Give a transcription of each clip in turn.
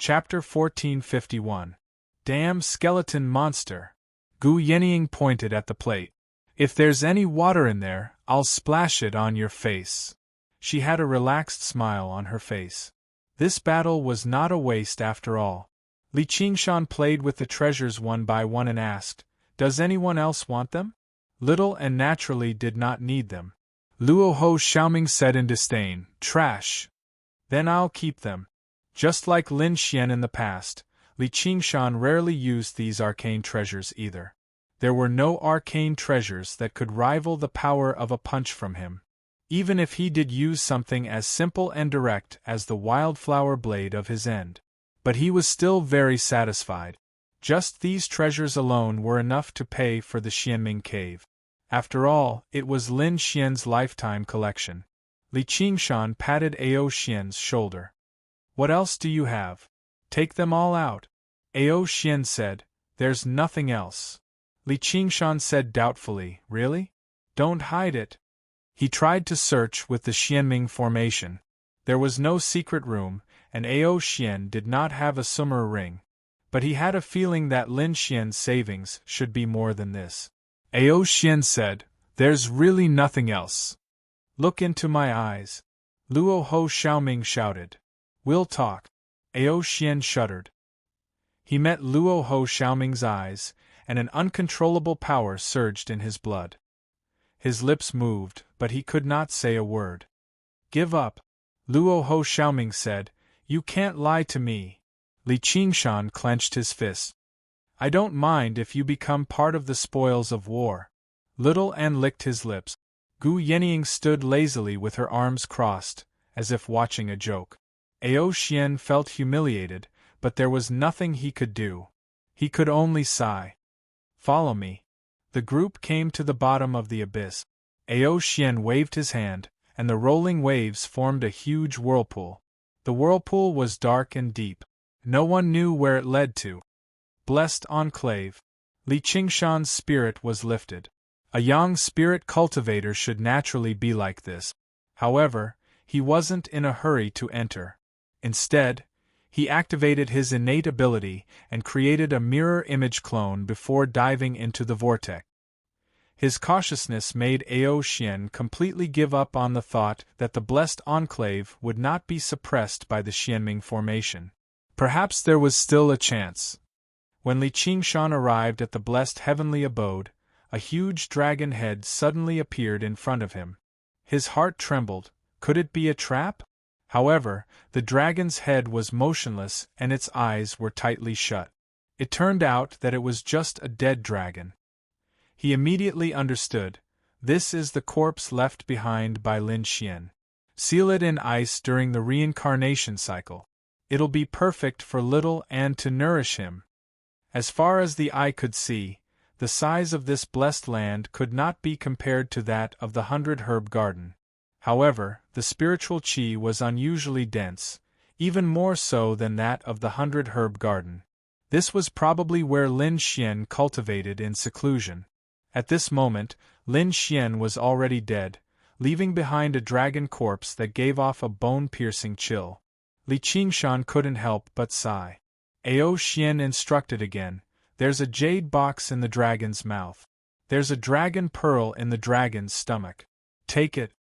Chapter 1451. Damn skeleton monster. Gu Yenying pointed at the plate. If there's any water in there, I'll splash it on your face. She had a relaxed smile on her face. This battle was not a waste after all. Li Qingshan played with the treasures one by one and asked, "Does anyone else want them?" Little and naturally did not need them. Luo Ho Xiaoming said in disdain, "Trash. Then I'll keep them." Just like Lin Xian in the past, Li Qingshan rarely used these arcane treasures either. There were no arcane treasures that could rival the power of a punch from him. Even if he did use something as simple and direct as the wildflower blade of his end. But he was still very satisfied. Just these treasures alone were enough to pay for the Xianming cave. After all, it was Lin Xian's lifetime collection. Li Qingshan patted Ao Xian's shoulder. "What else do you have? Take them all out." Ao Xian said, "There's nothing else." Li Qingshan said doubtfully, "Really? Don't hide it." He tried to search with the Xianming formation. There was no secret room, and Ao Xian did not have a sumer ring. But he had a feeling that Lin Xian's savings should be more than this. Ao Xian said, "There's really nothing else." "Look into my eyes," Luo Ho Xiaoming shouted. "We'll talk." Ao Xian shuddered. He met Luo Ho Xiaoming's eyes, and an uncontrollable power surged in his blood. His lips moved, but he could not say a word. "Give up," Luo Ho Xiaoming said. "You can't lie to me." Li Qingshan clenched his fist. "I don't mind if you become part of the spoils of war." Little An licked his lips. Gu Yenying stood lazily with her arms crossed, as if watching a joke. Ao Xian felt humiliated, but there was nothing he could do. He could only sigh. "Follow me." The group came to the bottom of the abyss. Ao Xian waved his hand, and the rolling waves formed a huge whirlpool. The whirlpool was dark and deep. No one knew where it led to. Blessed enclave. Li Qingshan's spirit was lifted. A young spirit cultivator should naturally be like this. However, he wasn't in a hurry to enter. Instead, he activated his innate ability and created a mirror image clone before diving into the vortex. His cautiousness made Ao Xian completely give up on the thought that the blessed enclave would not be suppressed by the Xianming formation. Perhaps there was still a chance. When Li Qingshan arrived at the blessed heavenly abode, a huge dragon head suddenly appeared in front of him. His heart trembled. Could it be a trap? However, the dragon's head was motionless and its eyes were tightly shut. It turned out that it was just a dead dragon. He immediately understood. This is the corpse left behind by Lin Xian. Seal it in ice during the reincarnation cycle. It'll be perfect for little An to nourish him. As far as the eye could see, the size of this blessed land could not be compared to that of the 100-herb garden. However, the spiritual qi was unusually dense, even more so than that of the 100-herb garden. This was probably where Lin Xian cultivated in seclusion. At this moment, Lin Xian was already dead, leaving behind a dragon corpse that gave off a bone-piercing chill. Li Qingshan couldn't help but sigh. Ao Xian instructed again, "There's a jade box in the dragon's mouth. There's a dragon pearl in the dragon's stomach. Take it."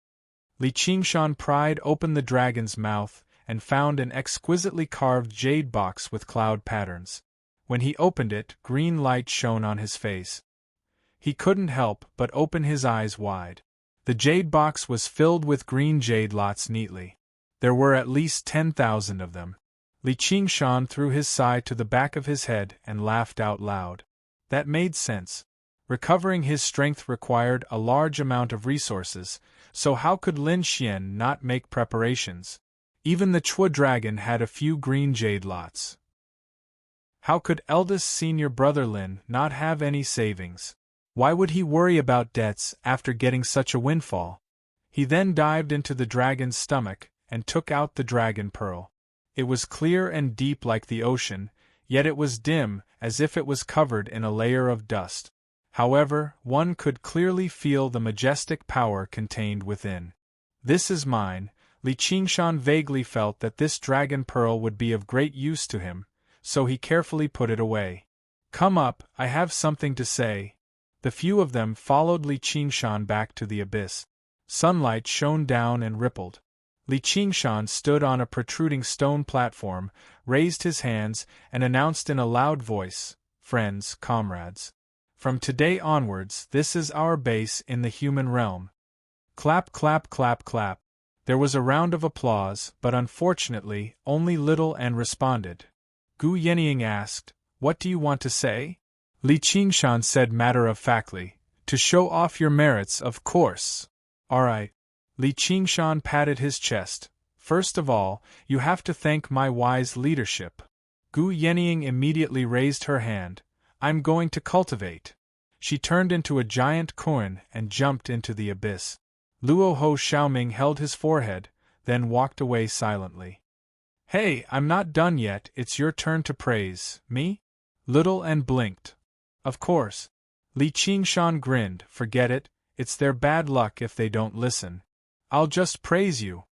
Li Qingshan pried open the dragon's mouth and found an exquisitely carved jade box with cloud patterns. When he opened it, green light shone on his face. He couldn't help but open his eyes wide. The jade box was filled with green jade lots neatly. There were at least 10,000 of them. Li Qingshan threw his sigh to the back of his head and laughed out loud. That made sense. Recovering his strength required a large amount of resources, so how could Lin Xian not make preparations? Even the Chua dragon had a few green jade lots. How could eldest senior brother Lin not have any savings? Why would he worry about debts after getting such a windfall? He then dived into the dragon's stomach and took out the dragon pearl. It was clear and deep like the ocean, yet it was dim, as if it was covered in a layer of dust. However, one could clearly feel the majestic power contained within. "This is mine," Li Qingshan vaguely felt that this dragon pearl would be of great use to him, so he carefully put it away. Come up, I have something to say. The few of them followed Li Qingshan back to the abyss. Sunlight shone down and rippled. Li Qingshan stood on a protruding stone platform, raised his hands, and announced in a loud voice, "Friends, comrades. From today onwards, this is our base in the human realm." Clap, clap, clap, clap. There was a round of applause, but unfortunately, only Little N responded. Gu Yenying asked, "What do you want to say?" Li Qingshan said matter-of-factly, "To show off your merits, of course." "All right." Li Qingshan patted his chest. "First of all, you have to thank my wise leadership." Gu Yenying immediately raised her hand. "I'm going to cultivate." She turned into a giant koan and jumped into the abyss. Luo Ho Xiaoming held his forehead, then walked away silently. "Hey, I'm not done yet, it's your turn to praise me?" Little N blinked. "Of course." Li Qingshan grinned. "Forget it, it's their bad luck if they don't listen. I'll just praise you."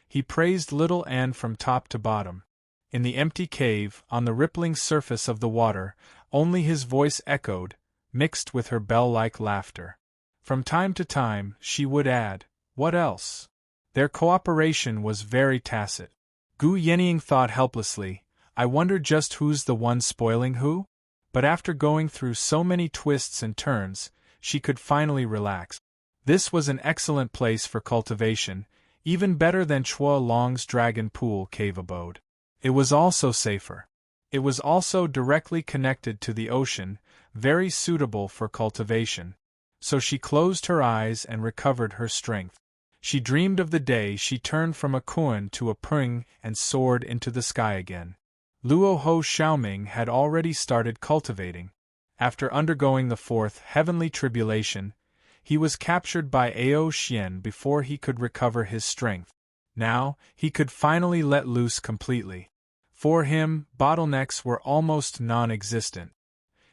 He praised Little N from top to bottom. In the empty cave, on the rippling surface of the water, only his voice echoed, mixed with her bell-like laughter. From time to time, she would add, "What else?" Their cooperation was very tacit. Gu Yenying thought helplessly, "I wonder just who's the one spoiling who?" But after going through so many twists and turns, she could finally relax. This was an excellent place for cultivation, even better than Chua Long's Dragon Pool cave abode. It was also safer. It was also directly connected to the ocean, very suitable for cultivation. So she closed her eyes and recovered her strength. She dreamed of the day she turned from a koan to a pring and soared into the sky again. Luo Ho Xiaoming had already started cultivating. After undergoing the fourth heavenly tribulation, he was captured by Ao Xian before he could recover his strength. Now, he could finally let loose completely. For him, bottlenecks were almost non-existent.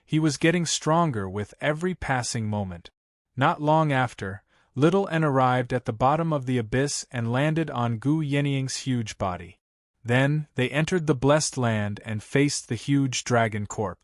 He was getting stronger with every passing moment. Not long after, Little N arrived at the bottom of the abyss and landed on Gu Yenying's huge body. Then, they entered the blessed land and faced the huge dragon corpse.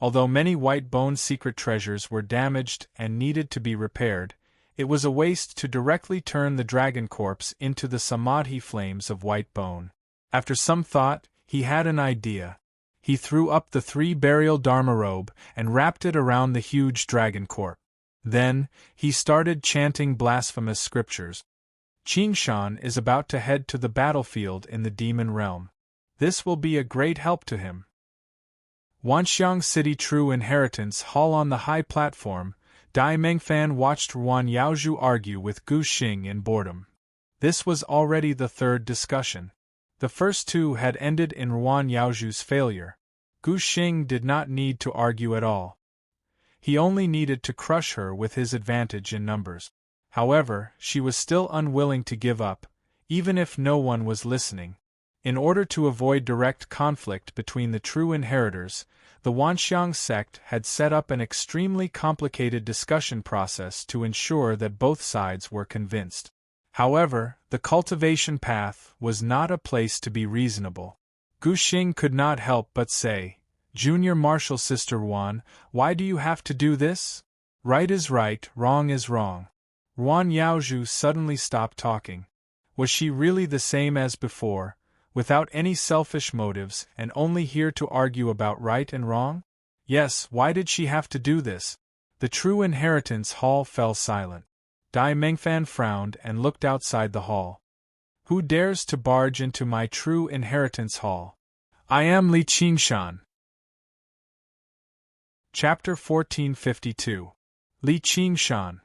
Although many white bone secret treasures were damaged and needed to be repaired, it was a waste to directly turn the dragon corpse into the samadhi flames of white bone. After some thought, he had an idea. He threw up the 3 burial dharma robe and wrapped it around the huge dragon corpse. Then, he started chanting blasphemous scriptures. Qingshan is about to head to the battlefield in the demon realm. This will be a great help to him. Wanxiang City True Inheritance Hall. On the high platform, Dai Mengfan watched Ruan Yaozhu argue with Gu Xing in boredom. This was already the third discussion. The first two had ended in Ruan Yaozhu's failure. Gu Xing did not need to argue at all. He only needed to crush her with his advantage in numbers. However, she was still unwilling to give up, even if no one was listening. In order to avoid direct conflict between the true inheritors, the Wanxiang sect had set up an extremely complicated discussion process to ensure that both sides were convinced. However, the cultivation path was not a place to be reasonable. Gu Xing could not help but say, "Junior Marshal Sister Ruan, why do you have to do this? Right is right, wrong is wrong." Ruan Yaozhu suddenly stopped talking. Was she really the same as before, without any selfish motives and only here to argue about right and wrong? Yes, why did she have to do this? The True Inheritance Hall fell silent. Dai Mengfan frowned and looked outside the hall. "Who dares to barge into my True Inheritance Hall? I am Li Qingshan." Chapter 1452. Li Qingshan.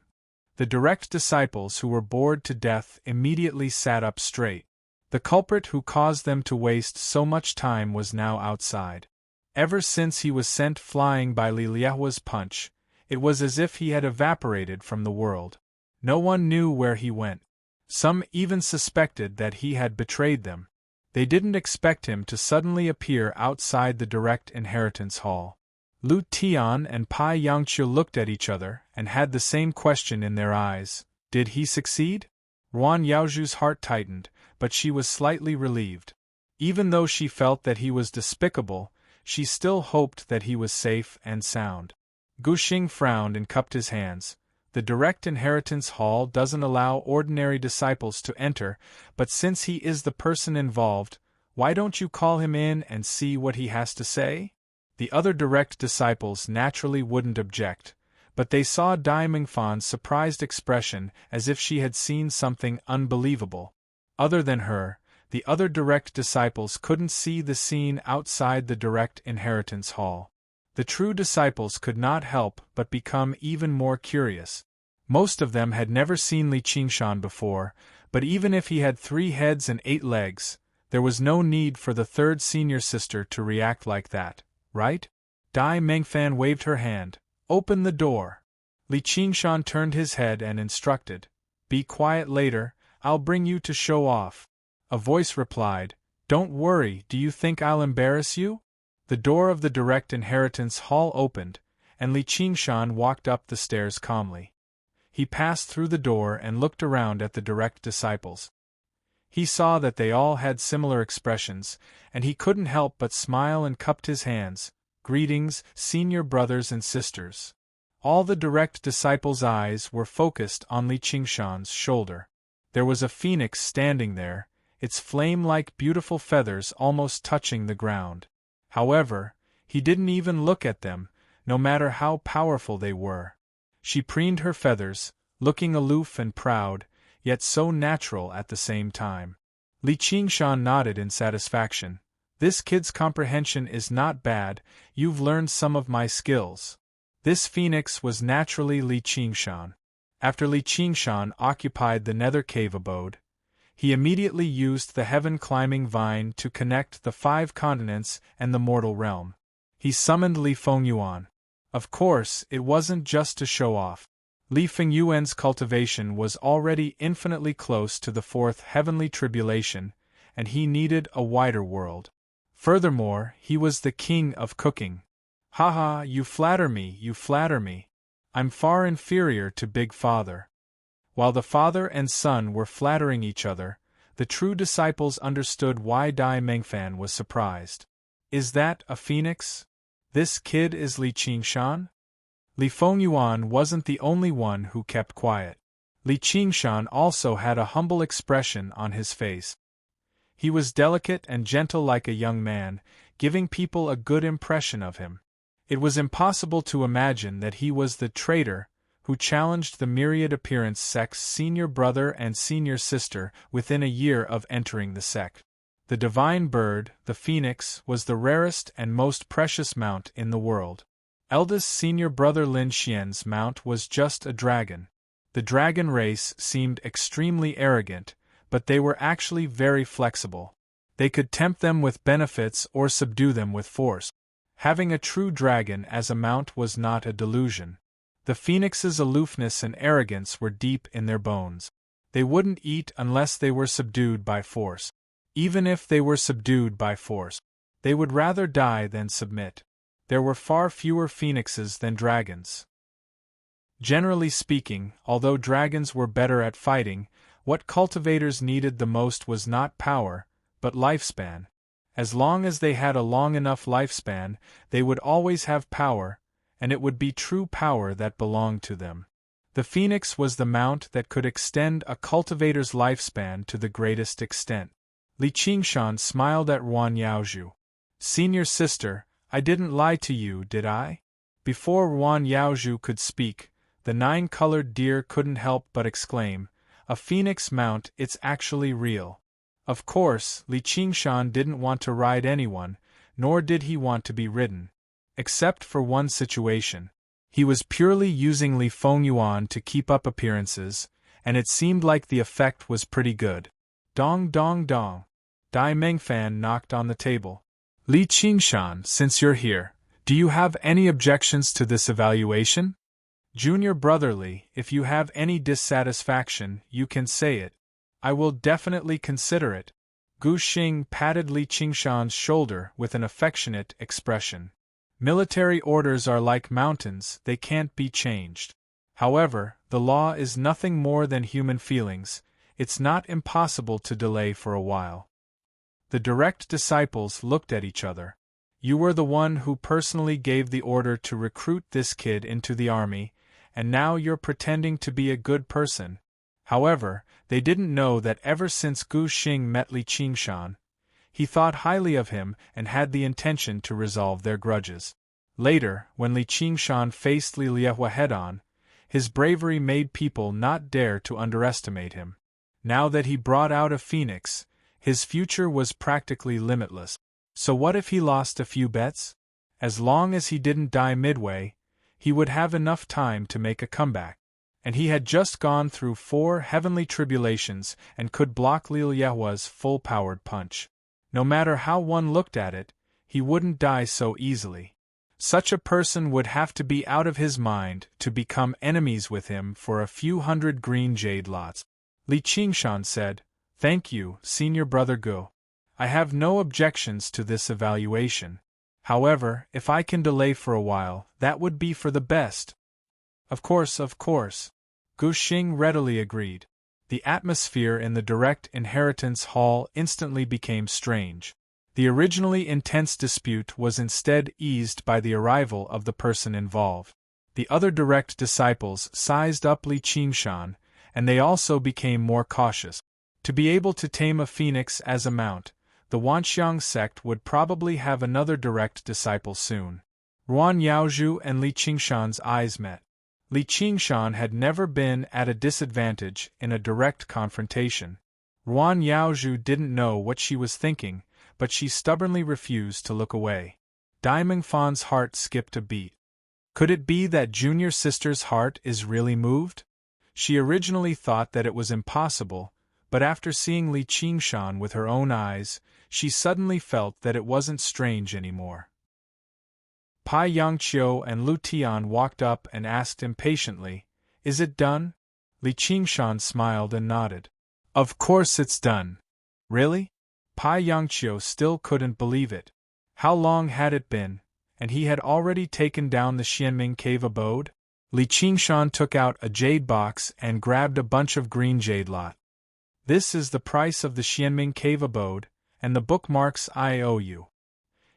The direct disciples who were bored to death immediately sat up straight. The culprit who caused them to waste so much time was now outside. Ever since he was sent flying by Li Liahua's punch, it was as if he had evaporated from the world. No one knew where he went. Some even suspected that he had betrayed them. They didn't expect him to suddenly appear outside the direct inheritance hall. Lu Tian and Pai Yangqiu looked at each other and had the same question in their eyes. Did he succeed? Ruan Yaozhu's heart tightened, but she was slightly relieved. Even though she felt that he was despicable, she still hoped that he was safe and sound. Gu Xing frowned and cupped his hands. The direct inheritance hall doesn't allow ordinary disciples to enter, but since he is the person involved, why don't you call him in and see what he has to say? The other direct disciples naturally wouldn't object, but they saw Dai Mingfan's surprised expression as if she had seen something unbelievable. Other than her, the other direct disciples couldn't see the scene outside the direct inheritance hall. The true disciples could not help but become even more curious. Most of them had never seen Li Qingshan before, but even if he had 3 heads and 8 legs, there was no need for the third senior sister to react like that, right? Dai Mingfan waved her hand. Open the door. Li Qingshan turned his head and instructed. Be quiet later, I'll bring you to show off. A voice replied, Don't worry, do you think I'll embarrass you? The door of the direct inheritance hall opened, and Li Qingshan walked up the stairs calmly. He passed through the door and looked around at the direct disciples. He saw that they all had similar expressions, and he couldn't help but smile and cupped his hands. Greetings, senior brothers and sisters. All the direct disciples' eyes were focused on Li Qingshan's shoulder. There was a phoenix standing there, its flame-like beautiful feathers almost touching the ground. However, he didn't even look at them, no matter how powerful they were. She preened her feathers, looking aloof and proud, yet so natural at the same time. Li Qingshan nodded in satisfaction. This kid's comprehension is not bad, you've learned some of my skills. This phoenix was naturally Li Qingshan. After Li Qingshan occupied the nether cave abode, he immediately used the heaven-climbing vine to connect the 5 continents and the mortal realm. He summoned Li Fengyuan. Of course, it wasn't just to show off. Li Fengyuan's cultivation was already infinitely close to the 4th heavenly tribulation, and he needed a wider world. Furthermore, he was the king of cooking. Haha, you flatter me, you flatter me. I'm far inferior to Big Father. While the father and son were flattering each other, the true disciples understood why Dai Mingfan was surprised. Is that a phoenix? This kid is Li Qingshan? Li Fengyuan wasn't the only one who kept quiet. Li Qingshan also had a humble expression on his face. He was delicate and gentle like a young man, giving people a good impression of him. It was impossible to imagine that he was the traitor who challenged the myriad appearance sect's senior brother and senior sister within a year of entering the sect. The divine bird, the phoenix, was the rarest and most precious mount in the world. Eldest senior brother Lin Xian's mount was just a dragon. The dragon race seemed extremely arrogant, but they were actually very flexible. They could tempt them with benefits or subdue them with force. Having a true dragon as a mount was not a delusion. The phoenix's aloofness and arrogance were deep in their bones. They wouldn't eat unless they were subdued by force. Even if they were subdued by force, they would rather die than submit. There were far fewer phoenixes than dragons. Generally speaking, although dragons were better at fighting, what cultivators needed the most was not power, but lifespan. As long as they had a long enough lifespan, they would always have power, and it would be true power that belonged to them. The phoenix was the mount that could extend a cultivator's lifespan to the greatest extent. Li Qingshan smiled at Ruan Yaozhu. Senior sister, I didn't lie to you, did I? Before Ruan Yaozhu could speak, the 9-colored deer couldn't help but exclaim, A phoenix mount, it's actually real. Of course, Li Qingshan didn't want to ride anyone, nor did he want to be ridden. Except for one situation. He was purely using Li Fengyuan to keep up appearances, and it seemed like the effect was pretty good. Dong dong dong. Dai Mingfan knocked on the table. Li Qingshan, since you're here, do you have any objections to this evaluation? Junior brotherly, if you have any dissatisfaction, you can say it. I will definitely consider it. Gu Xing patted Li Qingshan's shoulder with an affectionate expression. Military orders are like mountains, they can't be changed. However, the law is nothing more than human feelings, It's not impossible to delay for a while. The direct disciples looked at each other. You were the one who personally gave the order to recruit this kid into the army, and now you're pretending to be a good person. However, they didn't know that ever since Gu Xing met Li Qingshan, he thought highly of him and had the intention to resolve their grudges. Later, when Li Qingshan faced Li Liehua head-on, his bravery made people not dare to underestimate him. Now that he brought out a phoenix, his future was practically limitless. So what if he lost a few bets? As long as he didn't die midway, he would have enough time to make a comeback. And he had just gone through 4 heavenly tribulations and could block Li Liehua's full-powered punch. No matter how one looked at it, he wouldn't die so easily. Such a person would have to be out of his mind to become enemies with him for a few hundred green jade lots. Li Qingshan said, "Thank you, Senior Brother Gu. I have no objections to this evaluation. However, if I can delay for a while, that would be for the best." Of course. Gu Xing readily agreed. The atmosphere in the direct inheritance hall instantly became strange. The originally intense dispute was instead eased by the arrival of the person involved. The other direct disciples sized up Li Qingshan, and they also became more cautious. To be able to tame a phoenix as a mount, the Wanxiang sect would probably have another direct disciple soon. Ruan Yaozhu and Li Qingshan's eyes met. Li Qingshan had never been at a disadvantage in a direct confrontation. Ruan Yaozhu didn't know what she was thinking, but she stubbornly refused to look away. Dai Mingfan's heart skipped a beat. Could it be that junior sister's heart is really moved? She originally thought that it was impossible, but after seeing Li Qingshan with her own eyes, she suddenly felt that it wasn't strange anymore. Pai Yangqiu and Lu Tian walked up and asked impatiently, "Is it done?" Li Qingshan smiled and nodded. "Of course it's done." "Really?" Pai Yangqiu still couldn't believe it. How long had it been, and he had already taken down the Xianming cave abode? Li Qingshan took out a jade box and grabbed a bunch of green jade lot. "This is the price of the Xianming cave abode, and the bookmarks I owe you."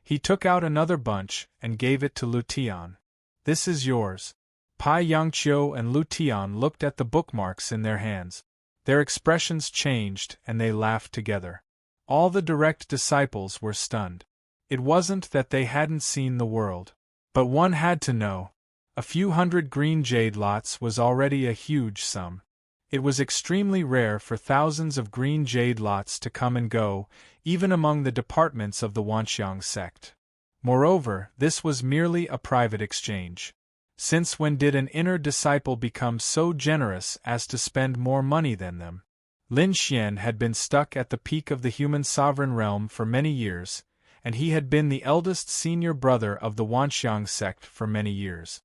He took out another bunch and gave it to Lu Tian. "This is yours." Pai Yangqiu and Lu Tian looked at the bookmarks in their hands. Their expressions changed and they laughed together. All the direct disciples were stunned. It wasn't that they hadn't seen the world. But one had to know. A few hundred green jade lots was already a huge sum. It was extremely rare for thousands of green jade lots to come and go, even among the departments of the Wanxiang sect. Moreover, this was merely a private exchange. Since when did an inner disciple become so generous as to spend more money than them? Lin Xian had been stuck at the peak of the human sovereign realm for many years, and he had been the eldest senior brother of the Wanxiang sect for many years.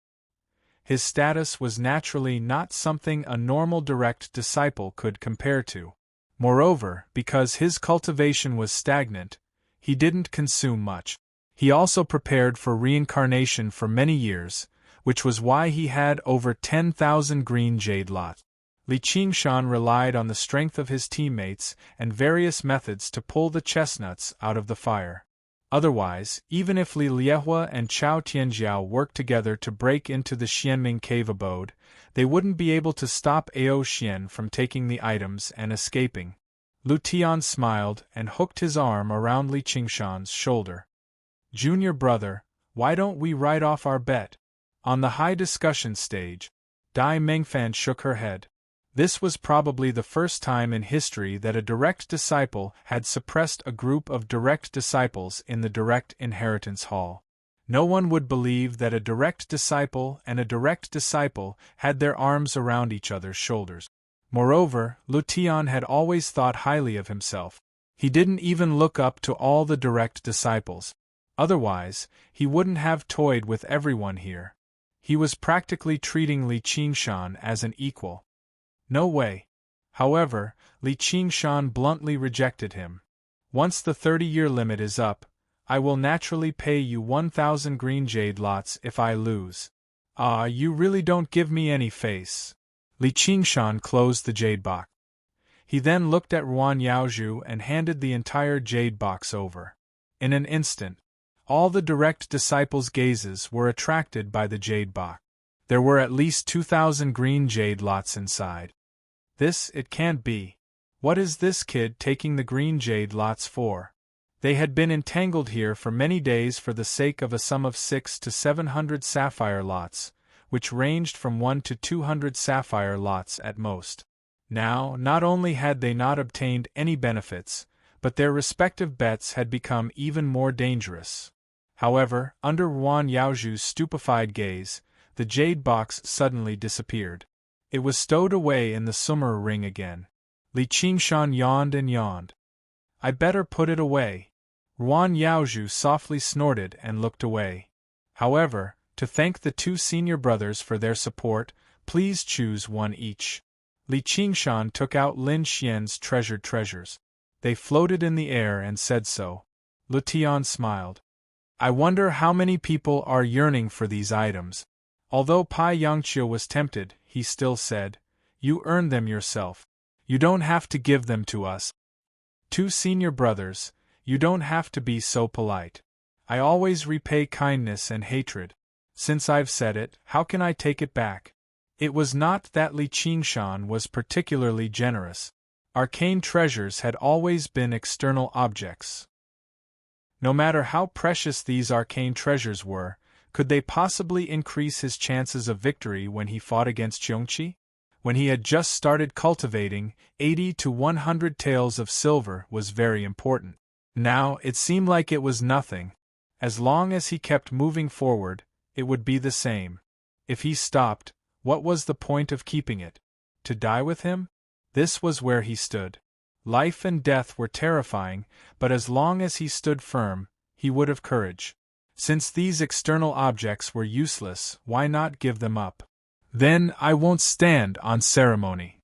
His status was naturally not something a normal direct disciple could compare to. Moreover, because his cultivation was stagnant, he didn't consume much. He also prepared for reincarnation for many years, which was why he had over 10,000 green jade lots. Li Qingshan relied on the strength of his teammates and various methods to pull the chestnuts out of the fire. Otherwise, even if Li Liehua and Chao Tianjiao worked together to break into the Xianming cave abode, they wouldn't be able to stop Ao Xian from taking the items and escaping. Lu Tian smiled and hooked his arm around Li Qingshan's shoulder. "Junior brother, why don't we write off our bet?" On the high discussion stage, Dai Mingfan shook her head. This was probably the first time in history that a direct disciple had suppressed a group of direct disciples in the direct inheritance hall. No one would believe that a direct disciple and a direct disciple had their arms around each other's shoulders. Moreover, Lu Tian had always thought highly of himself. He didn't even look up to all the direct disciples. Otherwise, he wouldn't have toyed with everyone here. He was practically treating Li Qingshan as an equal. No way. However, Li Qingshan bluntly rejected him. "Once the 30-year limit is up, I will naturally pay you 1,000 green jade lots if I lose." "Ah, you really don't give me any face." Li Qingshan closed the jade box. He then looked at Ruan Yaozhu and handed the entire jade box over. In an instant, all the direct disciples' gazes were attracted by the jade box. There were at least 2,000 green jade lots inside. It can't be. What is this kid taking the green jade lots for? They had been entangled here for many days for the sake of a sum of 600 to 700 sapphire lots, which ranged from 1 to 200 sapphire lots at most. Now, not only had they not obtained any benefits, but their respective bets had become even more dangerous. However, under Ruan Yaozhu's stupefied gaze, the jade box suddenly disappeared. It was stowed away in the summer ring again. Li Qingshan yawned and yawned. I better put it away. Ruan Yaozhu softly snorted and looked away. However, to thank the two senior brothers for their support, please choose one each. Li Qingshan took out Lin Xian's treasured treasures. They floated in the air and said so. Lu Tian smiled. I wonder how many people are yearning for these items. Although Pai Yangqiu was tempted, he still said, You earned them yourself. You don't have to give them to us. Two senior brothers, you don't have to be so polite. I always repay kindness and hatred. Since I've said it, how can I take it back? It was not that Li Qingshan was particularly generous. Arcane treasures had always been external objects. No matter how precious these arcane treasures were, could they possibly increase his chances of victory when he fought against Xiongqi? When he had just started cultivating, 80 to 100 taels of silver was very important. Now, it seemed like it was nothing. As long as he kept moving forward, it would be the same. If he stopped, what was the point of keeping it? To die with him? This was where he stood. Life and death were terrifying, but as long as he stood firm, he would have courage. Since these external objects were useless, why not give them up? Then I won't stand on ceremony.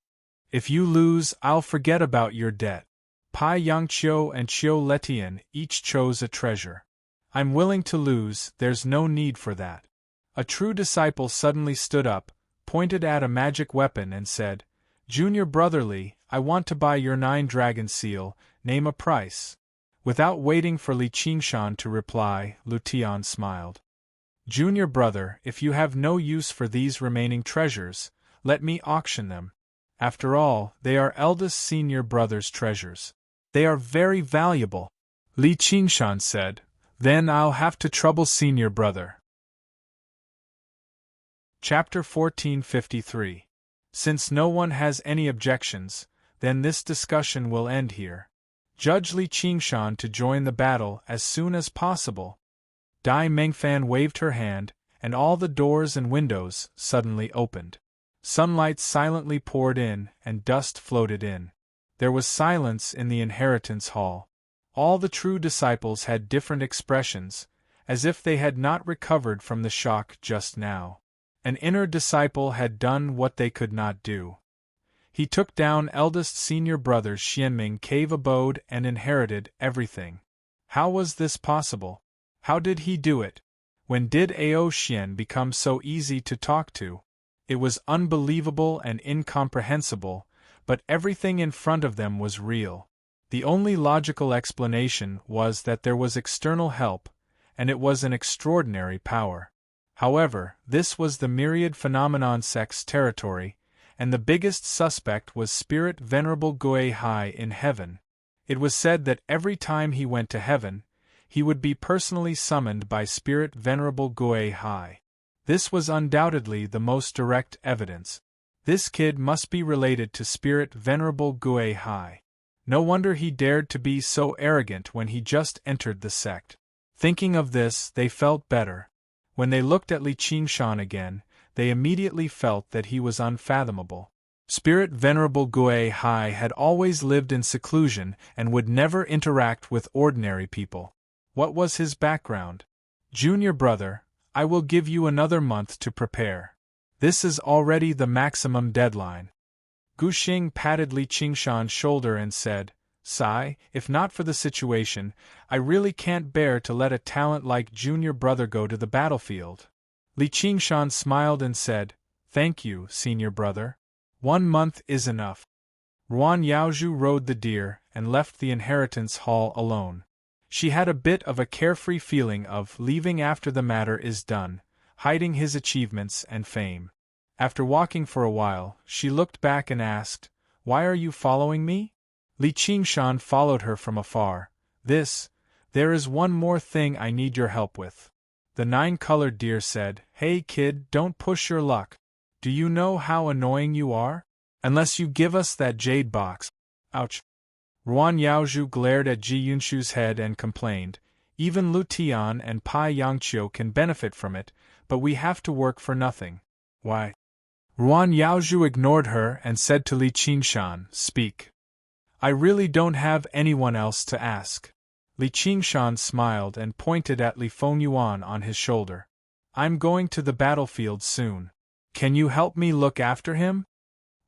If you lose, I'll forget about your debt. Pai Yangqiu and Qiu Letian each chose a treasure. I'm willing to lose, there's no need for that. A true disciple suddenly stood up, pointed at a magic weapon and said, Junior Brotherly, I want to buy your 9-dragon seal, name a price. Without waiting for Li Qingshan to reply, Lu Tian smiled. Junior brother, if you have no use for these remaining treasures, let me auction them. After all, they are eldest senior brother's treasures. They are very valuable. Li Qingshan said, Then I'll have to trouble senior brother. Chapter 1453. Since no one has any objections, then this discussion will end here. Judge Li Qingshan to join the battle as soon as possible. Dai Mengfan waved her hand, and all the doors and windows suddenly opened. Sunlight silently poured in, and dust floated in. There was silence in the inheritance hall. All the true disciples had different expressions, as if they had not recovered from the shock just now. An inner disciple had done what they could not do. He took down eldest senior brother Xianming cave abode and inherited everything. How was this possible? How did he do it? When did Ao Xian become so easy to talk to? It was unbelievable and incomprehensible, but everything in front of them was real. The only logical explanation was that there was external help, and it was an extraordinary power. However, this was the myriad phenomenon sect's territory, and the biggest suspect was Spirit Venerable Gui Hai in heaven. It was said that every time he went to heaven, he would be personally summoned by Spirit Venerable Gui Hai. This was undoubtedly the most direct evidence. This kid must be related to Spirit Venerable Gui Hai. No wonder he dared to be so arrogant when he just entered the sect. Thinking of this, they felt better. When they looked at Li Qingshan again, they immediately felt that he was unfathomable. Spirit Venerable Gui Hai had always lived in seclusion and would never interact with ordinary people. What was his background? Junior brother, I will give you another month to prepare. This is already the maximum deadline. Gu Xing patted Li Qingshan's shoulder and said, Sai, if not for the situation, I really can't bear to let a talent like junior brother go to the battlefield. Li Qingshan smiled and said, Thank you, senior brother. 1 month is enough. Ruan Yaozhu rode the deer and left the inheritance hall alone. She had a bit of a carefree feeling of leaving after the matter is done, hiding his achievements and fame. After walking for a while, she looked back and asked, "Why are you following me?" Li Qingshan followed her from afar. There is one more thing I need your help with. The nine-colored deer said, "Hey kid, don't push your luck. Do you know how annoying you are? Unless you give us that jade box." Ouch. Ruan Yaozhu glared at Ji Yunshu's head and complained, "Even Lu Tian and Pai Yangqiu can benefit from it, but we have to work for nothing. Why?" Ruan Yaozhu ignored her and said to Li Qingshan, "Speak. I really don't have anyone else to ask." Li Qingshan smiled and pointed at Li Fengyuan on his shoulder. "I'm going to the battlefield soon. Can you help me look after him?"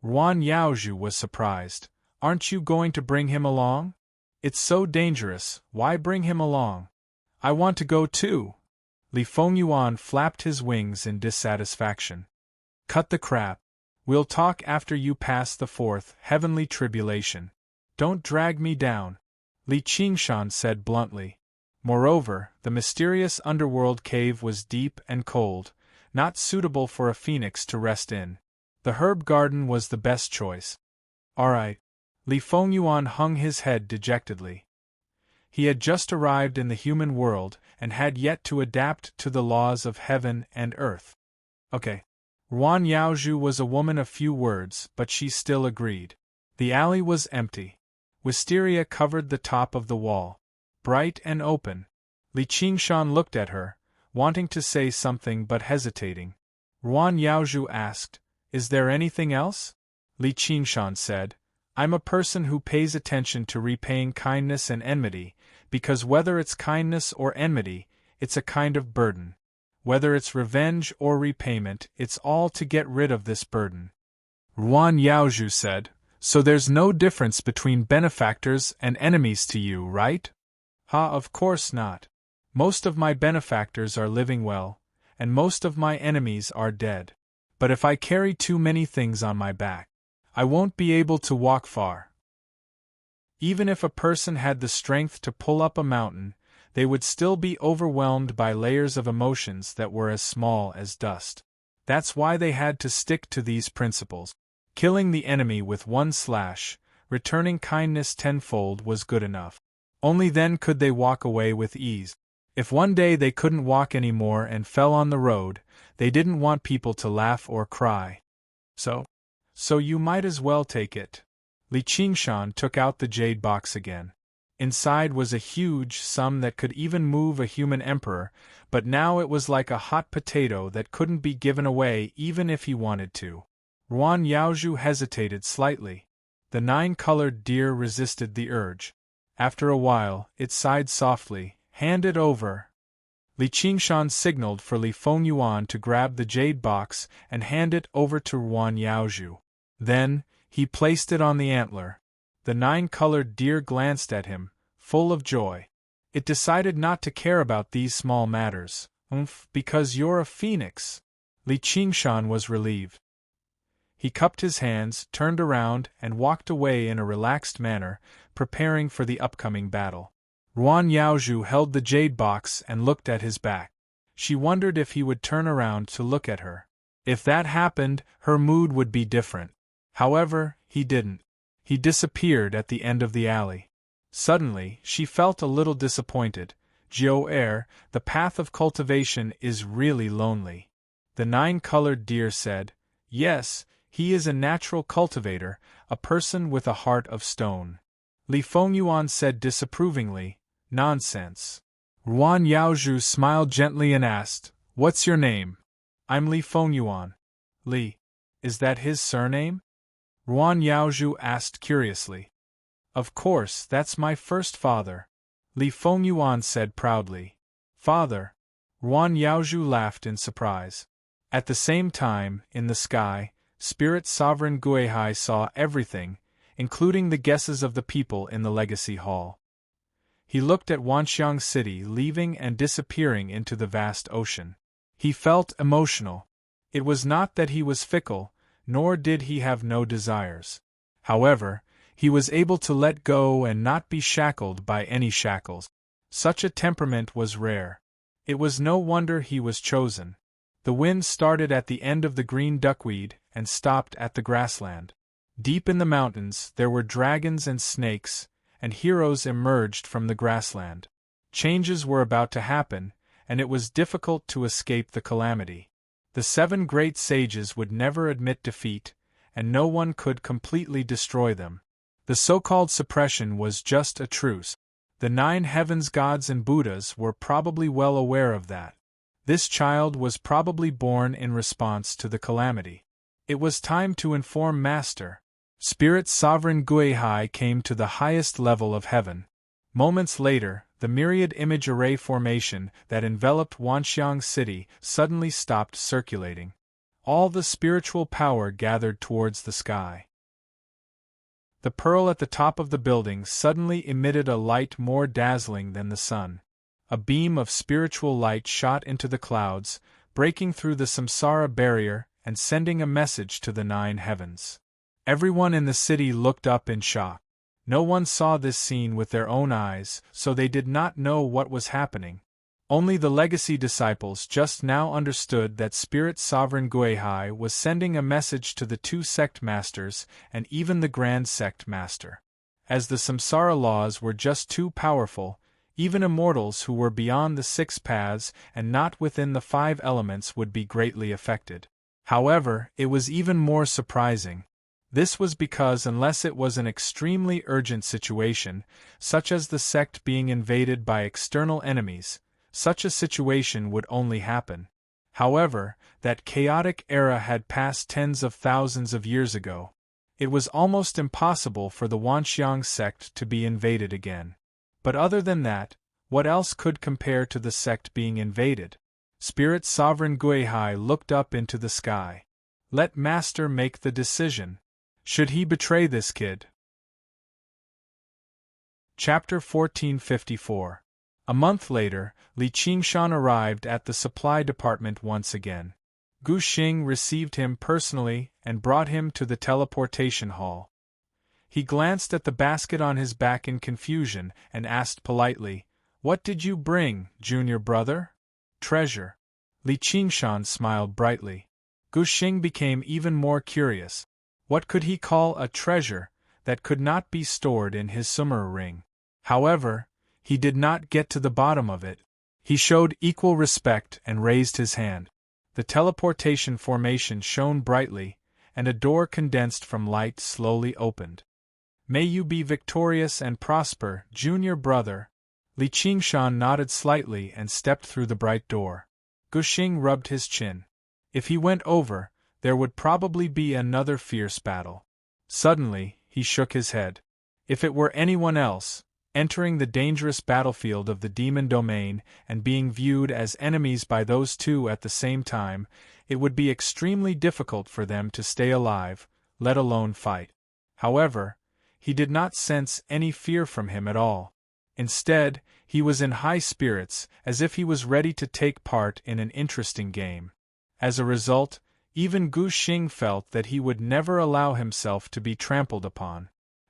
Ruan Yaozhu was surprised. "Aren't you going to bring him along? It's so dangerous, why bring him along?" "I want to go too." Li Fengyuan flapped his wings in dissatisfaction. "Cut the crap. We'll talk after you pass the fourth heavenly tribulation. Don't drag me down," Li Qingshan said bluntly. Moreover, the mysterious underworld cave was deep and cold, not suitable for a phoenix to rest in. The herb garden was the best choice. "All right." Li Fengyuan hung his head dejectedly. He had just arrived in the human world and had yet to adapt to the laws of heaven and earth. "Okay." Ruan Yaozhu was a woman of few words, but she still agreed. The alley was empty. Wisteria covered the top of the wall. Bright and open. Li Qingshan looked at her, wanting to say something but hesitating. Ruan Yaozhu asked, "Is there anything else?" Li Qingshan said, "I'm a person who pays attention to repaying kindness and enmity, because whether it's kindness or enmity, it's a kind of burden. Whether it's revenge or repayment, it's all to get rid of this burden." Ruan Yaozhu said, "So there's no difference between benefactors and enemies to you, right?" "Ha, of course not. Most of my benefactors are living well, and most of my enemies are dead. But if I carry too many things on my back, I won't be able to walk far." Even if a person had the strength to pull up a mountain, they would still be overwhelmed by layers of emotions that were as small as dust. That's why they had to stick to these principles. Killing the enemy with one slash, returning kindness tenfold was good enough. Only then could they walk away with ease. If one day they couldn't walk anymore and fell on the road, they didn't want people to laugh or cry. So you might as well take it." Li Qingshan took out the jade box again. Inside was a huge sum that could even move a human emperor, but now it was like a hot potato that couldn't be given away even if he wanted to. Ruan Yaozhu hesitated slightly. The nine-colored deer resisted the urge. After a while, it sighed softly, "Hand it over." Li Qingshan signaled for Li Fengyuan to grab the jade box and hand it over to Ruan Yaozhu. Then, he placed it on the antler. The nine-colored deer glanced at him, full of joy. It decided not to care about these small matters. Because you're a phoenix." Li Qingshan was relieved. He cupped his hands, turned around, and walked away in a relaxed manner, preparing for the upcoming battle. Ruan Yaozhu held the jade box and looked at his back. She wondered if he would turn around to look at her. If that happened, her mood would be different. However, he didn't. He disappeared at the end of the alley. Suddenly, she felt a little disappointed. "Jiao, the path of cultivation is really lonely." The nine-colored deer said, "Yes, he is a natural cultivator, a person with a heart of stone." Li Fengyuan said disapprovingly, "Nonsense." Ruan Yaozhu smiled gently and asked, "What's your name?" "I'm Li Fengyuan." "Li? Is that his surname?" Ruan Yaozhu asked curiously. "Of course, that's my first father," Li Fengyuan said proudly. "Father?" Ruan Yaozhu laughed in surprise. At the same time, in the sky, Spirit Sovereign Guihai saw everything, including the guesses of the people in the Legacy Hall. He looked at Wanxiang City leaving and disappearing into the vast ocean. He felt emotional. It was not that he was fickle, nor did he have no desires. However, He was able to let go and not be shackled by any shackles. Such a temperament was rare. It was no wonder he was chosen. The wind started at the end of the green duckweed and stopped at the grassland. Deep in the mountains there were dragons and snakes, and heroes emerged from the grassland. Changes were about to happen, and it was difficult to escape the calamity. The 7 great sages would never admit defeat, and no one could completely destroy them. The so-called suppression was just a truce. The 9 heavens gods and Buddhas were probably well aware of that. This child was probably born in response to the calamity. It was time to inform Master. Spirit Sovereign Guihai came to the highest level of heaven. Moments later, the myriad image array formation that enveloped Wanxiang City suddenly stopped circulating. All the spiritual power gathered towards the sky. The pearl at the top of the building suddenly emitted a light more dazzling than the sun. A beam of spiritual light shot into the clouds, breaking through the samsara barrier and sending a message to the 9 heavens. Everyone in the city looked up in shock. No one saw this scene with their own eyes, so they did not know what was happening. Only the legacy disciples just now understood that Spirit Sovereign Guihai was sending a message to the 2 sect masters and even the Grand Sect Master. As the samsara laws were just too powerful, even immortals who were beyond the 6 paths and not within the 5 elements would be greatly affected. However, it was even more surprising. This was because unless it was an extremely urgent situation, such as the sect being invaded by external enemies, such a situation would only happen. However, that chaotic era had passed tens of thousands of years ago. It was almost impossible for the Wanxiang sect to be invaded again. But other than that, what else could compare to the sect being invaded? Spirit Sovereign Guihai looked up into the sky. Let Master make the decision. Should he betray this kid? Chapter 1454. A month later, Li Qingshan arrived at the supply department once again. Gu Xing received him personally and brought him to the teleportation hall. He glanced at the basket on his back in confusion and asked politely, "What did you bring, junior brother?" "Treasure." Li Qingshan smiled brightly. Gu Xing became even more curious. What could he call a treasure that could not be stored in his sumer ring? However, he did not get to the bottom of it. He showed equal respect and raised his hand. The teleportation formation shone brightly, and a door condensed from light slowly opened. "May you be victorious and prosper, junior brother." Li Qingshan nodded slightly and stepped through the bright door. Gu Xing rubbed his chin. If he went over, there would probably be another fierce battle. Suddenly, he shook his head. If it were anyone else, entering the dangerous battlefield of the demon domain and being viewed as enemies by those 2 at the same time, it would be extremely difficult for them to stay alive, let alone fight. However, he did not sense any fear from him at all. Instead, he was in high spirits, as if he was ready to take part in an interesting game. As a result, even Gu Xing felt that he would never allow himself to be trampled upon.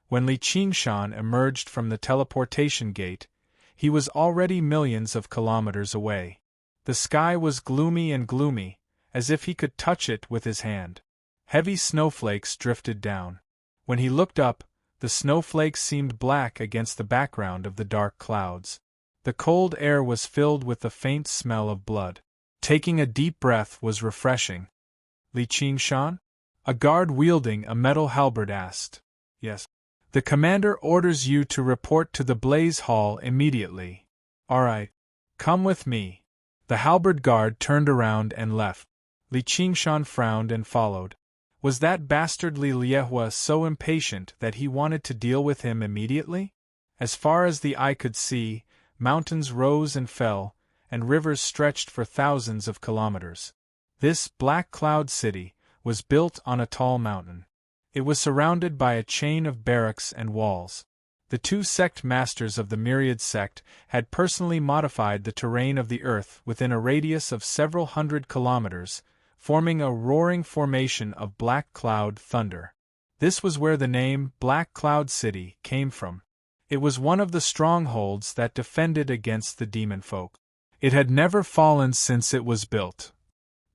When Li Qingshan emerged from the teleportation gate, he was already millions of kilometers away. The sky was gloomy, as if he could touch it with his hand. Heavy snowflakes drifted down. When he looked up, the snowflakes seemed black against the background of the dark clouds. The cold air was filled with the faint smell of blood. Taking a deep breath was refreshing. "Li Qingshan?" A guard wielding a metal halberd asked. "Yes." "The commander orders you to report to the Blaze Hall immediately." "All right. Come with me." The halberd guard turned around and left. Li Qingshan frowned and followed. Was that bastardly Liehua so impatient that he wanted to deal with him immediately? As far as the eye could see, mountains rose and fell, and rivers stretched for thousands of kilometers. This Black Cloud City was built on a tall mountain. It was surrounded by a chain of barracks and walls. The 2 sect masters of the Myriad sect had personally modified the terrain of the earth within a radius of several hundred kilometers, forming a roaring formation of black cloud thunder. This was where the name Black Cloud City came from. It was one of the strongholds that defended against the demon folk. It had never fallen since it was built.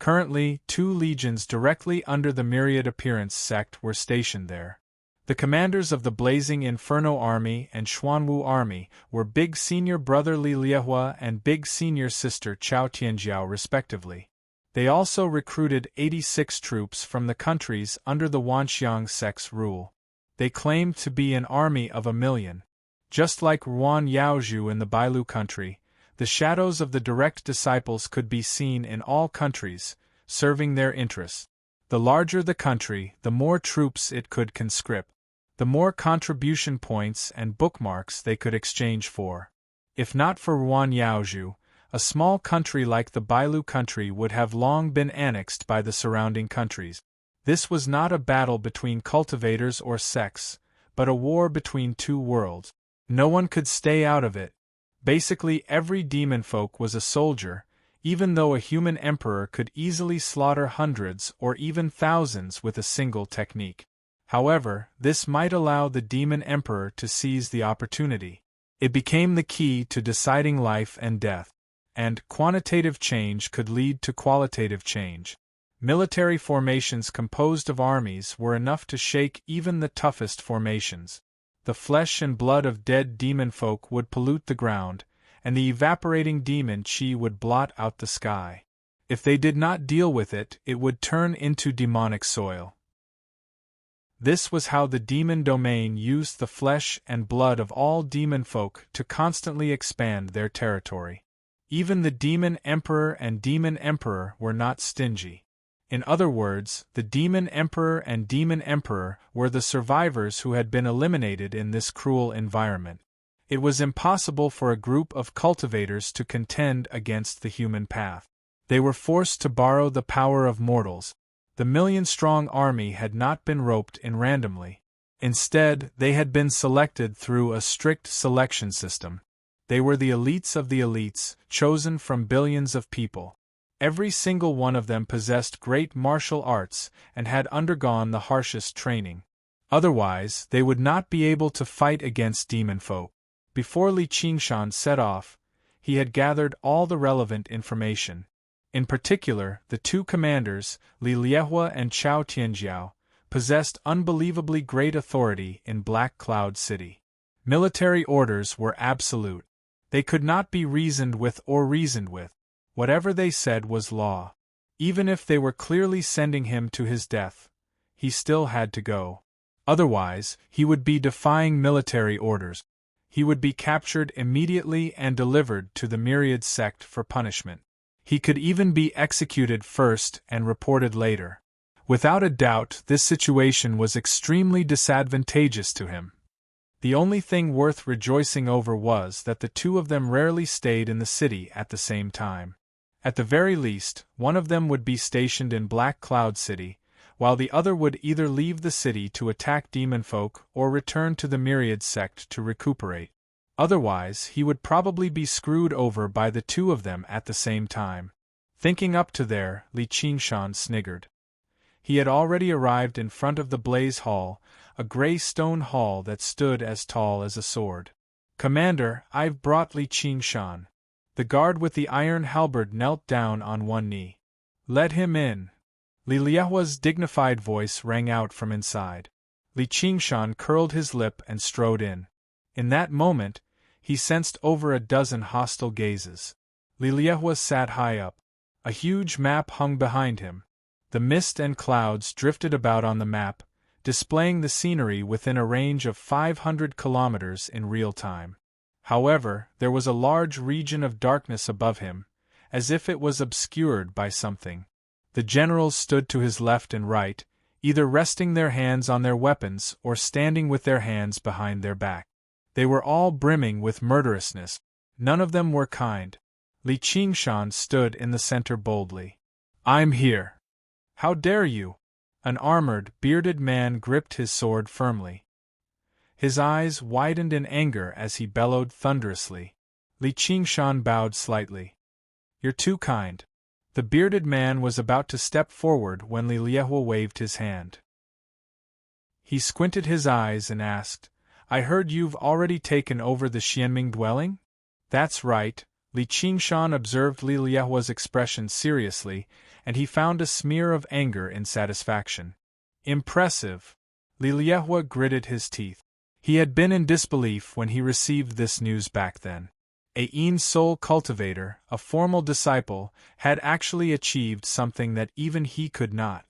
Currently, 2 legions directly under the Myriad Appearance sect were stationed there. The commanders of the Blazing Inferno Army and Xuanwu Army were Big Senior Brother Li Liehua and Big Senior Sister Chao Tianjiao respectively. They also recruited 86 troops from the countries under the Wanxiang sect's rule. They claimed to be an army of 1,000,000. Just like Ruan Yaozhu in the Bailu country, the shadows of the direct disciples could be seen in all countries, serving their interests. The larger the country, the more troops it could conscript. The more contribution points and bookmarks they could exchange for. If not for Ruan Yaozhu, a small country like the Bailu country would have long been annexed by the surrounding countries. This was not a battle between cultivators or sects, but a war between 2 worlds. No one could stay out of it. Basically, every demon folk was a soldier, even though a human emperor could easily slaughter hundreds or even thousands with a single technique. However, this might allow the demon emperor to seize the opportunity. It became the key to deciding life and death. And quantitative change could lead to qualitative change. Military formations composed of armies were enough to shake even the toughest formations. The flesh and blood of dead demon folk would pollute the ground, and the evaporating demon chi would blot out the sky. If they did not deal with it, it would turn into demonic soil. This was how the demon domain used the flesh and blood of all demon folk to constantly expand their territory. Even the demon emperor and demon emperor were not stingy. In other words, the demon emperor and demon emperor were the survivors who had been eliminated in this cruel environment. It was impossible for a group of cultivators to contend against the human path. They were forced to borrow the power of mortals. The 1,000,000-strong army had not been roped in randomly. Instead, they had been selected through a strict selection system. They were the elites of the elites, chosen from billions of people. Every single one of them possessed great martial arts and had undergone the harshest training. Otherwise, they would not be able to fight against demon folk. Before Li Qingshan set off, he had gathered all the relevant information. In particular, the 2 commanders, Li Liehua and Chao Tianjiao, possessed unbelievably great authority in Black Cloud City. Military orders were absolute. They could not be reasoned with or reasoned with. Whatever they said was law. Even if they were clearly sending him to his death, he still had to go. Otherwise, he would be defying military orders. He would be captured immediately and delivered to the Myriad sect for punishment. He could even be executed first and reported later. Without a doubt, this situation was extremely disadvantageous to him. The only thing worth rejoicing over was that the 2 of them rarely stayed in the city at the same time. At the very least, one of them would be stationed in Black Cloud City, while the other would either leave the city to attack demon folk or return to the Myriad sect to recuperate. Otherwise, he would probably be screwed over by the 2 of them at the same time. Thinking up to there, Li Qingshan sniggered. He had already arrived in front of the Blaze Hall, a gray stone hall that stood as tall as a sword. "Commander, I've brought Li Qingshan." The guard with the iron halberd knelt down on one knee. "Let him in." Li Liehua's dignified voice rang out from inside. Li Qingshan curled his lip and strode in. In that moment, he sensed over a dozen hostile gazes. Li Liehua sat high up. A huge map hung behind him. The mist and clouds drifted about on the map, displaying the scenery within a range of 500 kilometers in real time. However, there was a large region of darkness above him, as if it was obscured by something. The generals stood to his left and right, either resting their hands on their weapons or standing with their hands behind their back. They were all brimming with murderousness. None of them were kind. Li Qingshan stood in the center boldly. "I'm here." "How dare you?" An armored, bearded man gripped his sword firmly. His eyes widened in anger as he bellowed thunderously. Li Qingshan bowed slightly. "You're too kind." The bearded man was about to step forward when Li Liehua waved his hand. He squinted his eyes and asked, I heard you've already taken over the Xianming dwelling? That's right. Li Qingshan observed Li Liehua's expression seriously, and he found a smear of anger in satisfaction. Impressive. Li Liehua gritted his teeth. He had been in disbelief when he received this news back then. A Yin soul cultivator, a formal disciple, had actually achieved something that even he could not.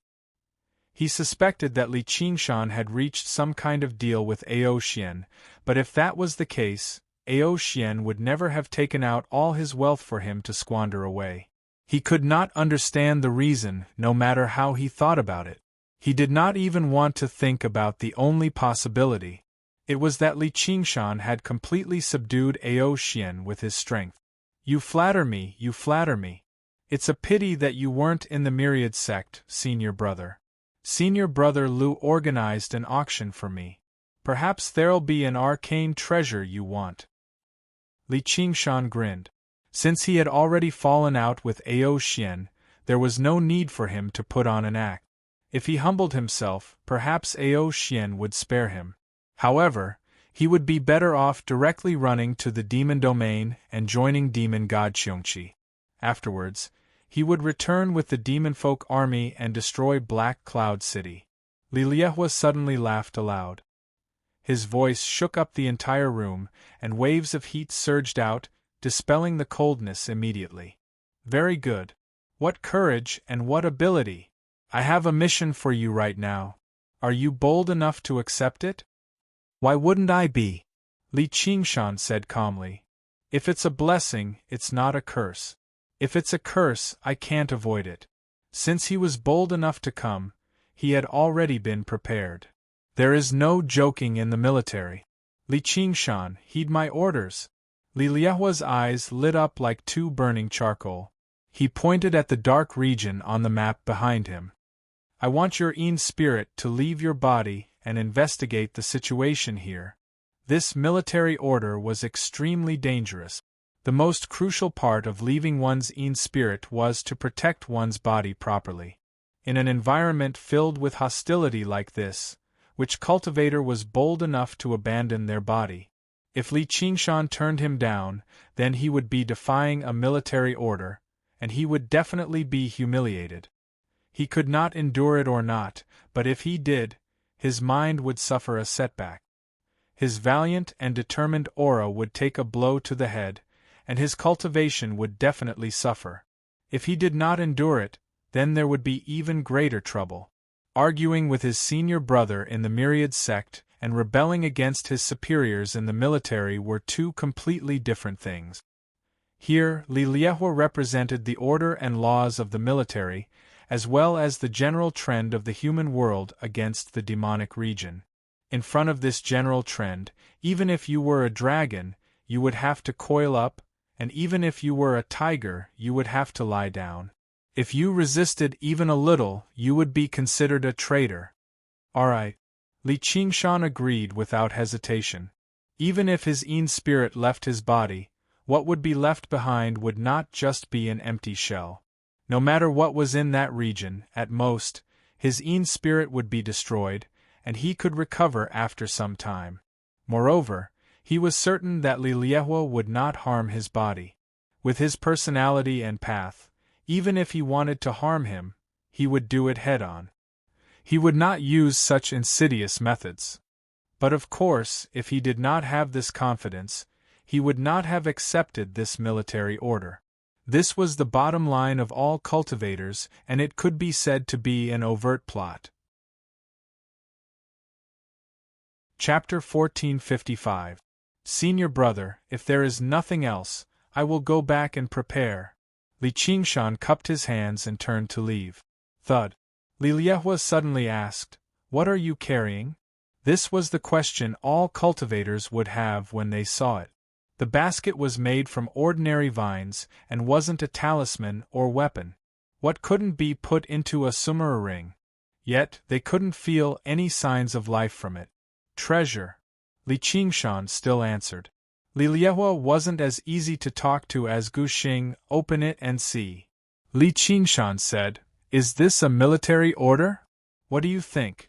He suspected that Li Qingshan had reached some kind of deal with Ao Xian, but if that was the case, Ao Xian would never have taken out all his wealth for him to squander away. He could not understand the reason, no matter how he thought about it. He did not even want to think about the only possibility. It was that Li Qingshan had completely subdued Ao Xian with his strength. You flatter me, you flatter me. It's a pity that you weren't in the Myriad sect, senior brother. Senior brother Lu organized an auction for me. Perhaps there'll be an arcane treasure you want. Li Qingshan grinned. Since he had already fallen out with Ao Xian, there was no need for him to put on an act. If he humbled himself, perhaps Ao Xian would spare him. However, he would be better off directly running to the demon domain and joining demon god Xiongqi. Afterwards, he would return with the demon folk army and destroy Black Cloud City. Li Liehua suddenly laughed aloud. His voice shook up the entire room, and waves of heat surged out, dispelling the coldness immediately. Very good. What courage and what ability! I have a mission for you right now. Are you bold enough to accept it? Why wouldn't I be? Li Qingshan said calmly. If it's a blessing, it's not a curse. If it's a curse, I can't avoid it. Since he was bold enough to come, he had already been prepared. There is no joking in the military. Li Qingshan, heed my orders. Li Liehua's eyes lit up like two burning charcoal. He pointed at the dark region on the map behind him. I want your Yin spirit to leave your body and investigate the situation here. This military order was extremely dangerous. The most crucial part of leaving one's Yin spirit was to protect one's body properly. In an environment filled with hostility like this, which cultivator was bold enough to abandon their body? If Li Qingshan turned him down, then he would be defying a military order, and he would definitely be humiliated. He could not endure it or not, but if he did, his mind would suffer a setback. His valiant and determined aura would take a blow to the head, and his cultivation would definitely suffer. If he did not endure it, then there would be even greater trouble. Arguing with his senior brother in the Myriad sect and rebelling against his superiors in the military were two completely different things. Here, Li Liehua represented the order and laws of the military, as well as the general trend of the human world against the demonic region. In front of this general trend, even if you were a dragon, you would have to coil up, and even if you were a tiger, you would have to lie down. If you resisted even a little, you would be considered a traitor. All right. Li Qingshan agreed without hesitation. Even if his Yin spirit left his body, what would be left behind would not just be an empty shell. No matter what was in that region, at most, his Yin spirit would be destroyed, and he could recover after some time. Moreover, he was certain that Li Liehua would not harm his body. With his personality and path, even if he wanted to harm him, he would do it head-on. He would not use such insidious methods. But of course, if he did not have this confidence, he would not have accepted this military order. This was the bottom line of all cultivators, and it could be said to be an overt plot. Chapter 1455. Senior brother, if there is nothing else, I will go back and prepare. Li Qingshan cupped his hands and turned to leave. Thud. Li Liehua suddenly asked, What are you carrying? This was the question all cultivators would have when they saw it. The basket was made from ordinary vines and wasn't a talisman or weapon. What couldn't be put into a sumera ring? Yet, they couldn't feel any signs of life from it. Treasure. Li Qingshan still answered. Li Liehua wasn't as easy to talk to as Gu Xing. Open it and see. Li Qingshan said, Is this a military order? What do you think?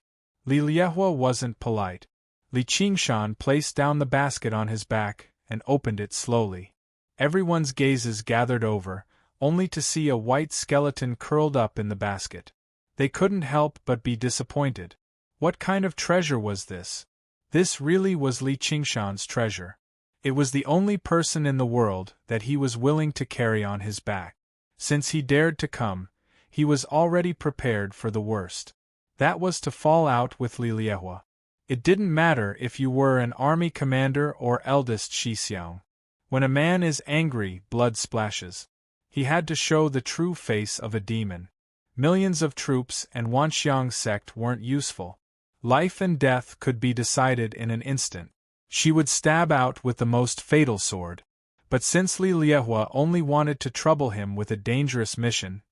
Li Liehua wasn't polite. Li Qingshan placed down the basket on his back and opened it slowly. Everyone's gazes gathered over, only to see a white skeleton curled up in the basket. They couldn't help but be disappointed. What kind of treasure was this? This really was Li Qingshan's treasure. It was the only person in the world that he was willing to carry on his back. Since he dared to come, he was already prepared for the worst. That was to fall out with Li Liehua. It didn't matter if you were an army commander or eldest Shixiang. When a man is angry, blood splashes. He had to show the true face of a demon. Millions of troops and Wanxiang sect weren't useful. Life and death could be decided in an instant. She would stab out with the most fatal sword. But since Li Liehua only wanted to trouble him with a dangerous mission,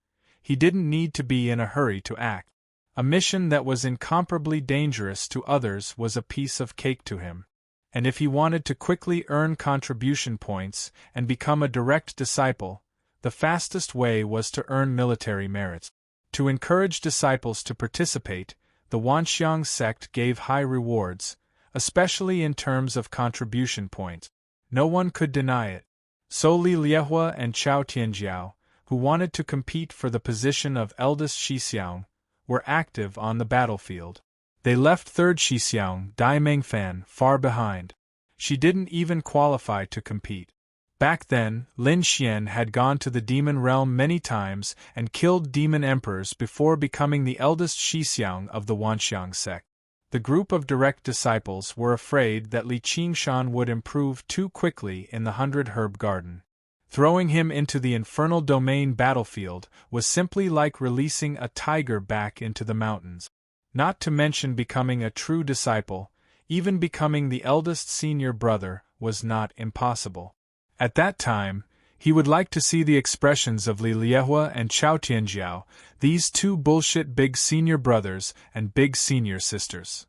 he didn't need to be in a hurry to act. A mission that was incomparably dangerous to others was a piece of cake to him. And if he wanted to quickly earn contribution points and become a direct disciple, the fastest way was to earn military merits. To encourage disciples to participate, the Wanxiang sect gave high rewards, especially in terms of contribution points. No one could deny it. So Li Liehua and Chao Tianjiao, who wanted to compete for the position of eldest Shixiang, were active on the battlefield. They left third Shixiang, Dai Mengfan, far behind. She didn't even qualify to compete. Back then, Lin Xian had gone to the demon realm many times and killed demon emperors before becoming the eldest Shixiang of the Wanxiang sect. The group of direct disciples were afraid that Li Qingshan would improve too quickly in the 100-herb garden. Throwing him into the infernal domain battlefield was simply like releasing a tiger back into the mountains. Not to mention becoming a true disciple, even becoming the eldest senior brother was not impossible. At that time, he would like to see the expressions of Li Liehua and Chao Tianjiao, these two bullshit big senior brothers and big senior sisters.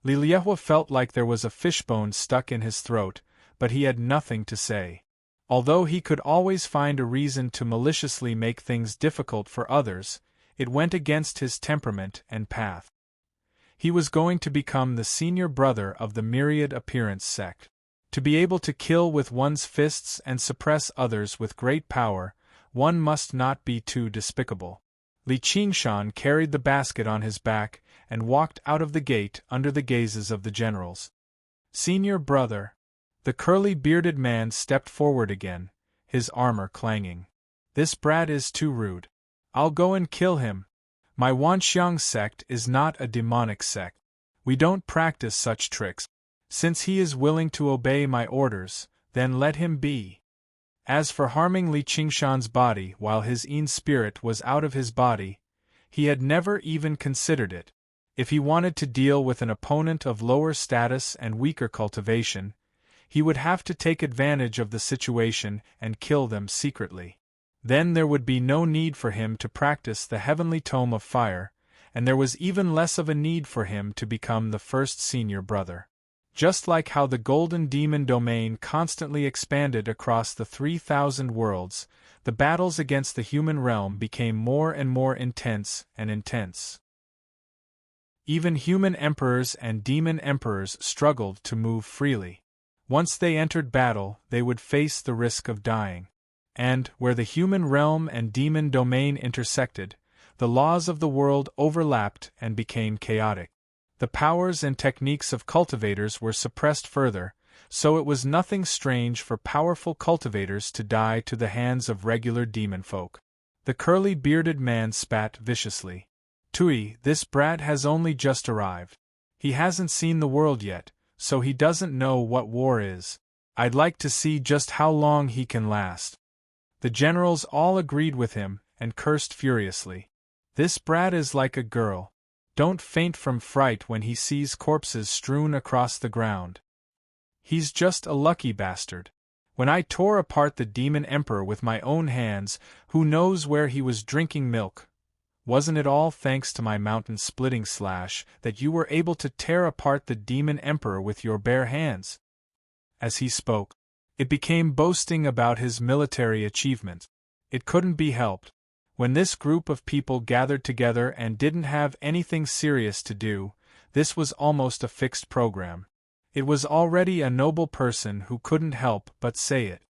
Li Liehua felt like there was a fishbone stuck in his throat, but he had nothing to say. Although he could always find a reason to maliciously make things difficult for others, it went against his temperament and path. He was going to become the senior brother of the Myriad Appearance sect. To be able to kill with one's fists and suppress others with great power, one must not be too despicable. Li Qingshan carried the basket on his back and walked out of the gate under the gazes of the generals. Senior brother. The curly-bearded man stepped forward again, his armor clanging. This brat is too rude. I'll go and kill him. My Wanxiang sect is not a demonic sect. We don't practice such tricks. Since he is willing to obey my orders, then let him be. As for harming Li Qingshan's body while his own spirit was out of his body, he had never even considered it. If he wanted to deal with an opponent of lower status and weaker cultivation, he would have to take advantage of the situation and kill them secretly. Then there would be no need for him to practice the heavenly tome of fire, and there was even less of a need for him to become the first senior brother. Just like how the golden demon domain constantly expanded across the 3,000 worlds, the battles against the human realm became more and more intense and intense. Even human emperors and demon emperors struggled to move freely. Once they entered battle, they would face the risk of dying. And, where the human realm and demon domain intersected, the laws of the world overlapped and became chaotic. The powers and techniques of cultivators were suppressed further, so it was nothing strange for powerful cultivators to die to the hands of regular demon folk. The curly-bearded man spat viciously. Tui, this brat has only just arrived. He hasn't seen the world yet, so he doesn't know what war is. I'd like to see just how long he can last. The generals all agreed with him and cursed furiously. This brat is like a girl. Don't faint from fright when he sees corpses strewn across the ground. He's just a lucky bastard. When I tore apart the demon emperor with my own hands, who knows where he was drinking milk? Wasn't it all thanks to my mountain-splitting slash that you were able to tear apart the demon emperor with your bare hands? As he spoke, it became boasting about his military achievement. It couldn't be helped. When this group of people gathered together and didn't have anything serious to do, This was almost a fixed program. It was already a noble person who couldn't help but say it.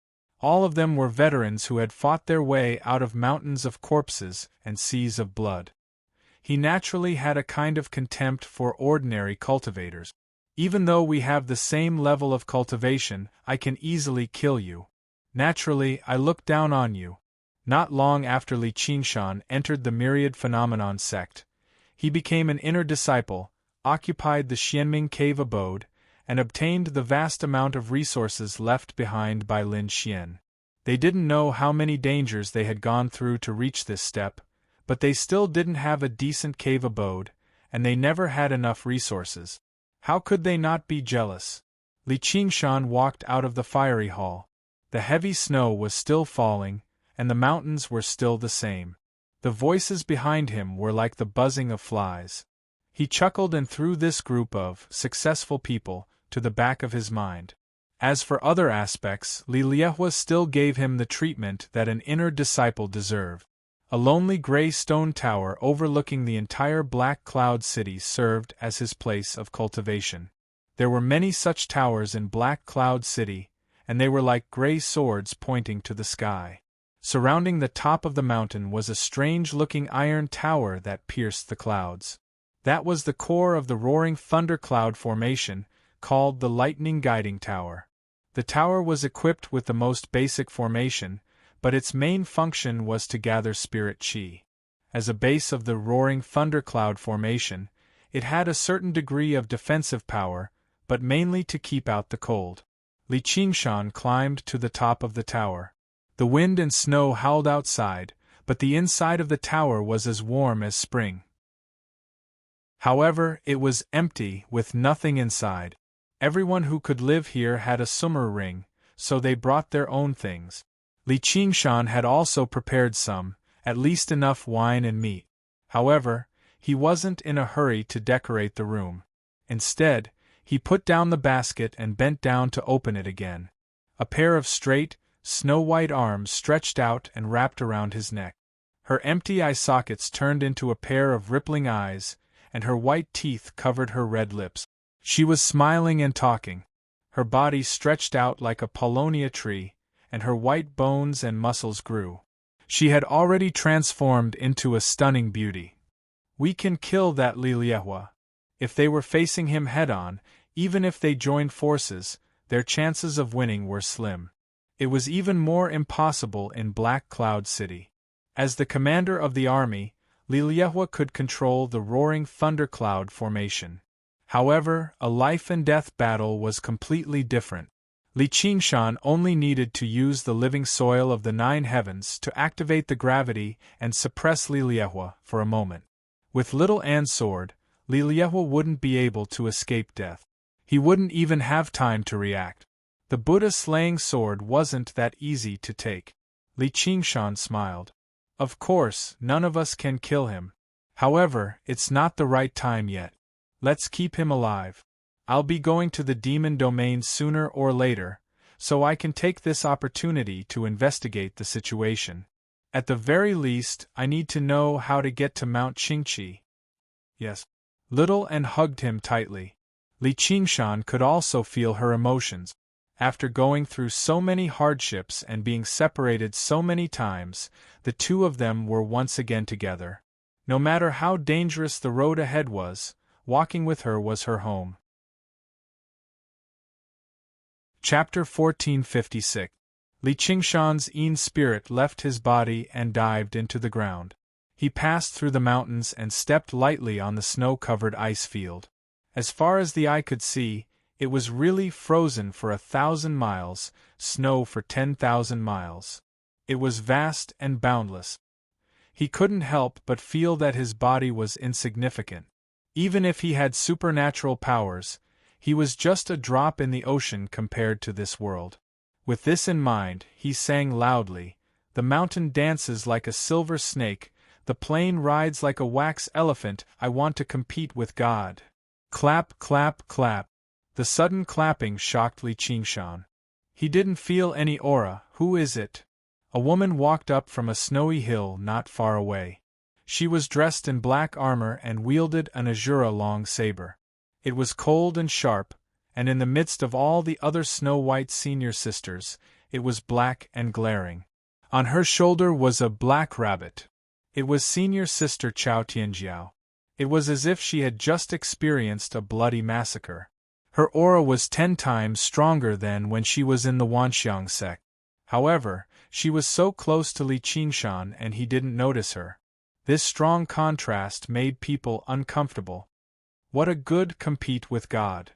All of them were veterans who had fought their way out of mountains of corpses and seas of blood. He naturally had a kind of contempt for ordinary cultivators. Even though we have the same level of cultivation, I can easily kill you. Naturally, I look down on you. Not long after Li Qingshan entered the myriad phenomenon sect, he became an inner disciple, occupied the Xianming cave abode, and obtained the vast amount of resources left behind by Lin Xian. They didn't know how many dangers they had gone through to reach this step, but they still didn't have a decent cave abode, and they never had enough resources. How could they not be jealous? Li Qingshan walked out of the fiery hall. The heavy snow was still falling, and the mountains were still the same. The voices behind him were like the buzzing of flies. He chuckled and threw this group of successful people to the back of his mind. As for other aspects, Li Liehua still gave him the treatment that an inner disciple deserved. A lonely gray stone tower overlooking the entire Black Cloud City served as his place of cultivation. There were many such towers in Black Cloud City, and they were like gray swords pointing to the sky. Surrounding the top of the mountain was a strange-looking iron tower that pierced the clouds. That was the core of the roaring thundercloud formation, called the Lightning Guiding Tower. The tower was equipped with the most basic formation, but its main function was to gather spirit qi. As a base of the roaring thundercloud formation, it had a certain degree of defensive power, but mainly to keep out the cold. Li Qingshan climbed to the top of the tower. The wind and snow howled outside, but the inside of the tower was as warm as spring. However, it was empty, with nothing inside. Everyone who could live here had a summer ring, so they brought their own things. Li Qingshan had also prepared some, at least enough wine and meat. However, he wasn't in a hurry to decorate the room. Instead, he put down the basket and bent down to open it again. A pair of straight, snow-white arms stretched out and wrapped around his neck. Her empty eye sockets turned into a pair of rippling eyes, and her white teeth covered her red lips. She was smiling and talking. Her body stretched out like a paulownia tree, and her white bones and muscles grew. She had already transformed into a stunning beauty. We can kill that Li Liehua. If they were facing him head-on, even if they joined forces, their chances of winning were slim. It was even more impossible in Black Cloud City. As the commander of the army, Li Liehua could control the roaring thundercloud formation. However, a life-and-death battle was completely different. Li Qingshan only needed to use the living soil of the Nine Heavens to activate the gravity and suppress Li Liehua for a moment. With Little An's sword, Li Liehua wouldn't be able to escape death. He wouldn't even have time to react. The Buddha-slaying sword wasn't that easy to take. Li Qingshan smiled. Of course, none of us can kill him. However, it's not the right time yet. Let's keep him alive. I'll be going to the demon domain sooner or later, so I can take this opportunity to investigate the situation. At the very least, I need to know how to get to Mount Qingqi. Yes. Little An hugged him tightly. Li Qingshan could also feel her emotions. After going through so many hardships and being separated so many times, the two of them were once again together. No matter how dangerous the road ahead was, walking with her was her home. Chapter 1456. Li Qingshan's Yin spirit left his body and dived into the ground. He passed through the mountains and stepped lightly on the snow-covered ice field. As far as the eye could see, it was really frozen for 1,000 miles, snow for 10,000 miles. It was vast and boundless. He couldn't help but feel that his body was insignificant. Even if he had supernatural powers, he was just a drop in the ocean compared to this world. With this in mind, he sang loudly, "The mountain dances like a silver snake, the plain rides like a wax elephant, I want to compete with God." Clap, clap, clap. The sudden clapping shocked Li Qingshan. He didn't feel any aura. Who is it? A woman walked up from a snowy hill not far away. She was dressed in black armor and wielded an azure long saber. It was cold and sharp, and in the midst of all the other snow-white senior sisters, it was black and glaring. On her shoulder was a black rabbit. It was senior sister Chao Tianjiao. It was as if she had just experienced a bloody massacre. Her aura was 10 times stronger than when she was in the Wanxiang sect. However, she was so close to Li Qingshan and he didn't notice her. This strong contrast made people uncomfortable. What a good compete with God.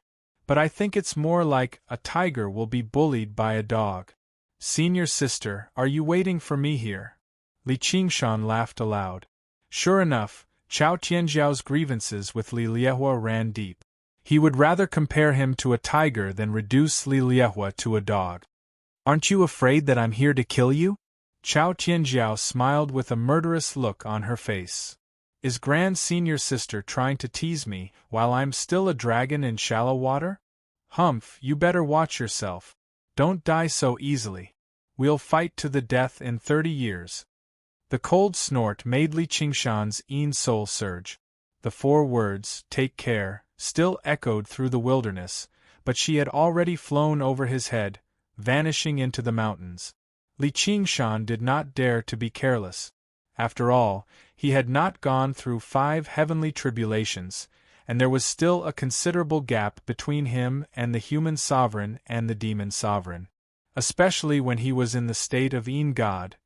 But I think it's more like a tiger will be bullied by a dog. Senior sister, are you waiting for me here? Li Qingshan laughed aloud. Sure enough, Chao Tianjiao's grievances with Li Liehua ran deep. He would rather compare him to a tiger than reduce Li Liehua to a dog. Aren't you afraid that I'm here to kill you? Chao Tianjiao smiled with a murderous look on her face. Is Grand Senior Sister trying to tease me while I'm still a dragon in shallow water? Humph, you better watch yourself. Don't die so easily. We'll fight to the death in 30 years. The cold snort made Li Qingshan's soul surge. The 4 words, take care, still echoed through the wilderness, but she had already flown over his head, vanishing into the mountains. Li Qingshan did not dare to be careless. After all, he had not gone through 5 heavenly tribulations, and there was still a considerable gap between him and the human sovereign and the demon sovereign. Especially when he was in the state of God,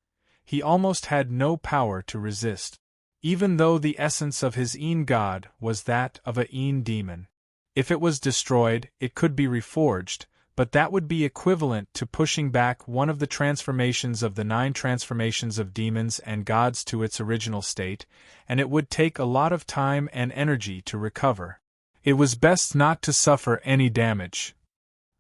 he almost had no power to resist, even though the essence of his God was that of a demon. If it was destroyed, it could be reforged, but that would be equivalent to pushing back one of the transformations of the 9 transformations of demons and gods to its original state, and it would take a lot of time and energy to recover. It was best not to suffer any damage.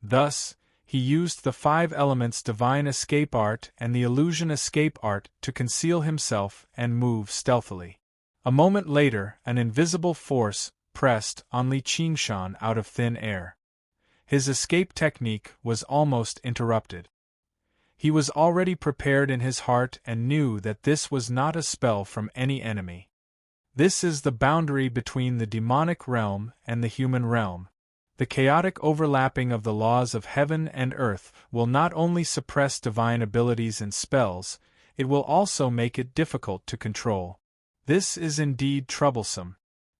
Thus, he used the 5 elements divine escape art and the illusion escape art to conceal himself and move stealthily. A moment later, an invisible force pressed on Li Qingshan out of thin air. His escape technique was almost interrupted. He was already prepared in his heart and knew that this was not a spell from any enemy. This is the boundary between the demonic realm and the human realm. The chaotic overlapping of the laws of heaven and earth will not only suppress divine abilities and spells, it will also make it difficult to control. This is indeed troublesome.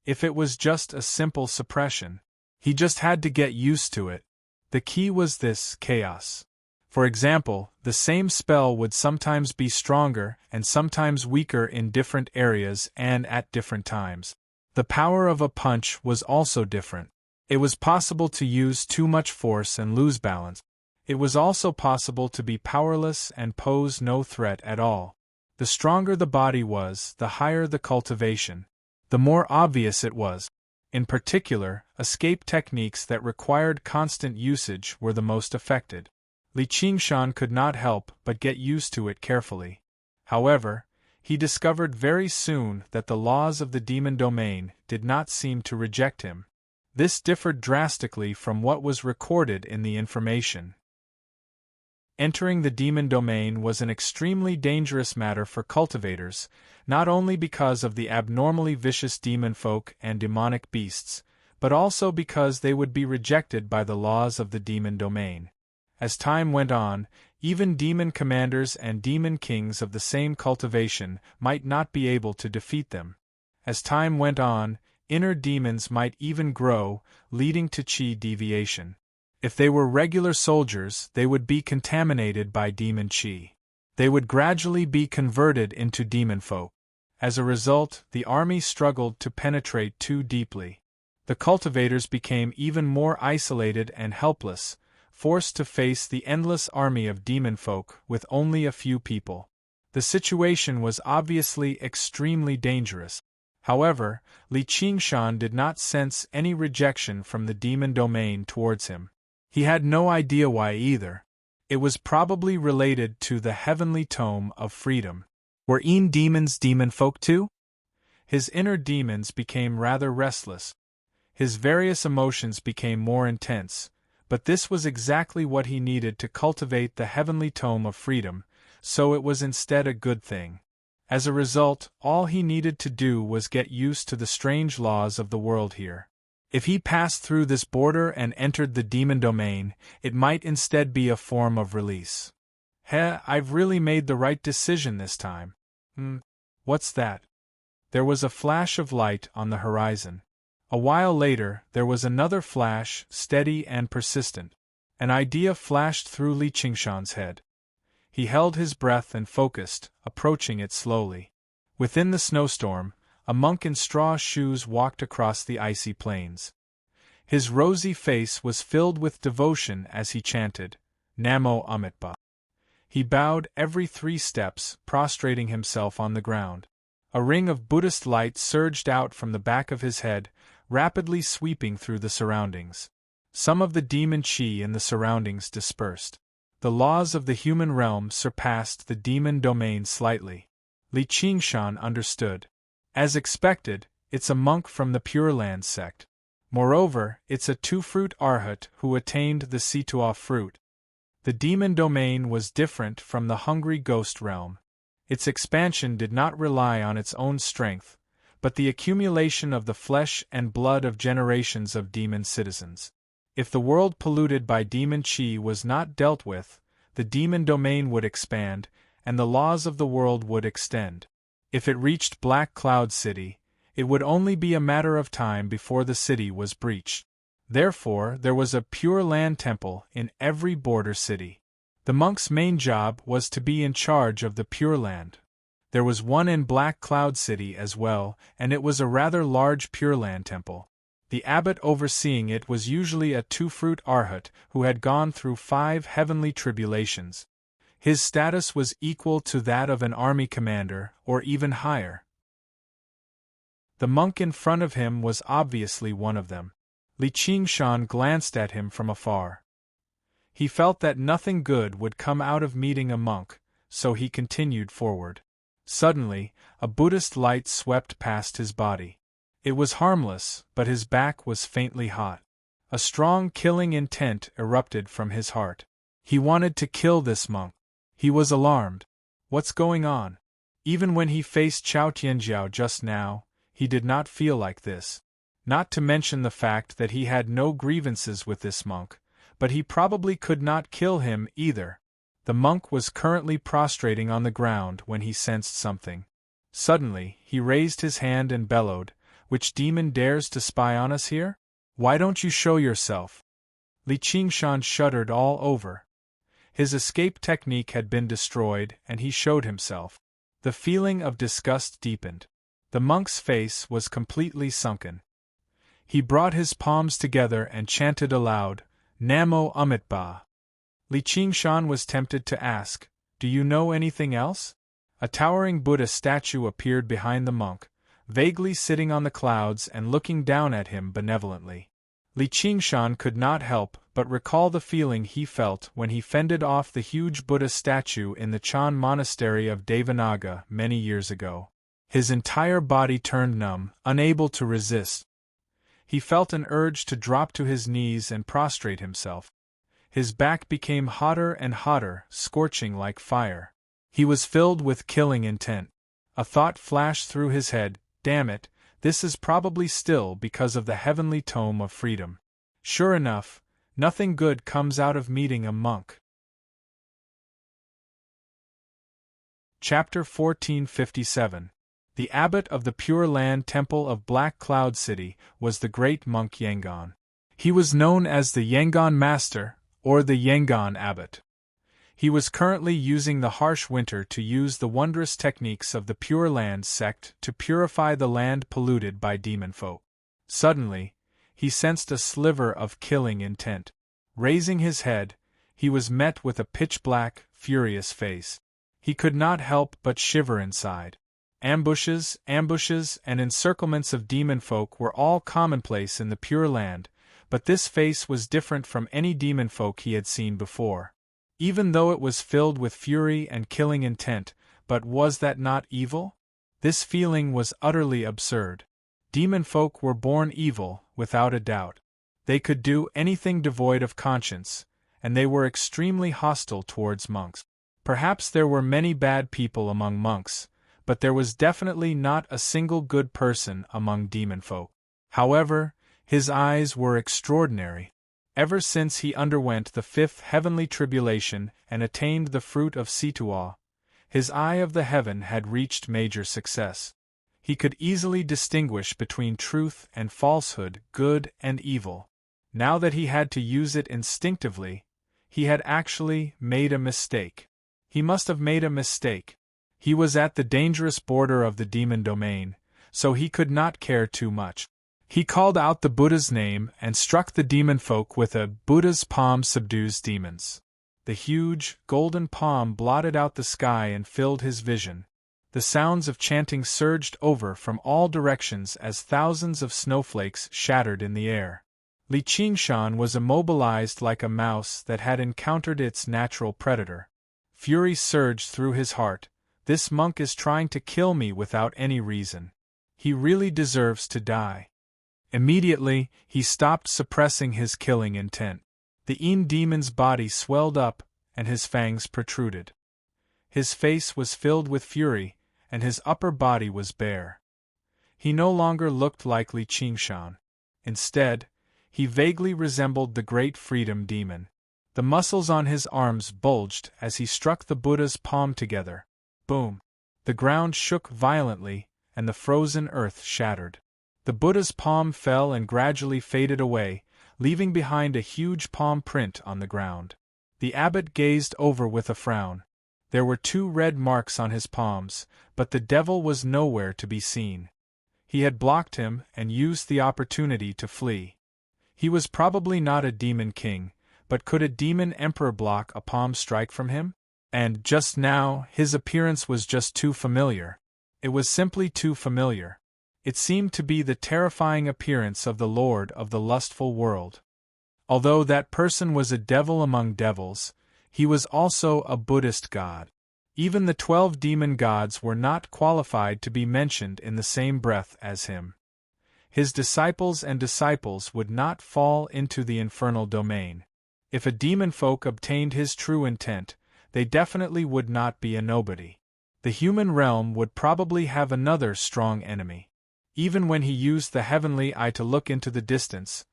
If it was just a simple suppression, he just had to get used to it. The key was this chaos. For example, the same spell would sometimes be stronger and sometimes weaker in different areas and at different times. The power of a punch was also different. It was possible to use too much force and lose balance. It was also possible to be powerless and pose no threat at all. The stronger the body was, the higher the cultivation, the more obvious it was. In particular, escape techniques that required constant usage were the most affected. Li Qingshan could not help but get used to it carefully. However, he discovered very soon that the laws of the demon domain did not seem to reject him. This differed drastically from what was recorded in the information. Entering the demon domain was an extremely dangerous matter for cultivators, not only because of the abnormally vicious demon folk and demonic beasts, but also because they would be rejected by the laws of the demon domain. As time went on, even demon commanders and demon kings of the same cultivation might not be able to defeat them. As time went on, inner demons might even grow, leading to chi deviation. If they were regular soldiers, they would be contaminated by demon chi. They would gradually be converted into demon folk. As a result, the army struggled to penetrate too deeply. The cultivators became even more isolated and helpless, forced to face the endless army of demon folk with only a few people. The situation was obviously extremely dangerous. However, Li Qingshan did not sense any rejection from the demon domain towards him. He had no idea why either. It was probably related to the heavenly tome of freedom. Were demons demon folk too? His inner demons became rather restless. His various emotions became more intense, but this was exactly what he needed to cultivate the heavenly tome of freedom, so it was instead a good thing. As a result, all he needed to do was get used to the strange laws of the world here. If he passed through this border and entered the demon domain, it might instead be a form of release. I've really made the right decision this time. What's that? There was a flash of light on the horizon. A while later, there was another flash, steady and persistent. An idea flashed through Li Qingshan's head. He held his breath and focused, approaching it slowly. Within the snowstorm, a monk in straw shoes walked across the icy plains. His rosy face was filled with devotion as he chanted, Namo Amitabha. He bowed every 3 steps, prostrating himself on the ground. A ring of Buddhist light surged out from the back of his head, rapidly sweeping through the surroundings. Some of the demon qi in the surroundings dispersed. The laws of the human realm surpassed the demon domain slightly. Li Qingshan understood. As expected, it's a monk from the Pure Land sect. Moreover, it's a 2-fruit arhat who attained the Situa fruit. The demon domain was different from the hungry ghost realm. Its expansion did not rely on its own strength, but the accumulation of the flesh and blood of generations of demon citizens. If the world polluted by demon qi was not dealt with, the demon domain would expand, and the laws of the world would extend. If it reached Black Cloud City, it would only be a matter of time before the city was breached. Therefore, there was a Pure Land temple in every border city. The monk's main job was to be in charge of the Pure Land. There was one in Black Cloud City as well, and it was a rather large Pure Land temple. The abbot overseeing it was usually a 2-fruit arhat who had gone through 5 heavenly tribulations. His status was equal to that of an army commander, or even higher. The monk in front of him was obviously one of them. Li Qingshan glanced at him from afar. He felt that nothing good would come out of meeting a monk, so he continued forward. Suddenly, a Buddhist light swept past his body. It was harmless, but his back was faintly hot. A strong killing intent erupted from his heart. He wanted to kill this monk. He was alarmed. What's going on? Even when he faced Chao Tianjiao just now, he did not feel like this. Not to mention the fact that he had no grievances with this monk, but he probably could not kill him either. The monk was currently prostrating on the ground when he sensed something. Suddenly, he raised his hand and bellowed, "Which demon dares to spy on us here? Why don't you show yourself?" Li Qingshan shuddered all over. His escape technique had been destroyed, and he showed himself. The feeling of disgust deepened. The monk's face was completely sunken. He brought his palms together and chanted aloud, Namo Amitabha. Li Qingshan was tempted to ask, "Do you know anything else?" A towering Buddha statue appeared behind the monk, vaguely sitting on the clouds and looking down at him benevolently. Li Qingshan could not help but recall the feeling he felt when he fended off the huge Buddha statue in the Chan monastery of Devanaga many years ago. His entire body turned numb, unable to resist. He felt an urge to drop to his knees and prostrate himself. His back became hotter and hotter, scorching like fire. He was filled with killing intent. A thought flashed through his head, "Damn it, this is probably still because of the heavenly tome of freedom." Sure enough, nothing good comes out of meeting a monk. Chapter 1457. The abbot of the Pure Land Temple of Black Cloud City was the great monk Yangon. He was known as the Yangon Master, or the Yangon Abbot. He was currently using the harsh winter to use the wondrous techniques of the Pure Land sect to purify the land polluted by demon folk. Suddenly, he sensed a sliver of killing intent. Raising his head, he was met with a pitch-black, furious face. He could not help but shiver inside. Ambushes, and encirclements of demon folk were all commonplace in the Pure Land, but this face was different from any demon folk he had seen before. Even though it was filled with fury and killing intent, but was that not evil? This feeling was utterly absurd. Demon folk were born evil, without a doubt. They could do anything devoid of conscience, and they were extremely hostile towards monks. Perhaps there were many bad people among monks, but there was definitely not a single good person among demon folk. However, His eyes were extraordinary. Ever since he underwent the fifth heavenly tribulation and attained the fruit of Situa, his eye of the heaven had reached major success. He could easily distinguish between truth and falsehood, good and evil. Now that he had to use it instinctively, he had actually made a mistake. He must have made a mistake. He was at the dangerous border of the demon domain, so he could not care too much. He called out the Buddha's name and struck the demon folk with a Buddha's palm subdues demons. The huge, golden palm blotted out the sky and filled his vision. The sounds of chanting surged over from all directions as thousands of snowflakes shattered in the air. Li Qingshan was immobilized like a mouse that had encountered its natural predator. Fury surged through his heart. This monk is trying to kill me without any reason. He really deserves to die. Immediately, he stopped suppressing his killing intent. The Een demon's body swelled up, and his fangs protruded. His face was filled with fury, and his upper body was bare. He no longer looked like Li Qingshan. Instead, he vaguely resembled the great freedom demon. The muscles on his arms bulged as he struck the Buddha's palm together. Boom! The ground shook violently, and the frozen earth shattered. The Buddha's palm fell and gradually faded away, leaving behind a huge palm print on the ground. The abbot gazed over with a frown. There were 2 red marks on his palms, but the devil was nowhere to be seen. He had blocked him and used the opportunity to flee. He was probably not a demon king, but could a demon emperor block a palm strike from him? And, just now, his appearance was just too familiar. It was simply too familiar. It seemed to be the terrifying appearance of the Lord of the lustful world. Although that person was a devil among devils, he was also a Buddhist god. Even the 12 demon gods were not qualified to be mentioned in the same breath as him. His disciples would not fall into the infernal domain. If a demon folk obtained his true intent, they definitely would not be a nobody. The human realm would probably have another strong enemy. Even when he used the heavenly eye to look into the distance,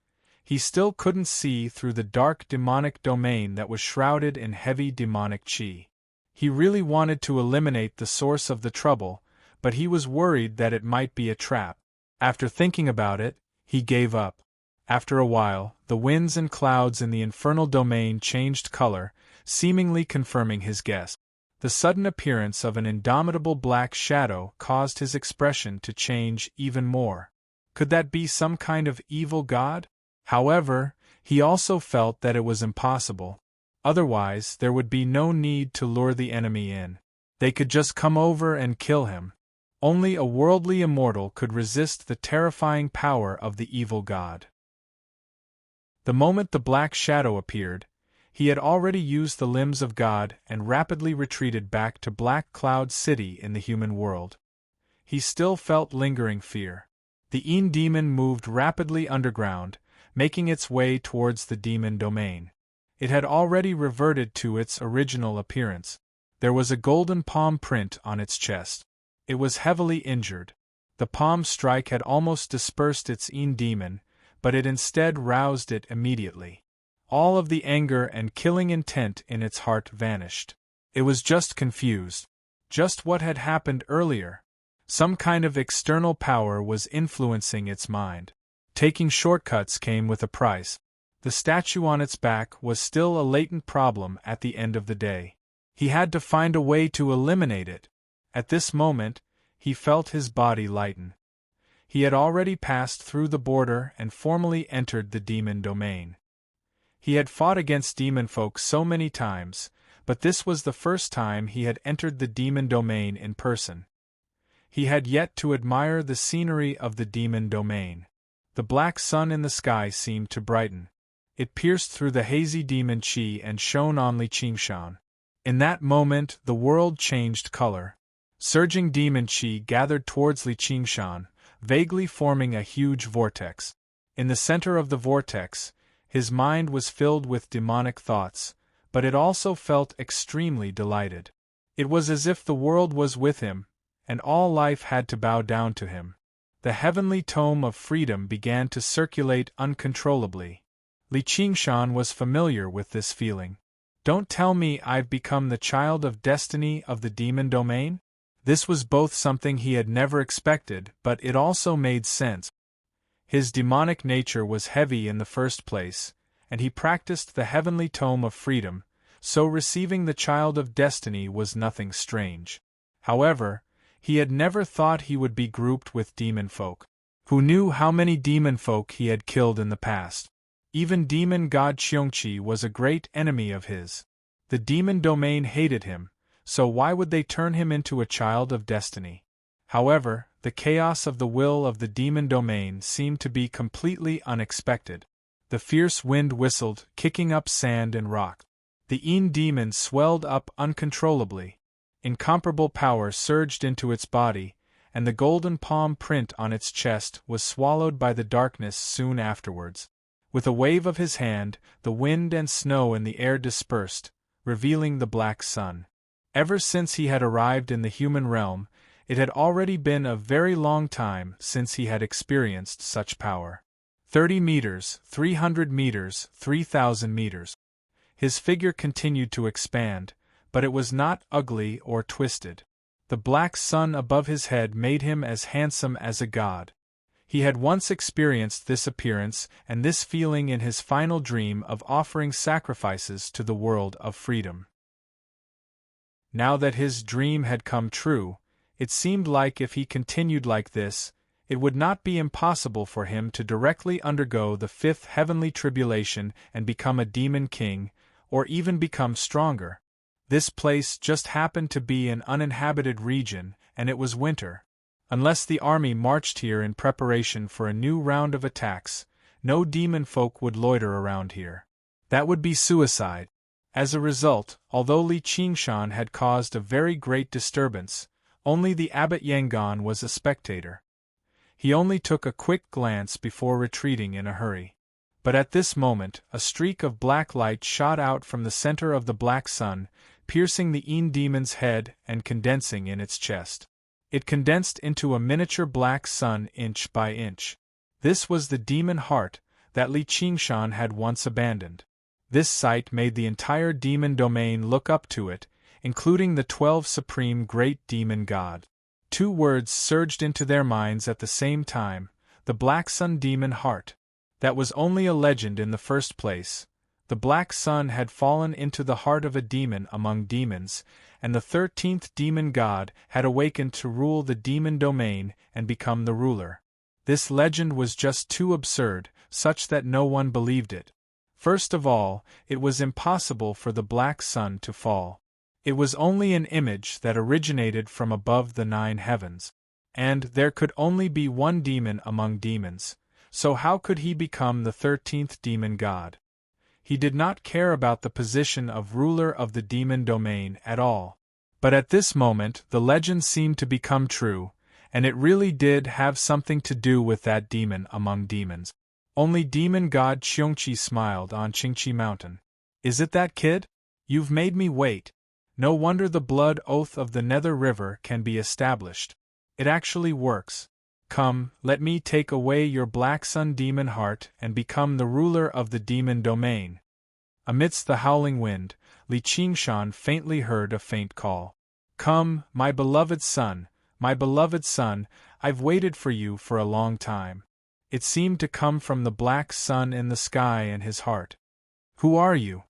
he still couldn't see through the dark demonic domain that was shrouded in heavy demonic chi. He really wanted to eliminate the source of the trouble, but he was worried that it might be a trap. After thinking about it, he gave up. After a while, the winds and clouds in the infernal domain changed color, seemingly confirming his guess. The sudden appearance of an indomitable black shadow caused his expression to change even more. Could that be some kind of evil god? However, he also felt that it was impossible. Otherwise, there would be no need to lure the enemy in. They could just come over and kill him. Only a worldly immortal could resist the terrifying power of the evil god. The moment the black shadow appeared, he had already used the limbs of God and rapidly retreated back to Black Cloud City in the human world. He still felt lingering fear. The Een demon moved rapidly underground, making its way towards the demon domain. It had already reverted to its original appearance. There was a golden palm print on its chest. It was heavily injured. The palm strike had almost dispersed its Een demon, but it instead roused it immediately. All of the anger and killing intent in its heart vanished. It was just confused. Just what had happened earlier. Some kind of external power was influencing its mind. Taking shortcuts came with a price. The statue on its back was still a latent problem at the end of the day. He had to find a way to eliminate it. At this moment, he felt his body lighten. He had already passed through the border and formally entered the demon domain. He had fought against demon folk so many times, but this was the first time he had entered the demon domain in person. He had yet to admire the scenery of the demon domain. The black sun in the sky seemed to brighten. It pierced through the hazy demon chi and shone on Li Qingshan. In that moment, the world changed color. Surging demon chi gathered towards Li Qingshan, vaguely forming a huge vortex. In the center of the vortex, his mind was filled with demonic thoughts, but it also felt extremely delighted. It was as if the world was with him, and all life had to bow down to him. The heavenly tome of freedom began to circulate uncontrollably. Li Qingshan was familiar with this feeling. Don't tell me I've become the child of destiny of the demon domain? This was both something he had never expected, but it also made sense. His demonic nature was heavy in the first place, and he practiced the heavenly tome of freedom, so receiving the child of destiny was nothing strange. However, he had never thought he would be grouped with demon folk. Who knew how many demon folk he had killed in the past? Even demon god Xiongqi was a great enemy of his. The demon domain hated him, so why would they turn him into a child of destiny? However, the chaos of the will of the demon domain seemed to be completely unexpected. The fierce wind whistled, kicking up sand and rock. The Yin demon swelled up uncontrollably. Incomparable power surged into its body, and the golden palm print on its chest was swallowed by the darkness soon afterwards. With a wave of his hand, the wind and snow in the air dispersed, revealing the black sun. Ever since he had arrived in the human realm, it had already been a very long time since he had experienced such power. 30 meters, 300 meters, 3,000 meters. His figure continued to expand, but it was not ugly or twisted. The black sun above his head made him as handsome as a god. He had once experienced this appearance and this feeling in his final dream of offering sacrifices to the world of freedom. Now that his dream had come true, it seemed like if he continued like this, it would not be impossible for him to directly undergo the fifth heavenly tribulation and become a demon king, or even become stronger. This place just happened to be an uninhabited region, and it was winter. Unless the army marched here in preparation for a new round of attacks, no demon folk would loiter around here. That would be suicide. As a result, although Li Qingshan had caused a very great disturbance, only the abbot Yangon was a spectator. He only took a quick glance before retreating in a hurry. But at this moment, a streak of black light shot out from the center of the black sun, piercing the Yin demon's head and condensing in its chest. It condensed into a miniature black sun inch by inch. This was the demon heart that Li Qingshan had once abandoned. This sight made the entire demon domain look up to it, including the 12 supreme great demon god. Two words surged into their minds at the same time: the Black Sun demon heart. That was only a legend in the first place. The Black Sun had fallen into the heart of a demon among demons, and the 13th demon god had awakened to rule the demon domain and become the ruler. This legend was just too absurd, such that no one believed it. First of all, it was impossible for the Black Sun to fall. It was only an image that originated from above the 9 heavens. And there could only be one demon among demons, so how could he become the 13th demon god? He did not care about the position of ruler of the demon domain at all. But at this moment the legend seemed to become true, and it really did have something to do with that demon among demons. Only demon god Xiongqi smiled on Qingqi Mountain. Is it that kid? You've made me wait. No wonder the blood oath of the Nether River can be established. It actually works. Come, let me take away your Black Sun demon heart and become the ruler of the demon domain. Amidst the howling wind, Li Qingshan faintly heard a faint call. Come, my beloved son, I've waited for you for a long time. It seemed to come from the black sun in the sky and his heart. Who are you?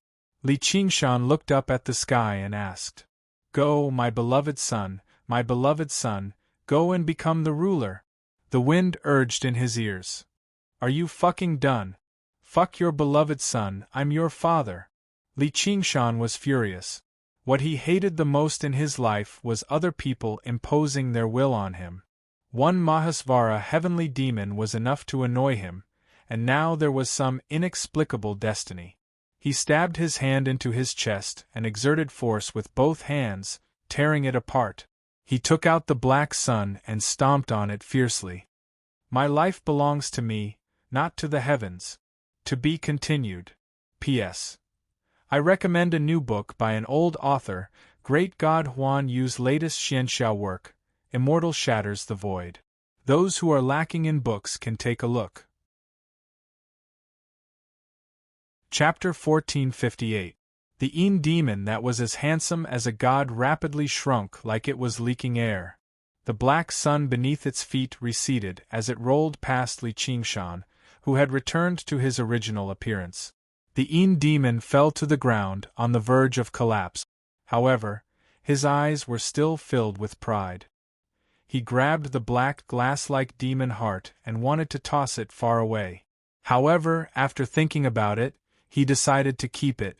Li Qingshan looked up at the sky and asked. Go, my beloved son, go and become the ruler. The wind urged in his ears. Are you fucking done? Fuck your beloved son, I'm your father. Li Qingshan was furious. What he hated the most in his life was other people imposing their will on him. One Mahasvara heavenly demon was enough to annoy him, and now there was some inexplicable destiny. He stabbed his hand into his chest and exerted force with both hands, tearing it apart. He took out the black sun and stomped on it fiercely. My life belongs to me, not to the heavens. To be continued. P.S. I recommend a new book by an old author, Great God Huan Yu's latest Xianxiao work, Immortal Shatters the Void. Those who are lacking in books can take a look. Chapter 1458. The Een demon that was as handsome as a god rapidly shrunk like it was leaking air. The black sun beneath its feet receded as it rolled past Li Qingshan, who had returned to his original appearance. The Een demon fell to the ground on the verge of collapse. However, his eyes were still filled with pride. He grabbed the black glass-like demon heart and wanted to toss it far away. However, after thinking about it, he decided to keep it.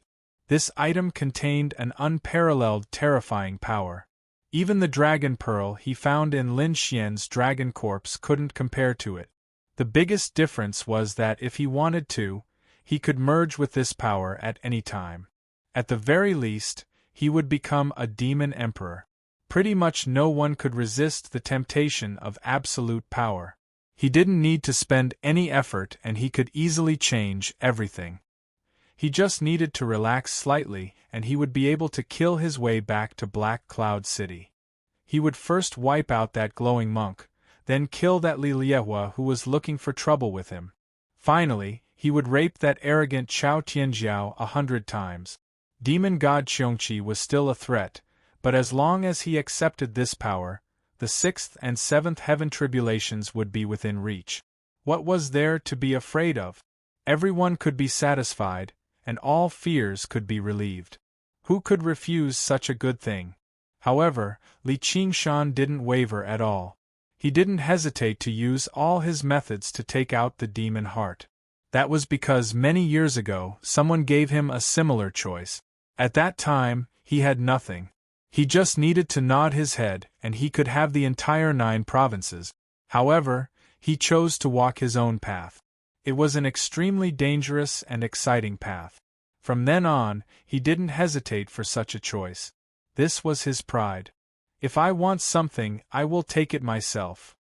This item contained an unparalleled terrifying power. Even the dragon pearl he found in Lin Xian's dragon corpse couldn't compare to it. The biggest difference was that if he wanted to, he could merge with this power at any time. At the very least, he would become a demon emperor. Pretty much no one could resist the temptation of absolute power. He didn't need to spend any effort and he could easily change everything. He just needed to relax slightly and he would be able to kill his way back to Black Cloud City. He would first wipe out that glowing monk, then kill that Li Liehua who was looking for trouble with him. Finally, he would rape that arrogant Chao Tianjiao 100 times. Demon God Qiongqi was still a threat, but as long as he accepted this power, the 6th and 7th heaven tribulations would be within reach. What was there to be afraid of? Everyone could be satisfied, and all fears could be relieved. Who could refuse such a good thing? However, Li Qingshan didn't waver at all. He didn't hesitate to use all his methods to take out the demon heart. That was because many years ago someone gave him a similar choice. At that time, he had nothing. He just needed to nod his head and he could have the entire 9 provinces. However, he chose to walk his own path. It was an extremely dangerous and exciting path. From then on, he didn't hesitate for such a choice. This was his pride. If I want something, I will take it myself.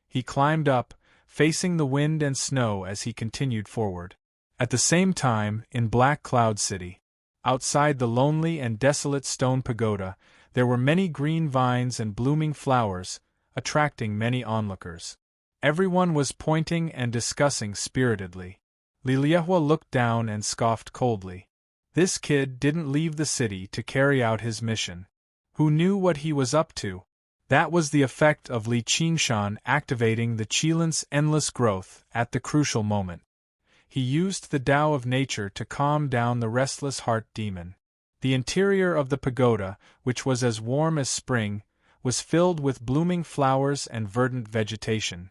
He climbed up, facing the wind and snow as he continued forward. At the same time, in Black Cloud City, outside the lonely and desolate stone pagoda, there were many green vines and blooming flowers, attracting many onlookers. Everyone was pointing and discussing spiritedly. Li Liehua looked down and scoffed coldly. This kid didn't leave the city to carry out his mission. Who knew what he was up to? That was the effect of Li Qingshan activating the Qilin's endless growth at the crucial moment. He used the Tao of nature to calm down the restless heart demon. The interior of the pagoda, which was as warm as spring, was filled with blooming flowers and verdant vegetation.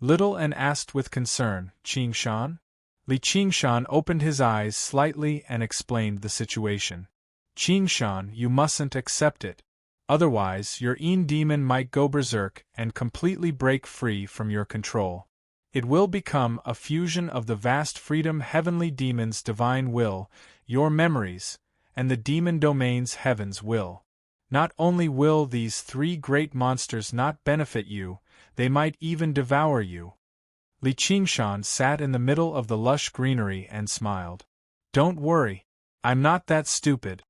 Little and asked with concern, Qingshan? Li Qingshan opened his eyes slightly and explained the situation. Qingshan, you mustn't accept it. Otherwise, your Een demon might go berserk and completely break free from your control. It will become a fusion of the vast freedom heavenly demon's divine will, your memories, and the demon domain's heaven's will. Not only will these 3 great monsters not benefit you, they might even devour you. Li Qingshan sat in the middle of the lush greenery and smiled. Don't worry, I'm not that stupid.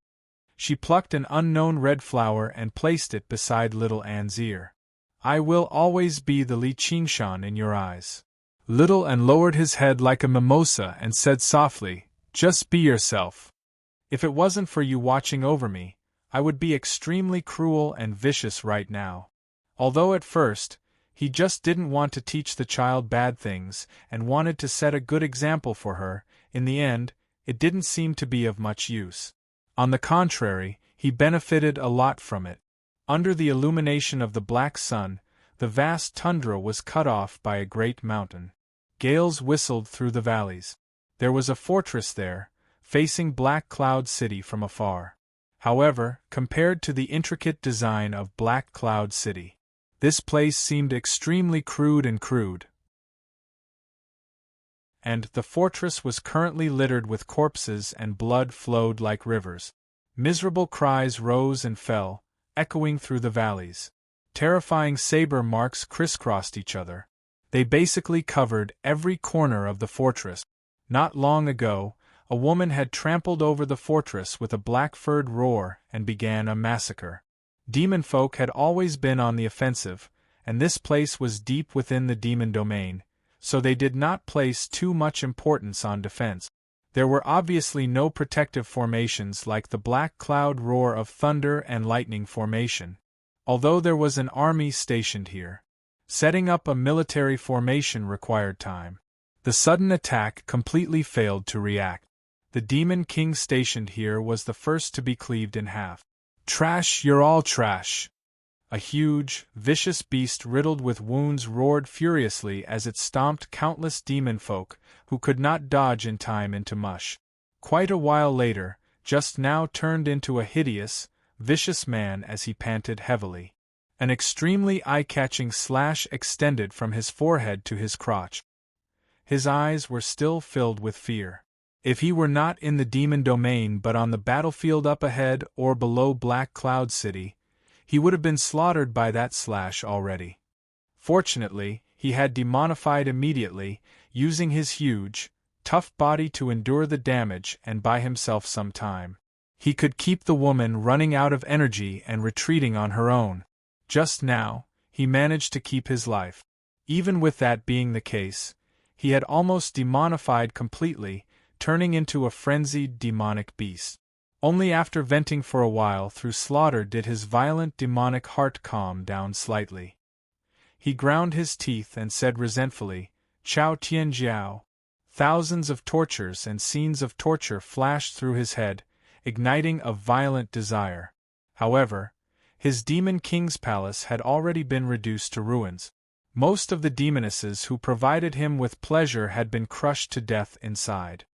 She plucked an unknown red flower and placed it beside little Anne's ear. I will always be the Li Qingshan in your eyes. Little Anne lowered his head like a mimosa and said softly, just be yourself. If it wasn't for you watching over me, I would be extremely cruel and vicious right now. Although at first, he just didn't want to teach the child bad things and wanted to set a good example for her, in the end, it didn't seem to be of much use. On the contrary, he benefited a lot from it. Under the illumination of the black sun, the vast tundra was cut off by a great mountain. Gales whistled through the valleys. There was a fortress there, facing Black Cloud City from afar. However, compared to the intricate design of Black Cloud City, this place seemed extremely crude. And the fortress was currently littered with corpses and blood flowed like rivers. Miserable cries rose and fell, echoing through the valleys. Terrifying saber marks crisscrossed each other. They basically covered every corner of the fortress. Not long ago, a woman had trampled over the fortress with a black-furred roar and began a massacre. Demon folk had always been on the offensive, and this place was deep within the demon domain, so they did not place too much importance on defense. There were obviously no protective formations like the black cloud roar of thunder and lightning formation, although there was an army stationed here. Setting up a military formation required time. The sudden attack completely failed to react. The Demon King stationed here was the first to be cleaved in half. "Trash, you're all trash!" A huge, vicious beast riddled with wounds roared furiously as it stomped countless demon folk who could not dodge in time into mush. Quite a while later, Just now turned into a hideous, vicious man as he panted heavily. An extremely eye-catching slash extended from his forehead to his crotch. His eyes were still filled with fear. If he were not in the demon domain but on the battlefield up ahead or below Black Cloud City, he would have been slaughtered by that slash already. Fortunately, he had demonified immediately, using his huge, tough body to endure the damage and buy himself some time. He could keep the woman running out of energy and retreating on her own. Just now, he managed to keep his life. Even with that being the case, he had almost demonified completely, turning into a frenzied demonic beast. Only after venting for a while through slaughter did his violent demonic heart calm down slightly. He ground his teeth and said resentfully, "Chao Tian Jiao." Thousands of tortures and scenes of torture flashed through his head, igniting a violent desire. However, his Demon King's palace had already been reduced to ruins. Most of the demonesses who provided him with pleasure had been crushed to death inside.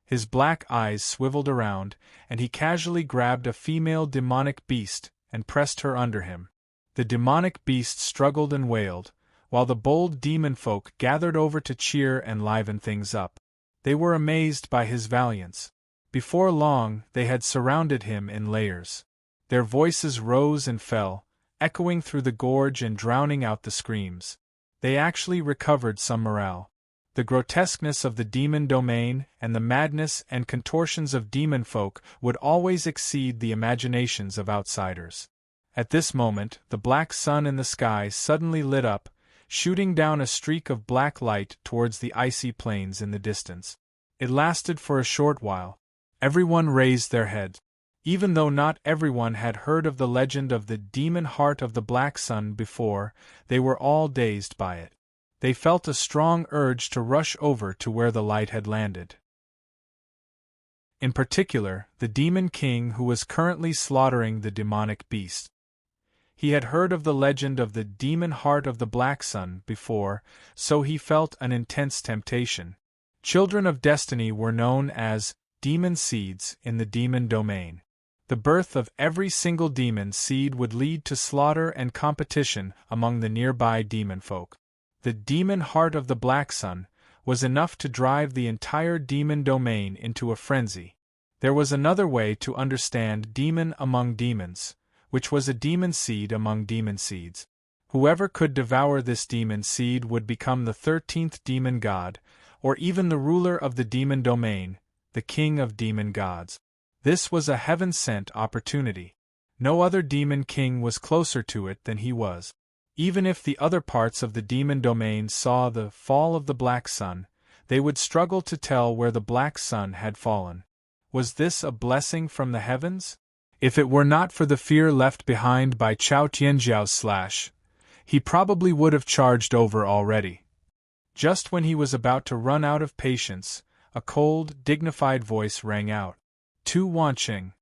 His black eyes swiveled around, and he casually grabbed a female demonic beast and pressed her under him. The demonic beast struggled and wailed, while the bold demon folk gathered over to cheer and liven things up. They were amazed by his valiance. Before long, they had surrounded him in layers. Their voices rose and fell, echoing through the gorge and drowning out the screams. They actually recovered some morale. The grotesqueness of the demon domain and the madness and contortions of demon folk would always exceed the imaginations of outsiders. At this moment, the black sun in the sky suddenly lit up, shooting down a streak of black light towards the icy plains in the distance. It lasted for a short while. Everyone raised their heads. Even though not everyone had heard of the legend of the demon heart of the Black Sun before, they were all dazed by it. They felt a strong urge to rush over to where the light had landed. In particular, the Demon King who was currently slaughtering the demonic beast. He had heard of the legend of the demon heart of the Black Sun before, so he felt an intense temptation. Children of Destiny were known as demon seeds in the demon domain. The birth of every single demon seed would lead to slaughter and competition among the nearby demon folk. The demon heart of the Black Sun was enough to drive the entire demon domain into a frenzy. There was another way to understand demon among demons, which was a demon seed among demon seeds. Whoever could devour this demon seed would become the 13th demon god, or even the ruler of the demon domain, the king of demon gods. This was a heaven-sent opportunity. No other demon king was closer to it than he was. Even if the other parts of the demon domain saw the fall of the Black Sun, they would struggle to tell where the Black Sun had fallen. Was this a blessing from the heavens? If it were not for the fear left behind by Chao Tianjiao's slash, he probably would have charged over already. Just when he was about to run out of patience, a cold, dignified voice rang out. Tu Wanqing.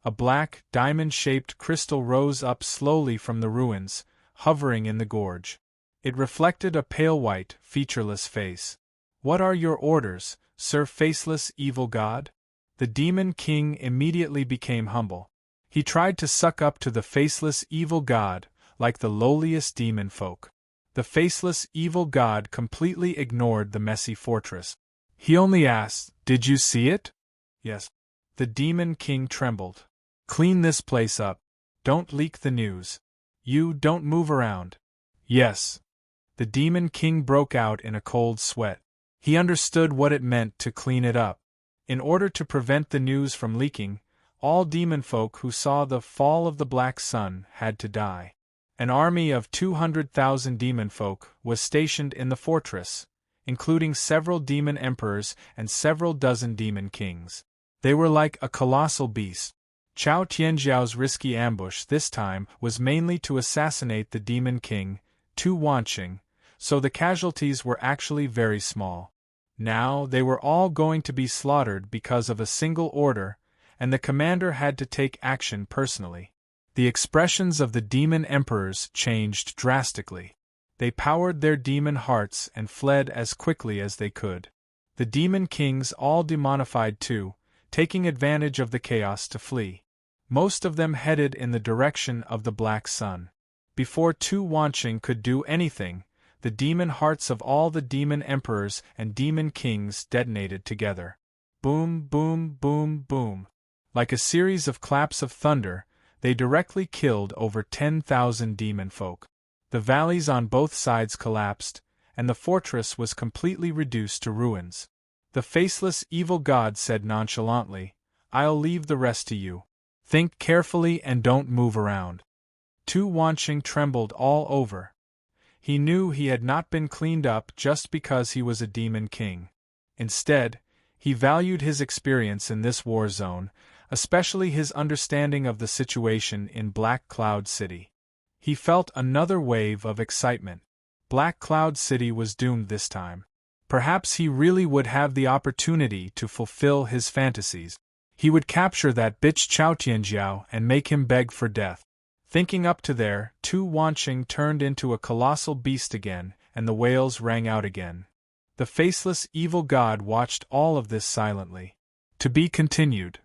A black, diamond-shaped crystal rose up slowly from the ruins, hovering in the gorge. It reflected a pale white, featureless face. "What are your orders, Sir Faceless Evil God?" The Demon King immediately became humble. He tried to suck up to the Faceless Evil God, like the lowliest demon folk. The Faceless Evil God completely ignored the messy fortress. He only asked, "Did you see it?" "Yes." The Demon King trembled. "Clean this place up. Don't leak the news. You don't move around." "Yes." The Demon King broke out in a cold sweat. He understood what it meant to clean it up. In order to prevent the news from leaking, all demon folk who saw the fall of the Black Sun had to die. An army of 200,000 demon folk was stationed in the fortress, including several demon emperors and several dozen demon kings. They were like a colossal beast. Chao Tianjiao's risky ambush this time was mainly to assassinate the demon king, Tu Wanqing, so the casualties were actually very small. Now they were all going to be slaughtered because of a single order, and the commander had to take action personally. The expressions of the demon emperors changed drastically. They powered their demon hearts and fled as quickly as they could. The demon kings all demonified too, taking advantage of the chaos to flee. Most of them headed in the direction of the Black Sun. Before Tu Wanqing could do anything, the demon hearts of all the demon emperors and demon kings detonated together. Boom, boom, boom, boom. Like a series of claps of thunder, they directly killed over 10,000 demon folk. The valleys on both sides collapsed, and the fortress was completely reduced to ruins. The faceless evil god said nonchalantly, "I'll leave the rest to you. Think carefully and don't move around." Tu Wanqing trembled all over. He knew he had not been cleaned up just because he was a demon king. Instead, he valued his experience in this war zone, especially his understanding of the situation in Black Cloud City. He felt another wave of excitement. Black Cloud City was doomed this time. Perhaps he really would have the opportunity to fulfill his fantasies. He would capture that bitch Chao Tianjiao and make him beg for death. Thinking up to there, Tu Wanqing turned into a colossal beast again, and the wails rang out again. The faceless evil god watched all of this silently. To be continued.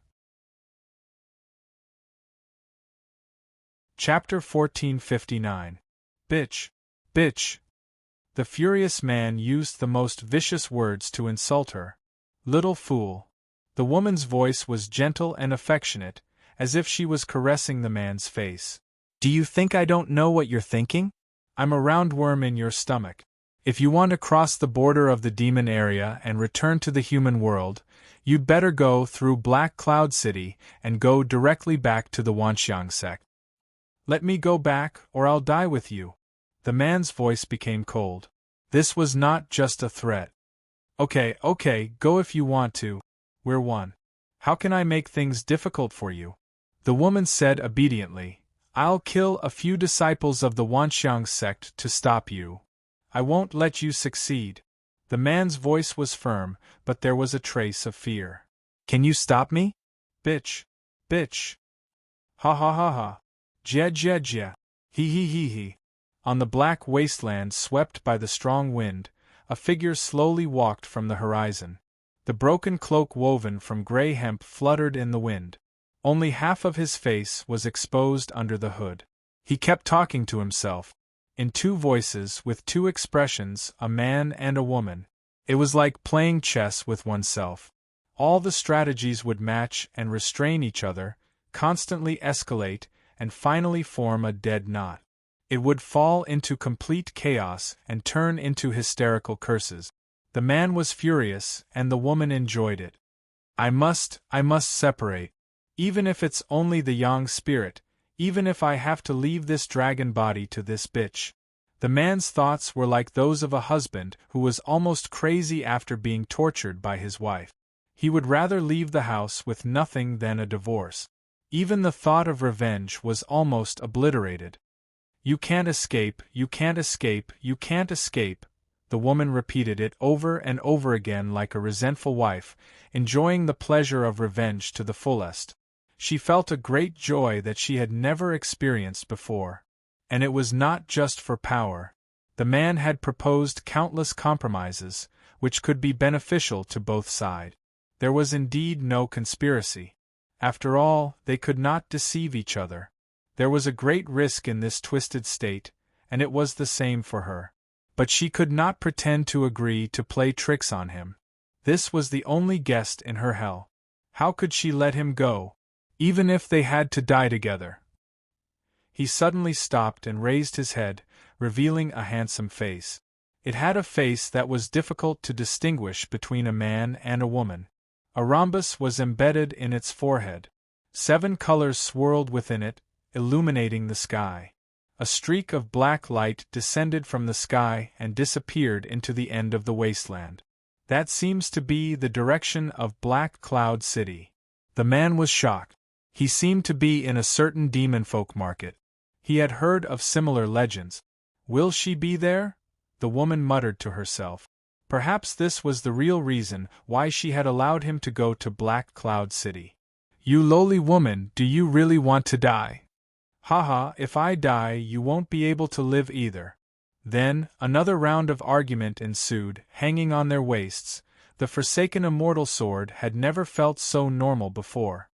Chapter 1459. Bitch. Bitch. The furious man used the most vicious words to insult her. Little fool. The woman's voice was gentle and affectionate, as if she was caressing the man's face. Do you think I don't know what you're thinking? I'm a roundworm in your stomach. If you want to cross the border of the demon area and return to the human world, you'd better go through Black Cloud City and go directly back to the Wanxiang sect. Let me go back, or I'll die with you. The man's voice became cold. This was not just a threat. Okay, go if you want to. We're one. How can I make things difficult for you? The woman said obediently, I'll kill a few disciples of the Wanxiang sect to stop you. I won't let you succeed. The man's voice was firm, but there was a trace of fear. Can you stop me? Bitch. Bitch. Ha ha ha ha. Jia. He. On the black wasteland swept by the strong wind, a figure slowly walked from the horizon. The broken cloak woven from gray hemp fluttered in the wind. Only half of his face was exposed under the hood. He kept talking to himself. In two voices with two expressions, a man and a woman. It was like playing chess with oneself. All the strategies would match and restrain each other, constantly escalate, and finally form a dead knot. It would fall into complete chaos and turn into hysterical curses. The man was furious, and the woman enjoyed it. I must separate. Even if it's only the yang spirit, even if I have to leave this dragon body to this bitch. The man's thoughts were like those of a husband who was almost crazy after being tortured by his wife. He would rather leave the house with nothing than a divorce. Even the thought of revenge was almost obliterated. You can't escape, you can't escape, you can't escape. The woman repeated it over and over again like a resentful wife, enjoying the pleasure of revenge to the fullest. She felt a great joy that she had never experienced before. And it was not just for power. The man had proposed countless compromises, which could be beneficial to both sides. There was indeed no conspiracy. After all, they could not deceive each other. There was a great risk in this twisted state, and it was the same for her. But she could not pretend to agree to play tricks on him. This was the only guest in her hell. How could she let him go, even if they had to die together? He suddenly stopped and raised his head, revealing a handsome face. It had a face that was difficult to distinguish between a man and a woman. A rhombus was embedded in its forehead. 7 colors swirled within it, illuminating the sky. A streak of black light descended from the sky and disappeared into the end of the wasteland. That seems to be the direction of Black Cloud City. The man was shocked. He seemed to be in a certain demon folk market. He had heard of similar legends. Will she be there? The woman muttered to herself. Perhaps this was the real reason why she had allowed him to go to Black Cloud City. You lowly woman, do you really want to die? Haha, if I die, you won't be able to live either. Then, another round of argument ensued, hanging on their waists. The forsaken immortal sword had never felt so normal before.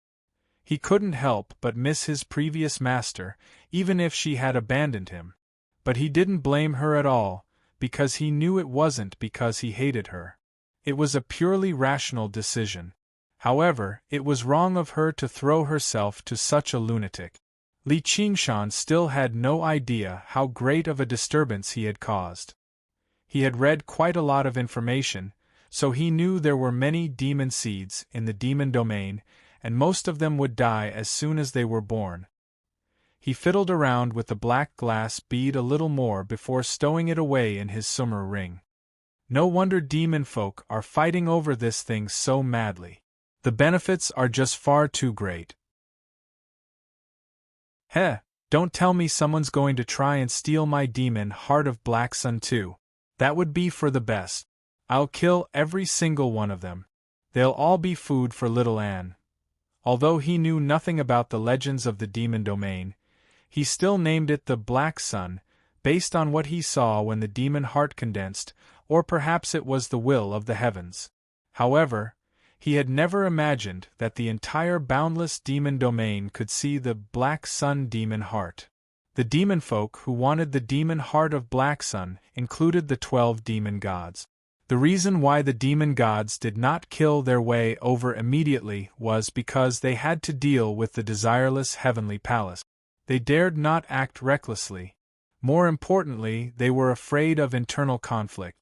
He couldn't help but miss his previous master, even if she had abandoned him. But he didn't blame her at all, because he knew it wasn't because he hated her. It was a purely rational decision. However, it was wrong of her to throw herself to such a lunatic. Li Qingshan still had no idea how great of a disturbance he had caused. He had read quite a lot of information, so he knew there were many demon seeds in the demon domain, and most of them would die as soon as they were born. He fiddled around with the black glass bead a little more before stowing it away in his summer ring. No wonder demon folk are fighting over this thing so madly. The benefits are just far too great. Heh, don't tell me someone's going to try and steal my demon heart of Black Sun too. That would be for the best. I'll kill every single one of them. They'll all be food for little Anne. Although he knew nothing about the legends of the demon domain, he still named it the Black Sun, based on what he saw when the demon heart condensed, or perhaps it was the will of the heavens. However, he had never imagined that the entire boundless demon domain could see the Black Sun demon heart. The demon folk who wanted the demon heart of Black Sun included the 12 demon gods. The reason why the demon gods did not kill their way over immediately was because they had to deal with the desireless heavenly palace. They dared not act recklessly. More importantly, they were afraid of internal conflict.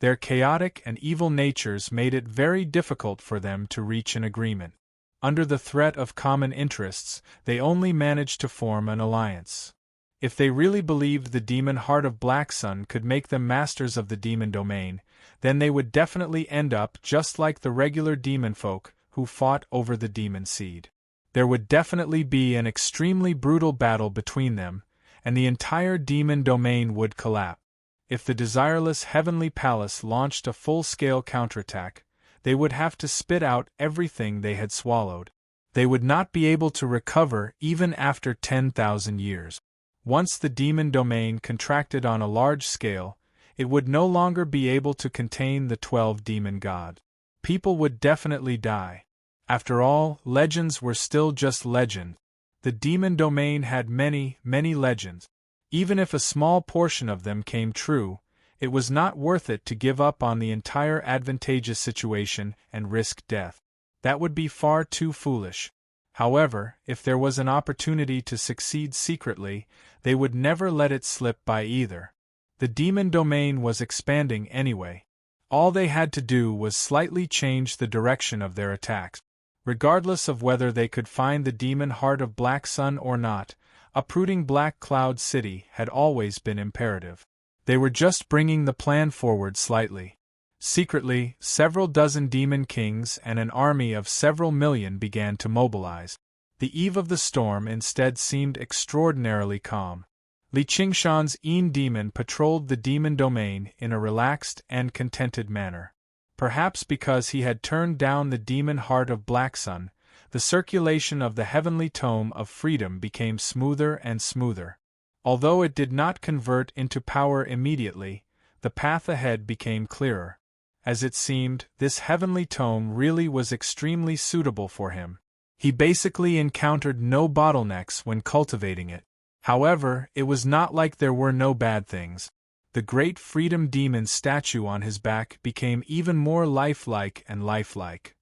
Their chaotic and evil natures made it very difficult for them to reach an agreement. Under the threat of common interests, they only managed to form an alliance. If they really believed the demon heart of Black Sun could make them masters of the demon domain, then they would definitely end up just like the regular demon folk who fought over the demon seed. There would definitely be an extremely brutal battle between them, and the entire demon domain would collapse. If the desireless heavenly palace launched a full-scale counterattack, they would have to spit out everything they had swallowed. They would not be able to recover even after 10,000 years. Once the demon domain contracted on a large scale, it would no longer be able to contain the 12 demon gods. People would definitely die. After all, legends were still just legends. The demon domain had many, many legends. Even if a small portion of them came true, it was not worth it to give up on the entire advantageous situation and risk death. That would be far too foolish. However, if there was an opportunity to succeed secretly, they would never let it slip by either. The demon domain was expanding anyway. All they had to do was slightly change the direction of their attacks. Regardless of whether they could find the demon heart of Black Sun or not, uprooting Black Cloud City had always been imperative. They were just bringing the plan forward slightly. Secretly, several dozen demon kings and an army of several million began to mobilize. The eve of the storm instead seemed extraordinarily calm. Li Qingshan's demon patrolled the demon domain in a relaxed and contented manner. Perhaps because he had turned down the demon heart of Black Sun, the circulation of the heavenly tome of freedom became smoother and smoother. Although it did not convert into power immediately, the path ahead became clearer. As it seemed, this heavenly tome really was extremely suitable for him. He basically encountered no bottlenecks when cultivating it. However, it was not like there were no bad things. The great freedom demon statue on his back became even more lifelike and lifelike.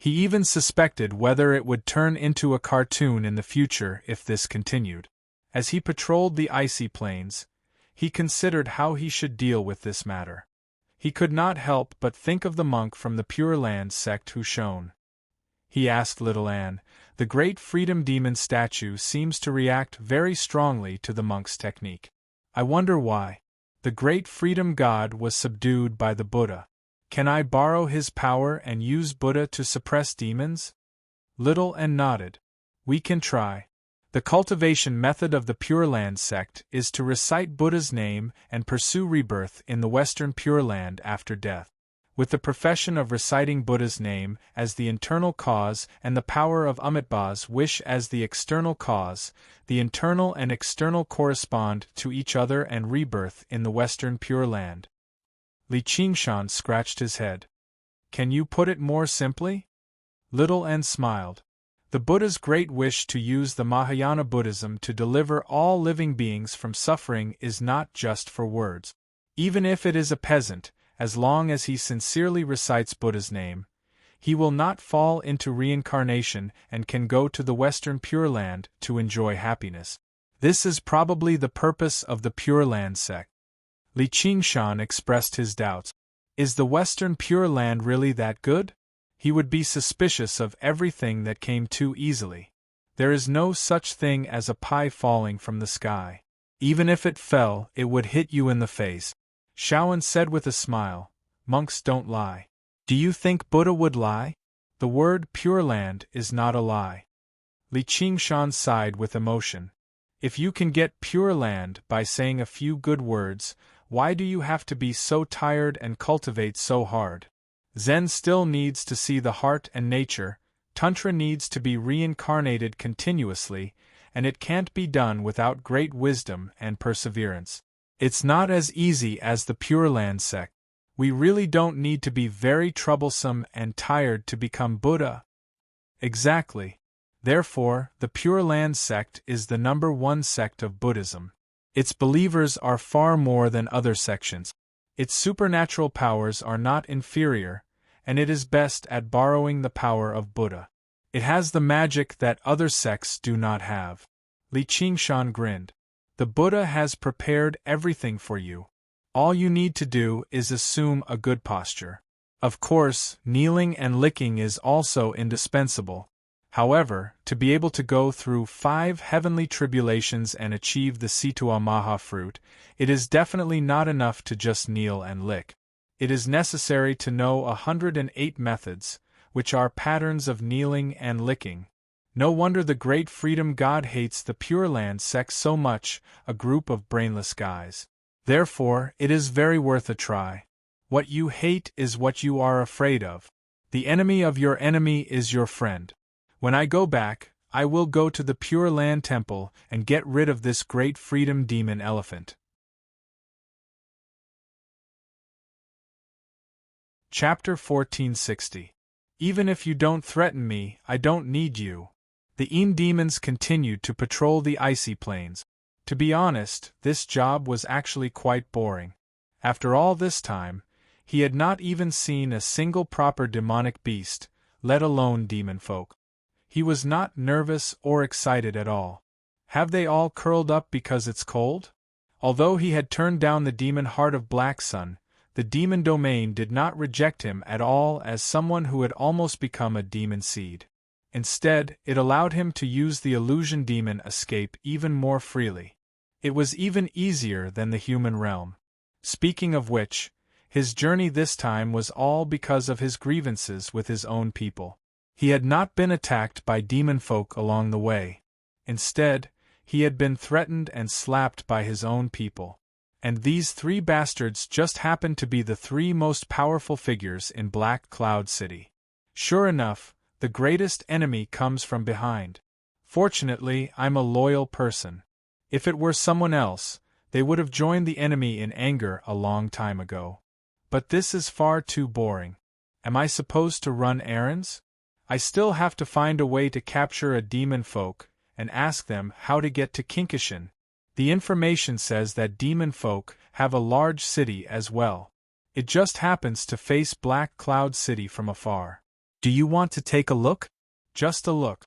He even suspected whether it would turn into a cartoon in the future if this continued. As he patrolled the icy plains, he considered how he should deal with this matter. He could not help but think of the monk from the Pure Land sect who shone. He asked little Anne, The great freedom demon statue seems to react very strongly to the monk's technique. I wonder why. The great freedom god was subdued by the Buddha. Can I borrow his power and use Buddha to suppress demons? Little and nodded. We can try. The cultivation method of the Pure Land sect is to recite Buddha's name and pursue rebirth in the Western Pure Land after death. With the profession of reciting Buddha's name as the internal cause and the power of Amitabha's wish as the external cause, the internal and external correspond to each other and rebirth in the Western Pure Land. Li Qingshan scratched his head. Can you put it more simply? Little and smiled. The Buddha's great wish to use the Mahayana Buddhism to deliver all living beings from suffering is not just for words. Even if it is a peasant, as long as he sincerely recites Buddha's name, he will not fall into reincarnation and can go to the Western Pure Land to enjoy happiness. This is probably the purpose of the Pure Land sect. Li Qingshan expressed his doubts. Is the Western Pure Land really that good? He would be suspicious of everything that came too easily. There is no such thing as a pie falling from the sky. Even if it fell, it would hit you in the face. Shaoan said with a smile, monks don't lie. Do you think Buddha would lie? The word Pure Land is not a lie. Li Qingshan sighed with emotion. If you can get Pure Land by saying a few good words, why do you have to be so tired and cultivate so hard? Zen still needs to see the heart and nature, Tantra needs to be reincarnated continuously, and it can't be done without great wisdom and perseverance. It's not as easy as the Pure Land sect. We really don't need to be very troublesome and tired to become Buddha. Exactly. Therefore, the Pure Land sect is the #1 sect of Buddhism. Its believers are far more than other sections. Its supernatural powers are not inferior, and it is best at borrowing the power of Buddha. It has the magic that other sects do not have. Li Qingshan grinned. The Buddha has prepared everything for you. All you need to do is assume a good posture. Of course, kneeling and licking is also indispensable. However, to be able to go through 5 heavenly tribulations and achieve the Situa Maha fruit, it is definitely not enough to just kneel and lick. It is necessary to know 108 methods, which are patterns of kneeling and licking. No wonder the great freedom god hates the Pure Land sect so much, a group of brainless guys. Therefore, it is very worth a try. What you hate is what you are afraid of. The enemy of your enemy is your friend. When I go back, I will go to the Pure Land Temple and get rid of this great freedom demon elephant. Chapter 1460. Even if you don't threaten me, I don't need you. The Een demons continued to patrol the icy plains. To be honest, this job was actually quite boring. After all this time, he had not even seen a single proper demonic beast, let alone demon folk. He was not nervous or excited at all. Have they all curled up because it's cold? Although he had turned down the demon heart of Black Sun, the demon domain did not reject him at all as someone who had almost become a demon seed. Instead, it allowed him to use the illusion demon escape even more freely. It was even easier than the human realm. Speaking of which, his journey this time was all because of his grievances with his own people. He had not been attacked by demon folk along the way. Instead, he had been threatened and slapped by his own people. And these 3 bastards just happened to be the 3 most powerful figures in Black Cloud City. Sure enough, the greatest enemy comes from behind. Fortunately, I'm a loyal person. If it were someone else, they would have joined the enemy in anger a long time ago. But this is far too boring. Am I supposed to run errands? I still have to find a way to capture a demon folk, and ask them how to get to Kinkishan. The information says that demon folk have a large city as well. It just happens to face Black Cloud City from afar. Do you want to take a look? Just a look.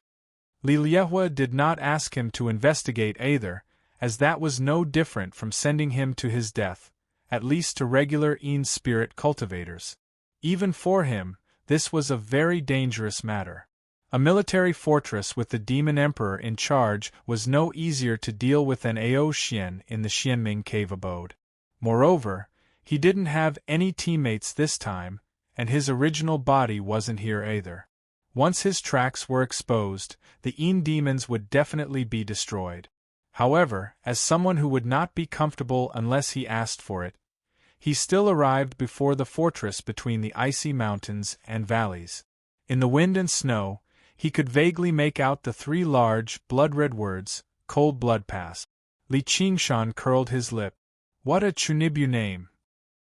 Li Liehua did not ask him to investigate either, as that was no different from sending him to his death, at least to regular Een spirit cultivators. Even for him, this was a very dangerous matter. A military fortress with the demon emperor in charge was no easier to deal with than Ao Xian in the Xianming cave abode. Moreover, he didn't have any teammates this time, and his original body wasn't here either. Once his tracks were exposed, the Yin demons would definitely be destroyed. However, as someone who would not be comfortable unless he asked for it, he still arrived before the fortress between the icy mountains and valleys. In the wind and snow, he could vaguely make out the three large, blood-red words, Cold Blood Pass. Li Qingshan curled his lip. What a Chunibu name!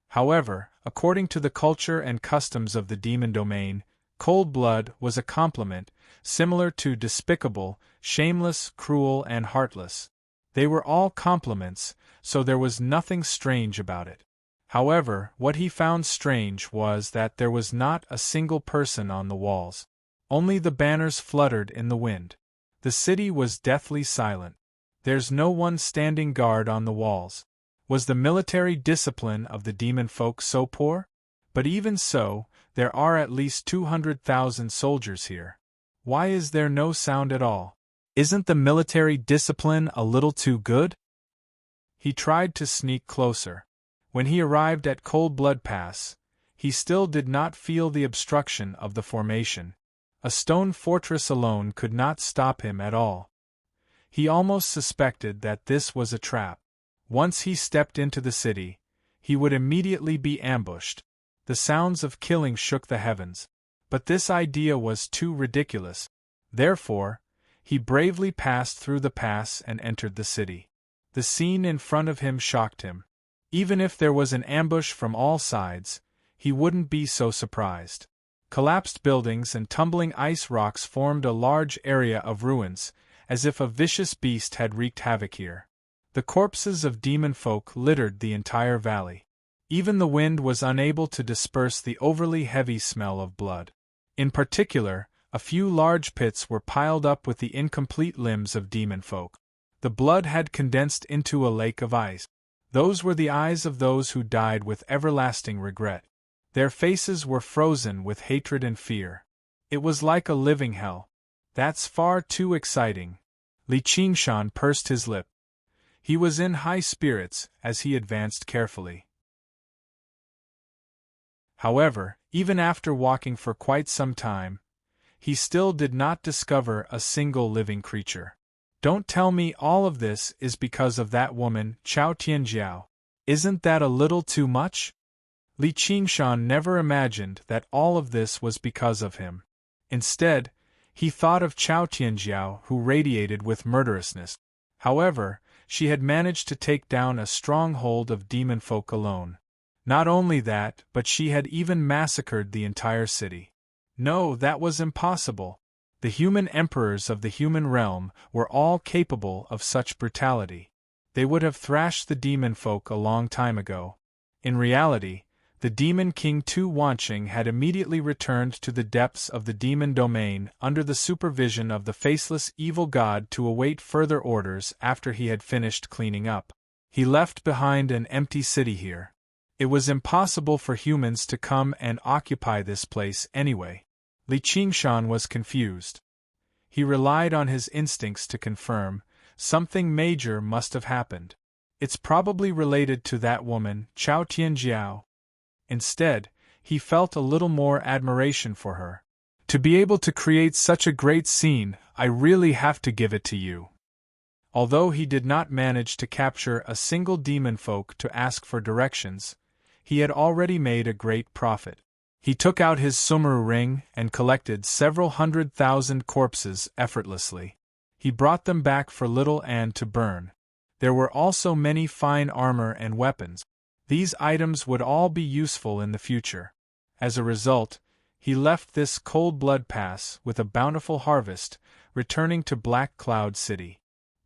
However, according to the culture and customs of the demon domain, cold blood was a compliment, similar to despicable, shameless, cruel, and heartless. They were all compliments, so there was nothing strange about it. However, what he found strange was that there was not a single person on the walls. Only the banners fluttered in the wind. The city was deathly silent. There's no one standing guard on the walls. Was the military discipline of the demon folk so poor? But even so, there are at least 200,000 soldiers here. Why is there no sound at all? Isn't the military discipline a little too good? He tried to sneak closer. When he arrived at Cold Blood Pass, he still did not feel the obstruction of the formation. A stone fortress alone could not stop him at all. He almost suspected that this was a trap. Once he stepped into the city, he would immediately be ambushed. The sounds of killing shook the heavens. But this idea was too ridiculous. Therefore, he bravely passed through the pass and entered the city. The scene in front of him shocked him. Even if there was an ambush from all sides, he wouldn't be so surprised. Collapsed buildings and tumbling ice rocks formed a large area of ruins, as if a vicious beast had wreaked havoc here. The corpses of demon folk littered the entire valley. Even the wind was unable to disperse the overly heavy smell of blood. In particular, a few large pits were piled up with the incomplete limbs of demon folk. The blood had condensed into a lake of ice. Those were the eyes of those who died with everlasting regret. Their faces were frozen with hatred and fear. It was like a living hell. That's far too exciting. Li Qingshan pursed his lip. He was in high spirits as he advanced carefully. However, even after walking for quite some time, he still did not discover a single living creature. Don't tell me all of this is because of that woman, Chao Tianjiao. Isn't that a little too much? Li Qingshan never imagined that all of this was because of him. Instead, he thought of Chao Tianjiao, who radiated with murderousness. However, she had managed to take down a stronghold of demon folk alone. Not only that, but she had even massacred the entire city. No, that was impossible. The human emperors of the human realm were all capable of such brutality. They would have thrashed the demon folk a long time ago. In reality, the demon king Tu Wanqing had immediately returned to the depths of the demon domain under the supervision of the faceless evil god to await further orders after he had finished cleaning up. He left behind an empty city here. It was impossible for humans to come and occupy this place anyway. Li Qingshan was confused. He relied on his instincts to confirm, something major must have happened. It's probably related to that woman, Chao Tianjiao. Instead, he felt a little more admiration for her. To be able to create such a great scene, I really have to give it to you. Although he did not manage to capture a single demon folk to ask for directions, he had already made a great profit. He took out his Sumeru ring and collected several 100,000 corpses effortlessly. He brought them back for little Anne to burn. There were also many fine armor and weapons. These items would all be useful in the future. As a result, he left this Cold Blood Pass with a bountiful harvest, returning to Black Cloud City.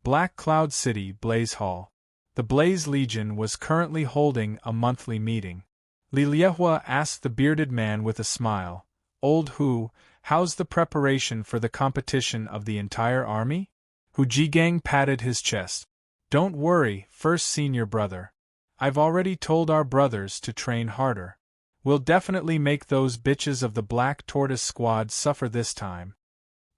Black Cloud City Blaze Hall. The Blaze Legion was currently holding a monthly meeting. Li Liehua asked the bearded man with a smile, "Old Hu, how's the preparation for the competition of the entire army?" Hu Jigang patted his chest. "Don't worry, first senior brother. I've already told our brothers to train harder. We'll definitely make those bitches of the Black Tortoise Squad suffer this time."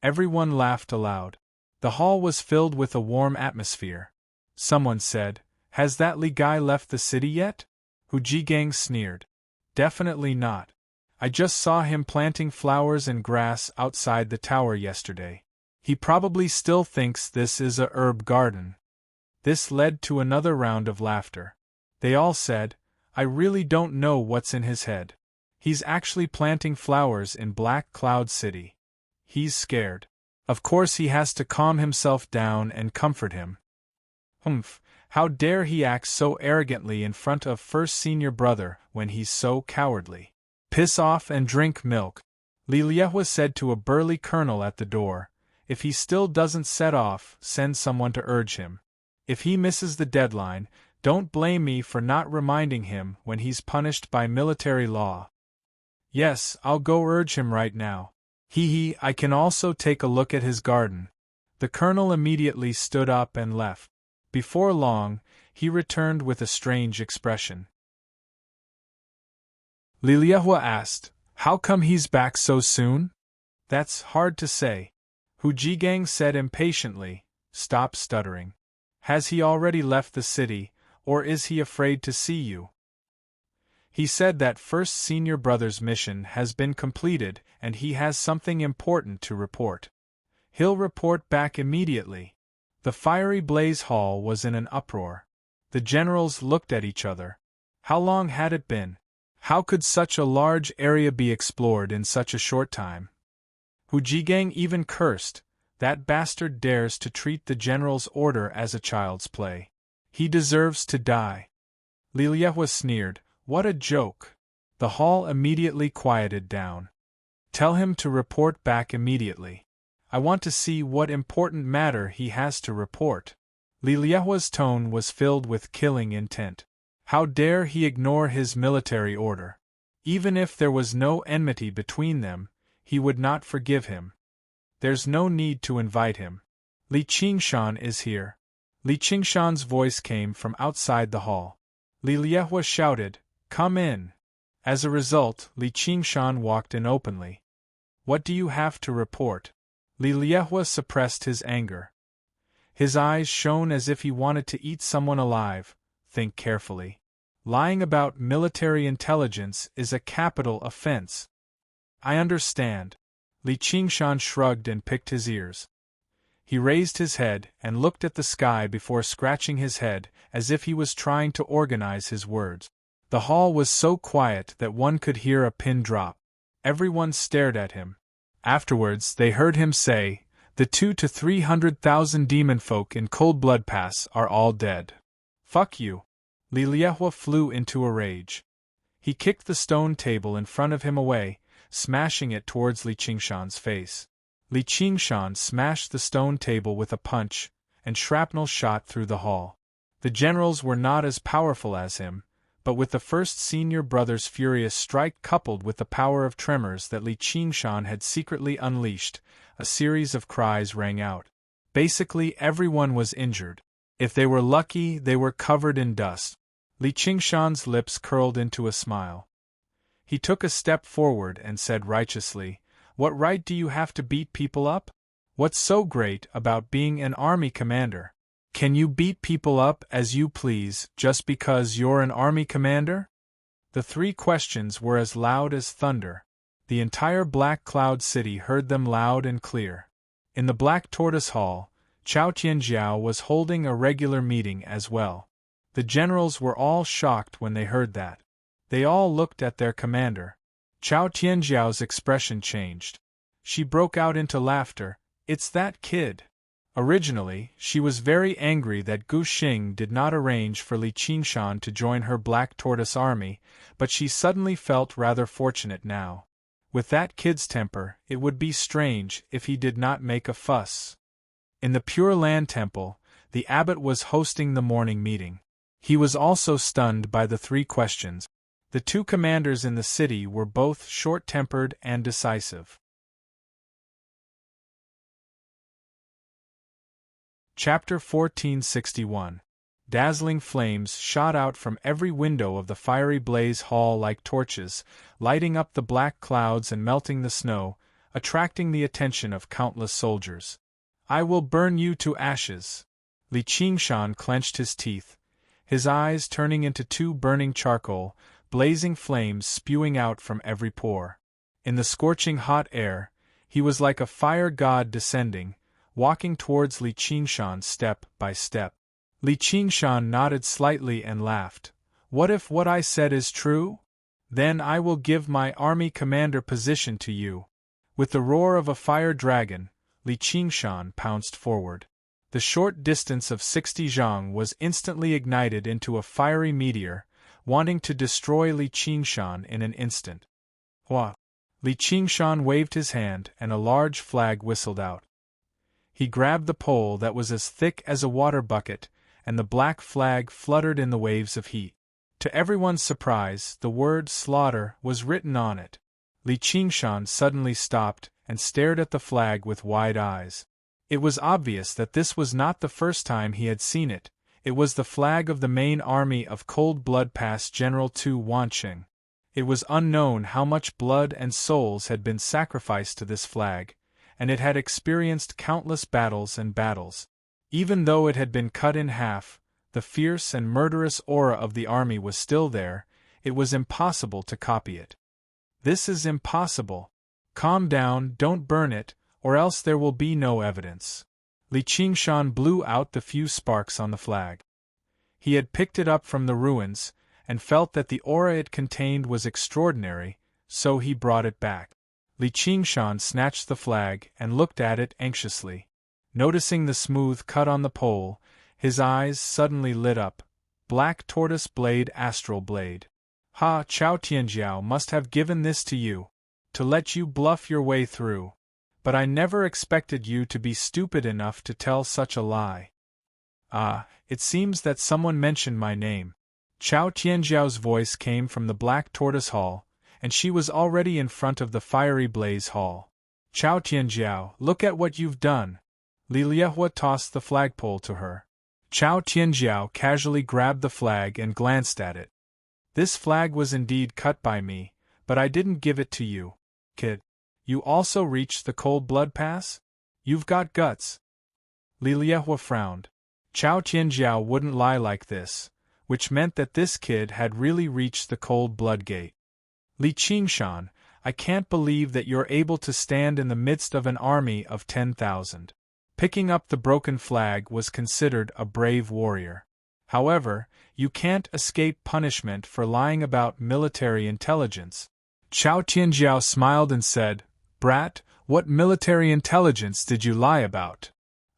Everyone laughed aloud. The hall was filled with a warm atmosphere. Someone said, "Has that Li guy left the city yet?" Hu Jigang sneered. "Definitely not. I just saw him planting flowers and grass outside the tower yesterday. He probably still thinks this is a herb garden." This led to another round of laughter. They all said, "I really don't know what's in his head. He's actually planting flowers in Black Cloud City. He's scared. Of course he has to calm himself down and comfort him. Humph, how dare he act so arrogantly in front of first senior brother when he's so cowardly. Piss off and drink milk." Li Liehua said to a burly colonel at the door. "If he still doesn't set off, send someone to urge him. If he misses the deadline, don't blame me for not reminding him when he's punished by military law." "Yes, I'll go urge him right now. I can also take a look at his garden." The colonel immediately stood up and left. Before long, he returned with a strange expression. Li Liehua asked, "How come he's back so soon?" "That's hard to say." Hu Jigang said impatiently, "Stop stuttering. Has he already left the city, or is he afraid to see you?" "He said that first senior brother's mission has been completed and he has something important to report. He'll report back immediately." The fiery blaze hall was in an uproar. The generals looked at each other. How long had it been? How could such a large area be explored in such a short time? Hu Jigang even cursed. That bastard dares to treat the general's order as a child's play. He deserves to die. Li Liehua sneered, "What a joke." The hall immediately quieted down. "Tell him to report back immediately. I want to see what important matter he has to report." Li Liehua's tone was filled with killing intent. How dare he ignore his military order? Even if there was no enmity between them, he would not forgive him. "There's no need to invite him. Li Qingshan is here." Li Qingshan's voice came from outside the hall. Li Liehua shouted, "Come in." As a result, Li Qingshan walked in openly. "What do you have to report?" Li Liehua suppressed his anger. His eyes shone as if he wanted to eat someone alive. "Think carefully. Lying about military intelligence is a capital offense." "I understand." Li Qingshan shrugged and picked his ears. He raised his head and looked at the sky before scratching his head, as if he was trying to organize his words. The hall was so quiet that one could hear a pin drop. Everyone stared at him. Afterwards they heard him say, "The 200,000 to 300,000 demon folk in Cold Blood Pass are all dead. Fuck you." Li Liehua flew into a rage. He kicked the stone table in front of him away, smashing it towards Li Qingshan's face. Li Qingshan smashed the stone table with a punch, and shrapnel shot through the hall. The generals were not as powerful as him, but with the first senior brother's furious strike coupled with the power of tremors that Li Qingshan had secretly unleashed, a series of cries rang out. Basically everyone was injured. If they were lucky, they were covered in dust. Li Qingshan's lips curled into a smile. He took a step forward and said righteously, "What right do you have to beat people up? What's so great about being an army commander? Can you beat people up as you please just because you're an army commander?" The three questions were as loud as thunder. The entire Black Cloud City heard them loud and clear. In the Black Tortoise Hall, Chao Tianjiao was holding a regular meeting as well. The generals were all shocked when they heard that. They all looked at their commander. Chao Tianjiao's expression changed. She broke out into laughter. "It's that kid." Originally, she was very angry that Gu Xing did not arrange for Li Qingshan to join her Black Tortoise army, but she suddenly felt rather fortunate now. With that kid's temper, it would be strange if he did not make a fuss. In the Pure Land Temple, the abbot was hosting the morning meeting. He was also stunned by the three questions. The two commanders in the city were both short-tempered and decisive. Chapter 1461. Dazzling flames shot out from every window of the fiery blaze hall like torches, lighting up the black clouds and melting the snow. attracting the attention of countless soldiers. "I will burn you to ashes." Li Qingshan clenched his teeth, his eyes turning into two burning charcoal, blazing flames spewing out from every pore. In the scorching hot air, he was like a fire god descending, walking towards Li Qingshan step by step. Li Qingshan nodded slightly and laughed. "What if what I said is true? Then I will give my army commander position to you." With the roar of a fire dragon, Li Qingshan pounced forward. The short distance of 60 zhang was instantly ignited into a fiery meteor, wanting to destroy Li Qingshan in an instant. Hua! Li Qingshan waved his hand and a large flag whistled out. He grabbed the pole that was as thick as a water bucket, and the black flag fluttered in the waves of heat. To everyone's surprise, the word slaughter was written on it. Li Qingshan suddenly stopped and stared at the flag with wide eyes. It was obvious that this was not the first time he had seen it. It was the flag of the main army of Cold Blood Pass General Tu Wanqing. It was unknown how much blood and souls had been sacrificed to this flag, and it had experienced countless battles and battles. Even though it had been cut in half, the fierce and murderous aura of the army was still there. It was impossible to copy it. "This is impossible. Calm down, don't burn it, or else there will be no evidence." Li Qingshan blew out the few sparks on the flag. He had picked it up from the ruins, and felt that the aura it contained was extraordinary, so he brought it back. Li Qingshan snatched the flag and looked at it anxiously. Noticing the smooth cut on the pole, his eyes suddenly lit up. Black tortoise blade, astral blade. "Ha, Chao Tianjiao must have given this to you, to let you bluff your way through. But I never expected you to be stupid enough to tell such a lie." "Ah, it seems that someone mentioned my name." Chao Tianjiao's voice came from the Black Tortoise Hall, and she was already in front of the fiery blaze hall. "Chao Tianjiao, look at what you've done." Li Liehua tossed the flagpole to her. Chao Tianjiao casually grabbed the flag and glanced at it. "This flag was indeed cut by me, but I didn't give it to you, kid. You also reached the Cold Blood Pass? You've got guts." Li Liehua frowned. Chao Tianjiao wouldn't lie like this, which meant that this kid had really reached the Cold Blood Gate. "Li Qingshan, I can't believe that you're able to stand in the midst of an army of 10,000. Picking up the broken flag was considered a brave warrior. However, you can't escape punishment for lying about military intelligence." Chao Tianjiao smiled and said, "Brat, what military intelligence did you lie about?"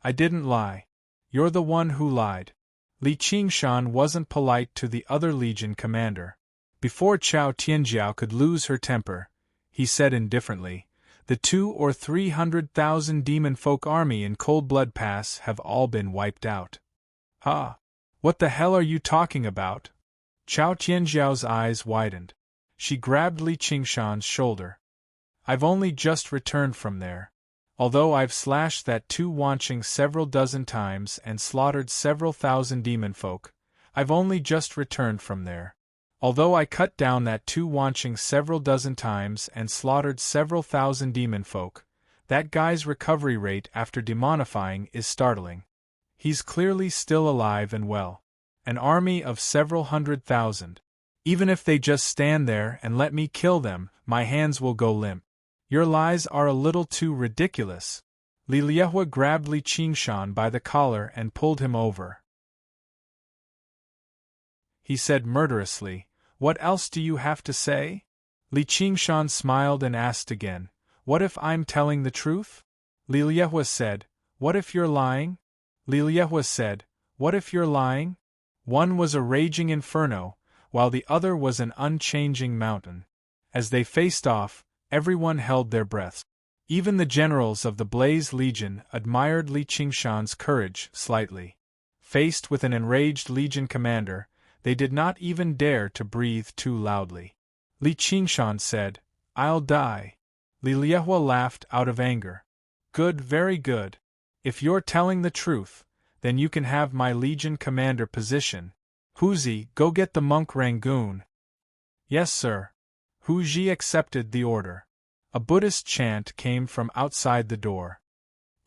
"I didn't lie. You're the one who lied." Li Qingshan wasn't polite to the other Legion commander. Before Chao Tianjiao could lose her temper, he said indifferently, "The 200,000 or 300,000 demon folk army in Cold Blood Pass have all been wiped out." "Ha! What the hell are you talking about?" Chao Tianjiao's eyes widened. She grabbed Li Qingshan's shoulder. "I've only just returned from there. Although I've slashed that Tu Wanqing several dozen times and slaughtered several thousand demon folk, I've only just returned from there. Although I cut down that Tu Wanqing several dozen times and slaughtered several thousand demon folk, that guy's recovery rate after demonifying is startling. He's clearly still alive and well. An army of several 100,000. Even if they just stand there and let me kill them, my hands will go limp. Your lies are a little too ridiculous." Li Liehua grabbed Li Qingshan by the collar and pulled him over. He said murderously, "What else do you have to say?" Li Qingshan smiled and asked again, "What if I'm telling the truth?" Li Liehua said, "What if you're lying?" Li Liehua said, "What if you're lying?" One was a raging inferno, while the other was an unchanging mountain. As they faced off, everyone held their breaths. Even the generals of the Blaze Legion admired Li Qingshan's courage slightly. Faced with an enraged Legion commander, they did not even dare to breathe too loudly. Li Qingshan said, "I'll die." Li Liehua laughed out of anger. "Good, very good. If you're telling the truth, then you can have my Legion commander position. Huzi, go get the monk Rangoon." "Yes, sir." Hu Ji accepted the order. A Buddhist chant came from outside the door.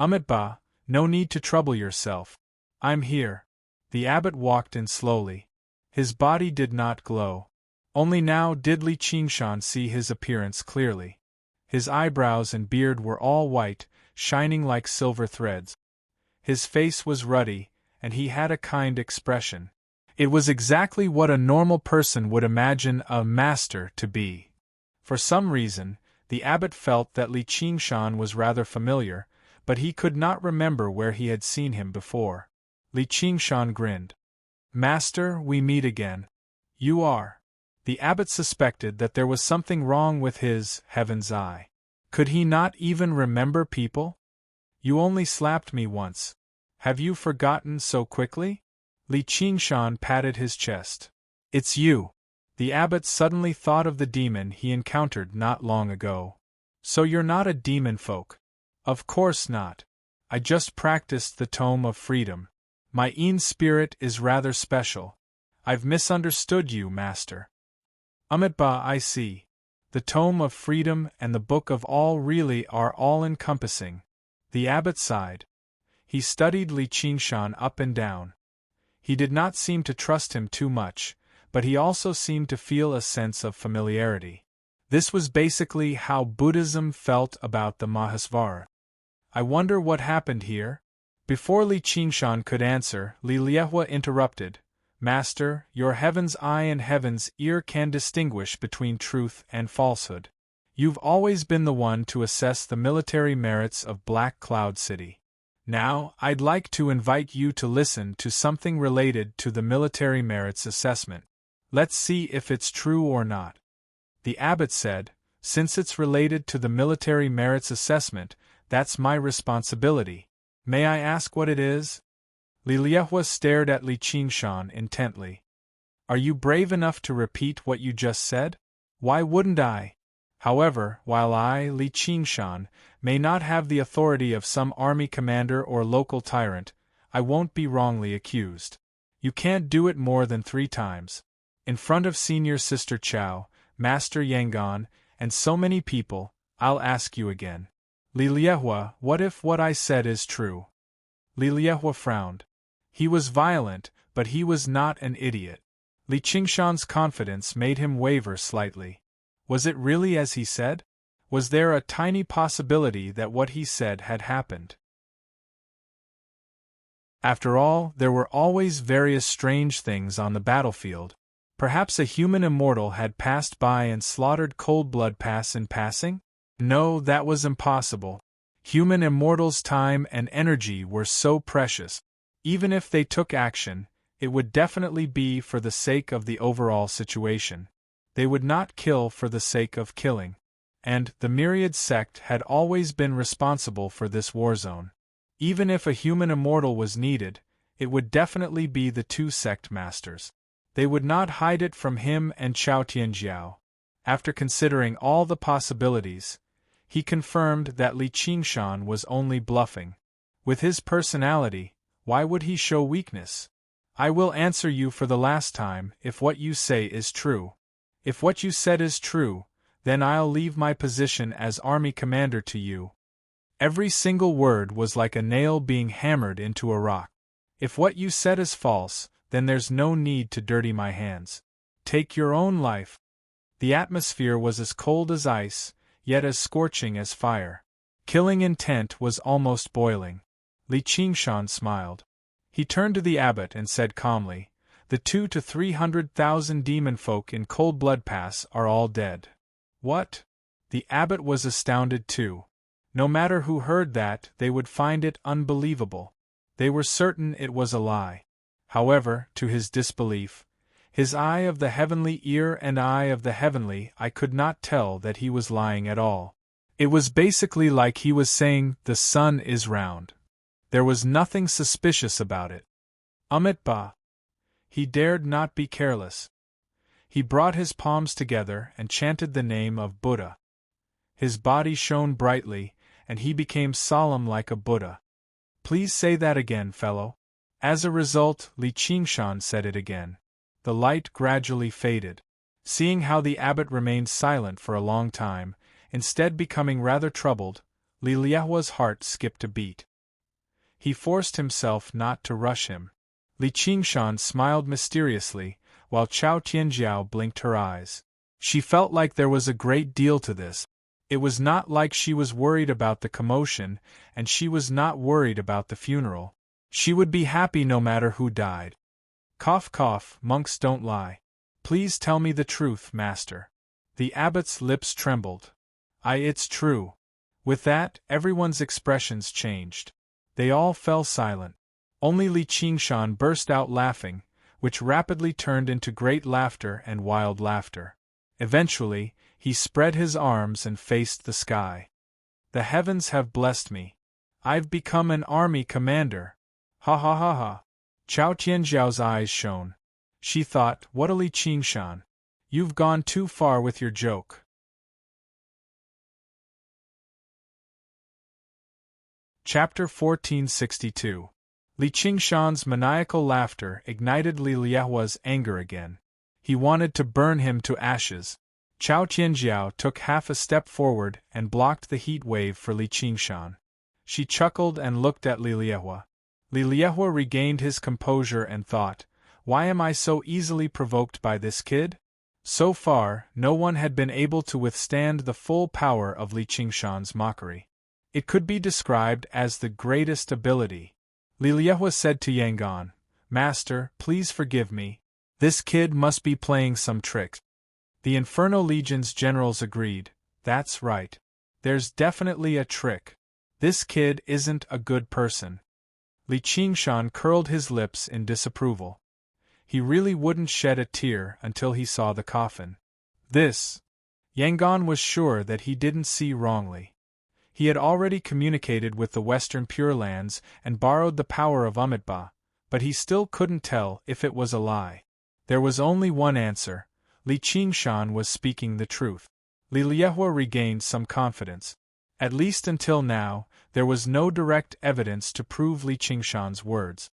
Amitabha, no need to trouble yourself. I'm here. The abbot walked in slowly. His body did not glow. Only now did Li Qingshan see his appearance clearly. His eyebrows and beard were all white, shining like silver threads. His face was ruddy, and he had a kind expression. It was exactly what a normal person would imagine a master to be. For some reason, the abbot felt that Li Qingshan was rather familiar, but he could not remember where he had seen him before. Li Qingshan grinned. Master, we meet again. You are. The abbot suspected that there was something wrong with his heaven's eye. Could he not even remember people? You only slapped me once. Have you forgotten so quickly? Li Qingshan patted his chest. It's you. The abbot suddenly thought of the demon he encountered not long ago. So you're not a demon folk? Of course not. I just practiced the Tome of Freedom. My own spirit is rather special. I've misunderstood you, master. Amitabha, I see. The Tome of Freedom and the Book of All really are all-encompassing. The abbot sighed. He studied Li Qingshan up and down. He did not seem to trust him too much, but he also seemed to feel a sense of familiarity. This was basically how Buddhism felt about the Mahasvara. I wonder what happened here? Before Li Qingshan could answer, Li Liehua interrupted. Master, your heaven's eye and heaven's ear can distinguish between truth and falsehood. You've always been the one to assess the military merits of Black Cloud City. Now, I'd like to invite you to listen to something related to the military merits assessment. Let's see if it's true or not. The abbot said, since it's related to the military merits assessment, that's my responsibility. May I ask what it is? Li Liehua stared at Li Qingshan intently. Are you brave enough to repeat what you just said? Why wouldn't I? However, while I, Li Qingshan, may not have the authority of some army commander or local tyrant, I won't be wrongly accused. You can't do it more than 3 times. In front of Senior Sister Chow, Master Yangon, and so many people, I'll ask you again. Li Liehua, what if what I said is true? Li Liehua frowned. He was violent, but he was not an idiot. Li Qingshan's confidence made him waver slightly. Was it really as he said? Was there a tiny possibility that what he said had happened? After all, there were always various strange things on the battlefield. Perhaps a human immortal had passed by and slaughtered Coldblood Pass in passing? No, that was impossible. Human immortals' time and energy were so precious. Even if they took action, it would definitely be for the sake of the overall situation. They would not kill for the sake of killing. And the Myriad sect had always been responsible for this war zone. Even if a human immortal was needed, it would definitely be the 2 sect masters. They would not hide it from him and Chao Tianjiao. After considering all the possibilities, he confirmed that Li Qingshan was only bluffing. With his personality, why would he show weakness? I will answer you for the last time if what you say is true. If what you said is true, then I'll leave my position as army commander to you. Every single word was like a nail being hammered into a rock. If what you said is false, then there's no need to dirty my hands. Take your own life. The atmosphere was as cold as ice, yet as scorching as fire. Killing intent was almost boiling. Li Qingshan smiled. He turned to the abbot and said calmly, the 200,000 to 300,000 demon folk in Coldblood Pass are all dead. What? The abbot was astounded too. No matter who heard that, they would find it unbelievable. They were certain it was a lie. However, to his disbelief, his eye of the heavenly ear and eye of the heavenly eye could not tell that he was lying at all. It was basically like he was saying, the sun is round. There was nothing suspicious about it. Amitabha. He dared not be careless. He brought his palms together and chanted the name of Buddha. His body shone brightly, and he became solemn like a Buddha. Please say that again, fellow. As a result, Li Qingshan said it again. The light gradually faded. Seeing how the abbot remained silent for a long time, instead becoming rather troubled, Li Liehua's heart skipped a beat. He forced himself not to rush him. Li Qingshan smiled mysteriously, while Chao Tianjiao blinked her eyes. She felt like there was a great deal to this. It was not like she was worried about the commotion, and she was not worried about the funeral. She would be happy no matter who died. Cough cough, monks don't lie. Please tell me the truth, master. The abbot's lips trembled. It's true. With that, everyone's expressions changed. They all fell silent. Only Li Qingshan burst out laughing, which rapidly turned into great laughter and wild laughter. Eventually, he spread his arms and faced the sky. The heavens have blessed me. I've become an army commander. Ha ha ha ha. Chao Tianjiao's eyes shone. She thought, what a Li Qingshan. You've gone too far with your joke. Chapter 1462. Li Qingshan's maniacal laughter ignited Li Liehua's anger again. He wanted to burn him to ashes. Chao Tianjiao took half a step forward and blocked the heat wave for Li Qingshan. She chuckled and looked at Li Liehua. Li Liehua regained his composure and thought, why am I so easily provoked by this kid? So far, no one had been able to withstand the full power of Li Qingshan's mockery. It could be described as the greatest ability. Li Liehua said to Yangon, Master, please forgive me. This kid must be playing some tricks. The Inferno Legion's generals agreed, that's right. There's definitely a trick. This kid isn't a good person. Li Qingshan curled his lips in disapproval. He really wouldn't shed a tear until he saw the coffin. This. Yangon was sure that he didn't see wrongly. He had already communicated with the Western Pure Lands and borrowed the power of Amitabha, but he still couldn't tell if it was a lie. There was only one answer. Li Qingshan was speaking the truth. Li Liehua regained some confidence. At least until now, there was no direct evidence to prove Li Qingshan's words.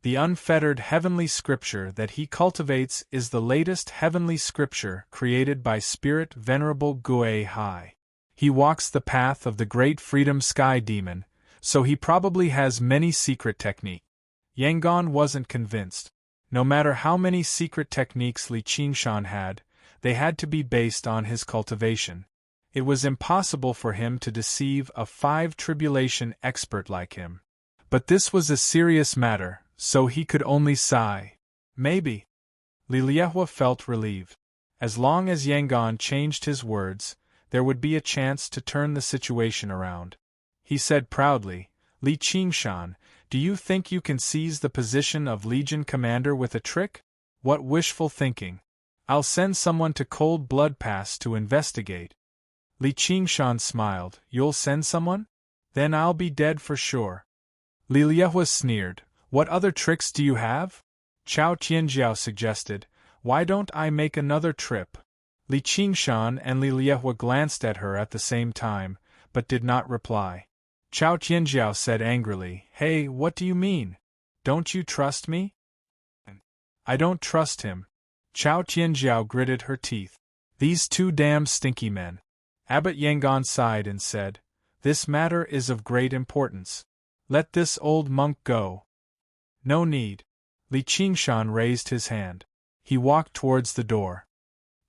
The unfettered heavenly scripture that he cultivates is the latest heavenly scripture created by Spirit Venerable Guei Hai. He walks the path of the great freedom sky demon, so he probably has many secret techniques. Yangon wasn't convinced. No matter how many secret techniques Li Qingshan had, they had to be based on his cultivation. It was impossible for him to deceive a 5-tribulation expert like him. But this was a serious matter, so he could only sigh. Maybe. Li Liehua felt relieved. As long as Yangon changed his words, there would be a chance to turn the situation around. He said proudly, Li Qingshan, do you think you can seize the position of Legion Commander with a trick? What wishful thinking. I'll send someone to Cold Blood Pass to investigate. Li Qingshan smiled, you'll send someone? Then I'll be dead for sure. Li Liehua sneered, what other tricks do you have? Chao Tianjiao suggested, why don't I make another trip? Li Qingshan and Li Liehua glanced at her at the same time, but did not reply. Chao Tianjiao said angrily, hey, what do you mean? Don't you trust me? I don't trust him. Chao Tianjiao gritted her teeth. These two damn stinky men. Abbot Yangon sighed and said, this matter is of great importance. Let this old monk go. No need. Li Qingshan raised his hand. He walked towards the door.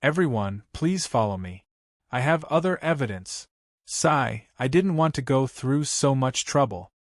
Everyone, please follow me. I have other evidence. Sigh, I didn't want to go through so much trouble.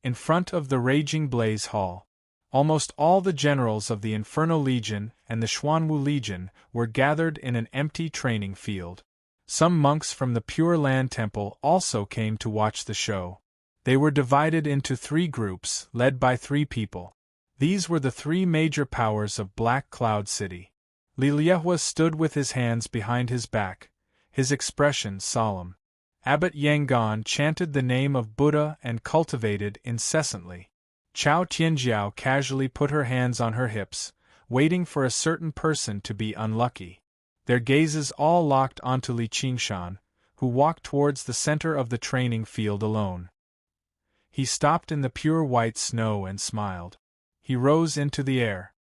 In front of the raging blaze hall, almost all the generals of the Inferno Legion and the Xuanwu Legion were gathered in an empty training field. Some monks from the Pure Land Temple also came to watch the show. They were divided into 3 groups, led by 3 people. These were the 3 major powers of Black Cloud City. Li Liehua stood with his hands behind his back, his expression solemn. Abbot Yangon chanted the name of Buddha and cultivated incessantly. Chao Tianjiao casually put her hands on her hips, waiting for a certain person to be unlucky. Their gazes all locked onto Li Qingshan, who walked towards the center of the training field alone. He stopped in the pure white snow and smiled. He rose into the air.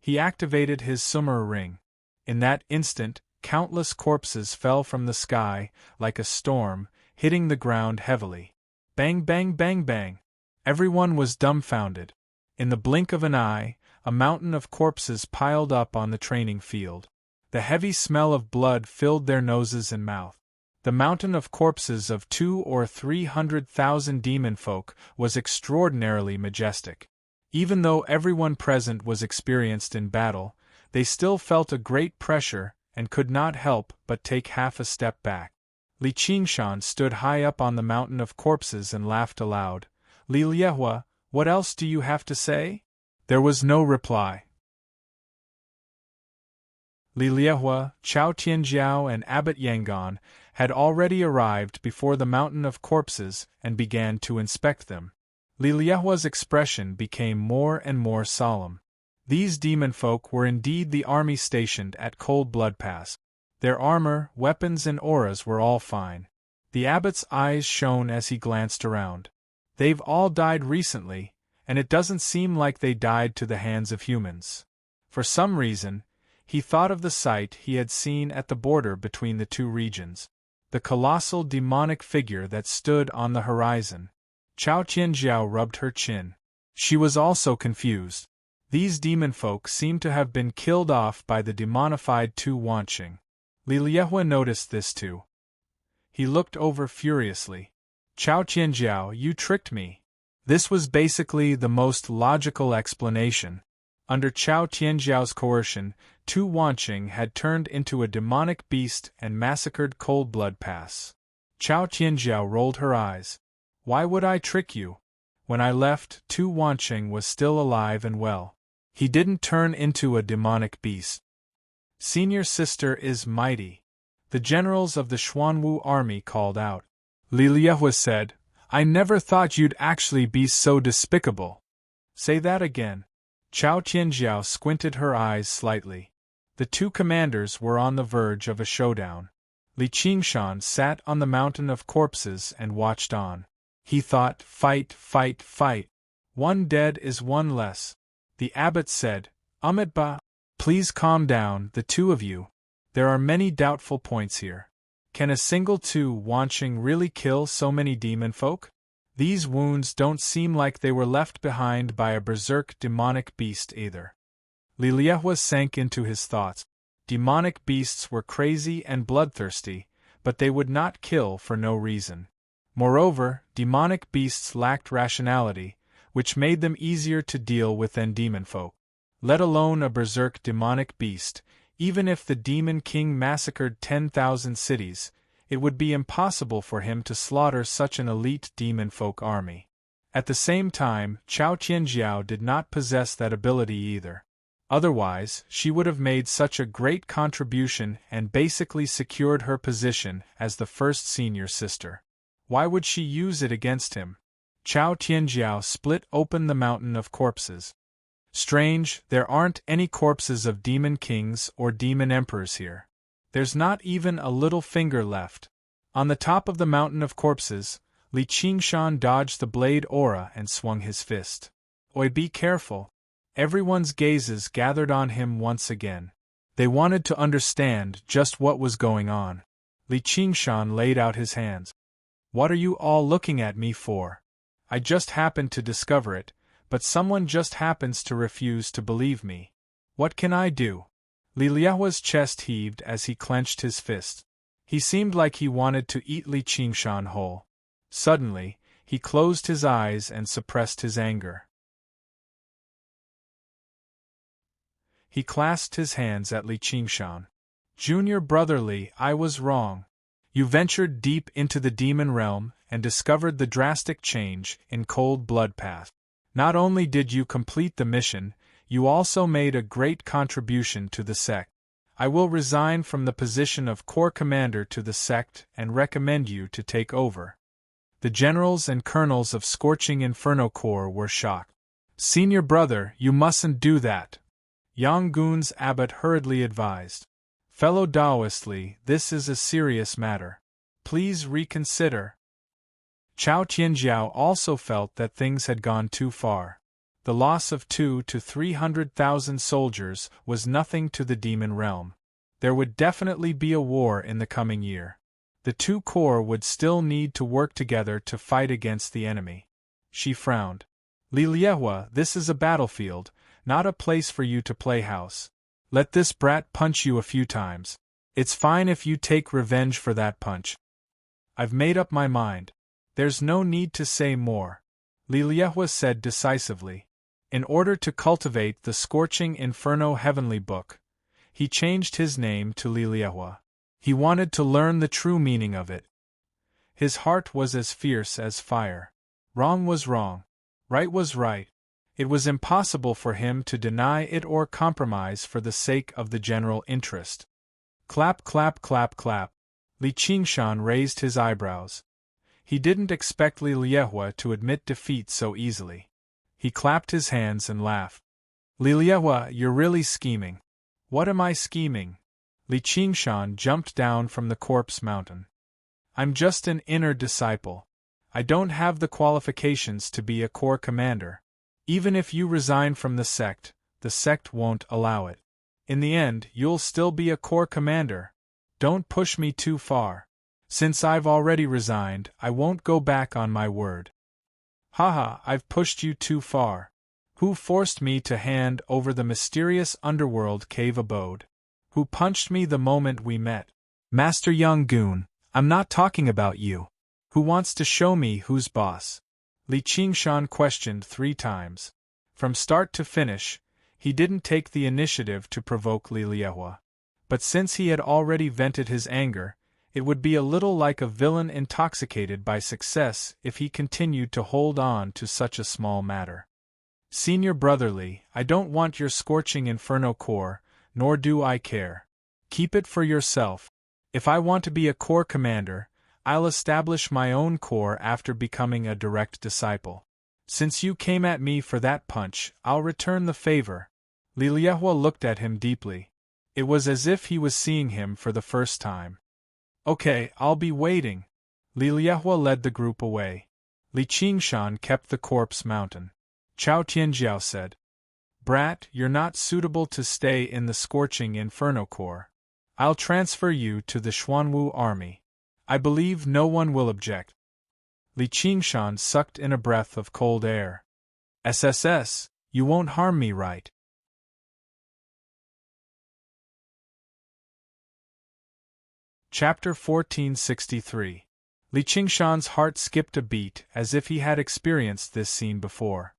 He activated his Sumer ring. In that instant, Countless corpses fell from the sky, like a storm, hitting the ground heavily. Bang, bang, bang, bang. Everyone was dumbfounded. In the blink of an eye, a mountain of corpses piled up on the training field. The heavy smell of blood filled their noses and mouth. The mountain of corpses of 200,000 or 300,000 demon folk was extraordinarily majestic. Even though everyone present was experienced in battle, they still felt a great pressure and could not help but take half a step back. Li Qingshan stood high up on the mountain of corpses and laughed aloud. Li Liehua, what else do you have to say? There was no reply. Li Liehua, Chao Tianjiao and Abbot Yangon had already arrived before the mountain of corpses and began to inspect them. Li Liehua's expression became more and more solemn. These demon folk were indeed the army stationed at Cold Blood Pass. Their armor, weapons and auras were all fine. The abbot's eyes shone as he glanced around. They've all died recently, and it doesn't seem like they died to the hands of humans. For some reason, he thought of the sight he had seen at the border between the two regions. The colossal demonic figure that stood on the horizon. Chao Tianjiao rubbed her chin. She was also confused. These demon folk seemed to have been killed off by the demonified Tu Wanqing. Li Liehua noticed this too. He looked over furiously. Chao Tianjiao, you tricked me. This was basically the most logical explanation. Under Chao Tianjiao's coercion, Tu Wanqing had turned into a demonic beast and massacred Cold Blood Pass. Chao Tianjiao rolled her eyes. Why would I trick you? When I left, Tu Wanqing was still alive and well. He didn't turn into a demonic beast. Senior sister is mighty. The generals of the Xuanwu army called out. Li Liehua said, I never thought you'd actually be so despicable. Say that again. Chao Tianjiao squinted her eyes slightly. The two commanders were on the verge of a showdown. Li Qingshan sat on the mountain of corpses and watched on. He thought, fight, fight, fight. One dead is one less. The abbot said, Amitba, please calm down, the two of you. There are many doubtful points here. Can a single Tu Wanqing really kill so many demon folk? These wounds don't seem like they were left behind by a berserk demonic beast either. Li Liehua sank into his thoughts. Demonic beasts were crazy and bloodthirsty, but they would not kill for no reason. Moreover, demonic beasts lacked rationality, which made them easier to deal with than demon folk. Let alone a berserk demonic beast, even if the demon king massacred 10,000 cities, it would be impossible for him to slaughter such an elite demon folk army. At the same time, Chao Tianjiao did not possess that ability either. Otherwise, she would have made such a great contribution and basically secured her position as the first senior sister. Why would she use it against him? Chao Tianjiao split open the mountain of corpses. Strange, there aren't any corpses of demon kings or demon emperors here. There's not even a little finger left. On the top of the mountain of corpses, Li Qingshan dodged the blade aura and swung his fist. Oi, be careful. Everyone's gazes gathered on him once again. They wanted to understand just what was going on. Li Qingshan laid out his hands. What are you all looking at me for? I just happened to discover it, but someone just happens to refuse to believe me. What can I do? Li Liehua's chest heaved as he clenched his fist. He seemed like he wanted to eat Li Qingshan whole. Suddenly, he closed his eyes and suppressed his anger. He clasped his hands at Li Qingshan. Junior brother Li, I was wrong. You ventured deep into the demon realm and discovered the drastic change in Cold Blood Path. Not only did you complete the mission, you also made a great contribution to the sect. I will resign from the position of Corps Commander to the sect and recommend you to take over. The generals and colonels of Scorching Inferno Corps were shocked. Senior brother, you mustn't do that. Yanggun's abbot hurriedly advised. Fellow Taoist Li, this is a serious matter. Please reconsider. Chao Tianjiao also felt that things had gone too far. The loss of 200,000 to 300,000 soldiers was nothing to the demon realm. There would definitely be a war in the coming year. The two corps would still need to work together to fight against the enemy. She frowned. Liliehua, this is a battlefield, not a place for you to play house. Let this brat punch you a few times. It's fine if you take revenge for that punch. I've made up my mind. There's no need to say more, Liliehua said decisively. In order to cultivate the scorching inferno heavenly book, he changed his name to Liliehua. He wanted to learn the true meaning of it. His heart was as fierce as fire. Wrong was wrong. Right was right. It was impossible for him to deny it or compromise for the sake of the general interest. Clap, clap, clap, clap. Li Qingshan raised his eyebrows. He didn't expect Liliehua to admit defeat so easily. He clapped his hands and laughed. Liliehua, you're really scheming. What am I scheming? Li Qingshan jumped down from the corpse mountain. I'm just an inner disciple. I don't have the qualifications to be a corps commander. Even if you resign from the sect won't allow it. In the end, you'll still be a corps commander. Don't push me too far. Since I've already resigned, I won't go back on my word. Haha, I've pushed you too far. Who forced me to hand over the mysterious underworld cave abode? Who punched me the moment we met? Master Young Goon, I'm not talking about you. Who wants to show me who's boss? Li Qingshan questioned 3 times. From start to finish, he didn't take the initiative to provoke Liliehua. But since he had already vented his anger, it would be a little like a villain intoxicated by success if he continued to hold on to such a small matter. Senior Brotherly, I don't want your scorching inferno corps, nor do I care. Keep it for yourself. If I want to be a corps commander, I'll establish my own corps after becoming a direct disciple. Since you came at me for that punch, I'll return the favor. Liliehua looked at him deeply. It was as if he was seeing him for the first time. Okay, I'll be waiting. Liliehua led the group away. Li Qingshan kept the corpse mountain. Chao Tianjiao said, Brat, you're not suitable to stay in the scorching inferno corps. I'll transfer you to the Xuanwu army. I believe no one will object. Li Qingshan sucked in a breath of cold air. SSS, you won't harm me, right? Chapter 1463. Li Qingshan's heart skipped a beat as if he had experienced this scene before.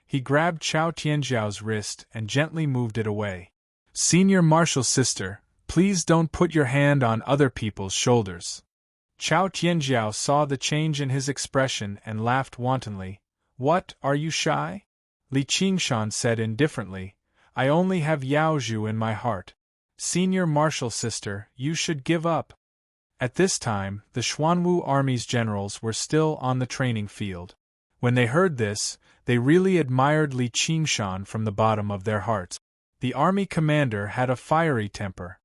He grabbed Chao Tianjiao's wrist and gently moved it away. Senior Marshal Sister, please don't put your hand on other people's shoulders. Chao Tianjiao saw the change in his expression and laughed wantonly. What, are you shy? Li Qingshan said indifferently, I only have Yaozhu in my heart. Senior Marshal Sister, you should give up. At this time, the Xuanwu army's generals were still on the training field. When they heard this, they really admired Li Qingshan from the bottom of their hearts. The army commander had a fiery temper.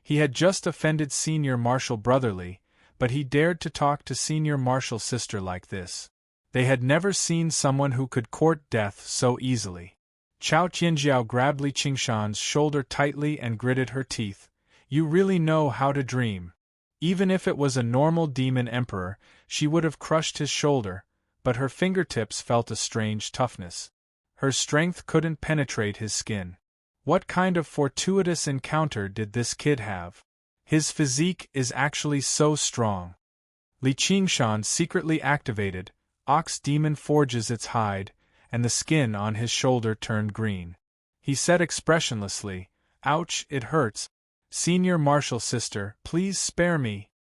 He had just offended Senior Marshal Brotherly, but he dared to talk to Senior Marshal Sister like this. They had never seen someone who could court death so easily. Chao Tianjiao grabbed Li Qingshan's shoulder tightly and gritted her teeth. You really know how to dream. Even if it was a normal demon emperor, she would have crushed his shoulder, but her fingertips felt a strange toughness. Her strength couldn't penetrate his skin. What kind of fortuitous encounter did this kid have? His physique is actually so strong. Li Qingshan secretly activated, Ox Demon forges its hide, and the skin on his shoulder turned green. He said expressionlessly, Ouch, it hurts. Senior Marshal Sister, please spare me.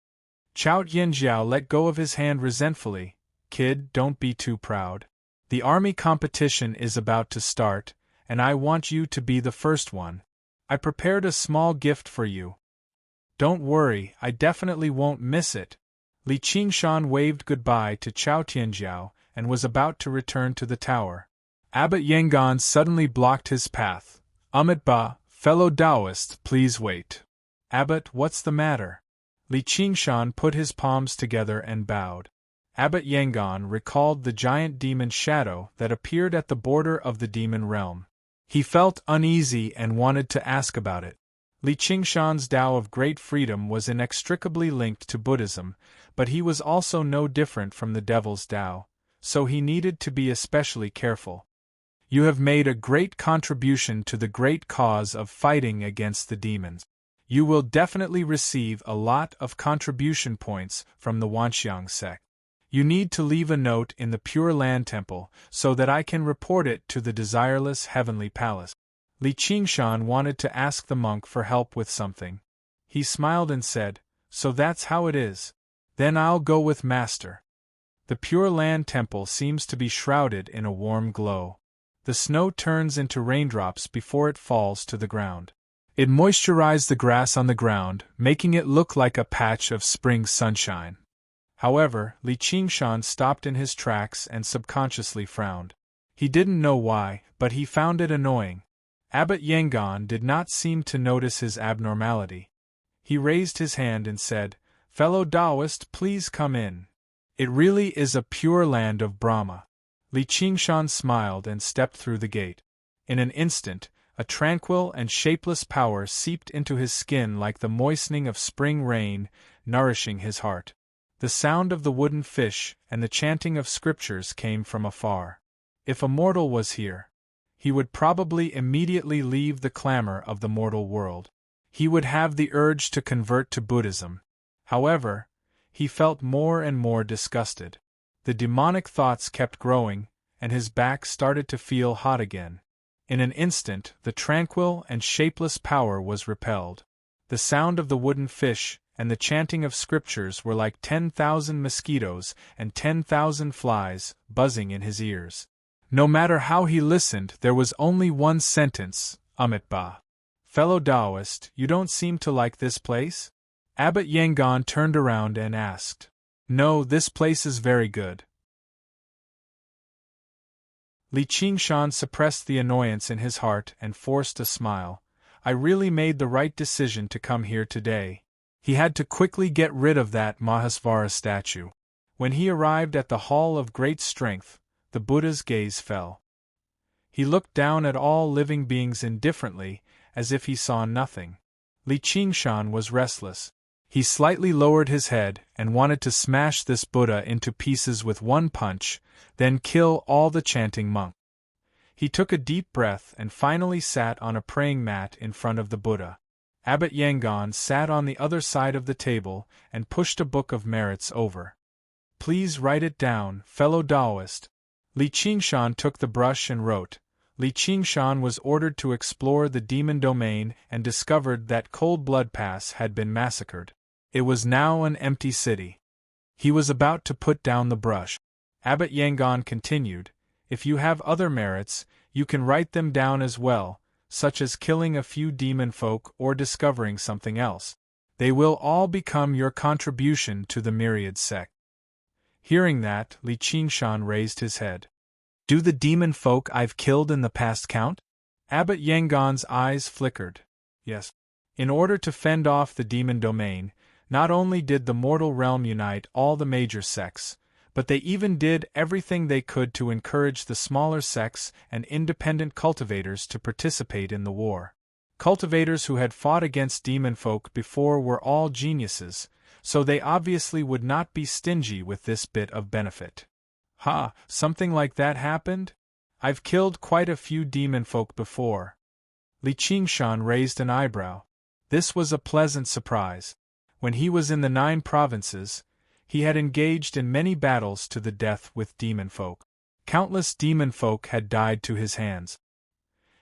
Chao Tianjiao let go of his hand resentfully. Kid, don't be too proud. The army competition is about to start, and I want you to be the first one. I prepared a small gift for you. Don't worry, I definitely won't miss it. Li Qingshan waved goodbye to Chao Tianjiao and was about to return to the tower. Abbot Yangon suddenly blocked his path. Ba, fellow Taoist, please wait. Abbot, what's the matter? Li Qingshan put his palms together and bowed. Abbot Yangon recalled the giant demon shadow that appeared at the border of the demon realm. He felt uneasy and wanted to ask about it. Li Qingshan's Tao of Great Freedom was inextricably linked to Buddhism, but he was also no different from the Devil's Tao, so he needed to be especially careful. You have made a great contribution to the great cause of fighting against the demons. You will definitely receive a lot of contribution points from the Wanxiang sect. You need to leave a note in the Pure Land Temple so that I can report it to the Desireless Heavenly Palace. Li Qingshan wanted to ask the monk for help with something. He smiled and said, "So that's how it is. Then I'll go with Master." The Pure Land Temple seems to be shrouded in a warm glow. The snow turns into raindrops before it falls to the ground. It moisturized the grass on the ground, making it look like a patch of spring sunshine. However, Li Qingshan stopped in his tracks and subconsciously frowned. He didn't know why, but he found it annoying. Abbot Yangon did not seem to notice his abnormality. He raised his hand and said, "Fellow Taoist, please come in. It really is a pure land of Brahma." Li Qingshan smiled and stepped through the gate. In an instant, a tranquil and shapeless power seeped into his skin like the moistening of spring rain, nourishing his heart. The sound of the wooden fish and the chanting of scriptures came from afar. If a mortal was here, he would probably immediately leave the clamor of the mortal world. He would have the urge to convert to Buddhism. However, he felt more and more disgusted. The demonic thoughts kept growing, and his back started to feel hot again. In an instant, the tranquil and shapeless power was repelled. The sound of the wooden fish and the chanting of scriptures were like 10,000 mosquitoes and 10,000 flies buzzing in his ears. No matter how he listened, there was only one sentence, Amitabha. "Fellow Taoist, you don't seem to like this place?" Abbot Yangon turned around and asked. "No, this place is very good." Li Qingshan suppressed the annoyance in his heart and forced a smile. "I really made the right decision to come here today." He had to quickly get rid of that Mahasvara statue. When he arrived at the Hall of Great Strength, the Buddha's gaze fell. He looked down at all living beings indifferently, as if he saw nothing. Li Qingshan was restless. He slightly lowered his head and wanted to smash this Buddha into pieces with one punch, then kill all the chanting monks. He took a deep breath and finally sat on a praying mat in front of the Buddha. Abbot Yangon sat on the other side of the table and pushed a book of merits over. "Please write it down, fellow Taoist." Li Qingshan took the brush and wrote. Li Qingshan was ordered to explore the demon domain and discovered that Cold Blood Pass had been massacred. It was now an empty city. He was about to put down the brush. Abbot Yangon continued, "If you have other merits, you can write them down as well, such as killing a few demon folk or discovering something else. They will all become your contribution to the myriad sect." Hearing that, Li Qingshan raised his head. "Do the demon folk I've killed in the past count?" Abbot Yangon's eyes flickered. "Yes." In order to fend off the demon domain, not only did the mortal realm unite all the major sects, but they even did everything they could to encourage the smaller sects and independent cultivators to participate in the war. Cultivators who had fought against demon folk before were all geniuses, so they obviously would not be stingy with this bit of benefit. "Ha, something like that happened? I've killed quite a few demon folk before." Li Qingshan raised an eyebrow. This was a pleasant surprise. When he was in the 9 provinces, he had engaged in many battles to the death with demon folk. Countless demon folk had died to his hands.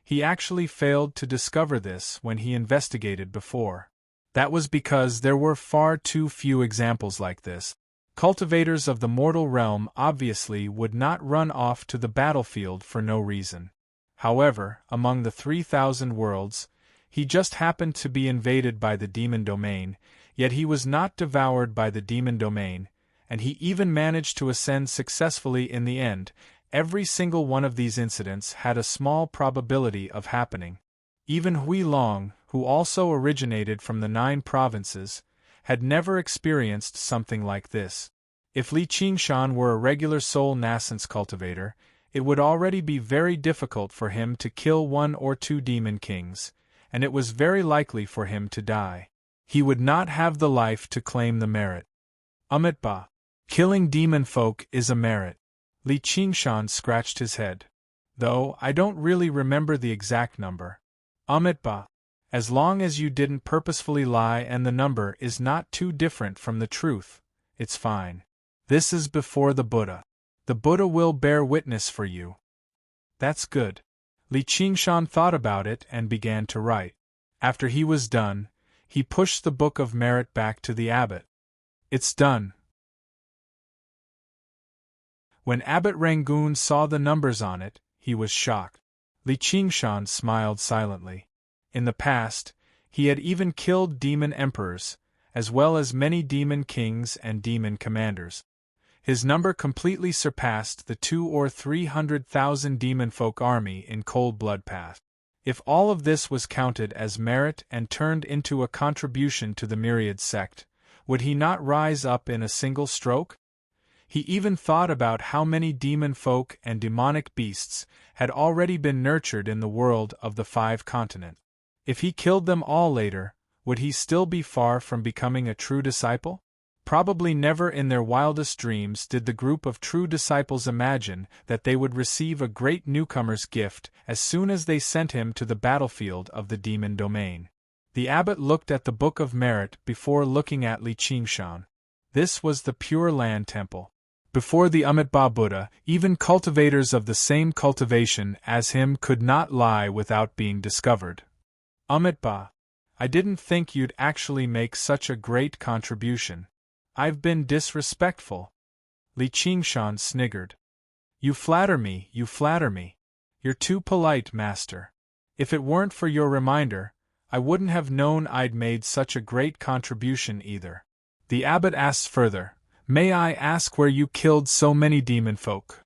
He actually failed to discover this when he investigated before. That was because there were far too few examples like this. Cultivators of the mortal realm obviously would not run off to the battlefield for no reason. However, among the 3,000 worlds, he just happened to be invaded by the demon domain, yet he was not devoured by the demon domain, and he even managed to ascend successfully in the end. Every single one of these incidents had a small probability of happening. Even Hui Long, who also originated from the 9 provinces, had never experienced something like this. If Li Qingshan were a regular soul nascence cultivator, it would already be very difficult for him to kill 1 or 2 demon kings, and it was very likely for him to die. He would not have the life to claim the merit. Amitabha. Killing demon folk is a merit. Li Qingshan scratched his head. Though I don't really remember the exact number. Amitabha. As long as you didn't purposefully lie and the number is not too different from the truth, it's fine. This is before the Buddha. The Buddha will bear witness for you. That's good. Li Qingshan thought about it and began to write. After he was done, he pushed the Book of Merit back to the abbot. It's done. When Abbot Rangoon saw the numbers on it, he was shocked. Li Qingshan smiled silently. In the past, he had even killed demon emperors, as well as many demon kings and demon commanders. His number completely surpassed the 200,000 or 300,000 demon folk army in Cold Blood Path. If all of this was counted as merit and turned into a contribution to the Myriad sect, would he not rise up in a single stroke? He even thought about how many demon folk and demonic beasts had already been nurtured in the world of the 5 continents. If he killed them all later, would he still be far from becoming a true disciple? Probably never in their wildest dreams did the group of true disciples imagine that they would receive a great newcomer's gift as soon as they sent him to the battlefield of the demon domain. The abbot looked at the Book of Merit before looking at Li Qingshan. This was the Pure Land Temple. Before the Amitabha Buddha, even cultivators of the same cultivation as him could not lie without being discovered. Amitabha, I didn't think you'd actually make such a great contribution. I've been disrespectful. Li Qingshan sniggered. You flatter me, you flatter me. You're too polite, master. If it weren't for your reminder, I wouldn't have known I'd made such a great contribution either. The abbot asked further, May I ask where you killed so many demon folk?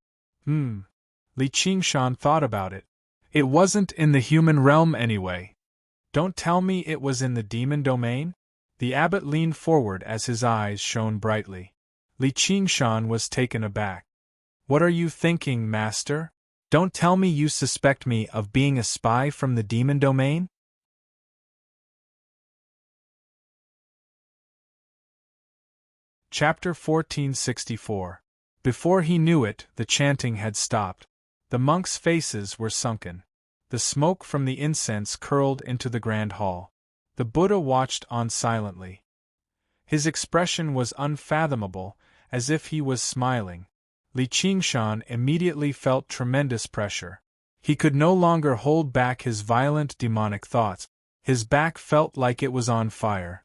Li Qingshan thought about it. It wasn't in the human realm anyway. Don't tell me it was in the demon domain? The abbot leaned forward as his eyes shone brightly. Li Qingshan was taken aback. What are you thinking, master? Don't tell me you suspect me of being a spy from the demon domain? Chapter 1464. Before he knew it, the chanting had stopped. The monks' faces were sunken. The smoke from the incense curled into the grand hall. The Buddha watched on silently. His expression was unfathomable, as if he was smiling. Li Qingshan immediately felt tremendous pressure. He could no longer hold back his violent demonic thoughts. His back felt like it was on fire.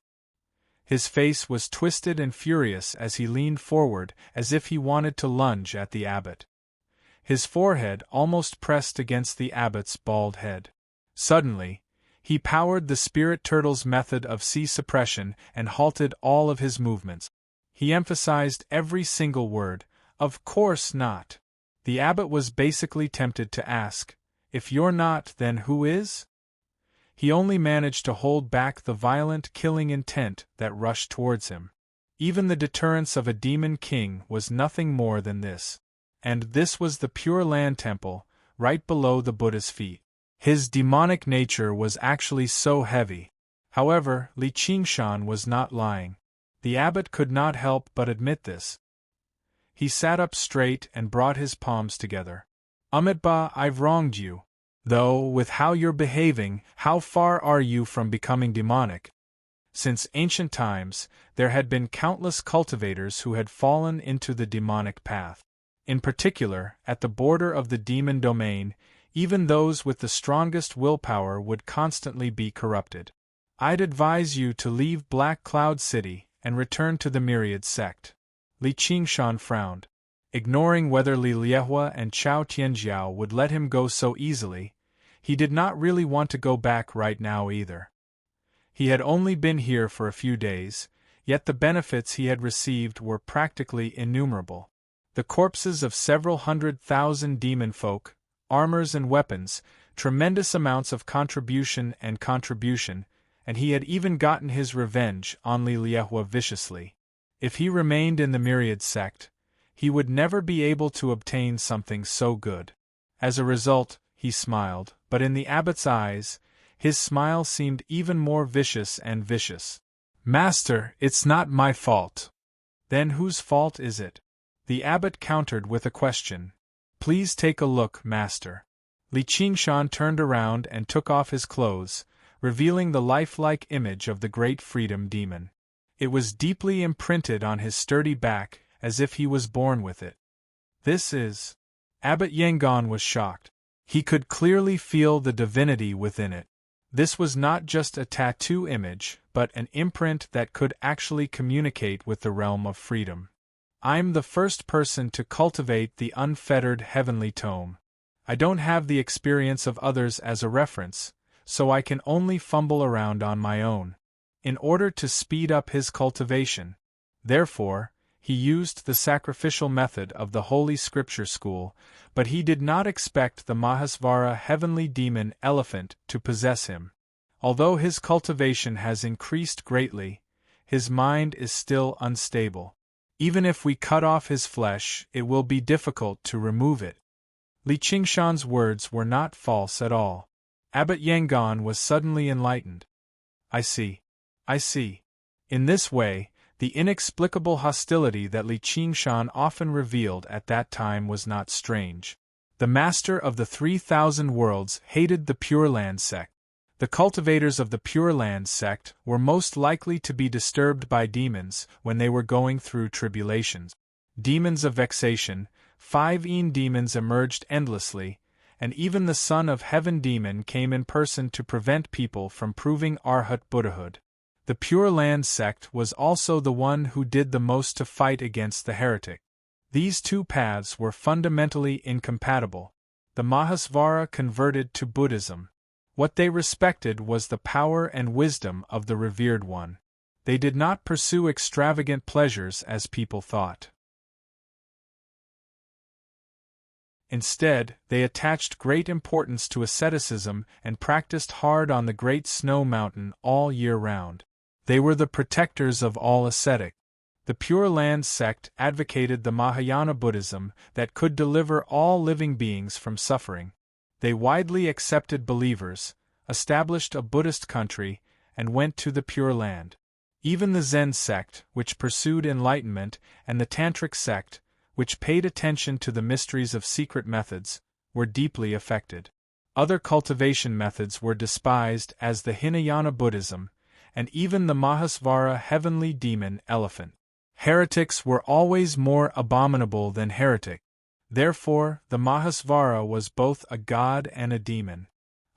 His face was twisted and furious as he leaned forward as if he wanted to lunge at the abbot. His forehead almost pressed against the abbot's bald head. Suddenly, he powered the spirit turtle's method of sea suppression and halted all of his movements. He emphasized every single word, "Of course not." The abbot was basically tempted to ask, "If you're not, then who is?" He only managed to hold back the violent killing intent that rushed towards him. Even the deterrence of a demon king was nothing more than this. And this was the Pure Land Temple, right below the Buddha's feet. His demonic nature was actually so heavy. However, Li Qingshan was not lying. The abbot could not help but admit this. He sat up straight and brought his palms together. Amitabha, I've wronged you. Though, with how you're behaving, how far are you from becoming demonic? Since ancient times, there had been countless cultivators who had fallen into the demonic path. In particular, at the border of the demon domain, even those with the strongest willpower would constantly be corrupted. I'd advise you to leave Black Cloud City and return to the Myriad sect. Li Qingshan frowned. Ignoring whether Li Liehua and Chao Tianjiao would let him go so easily, he did not really want to go back right now either. He had only been here for a few days, yet the benefits he had received were practically innumerable. The corpses of several 100,000 demon folk, armors and weapons, tremendous amounts of contribution, and he had even gotten his revenge on Li Liehua viciously. If he remained in the Myriad sect, he would never be able to obtain something so good. As a result, he smiled, but in the abbot's eyes, His smile seemed even more vicious and vicious. "Master, it's not my fault." "Then whose fault is it?" The abbot countered with a question. "Please take a look, master." Li Qingshan turned around and took off his clothes, revealing the lifelike image of the great freedom demon. It was deeply imprinted on his sturdy back, as if he was born with it. "This is—" Abbot Yangon was shocked. He could clearly feel the divinity within it. This was not just a tattoo image, but an imprint that could actually communicate with the realm of freedom. "I'm the first person to cultivate the unfettered heavenly tome. I don't have the experience of others as a reference, so I can only fumble around on my own. In order to speed up his cultivation, therefore, he used the sacrificial method of the Holy Scripture School, but he did not expect the Mahasvara heavenly demon elephant to possess him. Although his cultivation has increased greatly, his mind is still unstable. Even if we cut off his flesh, it will be difficult to remove it." Li Qingshan's words were not false at all. Abbot Yangon was suddenly enlightened. I see. In this way, the inexplicable hostility that Li Qingshan often revealed at that time was not strange. The master of the 3,000 worlds hated the Pure Land sect. The cultivators of the Pure Land sect were most likely to be disturbed by demons when they were going through tribulations. Demons of vexation, 5 demons emerged endlessly, and even the Son of Heaven demon came in person to prevent people from proving Arhat Buddhahood. The Pure Land sect was also the one who did the most to fight against the heretic. These two paths were fundamentally incompatible. The Mahasvara converted to Buddhism. What they respected was the power and wisdom of the revered one. They did not pursue extravagant pleasures as people thought. Instead, they attached great importance to asceticism and practiced hard on the Great Snow Mountain all year round. They were the protectors of all ascetic. The Pure Land sect advocated the Mahayana Buddhism that could deliver all living beings from suffering. They widely accepted believers, established a Buddhist country, and went to the Pure Land. Even the Zen sect, which pursued enlightenment, and the Tantric sect, which paid attention to the mysteries of secret methods, were deeply affected. Other cultivation methods were despised as the Hinayana Buddhism, and even the Mahasvara heavenly demon elephant. Heretics were always more abominable than heretic. Therefore, the Mahasvara was both a god and a demon.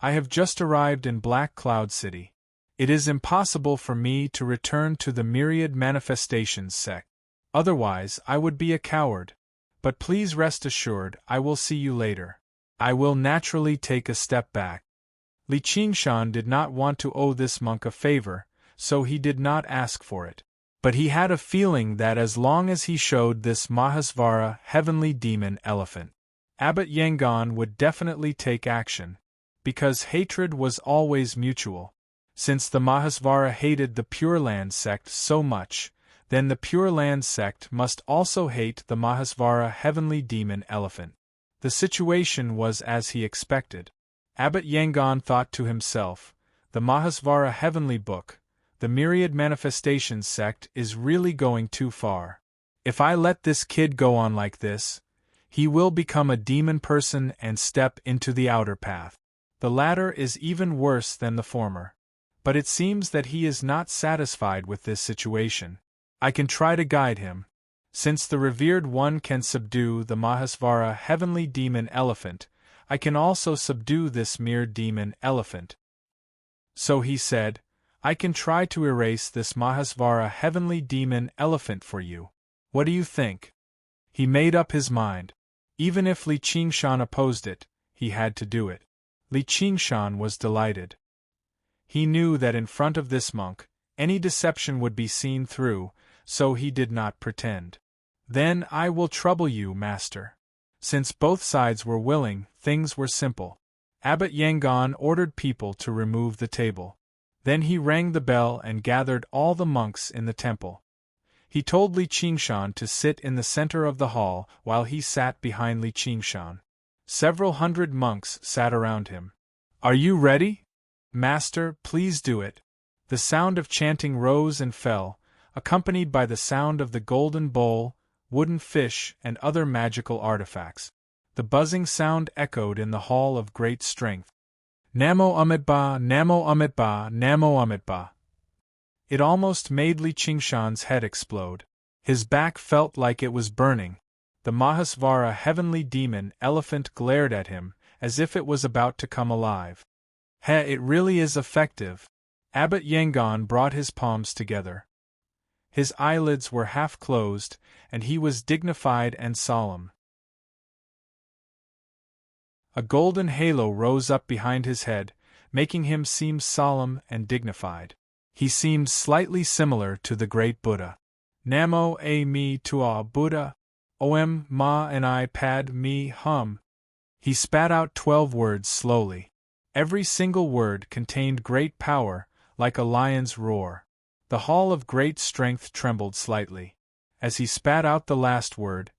I have just arrived in Black Cloud City. It is impossible for me to return to the Myriad Manifestations sect. Otherwise, I would be a coward. But please rest assured, I will see you later. I will naturally take a step back. Li Qingshan did not want to owe this monk a favor, so he did not ask for it. But he had a feeling that as long as he showed this Mahasvara heavenly demon elephant, Abbot Yangon would definitely take action. Because hatred was always mutual. Since the Mahasvara hated the Pure Land sect so much, then the Pure Land sect must also hate the Mahasvara heavenly demon elephant. The situation was as he expected. Abbot Yangon thought to himself, the Mahasvara heavenly book, the Myriad Manifestations sect is really going too far. If I let this kid go on like this, he will become a demon person and step into the outer path. The latter is even worse than the former. But it seems that he is not satisfied with this situation. I can try to guide him. Since the revered one can subdue the Mahasvara heavenly demon elephant, I can also subdue this mere demon elephant. So he said, I can try to erase this Mahasvara heavenly demon elephant for you. What do you think? He made up his mind. Even if Li Qingshan opposed it, he had to do it. Li Qingshan was delighted. He knew that in front of this monk, any deception would be seen through, so he did not pretend. Then I will trouble you, master. Since both sides were willing, things were simple. Abbot Yangon ordered people to remove the table. Then he rang the bell and gathered all the monks in the temple. He told Li Qingshan to sit in the center of the hall while he sat behind Li Qingshan. Several hundred monks sat around him. Are you ready? Master, please do it. The sound of chanting rose and fell, accompanied by the sound of the golden bowl, wooden fish, and other magical artifacts. The buzzing sound echoed in the hall of great strength. Namo Amidba, Namo Amidba, Namo Amidba. It almost made Li Qingshan's head explode. His back felt like it was burning. The Mahasvara heavenly demon elephant glared at him, as if it was about to come alive. It really is effective. Abbot Yangon brought his palms together. His eyelids were half closed, and he was dignified and solemn. A golden halo rose up behind his head, making him seem solemn and dignified. He seemed slightly similar to the great Buddha. Namo a mi tua Buddha, om ma and I pad mi hum. He spat out 12 words slowly. Every single word contained great power, like a lion's roar. The hall of great strength trembled slightly. As he spat out the last word,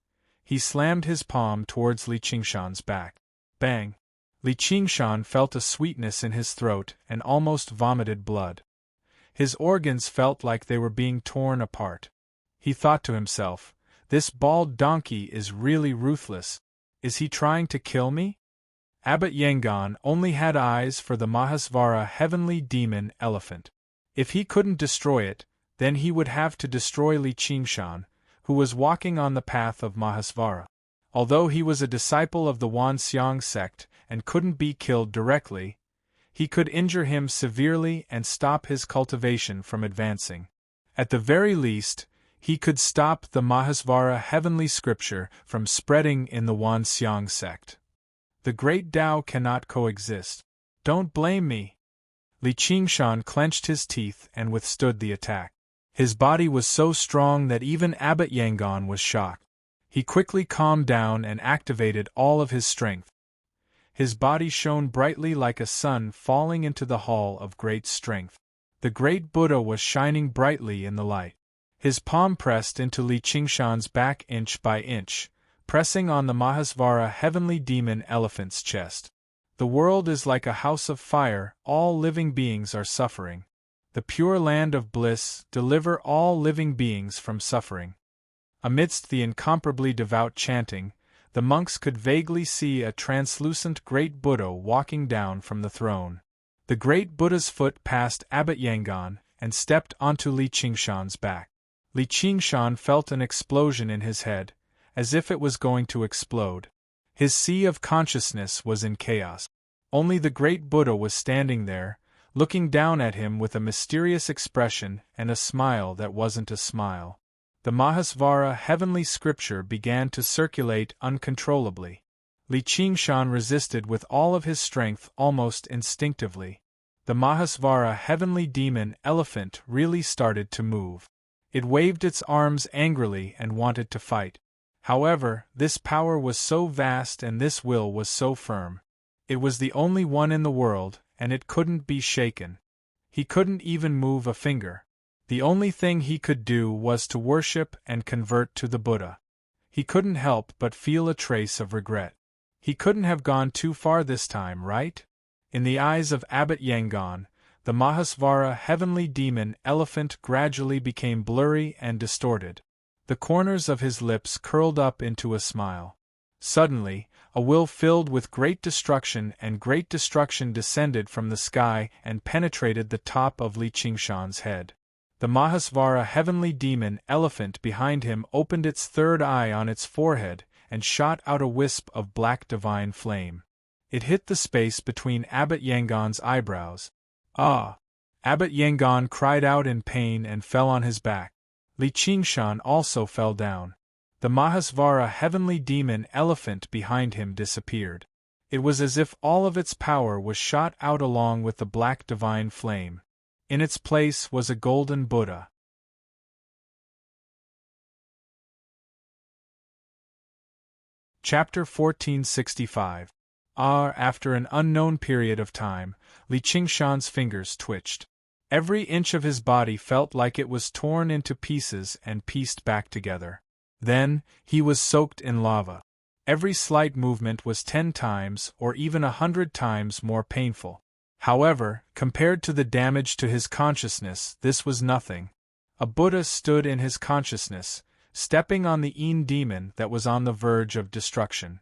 he slammed his palm towards Li Qingshan's back. Bang! Li Qingshan felt a sweetness in his throat and almost vomited blood. His organs felt like they were being torn apart. He thought to himself, this bald donkey is really ruthless. Is he trying to kill me? Abbot Yangon only had eyes for the Mahasvara heavenly demon elephant. If he couldn't destroy it, then he would have to destroy Li Qingshan, who was walking on the path of Mahasvara. Although he was a disciple of the Wanxiang sect and couldn't be killed directly, he could injure him severely and stop his cultivation from advancing. At the very least, he could stop the Mahasvara heavenly scripture from spreading in the Wanxiang sect. The great Tao cannot coexist. Don't blame me. Li Qingshan clenched his teeth and withstood the attack. His body was so strong that even Abbot Yangon was shocked. He quickly calmed down and activated all of his strength. His body shone brightly like a sun falling into the hall of great strength. The great Buddha was shining brightly in the light. His palm pressed into Li Qingshan's back inch by inch, pressing on the Mahasvara heavenly demon elephant's chest. The world is like a house of fire, all living beings are suffering. The pure land of bliss, deliver all living beings from suffering. Amidst the incomparably devout chanting, the monks could vaguely see a translucent great Buddha walking down from the throne. The great Buddha's foot passed Abbot Yangon and stepped onto Li Qingshan's back. Li Qingshan felt an explosion in his head, as if it was going to explode. His sea of consciousness was in chaos. Only the great Buddha was standing there, looking down at him with a mysterious expression and a smile that wasn't a smile. The Mahasvara heavenly scripture began to circulate uncontrollably. Li Qingshan resisted with all of his strength almost instinctively. The Mahasvara heavenly demon elephant really started to move. It waved its arms angrily and wanted to fight. However, this power was so vast and this will was so firm. It was the only one in the world, and it couldn't be shaken. He couldn't even move a finger. The only thing he could do was to worship and convert to the Buddha. He couldn't help but feel a trace of regret. He couldn't have gone too far this time, right? In the eyes of Abbot Yangon, the Mahasvara heavenly demon elephant gradually became blurry and distorted. The corners of his lips curled up into a smile. Suddenly, a will filled with great destruction descended from the sky and penetrated the top of Li Qingshan's head. The Mahasvara heavenly demon elephant behind him opened its third eye on its forehead and shot out a wisp of black divine flame. It hit the space between Abbot Yangon's eyebrows. Ah! Abbot Yangon cried out in pain and fell on his back. Li Qingshan also fell down. The Mahasvara heavenly demon elephant behind him disappeared. It was as if all of its power was shot out along with the black divine flame. In its place was a golden Buddha. Chapter 1465. After an unknown period of time, Li Qingshan's fingers twitched. Every inch of his body felt like it was torn into pieces and pieced back together. Then, he was soaked in lava. Every slight movement was 10 times or even 100 times more painful. However, compared to the damage to his consciousness, this was nothing. A Buddha stood in his consciousness, stepping on the Een demon that was on the verge of destruction.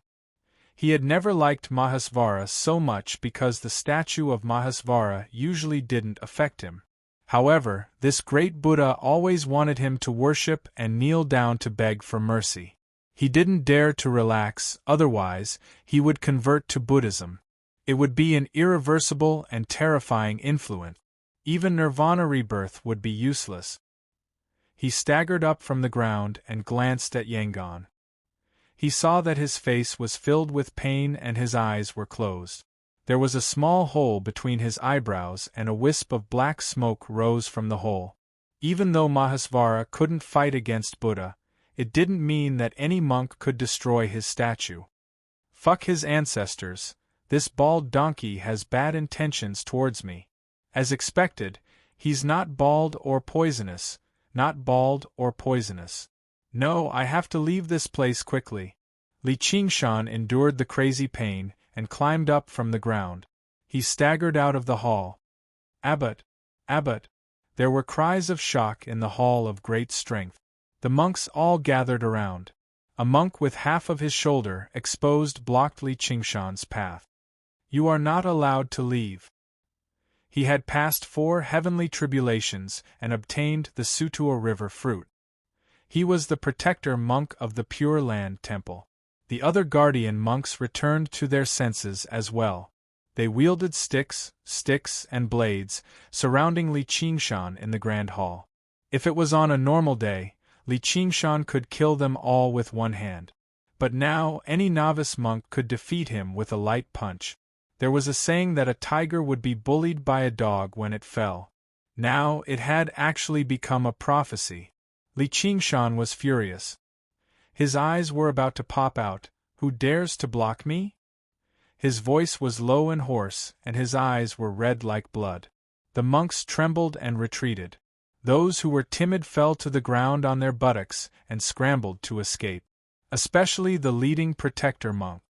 He had never liked Mahasvara so much because the statue of Mahasvara usually didn't affect him. However, this great Buddha always wanted him to worship and kneel down to beg for mercy. He didn't dare to relax, otherwise, he would convert to Buddhism. It would be an irreversible and terrifying influence. Even nirvana rebirth would be useless. He staggered up from the ground and glanced at Yangon. He saw that his face was filled with pain and his eyes were closed. There was a small hole between his eyebrows and a wisp of black smoke rose from the hole. Even though Mahasvara couldn't fight against Buddha, it didn't mean that any monk could destroy his statue. Fuck his ancestors, this bald donkey has bad intentions towards me. As expected, he's not bald or poisonous, not bald or poisonous. No, I have to leave this place quickly. Li Qingshan endured the crazy pain and climbed up from the ground. He staggered out of the hall. Abbot! Abbot! There were cries of shock in the hall of great strength. The monks all gathered around. A monk with half of his shoulder exposed blocked Li Qingshan's path. You are not allowed to leave. He had passed 4 heavenly tribulations and obtained the Sutua River fruit. He was the protector monk of the Pure Land Temple. The other guardian monks returned to their senses as well. They wielded sticks, and blades, surrounding Li Qingshan in the Grand Hall. If it was on a normal day, Li Qingshan could kill them all with one hand. But now any novice monk could defeat him with a light punch. There was a saying that a tiger would be bullied by a dog when it fell. Now it had actually become a prophecy. Li Qingshan was furious. His eyes were about to pop out. Who dares to block me? His voice was low and hoarse, and his eyes were red like blood. The monks trembled and retreated. Those who were timid fell to the ground on their buttocks and scrambled to escape. Especially the leading protector monk.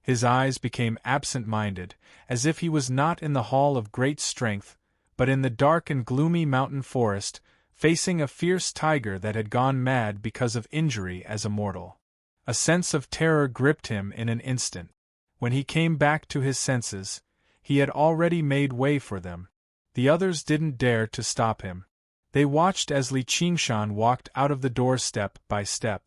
His eyes became absent-minded, as if he was not in the hall of great strength, but in the dark and gloomy mountain forest, facing a fierce tiger that had gone mad because of injury as a mortal. A sense of terror gripped him in an instant. When he came back to his senses, he had already made way for them. The others didn't dare to stop him. They watched as Li Qingshan walked out of the door step by step.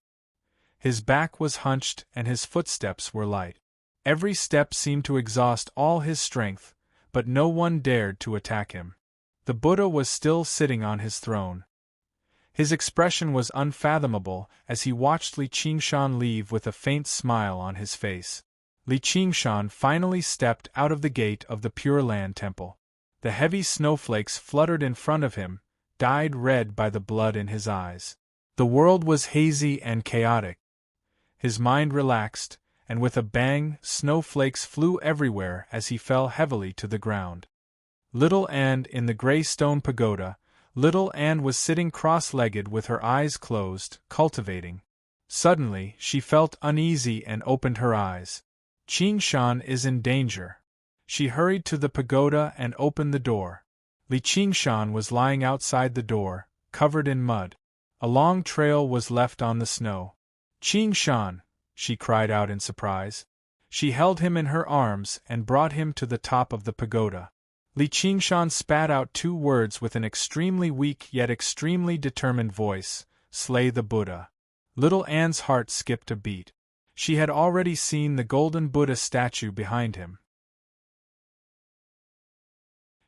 His back was hunched and his footsteps were light. Every step seemed to exhaust all his strength, but no one dared to attack him. The Buddha was still sitting on his throne. His expression was unfathomable as he watched Li Qingshan leave with a faint smile on his face. Li Qingshan finally stepped out of the gate of the Pure Land Temple. The heavy snowflakes fluttered in front of him, dyed red by the blood in his eyes. The world was hazy and chaotic. His mind relaxed, and with a bang, snowflakes flew everywhere as he fell heavily to the ground. Little Anne in the gray stone pagoda, little Anne was sitting cross-legged with her eyes closed, cultivating. Suddenly, she felt uneasy and opened her eyes. Qingshan is in danger. She hurried to the pagoda and opened the door. Li Qingshan was lying outside the door, covered in mud. A long trail was left on the snow. Qingshan! She cried out in surprise. She held him in her arms and brought him to the top of the pagoda. Li Qingshan spat out 2 words with an extremely weak yet extremely determined voice, "Slay the Buddha." Little Anne's heart skipped a beat. She had already seen the golden Buddha statue behind him.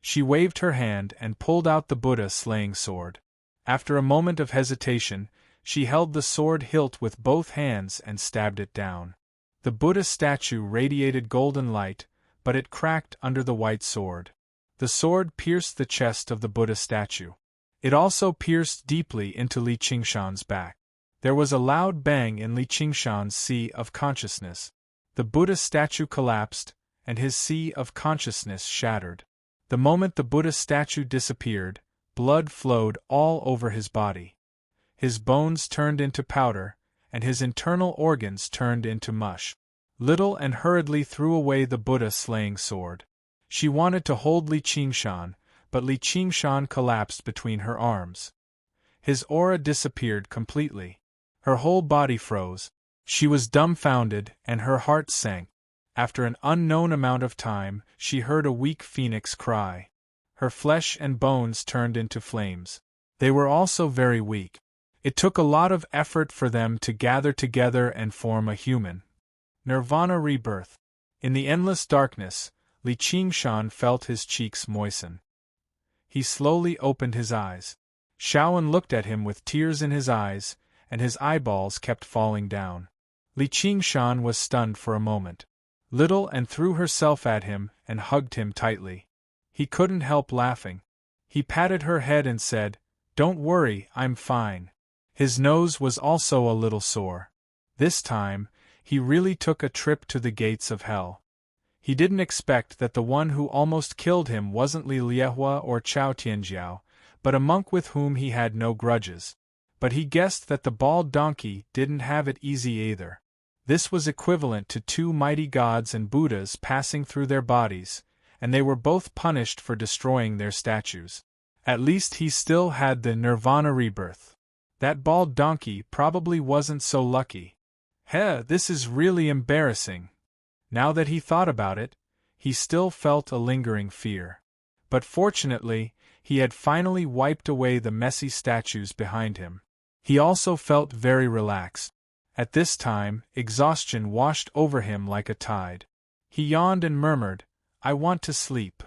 She waved her hand and pulled out the Buddha slaying sword. After a moment of hesitation, she held the sword hilt with both hands and stabbed it down. The Buddha statue radiated golden light, but it cracked under the white sword. The sword pierced the chest of the Buddha statue. It also pierced deeply into Li Qingshan's back. There was a loud bang in Li Qingshan's sea of consciousness. The Buddha statue collapsed, and his sea of consciousness shattered. The moment the Buddha statue disappeared, blood flowed all over his body. His bones turned into powder, and his internal organs turned into mush. Little Anne hurriedly threw away the Buddha slaying sword. She wanted to hold Li Qingshan, but Li Qingshan collapsed between her arms. His aura disappeared completely. Her whole body froze. She was dumbfounded, and her heart sank. After an unknown amount of time, she heard a weak phoenix cry. Her flesh and bones turned into flames. They were also very weak. It took a lot of effort for them to gather together and form a human. Nirvana rebirth. In the endless darkness, Li Qingshan felt his cheeks moisten. He slowly opened his eyes. Shaoan looked at him with tears in his eyes, and his eyeballs kept falling down. Li Qingshan was stunned for a moment. Little and threw herself at him and hugged him tightly. He couldn't help laughing. He patted her head and said, "Don't worry, I'm fine." His nose was also a little sore. This time, he really took a trip to the gates of hell. He didn't expect that the one who almost killed him wasn't Li Liehua or Chao Tianjiao, but a monk with whom he had no grudges. But he guessed that the bald donkey didn't have it easy either. This was equivalent to two mighty gods and Buddhas passing through their bodies, and they were both punished for destroying their statues. At least he still had the Nirvana rebirth. That bald donkey probably wasn't so lucky. This is really embarrassing. Now that he thought about it, he still felt a lingering fear. But fortunately, he had finally wiped away the messy statues behind him. He also felt very relaxed. At this time, exhaustion washed over him like a tide. He yawned and murmured, "I want to sleep."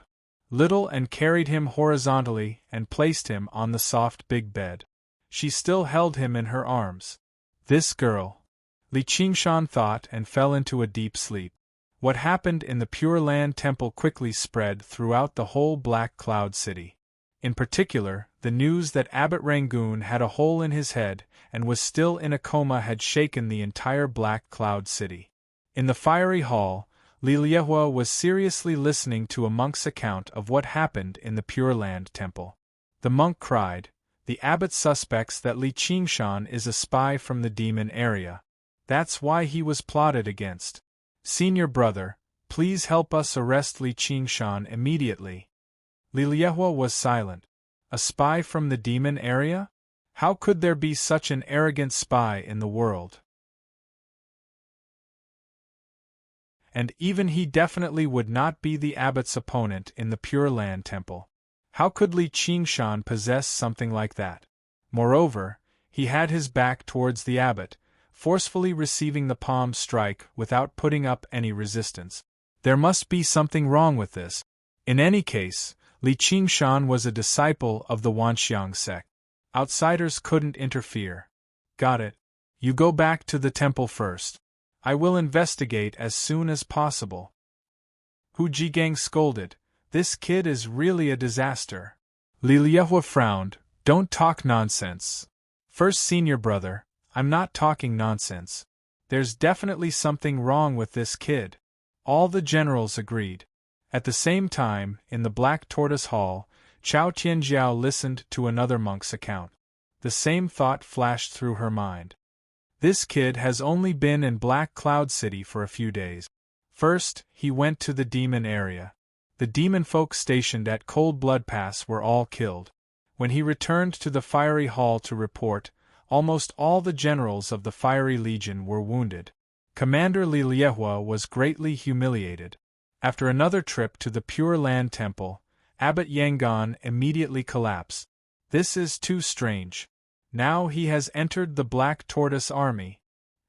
Little and carried him horizontally and placed him on the soft big bed. She still held him in her arms. This girl. Li Qingshan thought and fell into a deep sleep. What happened in the Pure Land Temple quickly spread throughout the whole Black Cloud City. In particular, the news that Abbot Rangoon had a hole in his head and was still in a coma had shaken the entire Black Cloud City. In the fiery hall, Li Liehua was seriously listening to a monk's account of what happened in the Pure Land Temple. The monk cried, "The abbot suspects that Li Qingshan is a spy from the demon area. That's why he was plotted against. Senior brother, please help us arrest Li Qingshan immediately." Li Liehua was silent. A spy from the demon area? How could there be such an arrogant spy in the world? And even he definitely would not be the abbot's opponent in the Pure Land Temple. How could Li Qingshan possess something like that? Moreover, he had his back towards the abbot, forcefully receiving the palm strike without putting up any resistance. There must be something wrong with this. In any case, Li Qingshan was a disciple of the Wanxiang sect. Outsiders couldn't interfere. Got it. You go back to the temple first. I will investigate as soon as possible. Hu Jigang scolded, "This kid is really a disaster." Li Liehua frowned, "Don't talk nonsense." "First, senior brother, I'm not talking nonsense. There's definitely something wrong with this kid." All the generals agreed. At the same time, in the Black Tortoise Hall, Chao Tianjiao listened to another monk's account. The same thought flashed through her mind. This kid has only been in Black Cloud City for a few days. First, he went to the demon area. The demon folk stationed at Cold Blood Pass were all killed. When he returned to the Fiery Hall to report, almost all the generals of the Fiery Legion were wounded. Commander Li Liehua was greatly humiliated. After another trip to the Pure Land Temple, Abbot Yangon immediately collapsed. This is too strange. Now he has entered the Black Tortoise Army.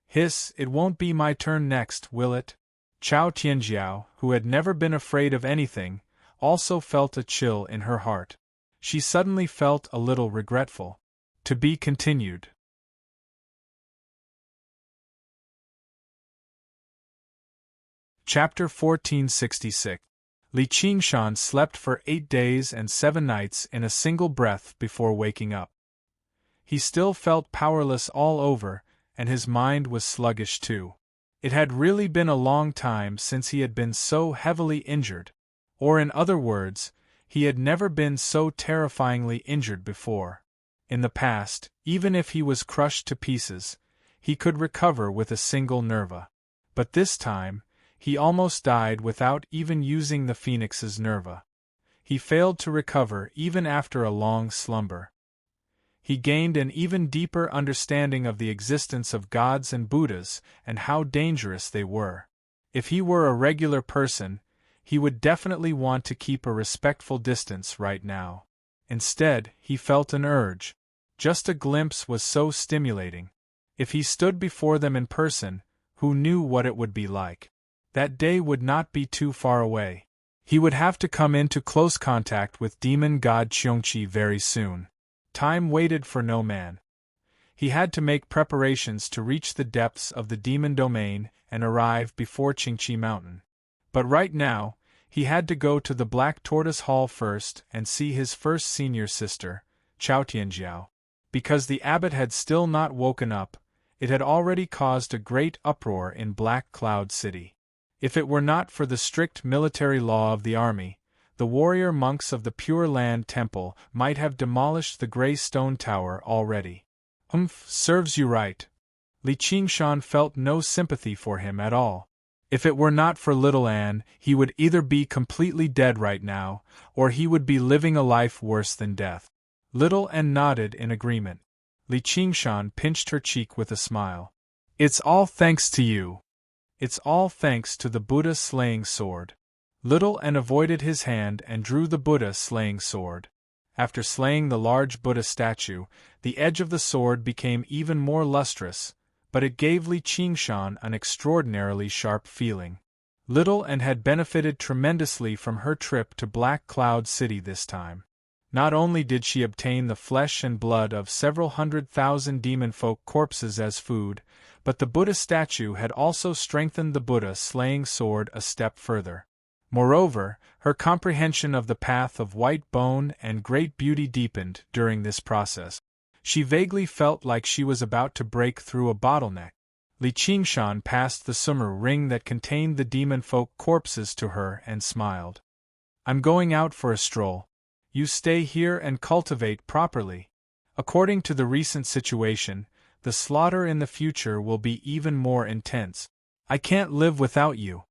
It won't be my turn next, will it? Chao Tianjiao, who had never been afraid of anything, also felt a chill in her heart. She suddenly felt a little regretful. To be continued. Chapter 1466. Li Qingshan slept for 8 days and 7 nights in a single breath before waking up. He still felt powerless all over, and his mind was sluggish too. It had really been a long time since he had been so heavily injured. Or in other words, he had never been so terrifyingly injured before. In the past, even if he was crushed to pieces, he could recover with a single nerva. But this time, He almost died without even using the phoenix's nerva. He failed to recover even after a long slumber. He gained an even deeper understanding of the existence of gods and Buddhas and how dangerous they were. If he were a regular person, he would definitely want to keep a respectful distance right now. Instead, he felt an urge. Just a glimpse was so stimulating. If he stood before them in person, who knew what it would be like? That day would not be too far away. He would have to come into close contact with demon god Qiongqi very soon. Time waited for no man. He had to make preparations to reach the depths of the demon domain and arrive before Qingqi Mountain. But right now, he had to go to the Black Tortoise Hall first and see his first senior sister, Chao Tianjiao. Because the abbot had still not woken up, it had already caused a great uproar in Black Cloud City. If it were not for the strict military law of the army, the warrior monks of the Pure Land Temple might have demolished the gray stone tower already. Serves you right. Li Qingshan felt no sympathy for him at all. If it were not for little Anne, he would either be completely dead right now, or he would be living a life worse than death. Little Anne nodded in agreement. Li Qingshan pinched her cheek with a smile. It's all thanks to you. It's all thanks to the Buddha slaying sword. Little Anne avoided his hand and drew the Buddha slaying sword. After slaying the large Buddha statue, the edge of the sword became even more lustrous, but it gave Li Qingshan an extraordinarily sharp feeling. Little Anne had benefited tremendously from her trip to Black Cloud City this time. Not only did she obtain the flesh and blood of several 100,000 demon folk corpses as food, but the Buddha statue had also strengthened the Buddha slaying sword a step further. Moreover, her comprehension of the path of white bone and great beauty deepened during this process. She vaguely felt like she was about to break through a bottleneck. Li Qingshan passed the sumer ring that contained the demon folk corpses to her and smiled. I'm going out for a stroll. You stay here and cultivate properly. According to the recent situation, the slaughter in the future will be even more intense. I can't live without you.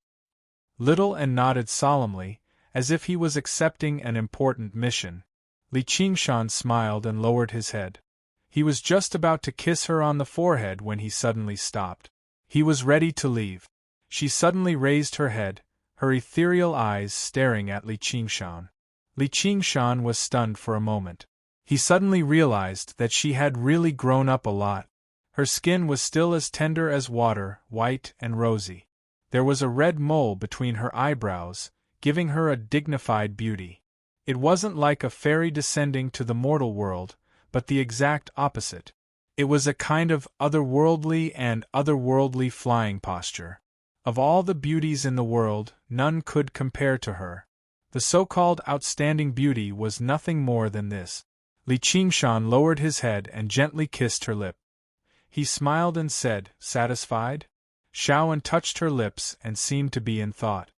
Little Anne nodded solemnly, as if he was accepting an important mission. Li Qingshan smiled and lowered his head. He was just about to kiss her on the forehead when he suddenly stopped. He was ready to leave. She suddenly raised her head, her ethereal eyes staring at Li Qingshan. Li Qingshan was stunned for a moment. He suddenly realized that she had really grown up a lot. Her skin was still as tender as water, white and rosy. There was a red mole between her eyebrows, giving her a dignified beauty. It wasn't like a fairy descending to the mortal world, but the exact opposite. It was a kind of otherworldly flying posture. Of all the beauties in the world, none could compare to her. The so-called outstanding beauty was nothing more than this. Li Qingshan lowered his head and gently kissed her lip. He smiled and said, "Satisfied?" Xiaoan touched her lips and seemed to be in thought.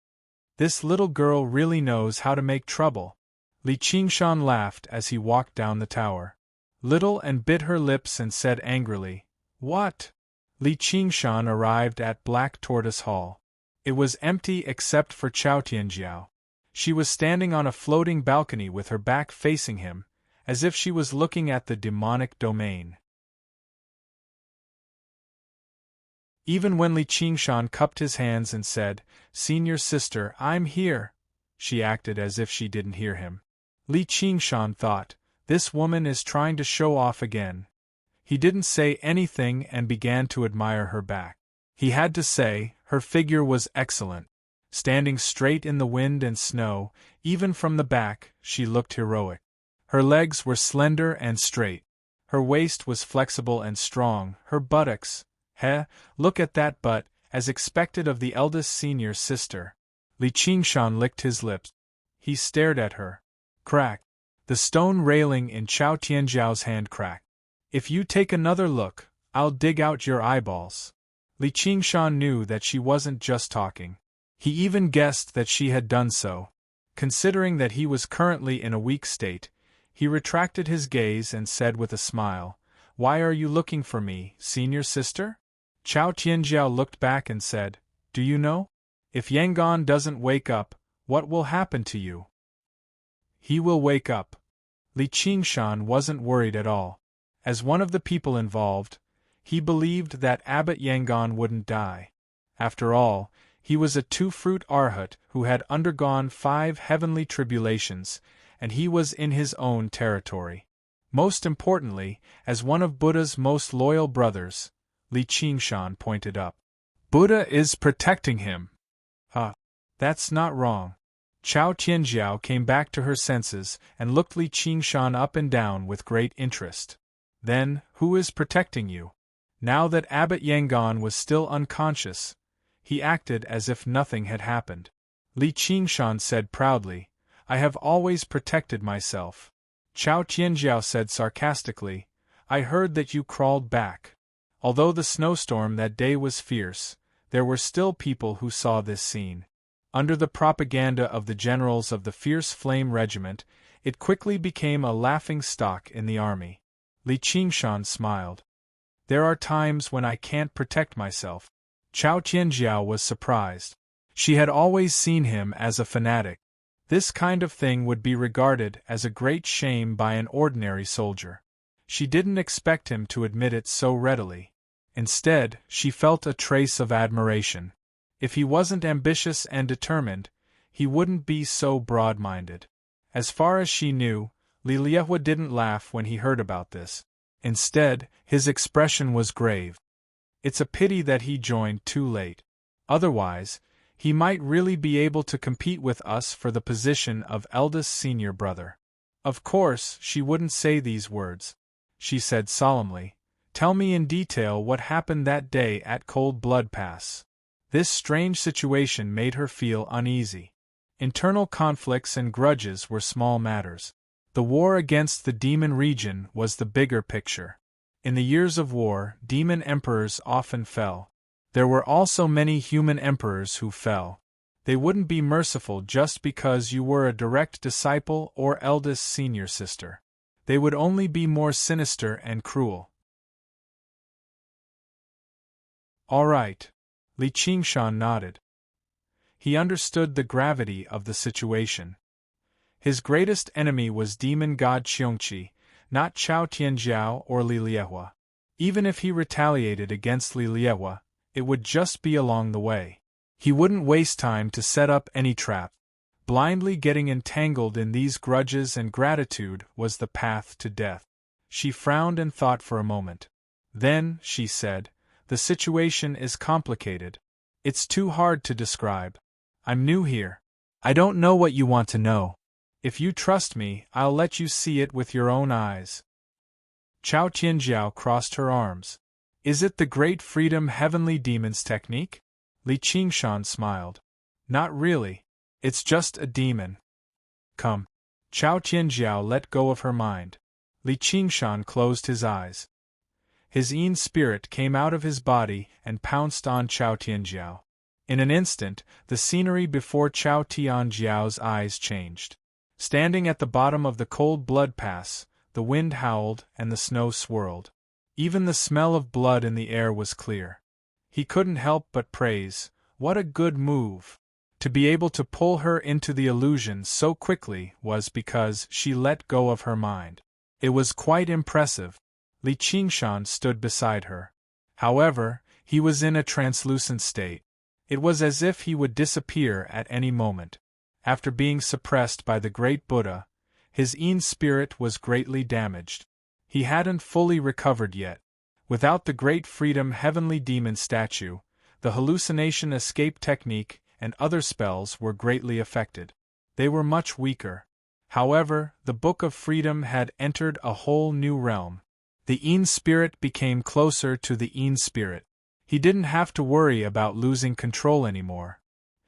This little girl really knows how to make trouble. Li Qingshan laughed as he walked down the tower. Little Anne bit her lips and said angrily, "What?" Li Qingshan arrived at Black Tortoise Hall. It was empty except for Chao Tianjiao. She was standing on a floating balcony with her back facing him, as if she was looking at the demonic domain. Even when Li Qingshan cupped his hands and said, "Senior sister, I'm here," she acted as if she didn't hear him. Li Qingshan thought, this woman is trying to show off again. He didn't say anything and began to admire her back. He had to say, her figure was excellent. Standing straight in the wind and snow, even from the back, she looked heroic. Her legs were slender and straight. Her waist was flexible and strong, her buttocks, look at that butt, as expected of the eldest senior sister. Li Qingshan licked his lips. He stared at her. Crack. The stone railing in Chao Tianjiao's hand cracked. "If you take another look, I'll dig out your eyeballs." Li Qingshan knew that she wasn't just talking. He even guessed that she had done so. Considering that he was currently in a weak state, he retracted his gaze and said with a smile, "Why are you looking for me, senior sister?" Chao Tianjiao looked back and said, "Do you know?" If Yangon doesn't wake up, what will happen to you? He will wake up. Li Qingshan wasn't worried at all. As one of the people involved, he believed that Abbot Yangon wouldn't die. After all, he was a two-fruit arhat who had undergone 5 heavenly tribulations, and he was in his own territory. Most importantly, as one of Buddha's most loyal brothers, Li Qingshan pointed up. Buddha is protecting him. That's not wrong. Chao Tianjiao came back to her senses and looked Li Qingshan up and down with great interest. Then, who is protecting you? Now that Abbot Yangon was still unconscious, he acted as if nothing had happened. Li Qingshan said proudly, I have always protected myself. Chao Tianjiao said sarcastically, I heard that you crawled back. Although the snowstorm that day was fierce, there were still people who saw this scene. Under the propaganda of the generals of the Fierce Flame Regiment, it quickly became a laughing stock in the army. Li Qingshan smiled. There are times when I can't protect myself. Chao Tianjiao was surprised. She had always seen him as a fanatic. This kind of thing would be regarded as a great shame by an ordinary soldier. She didn't expect him to admit it so readily. Instead, she felt a trace of admiration. If he wasn't ambitious and determined, he wouldn't be so broad-minded. As far as she knew, Li Liehua didn't laugh when he heard about this. Instead, his expression was grave. It's a pity that he joined too late. Otherwise, he might really be able to compete with us for the position of eldest senior brother. Of course, she wouldn't say these words. She said solemnly, Tell me in detail what happened that day at Cold Blood Pass. This strange situation made her feel uneasy. Internal conflicts and grudges were small matters. The war against the demon region was the bigger picture. In the years of war, demon emperors often fell. There were also many human emperors who fell. They wouldn't be merciful just because you were a direct disciple or eldest senior sister. They would only be more sinister and cruel. All right. Li Qingshan nodded. He understood the gravity of the situation. His greatest enemy was demon god Qiongqi, not Chao Tianjiao or Li Liehua. Even if he retaliated against Li Liehua, it would just be along the way. He wouldn't waste time to set up any trap. Blindly getting entangled in these grudges and gratitude was the path to death. She frowned and thought for a moment. Then, she said, the situation is complicated. It's too hard to describe. I'm new here. I don't know what you want to know. If you trust me, I'll let you see it with your own eyes. Chao Tianjiao crossed her arms. Is it the Great Freedom Heavenly Demon's technique? Li Qingshan smiled. Not really. It's just a demon. Come. Chao Tianjiao let go of her mind. Li Qingshan closed his eyes. His Yin spirit came out of his body and pounced on Chao Tianjiao. In an instant, the scenery before Chao Tianjiao's eyes changed. Standing at the bottom of the Cold Blood Pass, the wind howled and the snow swirled. Even the smell of blood in the air was clear. He couldn't help but praise, what a good move. To be able to pull her into the illusion so quickly was because she let go of her mind. It was quite impressive. Li Qingshan stood beside her. However, he was in a translucent state. It was as if he would disappear at any moment. After being suppressed by the great Buddha, his Yin spirit was greatly damaged. He hadn't fully recovered yet. Without the Great Freedom Heavenly Demon statue, the hallucination escape technique and other spells were greatly affected. They were much weaker. However, the Book of Freedom had entered a whole new realm. The Yin spirit became closer to the Yin spirit. He didn't have to worry about losing control anymore.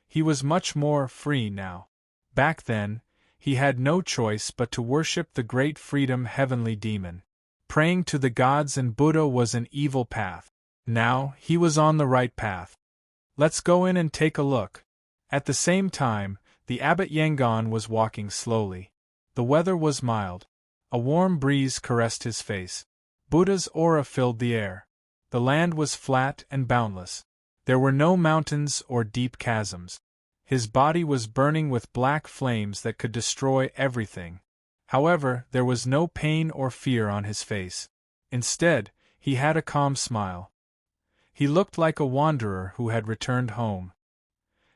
He was much more free now. Back then, he had no choice but to worship the Great Freedom Heavenly Demon. Praying to the gods and Buddha was an evil path. Now, he was on the right path. Let's go in and take a look. At the same time, the Abbot Yangon was walking slowly. The weather was mild. A warm breeze caressed his face. Buddha's aura filled the air. The land was flat and boundless. There were no mountains or deep chasms. His body was burning with black flames that could destroy everything. However, there was no pain or fear on his face. Instead, he had a calm smile. He looked like a wanderer who had returned home.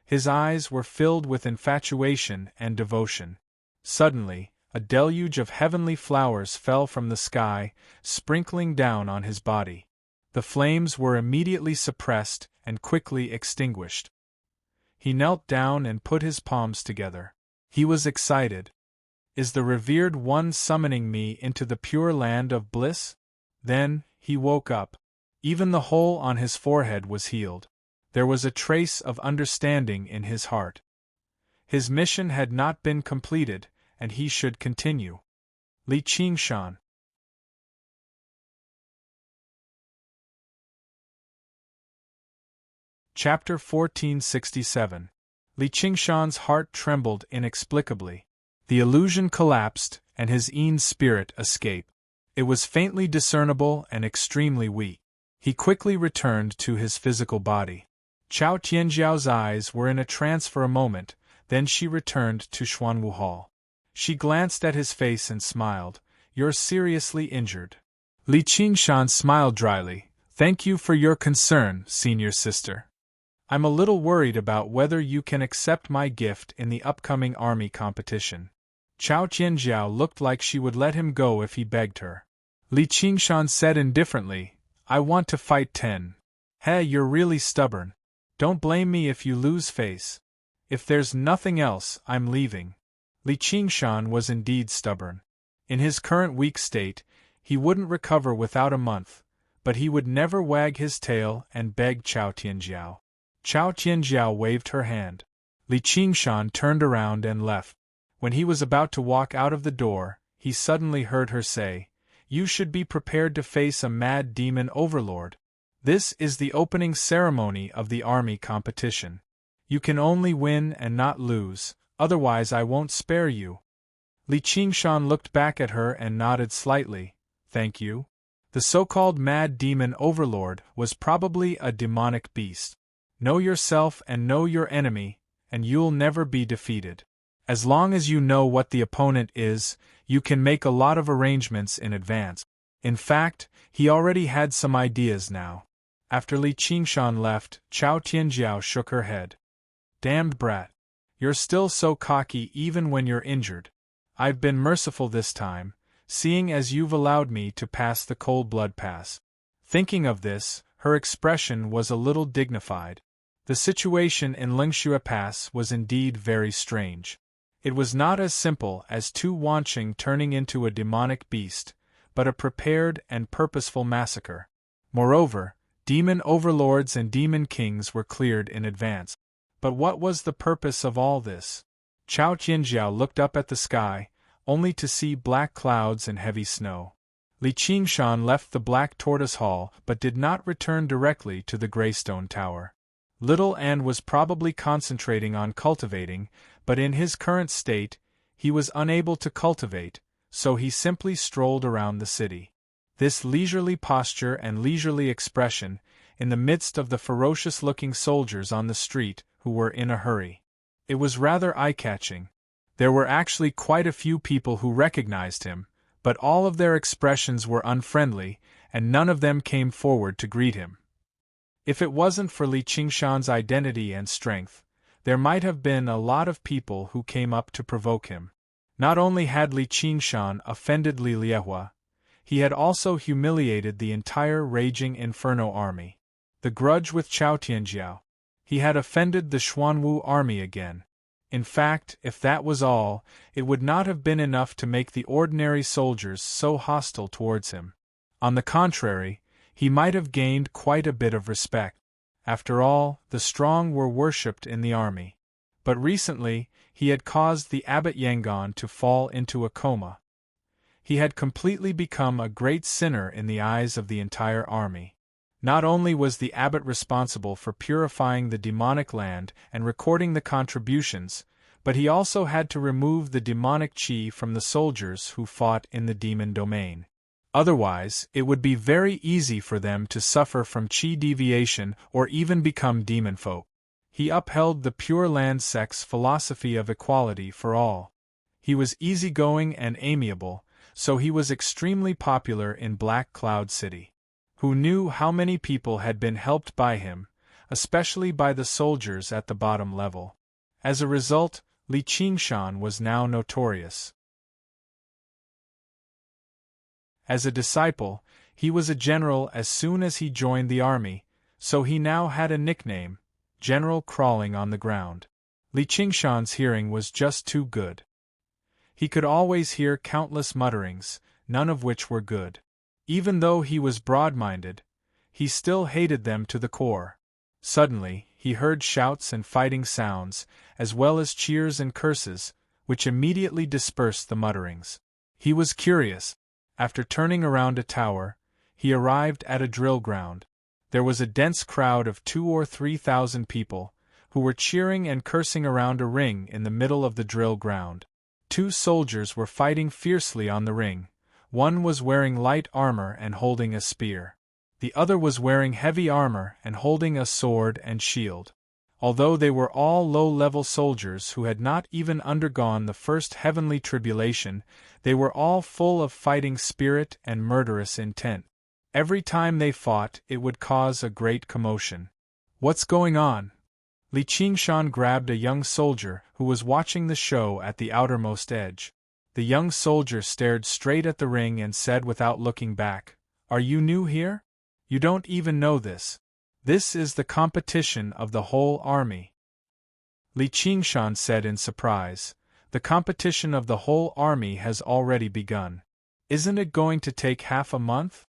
His eyes were filled with infatuation and devotion. Suddenly, a deluge of heavenly flowers fell from the sky, sprinkling down on his body. The flames were immediately suppressed and quickly extinguished. He knelt down and put his palms together. He was excited. Is the revered one summoning me into the pure land of bliss? Then, he woke up. Even the hole on his forehead was healed. There was a trace of understanding in his heart. His mission had not been completed, and he should continue. Li Qingshan. Chapter 1467. Li Qingshan's heart trembled inexplicably. The illusion collapsed, and his Yin spirit escaped. It was faintly discernible and extremely weak. He quickly returned to his physical body. Chao Tianjiao's eyes were in a trance for a moment, then she returned to Xuanwu Hall. She glanced at his face and smiled. "You're seriously injured." Li Qingshan smiled dryly. "Thank you for your concern, senior sister. I'm a little worried about whether you can accept my gift in the upcoming army competition." Chao Tianjiao looked like she would let him go if he begged her. Li Qingshan said indifferently, "I want to fight 10. Hey, you're really stubborn. Don't blame me if you lose face. If there's nothing else, I'm leaving." Li Qingshan was indeed stubborn. In his current weak state, he wouldn't recover without a month, but he would never wag his tail and beg Chao Tianjiao. Chao Tianjiao waved her hand. Li Qingshan turned around and left. When he was about to walk out of the door, he suddenly heard her say, "You should be prepared to face a mad demon overlord. This is the opening ceremony of the army competition. You can only win and not lose, otherwise I won't spare you." Li Qingshan looked back at her and nodded slightly. "Thank you." The so-called mad demon overlord was probably a demonic beast. Know yourself and know your enemy, and you'll never be defeated. As long as you know what the opponent is, you can make a lot of arrangements in advance. In fact, he already had some ideas now. After Li Qingshan left, Chao Tianjiao shook her head. "Damned brat. You're still so cocky even when you're injured. I've been merciful this time, seeing as you've allowed me to pass the cold blood pass." Thinking of this, her expression was a little dignified. The situation in Lingxue Pass was indeed very strange. It was not as simple as Tu Wanqing turning into a demonic beast, but a prepared and purposeful massacre. Moreover, demon overlords and demon kings were cleared in advance. But what was the purpose of all this? Chao Tianjiao looked up at the sky, only to see black clouds and heavy snow. Li Qingshan left the Black Tortoise Hall but did not return directly to the Greystone Tower. Little An was probably concentrating on cultivating, but in his current state, he was unable to cultivate, so he simply strolled around the city. This leisurely posture and leisurely expression, in the midst of the ferocious-looking soldiers on the street who were in a hurry. It was rather eye-catching. There were actually quite a few people who recognized him, but all of their expressions were unfriendly, and none of them came forward to greet him. If it wasn't for Li Qingshan's identity and strength, there might have been a lot of people who came up to provoke him. Not only had Li Qingshan offended Li Liehua, he had also humiliated the entire Raging Inferno army. The grudge with Chao Tianjiao. He had offended the Xuanwu army again. In fact, if that was all, it would not have been enough to make the ordinary soldiers so hostile towards him. On the contrary, he might have gained quite a bit of respect. After all, the strong were worshipped in the army. But recently, he had caused the abbot Yangon to fall into a coma. He had completely become a great sinner in the eyes of the entire army. Not only was the abbot responsible for purifying the demonic land and recording the contributions, but he also had to remove the demonic chi from the soldiers who fought in the demon domain. Otherwise, it would be very easy for them to suffer from chi deviation or even become demon folk. He upheld the Pure Land sect's philosophy of equality for all. He was easygoing and amiable, so he was extremely popular in Black Cloud City. Who knew how many people had been helped by him, especially by the soldiers at the bottom level. As a result, Li Qingshan was now notorious. As a disciple, he was a general as soon as he joined the army, so he now had a nickname, General Crawling on the Ground. Li Qingshan's hearing was just too good. He could always hear countless mutterings, none of which were good. Even though he was broad-minded, he still hated them to the core. Suddenly, he heard shouts and fighting sounds, as well as cheers and curses, which immediately dispersed the mutterings. He was curious. After turning around a tower, he arrived at a drill ground. There was a dense crowd of 2,000 or 3,000 people, who were cheering and cursing around a ring in the middle of the drill ground. 2 soldiers were fighting fiercely on the ring. One was wearing light armor and holding a spear. The other was wearing heavy armor and holding a sword and shield. Although they were all low-level soldiers who had not even undergone the first heavenly tribulation, they were all full of fighting spirit and murderous intent. Every time they fought, it would cause a great commotion. "What's going on?" Li Qingshan grabbed a young soldier who was watching the show at the outermost edge. The young soldier stared straight at the ring and said without looking back, "Are you new here? You don't even know this. This is the competition of the whole army." Li Qingshan said in surprise, "The competition of the whole army has already begun. Isn't it going to take half a month?"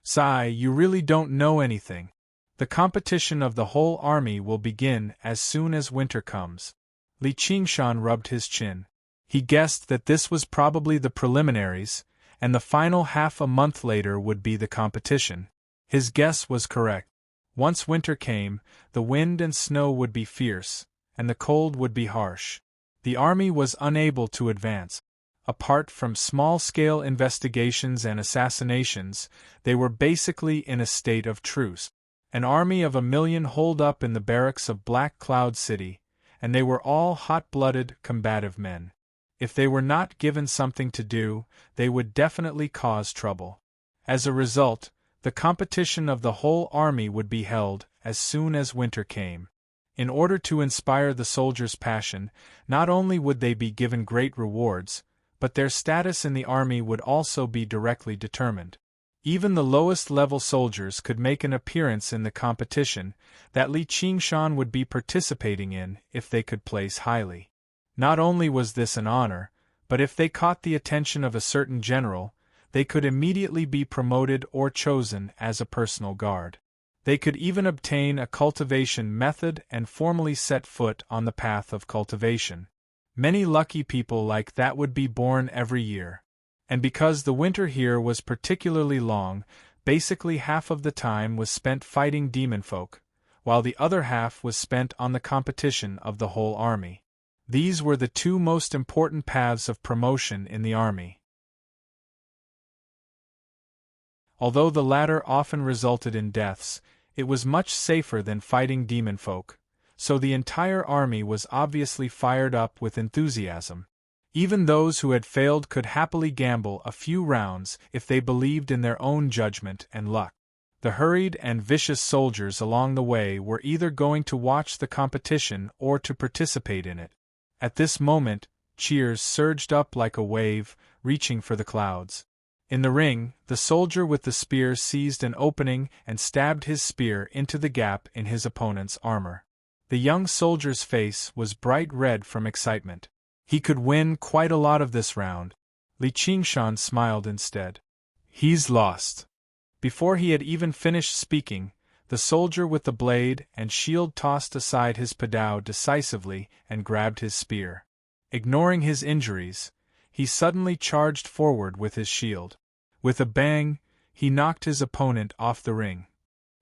"Sigh, you really don't know anything. The competition of the whole army will begin as soon as winter comes." Li Qingshan rubbed his chin. He guessed that this was probably the preliminaries, and the final half a month later would be the competition. His guess was correct. Once winter came, the wind and snow would be fierce, and the cold would be harsh. The army was unable to advance. Apart from small-scale investigations and assassinations, they were basically in a state of truce. An army of 1 million holed up in the barracks of Black Cloud City, and they were all hot-blooded, combative men. If they were not given something to do, they would definitely cause trouble. As a result, the competition of the whole army would be held as soon as winter came. In order to inspire the soldiers' passion, not only would they be given great rewards, but their status in the army would also be directly determined. Even the lowest-level soldiers could make an appearance in the competition that Li Qingshan would be participating in if they could place highly. Not only was this an honor, but if they caught the attention of a certain general, they could immediately be promoted or chosen as a personal guard. They could even obtain a cultivation method and formally set foot on the path of cultivation. Many lucky people like that would be born every year. And because the winter here was particularly long, basically half of the time was spent fighting demon folk, while the other half was spent on the competition of the whole army. These were the 2 most important paths of promotion in the army. Although the latter often resulted in deaths, it was much safer than fighting demon folk, so the entire army was obviously fired up with enthusiasm. Even those who had failed could happily gamble a few rounds if they believed in their own judgment and luck. The hurried and vicious soldiers along the way were either going to watch the competition or to participate in it. At this moment, cheers surged up like a wave, reaching for the clouds. In the ring, the soldier with the spear seized an opening and stabbed his spear into the gap in his opponent's armor. The young soldier's face was bright red from excitement. He could win quite a lot of this round. Li Qingshan smiled instead. "He's lost." Before he had even finished speaking, the soldier with the blade and shield tossed aside his padao decisively and grabbed his spear. Ignoring his injuries, he suddenly charged forward with his shield. With a bang, he knocked his opponent off the ring.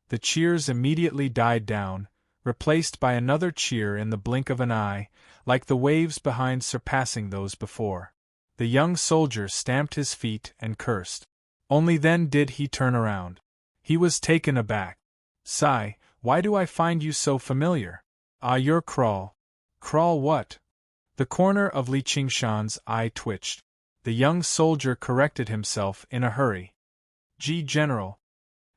The cheers immediately died down, replaced by another cheer in the blink of an eye, like the waves behind surpassing those before. The young soldier stamped his feet and cursed. Only then did he turn around. He was taken aback. "Sigh, why do I find you so familiar? Ah, you're Crawl." "Crawl what?" The corner of Li Qingshan's eye twitched. The young soldier corrected himself in a hurry. General."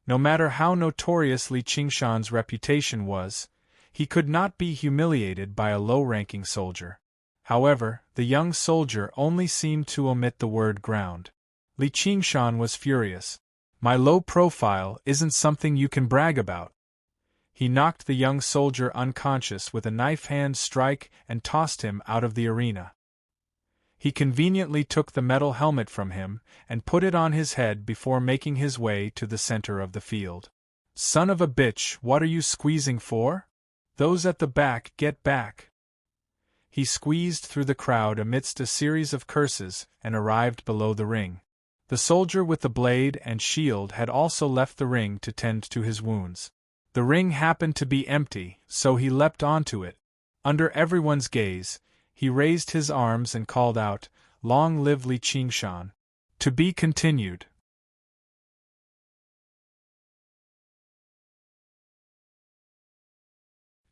No matter how notorious Li Qingshan's reputation was, he could not be humiliated by a low-ranking soldier. However, the young soldier only seemed to omit the word ground. Li Qingshan was furious. "My low profile isn't something you can brag about." He knocked the young soldier unconscious with a knife-hand strike and tossed him out of the arena. He conveniently took the metal helmet from him and put it on his head before making his way to the center of the field. "Son of a bitch, what are you squeezing for? Those at the back, get back!" He squeezed through the crowd amidst a series of curses and arrived below the ring. The soldier with the blade and shield had also left the ring to tend to his wounds. The ring happened to be empty, so he leapt onto it. Under everyone's gaze, he raised his arms and called out, "Long live Li Qingshan!" To be continued.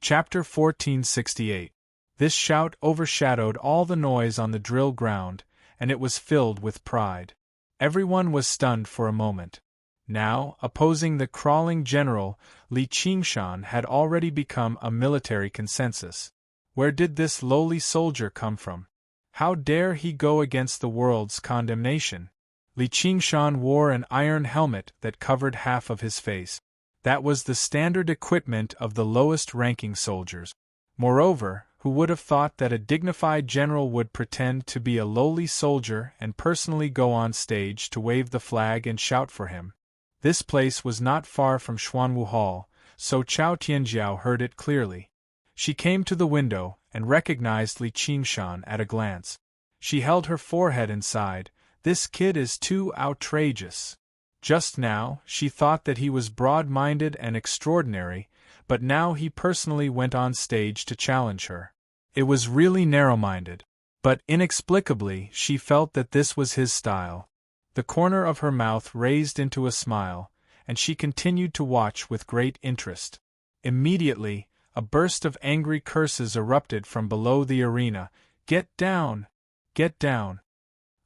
Chapter 1468. This shout overshadowed all the noise on the drill ground, and it was filled with pride. Everyone was stunned for a moment. Now, opposing the crawling general, Li Qingshan had already become a military consensus. Where did this lowly soldier come from? How dare he go against the world's condemnation? Li Qingshan wore an iron helmet that covered half of his face. That was the standard equipment of the lowest-ranking soldiers. Moreover, who would have thought that a dignified general would pretend to be a lowly soldier and personally go on stage to wave the flag and shout for him? This place was not far from Xuanwu Hall, so Chao Tianjiao heard it clearly. She came to the window and recognized Li Qingshan at a glance. She held her forehead and sighed, "This kid is too outrageous." Just now, she thought that he was broad-minded and extraordinary, but now he personally went on stage to challenge her. It was really narrow-minded. But inexplicably, she felt that this was his style. The corner of her mouth raised into a smile, and she continued to watch with great interest. Immediately, a burst of angry curses erupted from below the arena. "Get down! Get down!"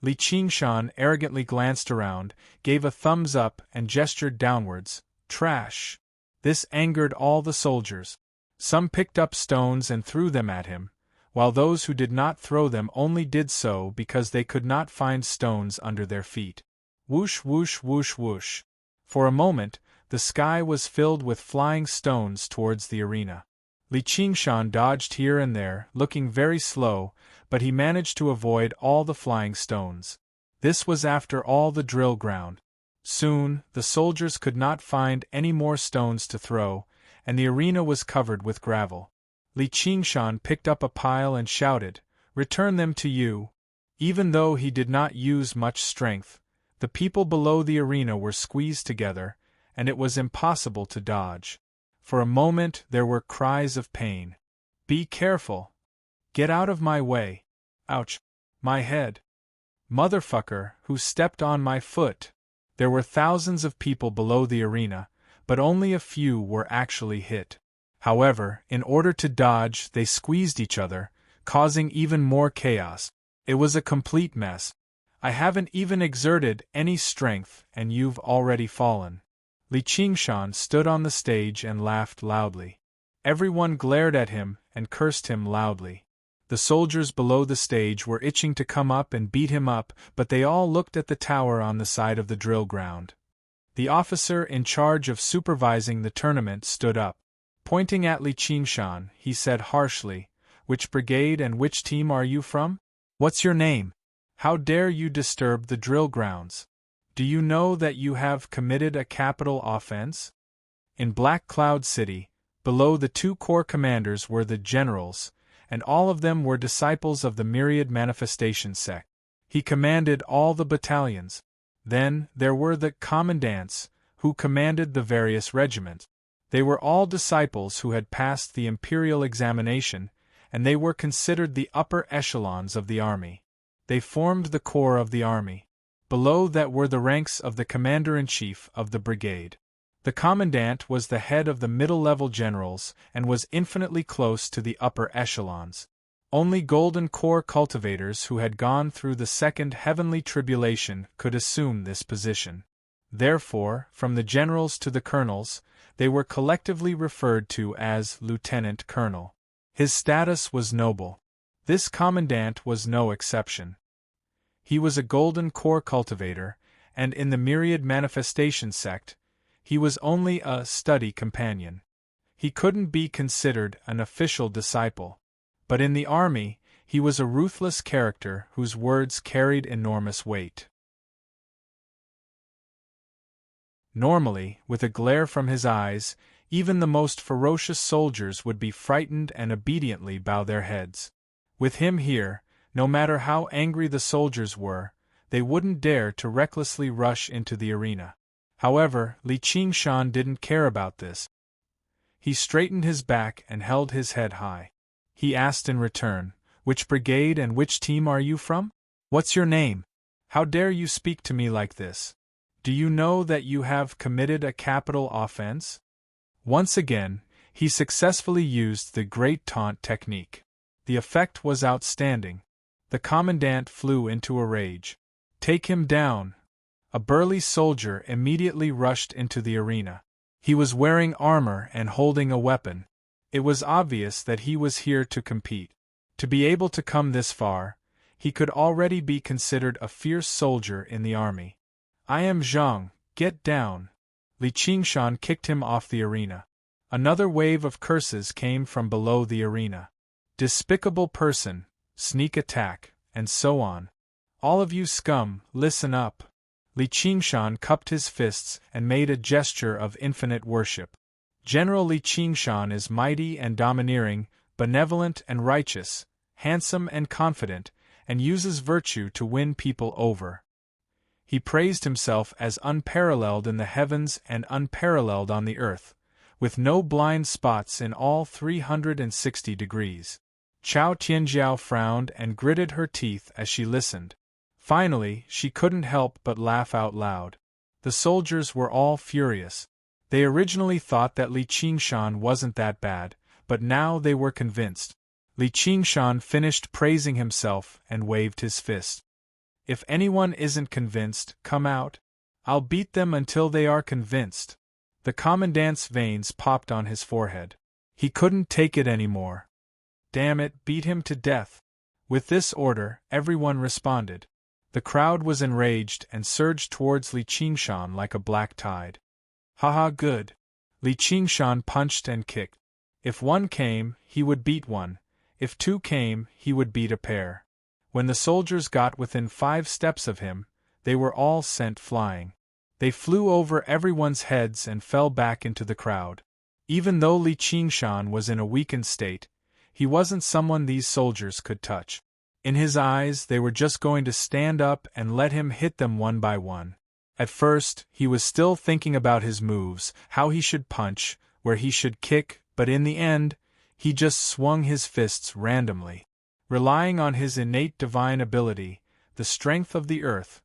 Li Qingshan arrogantly glanced around, gave a thumbs up and gestured downwards. "Trash!" This angered all the soldiers. Some picked up stones and threw them at him, while those who did not throw them only did so because they could not find stones under their feet. Whoosh whoosh whoosh whoosh. For a moment, the sky was filled with flying stones towards the arena. Li Qingshan dodged here and there, looking very slow, but he managed to avoid all the flying stones. This was after all the drill ground. Soon, the soldiers could not find any more stones to throw, and the arena was covered with gravel. Li Qingshan picked up a pile and shouted, "Return them to you." Even though he did not use much strength, the people below the arena were squeezed together, and it was impossible to dodge. For a moment there were cries of pain. "Be careful! Get out of my way! Ouch! My head! Motherfucker, who stepped on my foot?" There were thousands of people below the arena, but only a few were actually hit. However, in order to dodge, they squeezed each other, causing even more chaos. It was a complete mess. "I haven't even exerted any strength, and you've already fallen." Li Qingshan stood on the stage and laughed loudly. Everyone glared at him and cursed him loudly. The soldiers below the stage were itching to come up and beat him up, but they all looked at the tower on the side of the drill ground. The officer in charge of supervising the tournament stood up. Pointing at Li Qingshan, he said harshly, "Which brigade and which team are you from? What's your name? How dare you disturb the drill grounds? Do you know that you have committed a capital offense?" In Black Cloud City, below the two corps commanders were the generals, and all of them were disciples of the Myriad Manifestation sect. He commanded all the battalions. Then, there were the commandants, who commanded the various regiments. They were all disciples who had passed the imperial examination, and they were considered the upper echelons of the army. They formed the core of the army. Below that were the ranks of the commander-in-chief of the brigade. The commandant was the head of the middle-level generals and was infinitely close to the upper echelons. Only Golden Corps cultivators who had gone through the second heavenly tribulation could assume this position. Therefore, from the generals to the colonels, they were collectively referred to as lieutenant colonel. His status was noble. This commandant was no exception. He was a Golden Corps cultivator, and in the myriad manifestation sect, he was only a study companion. He couldn't be considered an official disciple. But in the army, he was a ruthless character whose words carried enormous weight. Normally, with a glare from his eyes, even the most ferocious soldiers would be frightened and obediently bow their heads. With him here, no matter how angry the soldiers were, they wouldn't dare to recklessly rush into the arena. However, Li Qingshan didn't care about this. He straightened his back and held his head high. He asked in return, "Which brigade and which team are you from? What's your name? How dare you speak to me like this? Do you know that you have committed a capital offense?" Once again, he successfully used the great taunt technique. The effect was outstanding. The commandant flew into a rage. "Take him down!" A burly soldier immediately rushed into the arena. He was wearing armor and holding a weapon. It was obvious that he was here to compete. To be able to come this far, he could already be considered a fierce soldier in the army. "I am Zhang, get down!" Li Qingshan kicked him off the arena. Another wave of curses came from below the arena. "Despicable person, sneak attack," and so on. "All of you scum, listen up." Li Qingshan cupped his fists and made a gesture of infinite worship. General Li Qingshan is mighty and domineering, benevolent and righteous, handsome and confident, and uses virtue to win people over. He praised himself as unparalleled in the heavens and unparalleled on the earth, with no blind spots in all 360 degrees. Chao Tianjiao frowned and gritted her teeth as she listened. Finally, she couldn't help but laugh out loud. The soldiers were all furious. They originally thought that Li Qingshan wasn't that bad, but now they were convinced. Li Qingshan finished praising himself and waved his fist. "If anyone isn't convinced, come out. I'll beat them until they are convinced." The commandant's veins popped on his forehead. He couldn't take it anymore. "Damn it, beat him to death." With this order, everyone responded. The crowd was enraged and surged towards Li Qingshan like a black tide. "Haha, good." Li Qingshan punched and kicked. If one came, he would beat one. If two came, he would beat a pair. When the soldiers got within 5 steps of him, they were all sent flying. They flew over everyone's heads and fell back into the crowd. Even though Li Qingshan was in a weakened state, he wasn't someone these soldiers could touch. In his eyes, they were just going to stand up and let him hit them one by one. At first, he was still thinking about his moves, how he should punch, where he should kick, but in the end, he just swung his fists randomly. Relying on his innate divine ability, the strength of the earth,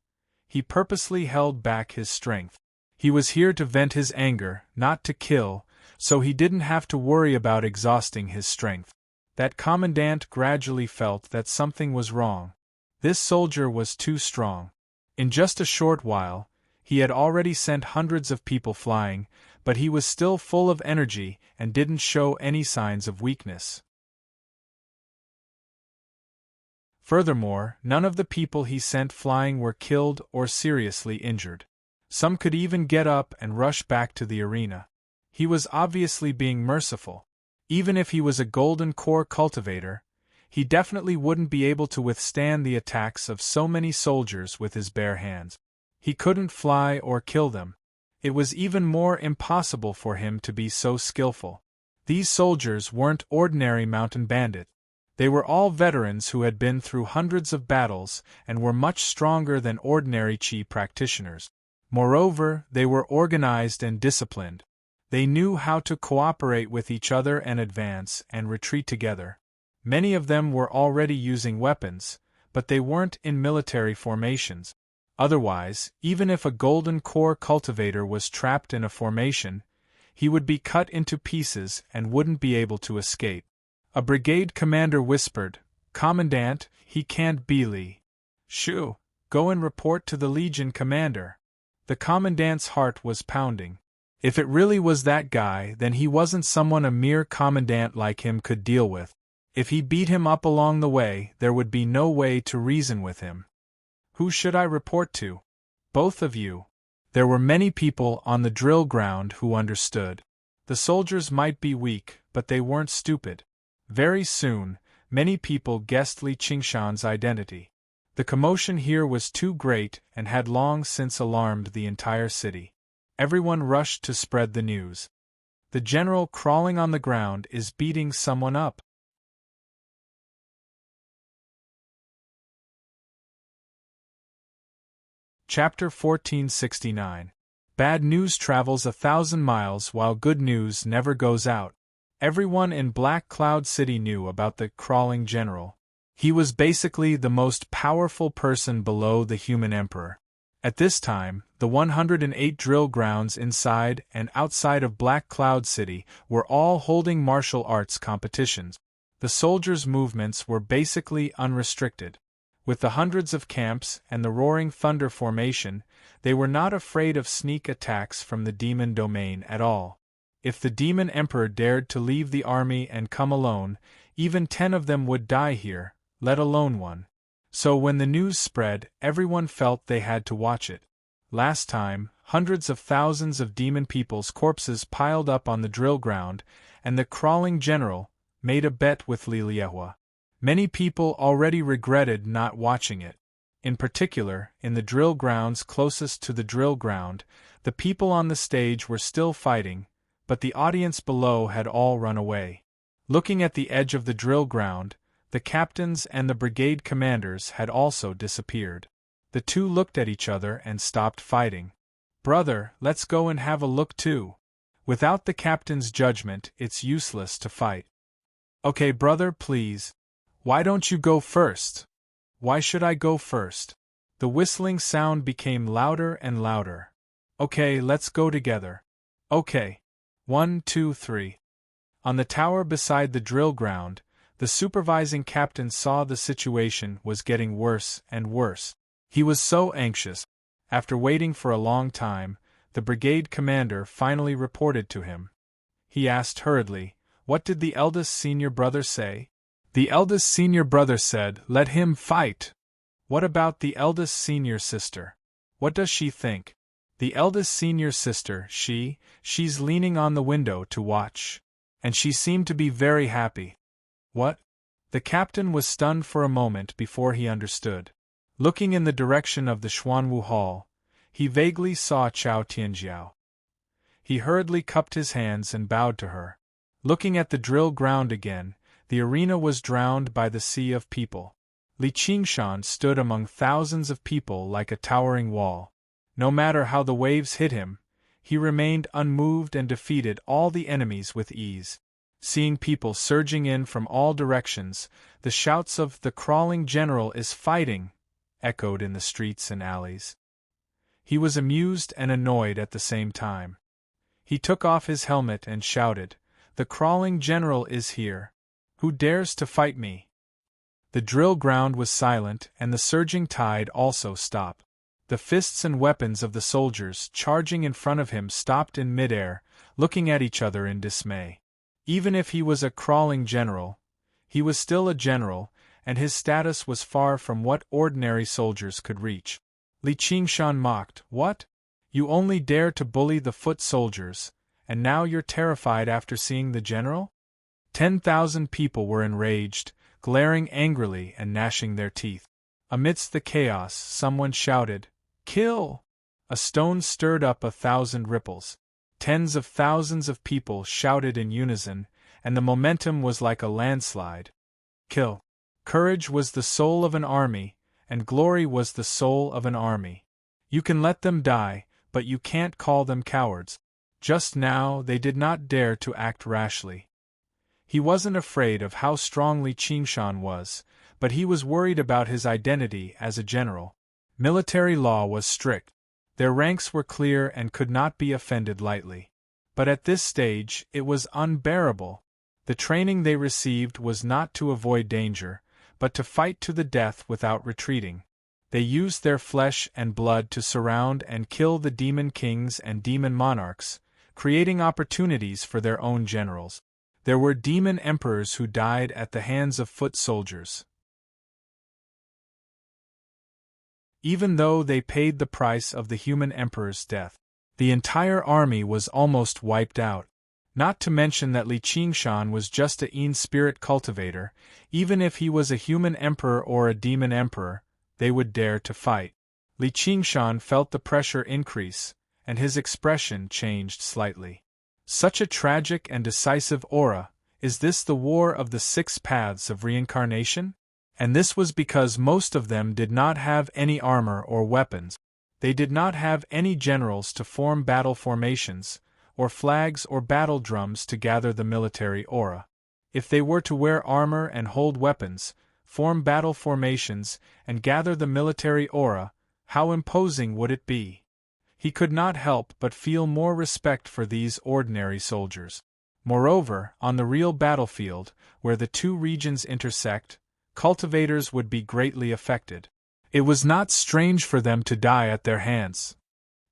he purposely held back his strength. He was here to vent his anger, not to kill, so he didn't have to worry about exhausting his strength. That commandant gradually felt that something was wrong. This soldier was too strong. In just a short while, he had already sent hundreds of people flying, but he was still full of energy and didn't show any signs of weakness. Furthermore, none of the people he sent flying were killed or seriously injured. Some could even get up and rush back to the arena. He was obviously being merciful. Even if he was a Golden Corps cultivator, he definitely wouldn't be able to withstand the attacks of so many soldiers with his bare hands. He couldn't fly or kill them. It was even more impossible for him to be so skillful. These soldiers weren't ordinary mountain bandits. They were all veterans who had been through hundreds of battles and were much stronger than ordinary Qi practitioners. Moreover, they were organized and disciplined. They knew how to cooperate with each other and advance and retreat together. Many of them were already using weapons, but they weren't in military formations. Otherwise, even if a golden core cultivator was trapped in a formation, he would be cut into pieces and wouldn't be able to escape. A brigade commander whispered, "Commandant, he can't be Li. Shoo, go and report to the Legion commander." The commandant's heart was pounding. If it really was that guy, then he wasn't someone a mere commandant like him could deal with. If he beat him up along the way, there would be no way to reason with him. Who should I report to? Both of you. There were many people on the drill ground who understood. The soldiers might be weak, but they weren't stupid. Very soon, many people guessed Li Qingshan's identity. The commotion here was too great and had long since alarmed the entire city. Everyone rushed to spread the news. The general crawling on the ground is beating someone up. Chapter 1469. Bad news travels 1,000 miles while good news never goes out. Everyone in Black Cloud City knew about the crawling general. He was basically the most powerful person below the human emperor. At this time, the 108 drill grounds inside and outside of Black Cloud City were all holding martial arts competitions. The soldiers' movements were basically unrestricted. With the hundreds of camps and the Roaring Thunder formation, they were not afraid of sneak attacks from the demon domain at all. If the demon emperor dared to leave the army and come alone, even 10 of them would die here, let alone one. So when the news spread, everyone felt they had to watch it. Last time, hundreds of thousands of demon people's corpses piled up on the drill ground, and the crawling general made a bet with Li Liehua. Many people already regretted not watching it. In particular, in the drill grounds closest to the drill ground, the people on the stage were still fighting, but the audience below had all run away. Looking at the edge of the drill ground, the captains and the brigade commanders had also disappeared. The two looked at each other and stopped fighting. "Brother, let's go and have a look too. Without the captain's judgment, it's useless to fight." "Okay, brother, please. Why don't you go first?" "Why should I go first?" The whistling sound became louder and louder. "Okay, let's go together." "Okay. 1, 2, 3. On the tower beside the drill ground, the supervising captain saw the situation was getting worse and worse. He was so anxious. After waiting for a long time, the brigade commander finally reported to him. He asked hurriedly, "What did the eldest senior brother say?" "The eldest senior brother said, 'Let him fight.'" "What about the eldest senior sister? What does she think?" "The eldest senior sister, she's leaning on the window to watch. And she seemed to be very happy." "What?" The captain was stunned for a moment before he understood. Looking in the direction of the Xuanwu Hall, he vaguely saw Chao Tianjiao. He hurriedly cupped his hands and bowed to her. Looking at the drill ground again, the arena was drowned by the sea of people. Li Qingshan stood among thousands of people like a towering wall. No matter how the waves hit him, he remained unmoved and defeated all the enemies with ease. Seeing people surging in from all directions, the shouts of "The crawling general is fighting!" echoed in the streets and alleys. He was amused and annoyed at the same time. He took off his helmet and shouted, "The crawling general is here! Who dares to fight me?" The drill ground was silent and the surging tide also stopped. The fists and weapons of the soldiers charging in front of him stopped in midair, looking at each other in dismay. Even if he was a crawling general, he was still a general, and his status was far from what ordinary soldiers could reach. Li Qingshan mocked, "What? You only dare to bully the foot soldiers, and now you're terrified after seeing the general?" 10,000 people were enraged, glaring angrily and gnashing their teeth. Amidst the chaos, someone shouted, "Kill!" A stone stirred up 1,000 ripples. Tens of thousands of people shouted in unison, and the momentum was like a landslide. Kill! Courage was the soul of an army, and glory was the soul of an army. You can let them die, but you can't call them cowards. Just now they did not dare to act rashly. He wasn't afraid of how strong Li Qingshan was, but he was worried about his identity as a general. Military law was strict. Their ranks were clear and could not be offended lightly. But at this stage, it was unbearable. The training they received was not to avoid danger, but to fight to the death without retreating. They used their flesh and blood to surround and kill the demon kings and demon monarchs, creating opportunities for their own generals. There were demon emperors who died at the hands of foot soldiers. Even though they paid the price of the human emperor's death, the entire army was almost wiped out. Not to mention that Li Qingshan was just a Yin spirit cultivator. Even if he was a human emperor or a demon emperor, they would dare to fight. Li Qingshan felt the pressure increase, and his expression changed slightly. Such a tragic and decisive aura, is this the war of the 6 paths of reincarnation? And this was because most of them did not have any armor or weapons. They did not have any generals to form battle formations, or flags or battle drums to gather the military aura. If they were to wear armor and hold weapons, form battle formations, and gather the military aura, how imposing would it be? He could not help but feel more respect for these ordinary soldiers. Moreover, on the real battlefield, where the 2 regions intersect, cultivators would be greatly affected. It was not strange for them to die at their hands.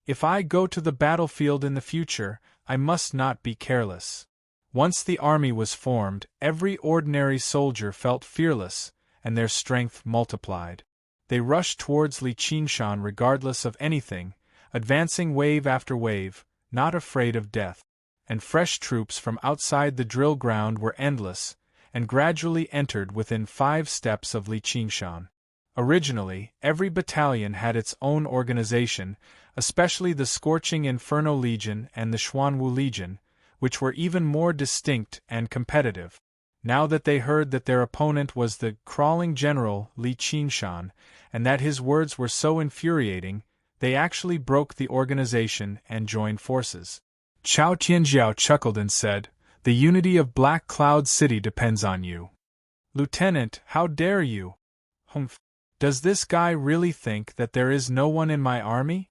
If I go to the battlefield in the future, I must not be careless. Once the army was formed, every ordinary soldier felt fearless, and their strength multiplied. They rushed towards Li Qingshan regardless of anything, advancing wave after wave, not afraid of death. And fresh troops from outside the drill ground were endless, and gradually entered within 5 steps of Li Qingshan. Originally, every battalion had its own organization, especially the Scorching Inferno Legion and the Xuanwu Legion, which were even more distinct and competitive. Now that they heard that their opponent was the crawling general Li Qingshan, and that his words were so infuriating, they actually broke the organization and joined forces. Chao Tianjiao chuckled and said, "The unity of Black Cloud City depends on you." "Lieutenant, how dare you?" "Humph. Does this guy really think that there is no one in my army?"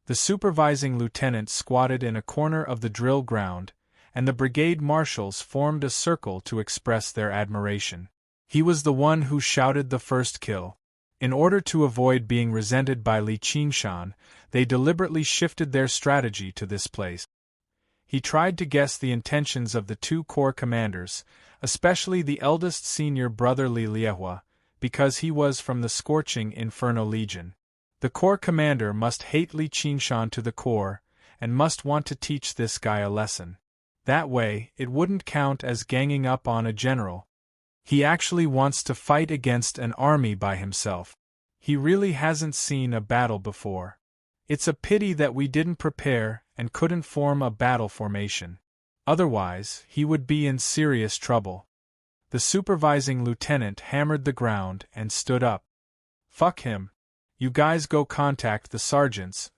The supervising lieutenant squatted in a corner of the drill ground, and the brigade marshals formed a circle to express their admiration. He was the one who shouted the first kill. In order to avoid being resented by Li Qingshan, they deliberately shifted their strategy to this place. He tried to guess the intentions of the 2 corps commanders, especially the eldest senior brother Li Liehua, because he was from the Scorching Inferno Legion. The corps commander must hate Li Qingshan to the core, and must want to teach this guy a lesson. That way, it wouldn't count as ganging up on a general. He actually wants to fight against an army by himself. He really hasn't seen a battle before. It's a pity that we didn't prepare and couldn't form a battle formation. Otherwise, he would be in serious trouble. The supervising lieutenant hammered the ground and stood up. "Fuck him. You guys go contact the sergeants,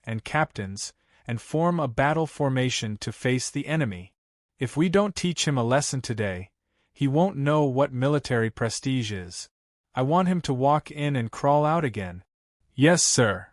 and captains, and form a battle formation to face the enemy. If we don't teach him a lesson today, he won't know what military prestige is. I want him to walk in and crawl out again." "Yes, sir."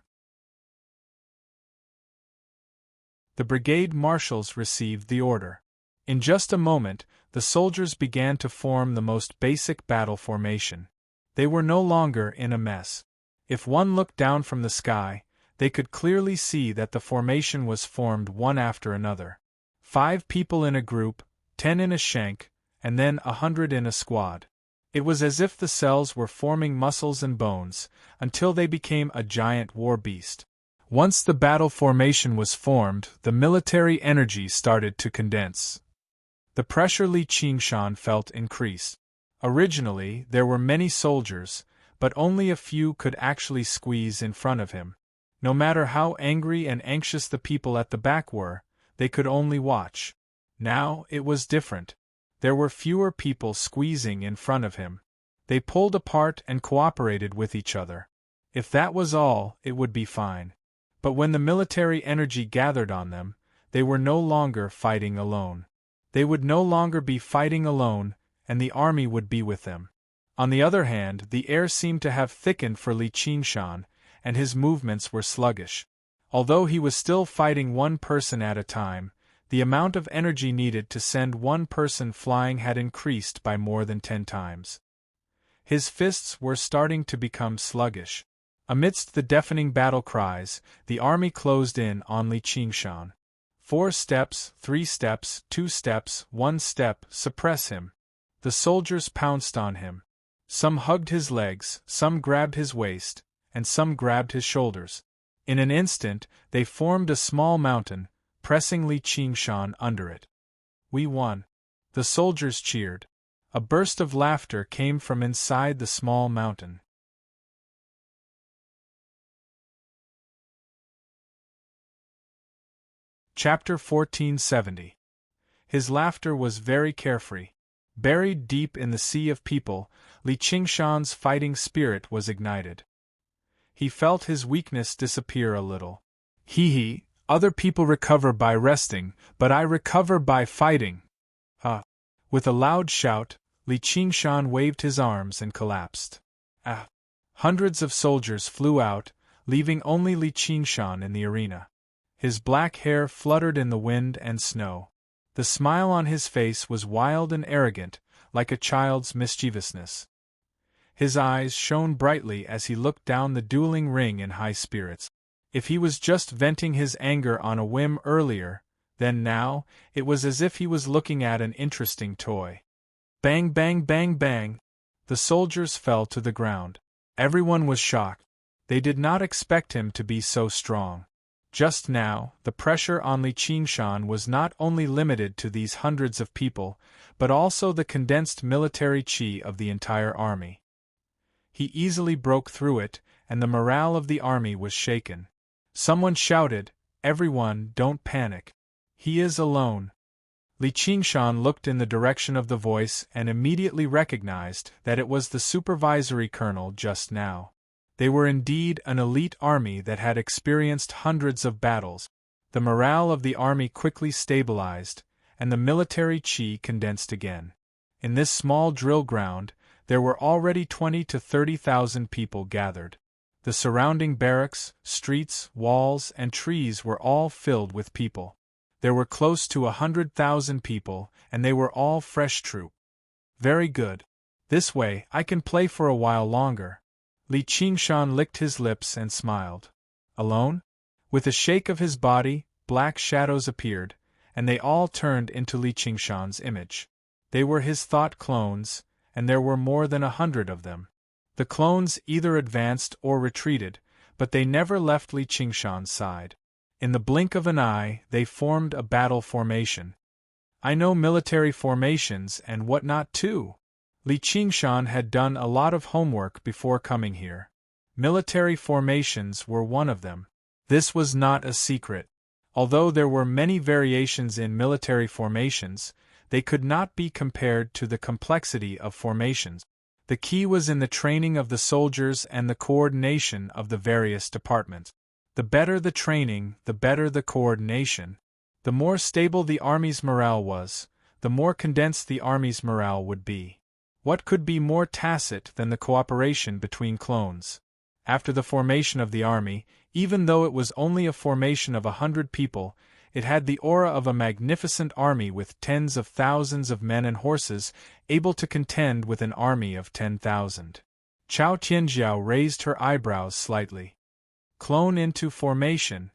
The brigade marshals received the order. In just a moment, the soldiers began to form the most basic battle formation. They were no longer in a mess. If one looked down from the sky, they could clearly see that the formation was formed one after another. 5 people in a group, 10 in a shank, and then 100 in a squad. It was as if the cells were forming muscles and bones, until they became a giant war beast. Once the battle formation was formed, the military energy started to condense. The pressure Li Qingshan felt increased. Originally, there were many soldiers, but only a few could actually squeeze in front of him. No matter how angry and anxious the people at the back were, they could only watch. Now, it was different. There were fewer people squeezing in front of him. They pulled apart and cooperated with each other. If that was all, it would be fine. But when the military energy gathered on them, they were no longer fighting alone. They would no longer be fighting alone, and the army would be with them. On the other hand, the air seemed to have thickened for Li Qingshan, and his movements were sluggish. Although he was still fighting one person at a time, the amount of energy needed to send one person flying had increased by more than 10 times. His fists were starting to become sluggish. Amidst the deafening battle cries, the army closed in on Li Qingshan. 4 steps, 3 steps, 2 steps, 1 step, suppress him. The soldiers pounced on him. Some hugged his legs, some grabbed his waist, and some grabbed his shoulders. In an instant, they formed a small mountain, pressing Li Qingshan under it. We won. The soldiers cheered. A burst of laughter came from inside the small mountain. Chapter 1470. His laughter was very carefree. Buried deep in the sea of people, Li Qingshan's fighting spirit was ignited. He felt his weakness disappear a little. Hee, other people recover by resting, but I recover by fighting. With a loud shout, Li Qingshan waved his arms and collapsed. Hundreds of soldiers flew out, leaving only Li Qingshan in the arena. His black hair fluttered in the wind and snow. The smile on his face was wild and arrogant, like a child's mischievousness. His eyes shone brightly as he looked down the dueling ring in high spirits. If he was just venting his anger on a whim earlier, then now, it was as if he was looking at an interesting toy. Bang, bang, bang, bang! The soldiers fell to the ground. Everyone was shocked. They did not expect him to be so strong. Just now, the pressure on Li Qingshan was not only limited to these hundreds of people, but also the condensed military chi of the entire army. He easily broke through it, and the morale of the army was shaken. Someone shouted, "Everyone, don't panic. He is alone." Li Qingshan looked in the direction of the voice and immediately recognized that it was the supervisory colonel just now. They were indeed an elite army that had experienced hundreds of battles. The morale of the army quickly stabilized, and the military chi condensed again. In this small drill ground, there were already 20,000 to 30,000 people gathered. The surrounding barracks, streets, walls, and trees were all filled with people. There were close to 100,000 people, and they were all fresh troop. Very good. This way, I can play for a while longer. Li Qingshan licked his lips and smiled. Alone? With a shake of his body, black shadows appeared, and they all turned into Li Qingshan's image. They were his thought clones, and there were more than 100 of them. The clones either advanced or retreated, but they never left Li Qingshan's side. In the blink of an eye, they formed a battle formation. I know military formations and whatnot too. Li Qingshan had done a lot of homework before coming here. Military formations were one of them. This was not a secret. Although there were many variations in military formations, they could not be compared to the complexity of formations. The key was in the training of the soldiers and the coordination of the various departments. The better the training, the better the coordination. The more stable the army's morale was, the more condensed the army's morale would be. What could be more tacit than the cooperation between clones? After the formation of the army, even though it was only a formation of 100 people, it had the aura of a magnificent army with tens of thousands of men and horses, able to contend with an army of 10,000. Chao Tianjiao raised her eyebrows slightly. Clone into formation.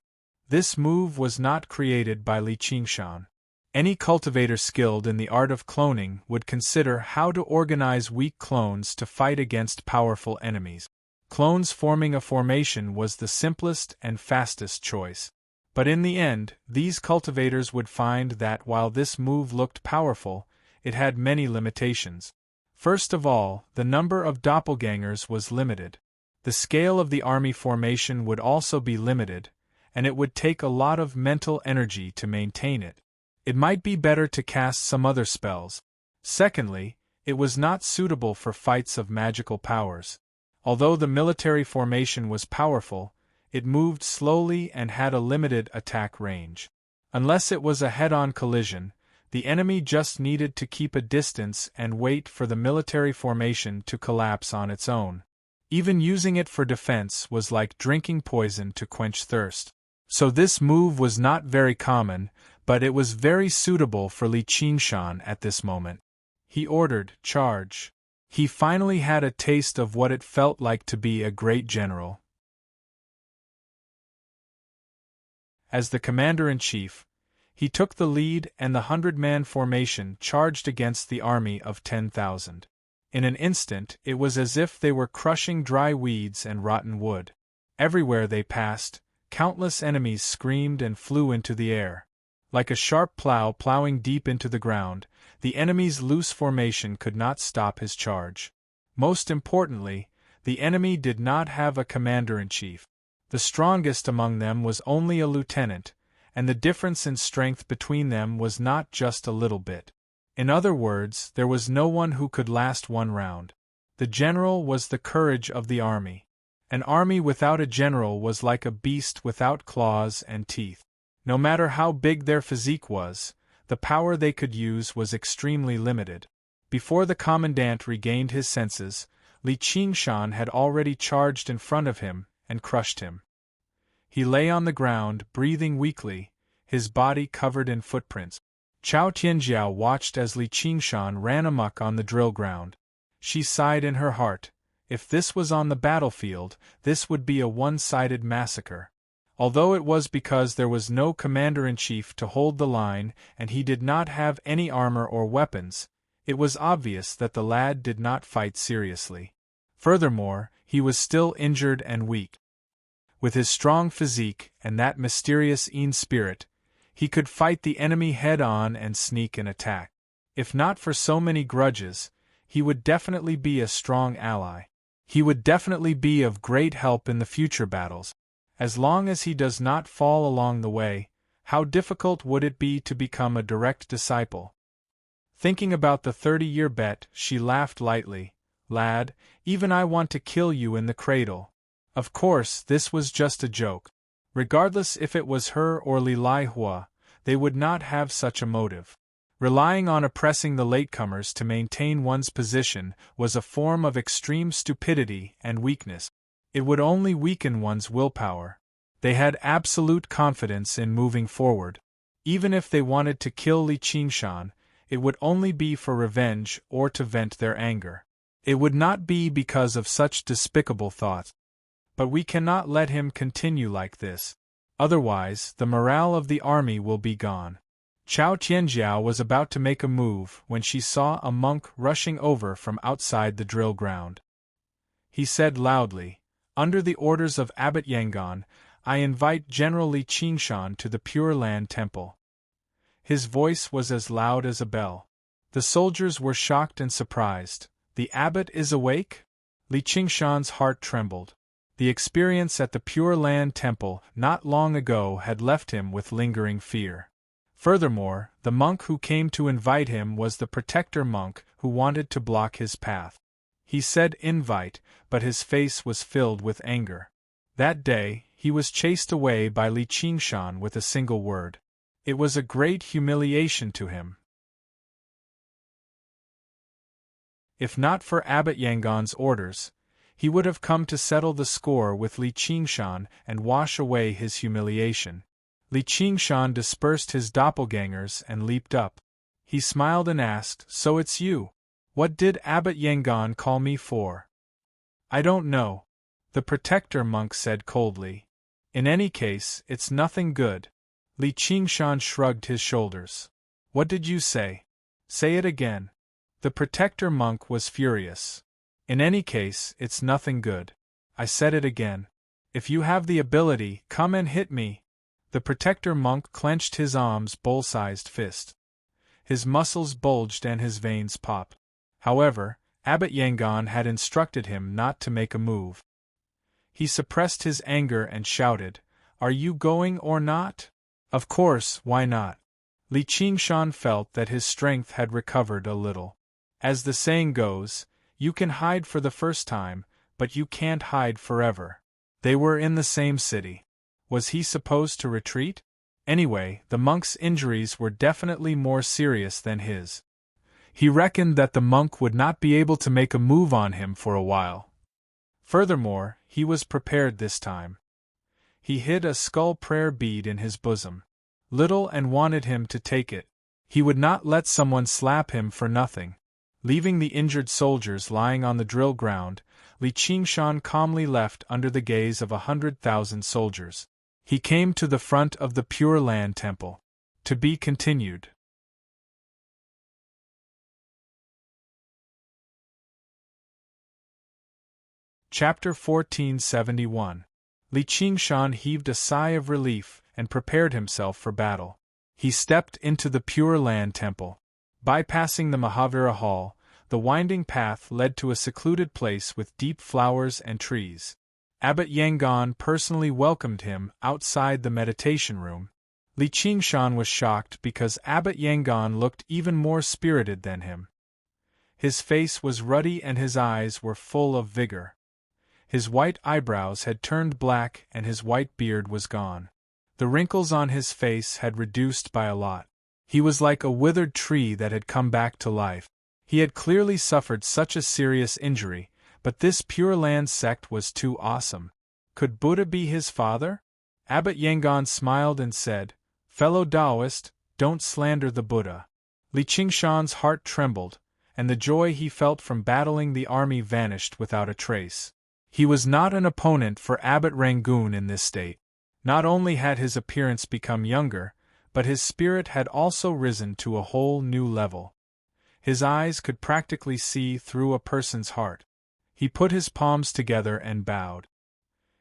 This move was not created by Li Qingshan. Any cultivator skilled in the art of cloning would consider how to organize weak clones to fight against powerful enemies. Clones forming a formation was the simplest and fastest choice. But in the end, these cultivators would find that while this move looked powerful, it had many limitations. First of all, the number of doppelgangers was limited. The scale of the army formation would also be limited, and it would take a lot of mental energy to maintain it. It might be better to cast some other spells. Secondly, it was not suitable for fights of magical powers. Although the military formation was powerful, it moved slowly and had a limited attack range. Unless it was a head-on collision, the enemy just needed to keep a distance and wait for the military formation to collapse on its own. Even using it for defense was like drinking poison to quench thirst. So this move was not very common, but it was very suitable for Li Qingshan at this moment. He ordered, "Charge." He finally had a taste of what it felt like to be a great general. As the commander-in-chief, he took the lead and the 100-man formation charged against the army of 10,000. In an instant it was as if they were crushing dry weeds and rotten wood. Everywhere they passed, countless enemies screamed and flew into the air. Like a sharp plow plowing deep into the ground, the enemy's loose formation could not stop his charge. Most importantly, the enemy did not have a commander-in-chief. The strongest among them was only a lieutenant, and the difference in strength between them was not just a little bit. In other words, there was no one who could last one round. The general was the courage of the army. An army without a general was like a beast without claws and teeth. No matter how big their physique was, the power they could use was extremely limited. Before the commandant regained his senses, Li Qingshan had already charged in front of him and crushed him. He lay on the ground, breathing weakly, his body covered in footprints. Chao Tianjiao watched as Li Qingshan ran amok on the drill ground. She sighed in her heart. If this was on the battlefield, this would be a one-sided massacre. Although it was because there was no commander-in-chief to hold the line and he did not have any armor or weapons, it was obvious that the lad did not fight seriously. Furthermore, he was still injured and weak. With his strong physique and that mysterious spirit, he could fight the enemy head-on and sneak an attack. If not for so many grudges, he would definitely be a strong ally. He would definitely be of great help in the future battles. As long as he does not fall along the way, how difficult would it be to become a direct disciple? Thinking about the 30-year bet, she laughed lightly. Lad, even I want to kill you in the cradle. Of course, this was just a joke. Regardless if it was her or Li Laihua, they would not have such a motive. Relying on oppressing the latecomers to maintain one's position was a form of extreme stupidity and weakness. It would only weaken one's willpower. They had absolute confidence in moving forward. Even if they wanted to kill Li Qingshan, it would only be for revenge or to vent their anger. It would not be because of such despicable thoughts. But we cannot let him continue like this. Otherwise, the morale of the army will be gone. Chao Tianjiao was about to make a move when she saw a monk rushing over from outside the drill ground. He said loudly, "Under the orders of Abbot Yangon, I invite General Li Qingshan to the Pure Land Temple." His voice was as loud as a bell. The soldiers were shocked and surprised. "The abbot is awake?" Li Qingshan's heart trembled. The experience at the Pure Land Temple not long ago had left him with lingering fear. Furthermore, the monk who came to invite him was the protector monk who wanted to block his path. He said invite, but his face was filled with anger. That day, he was chased away by Li Qingshan with a single word. It was a great humiliation to him. If not for Abbot Yangon's orders, he would have come to settle the score with Li Qingshan and wash away his humiliation. Li Qingshan dispersed his doppelgangers and leaped up. He smiled and asked, "So it's you? What did Abbot Yangon call me for?" "I don't know," the protector monk said coldly. "In any case, it's nothing good." Li Qingshan shrugged his shoulders. "What did you say? Say it again." The protector monk was furious. "In any case, it's nothing good. I said it again. If you have the ability, come and hit me." The protector monk clenched his arms bull-sized fist. His muscles bulged and his veins popped. However, Abbot Yangon had instructed him not to make a move. He suppressed his anger and shouted, "Are you going or not?" "Of course, why not?" Li Qingshan felt that his strength had recovered a little. As the saying goes, you can hide for the first time, but you can't hide forever. They were in the same city. Was he supposed to retreat? Anyway, the monk's injuries were definitely more serious than his. He reckoned that the monk would not be able to make a move on him for a while. Furthermore, he was prepared this time. He hid a skull prayer bead in his bosom. Little and wanted him to take it. He would not let someone slap him for nothing. Leaving the injured soldiers lying on the drill ground, Li Qingshan calmly left under the gaze of 100,000 soldiers. He came to the front of the Pure Land Temple. To be continued. Chapter 1471. Li Qingshan heaved a sigh of relief and prepared himself for battle. He stepped into the Pure Land Temple. Bypassing the Mahavira Hall, the winding path led to a secluded place with deep flowers and trees. Abbot Yangon personally welcomed him outside the meditation room. Li Qingshan was shocked because Abbot Yangon looked even more spirited than him. His face was ruddy and his eyes were full of vigor. His white eyebrows had turned black and his white beard was gone. The wrinkles on his face had reduced by a lot. He was like a withered tree that had come back to life. He had clearly suffered such a serious injury, but this Pure Land sect was too awesome. Could Buddha be his father? Abbot Yangon smiled and said, "Fellow Taoist, don't slander the Buddha." Li Qingshan's heart trembled, and the joy he felt from battling the army vanished without a trace. He was not an opponent for Abbot Rangoon in this state. Not only had his appearance become younger, but his spirit had also risen to a whole new level. His eyes could practically see through a person's heart. He put his palms together and bowed.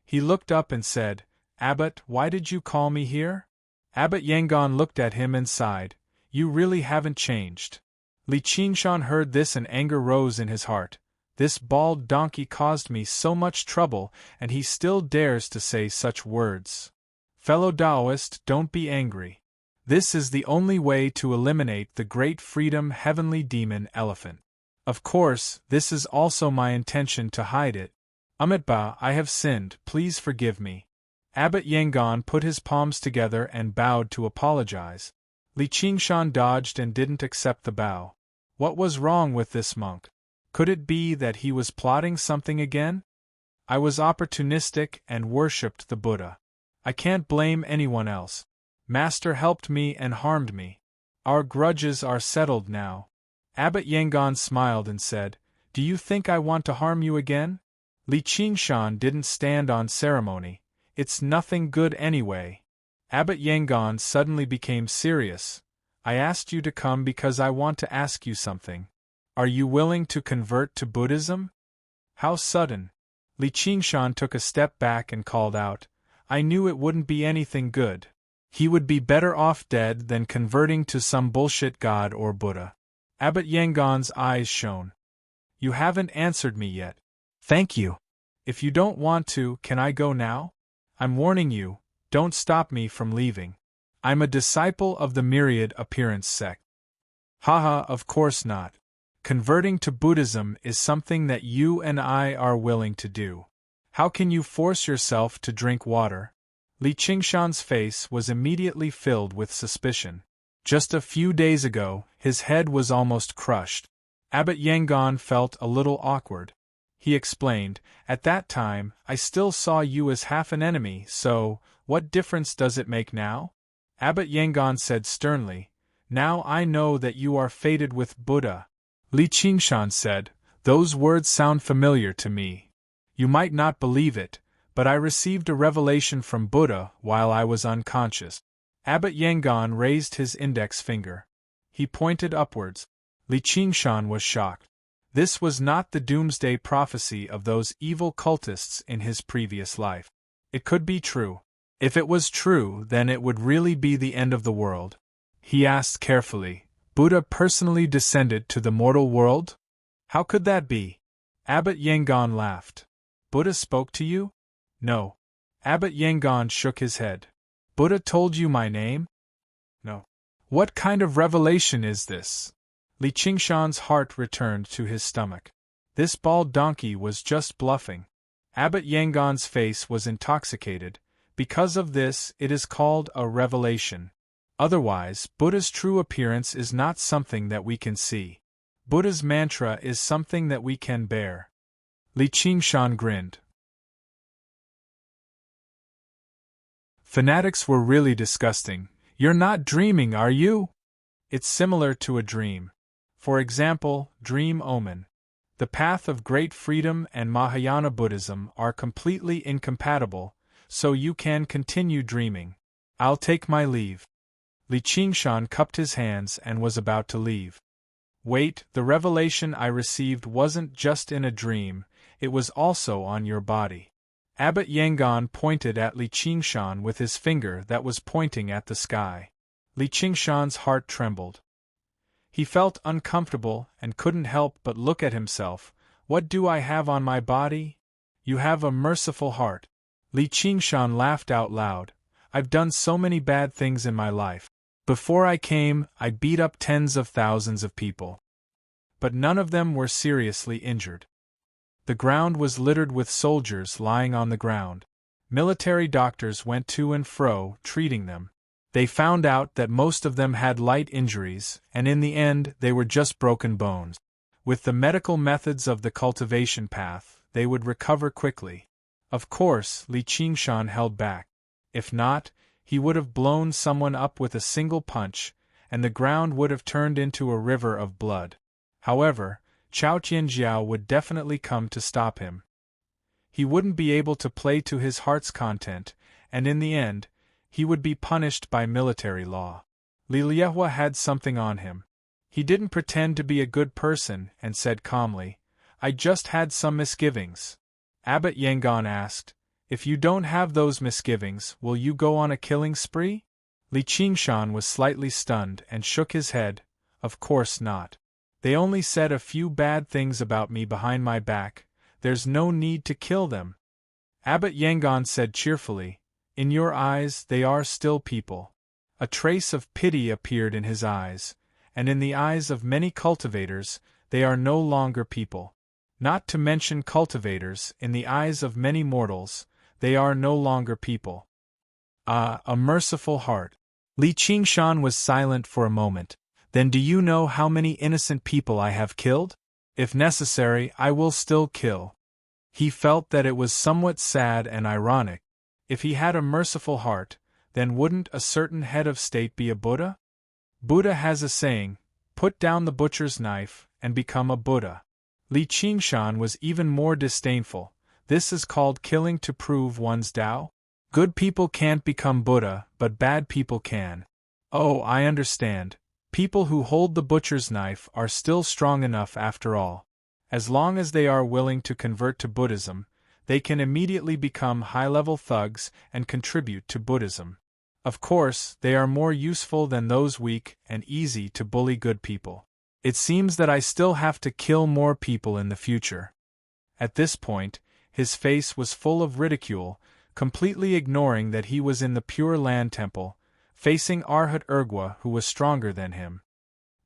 He looked up and said, "Abbot, why did you call me here?" Abbot Yangon looked at him and sighed, "You really haven't changed." Li Qingshan heard this and anger rose in his heart. This bald donkey caused me so much trouble, and he still dares to say such words. Fellow Taoist, don't be angry. This is the only way to eliminate the great freedom heavenly demon elephant. Of course, this is also my intention to hide it. Amitabha, I have sinned, please forgive me. Abbot Yangon put his palms together and bowed to apologize. Li Qingshan dodged and didn't accept the bow. What was wrong with this monk? Could it be that he was plotting something again? I was opportunistic and worshipped the Buddha. I can't blame anyone else. Master helped me and harmed me. Our grudges are settled now. Abbot Yangon smiled and said, "Do you think I want to harm you again?" Li Qingshan didn't stand on ceremony. "It's nothing good anyway." Abbot Yangon suddenly became serious. "I asked you to come because I want to ask you something. Are you willing to convert to Buddhism?" How sudden! Li Qingshan took a step back and called out, "I knew it wouldn't be anything good. He would be better off dead than converting to some bullshit god or Buddha." Abbot Yangon's eyes shone. "You haven't answered me yet." "Thank you. If you don't want to, can I go now? I'm warning you, don't stop me from leaving. I'm a disciple of the Myriad Appearance sect." "Haha, of course not. Converting to Buddhism is something that you and I are willing to do. How can you force yourself to drink water?" Li Qingshan's face was immediately filled with suspicion. Just a few days ago, his head was almost crushed. Abbot Yangon felt a little awkward. He explained, "At that time, I still saw you as half an enemy, so, what difference does it make now?" Abbot Yangon said sternly, "Now I know that you are fated with Buddha." Li Qingshan said, "Those words sound familiar to me. You might not believe it, but I received a revelation from Buddha while I was unconscious." Abbot Yangon raised his index finger. He pointed upwards. Li Qingshan was shocked. This was not the doomsday prophecy of those evil cultists in his previous life. It could be true. If it was true, then it would really be the end of the world. He asked carefully, "Buddha personally descended to the mortal world? How could that be?" Abbot Yangon laughed. "Buddha spoke to you?" "No." Abbot Yangon shook his head. "Buddha told you my name?" "No." "What kind of revelation is this?" Li Qingshan's heart returned to his stomach. This bald donkey was just bluffing. Abbot Yangon's face was intoxicated. Because of this, it is called a revelation. Otherwise, Buddha's true appearance is not something that we can see. Buddha's mantra is something that we can bear. Li Qingshan grinned. Fanatics were really disgusting. You're not dreaming, are you? It's similar to a dream. For example, dream omen. The path of great freedom and Mahayana Buddhism are completely incompatible, so you can continue dreaming. I'll take my leave. Li Qingshan cupped his hands and was about to leave. Wait, the revelation I received wasn't just in a dream, it was also on your body. Abbot Yangon pointed at Li Qingshan with his finger that was pointing at the sky. Li Qingshan's heart trembled. He felt uncomfortable and couldn't help but look at himself. What do I have on my body? You have a merciful heart. Li Qingshan laughed out loud. I've done so many bad things in my life. Before I came, I beat up tens of thousands of people. But none of them were seriously injured. The ground was littered with soldiers lying on the ground. Military doctors went to and fro, treating them. They found out that most of them had light injuries, and in the end they were just broken bones. With the medical methods of the cultivation path, they would recover quickly. Of course, Li Qingshan held back. If not, he would have blown someone up with a single punch, and the ground would have turned into a river of blood. However, Chao Tianjiao would definitely come to stop him. He wouldn't be able to play to his heart's content, and in the end, he would be punished by military law. Li Liehua had something on him. He didn't pretend to be a good person and said calmly, I just had some misgivings. Abbot Yangon asked, if you don't have those misgivings, will you go on a killing spree? Li Qingshan was slightly stunned and shook his head. Of course not. They only said a few bad things about me behind my back. There's no need to kill them. Abbot Yangon said cheerfully, in your eyes they are still people. A trace of pity appeared in his eyes, and in the eyes of many cultivators, they are no longer people. Not to mention cultivators, in the eyes of many mortals, they are no longer people. Ah, a merciful heart. Li Qingshan was silent for a moment. Then do you know how many innocent people I have killed? If necessary, I will still kill. He felt that it was somewhat sad and ironic. If he had a merciful heart, then wouldn't a certain head of state be a Buddha? Buddha has a saying, put down the butcher's knife and become a Buddha. Li Qingshan was even more disdainful. This is called killing to prove one's Tao? Good people can't become Buddha, but bad people can. Oh, I understand. People who hold the butcher's knife are still strong enough after all. As long as they are willing to convert to Buddhism, they can immediately become high-level thugs and contribute to Buddhism. Of course, they are more useful than those weak and easy to bully good people. It seems that I still have to kill more people in the future. At this point, his face was full of ridicule, completely ignoring that he was in the Pure Land Temple, facing Arhat Urgwa who was stronger than him.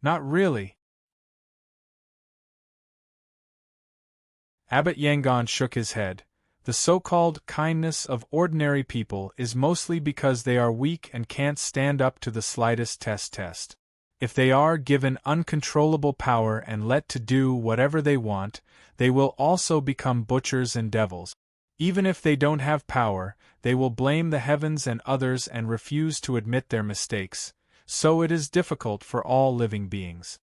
Not really. Abbot Yangon shook his head. The so-called kindness of ordinary people is mostly because they are weak and can't stand up to the slightest test. If they are given uncontrollable power and let to do whatever they want, they will also become butchers and devils. Even if they don't have power, they will blame the heavens and others and refuse to admit their mistakes, so it is difficult for all living beings.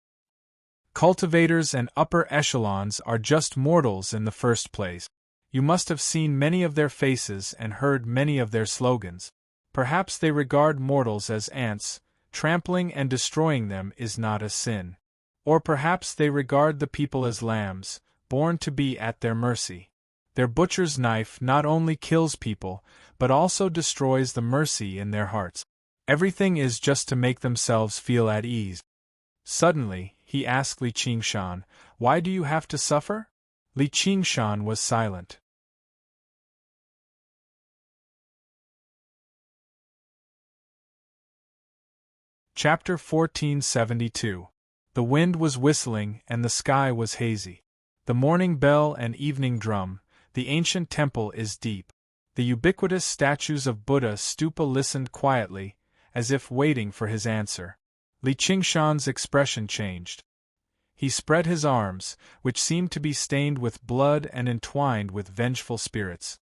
Cultivators and upper echelons are just mortals in the first place. You must have seen many of their faces and heard many of their slogans. Perhaps they regard mortals as ants, trampling and destroying them is not a sin. Or perhaps they regard the people as lambs, born to be at their mercy. Their butcher's knife not only kills people, but also destroys the mercy in their hearts. Everything is just to make themselves feel at ease. Suddenly, he asked Li Qingshan, why do you have to suffer? Li Qingshan was silent. Chapter 1472. The wind was whistling and the sky was hazy. The morning bell and evening drum, the ancient temple is deep. The ubiquitous statues of Buddha Stupa listened quietly, as if waiting for his answer. Li Qingshan's expression changed. He spread his arms, which seemed to be stained with blood and entwined with vengeful spirits.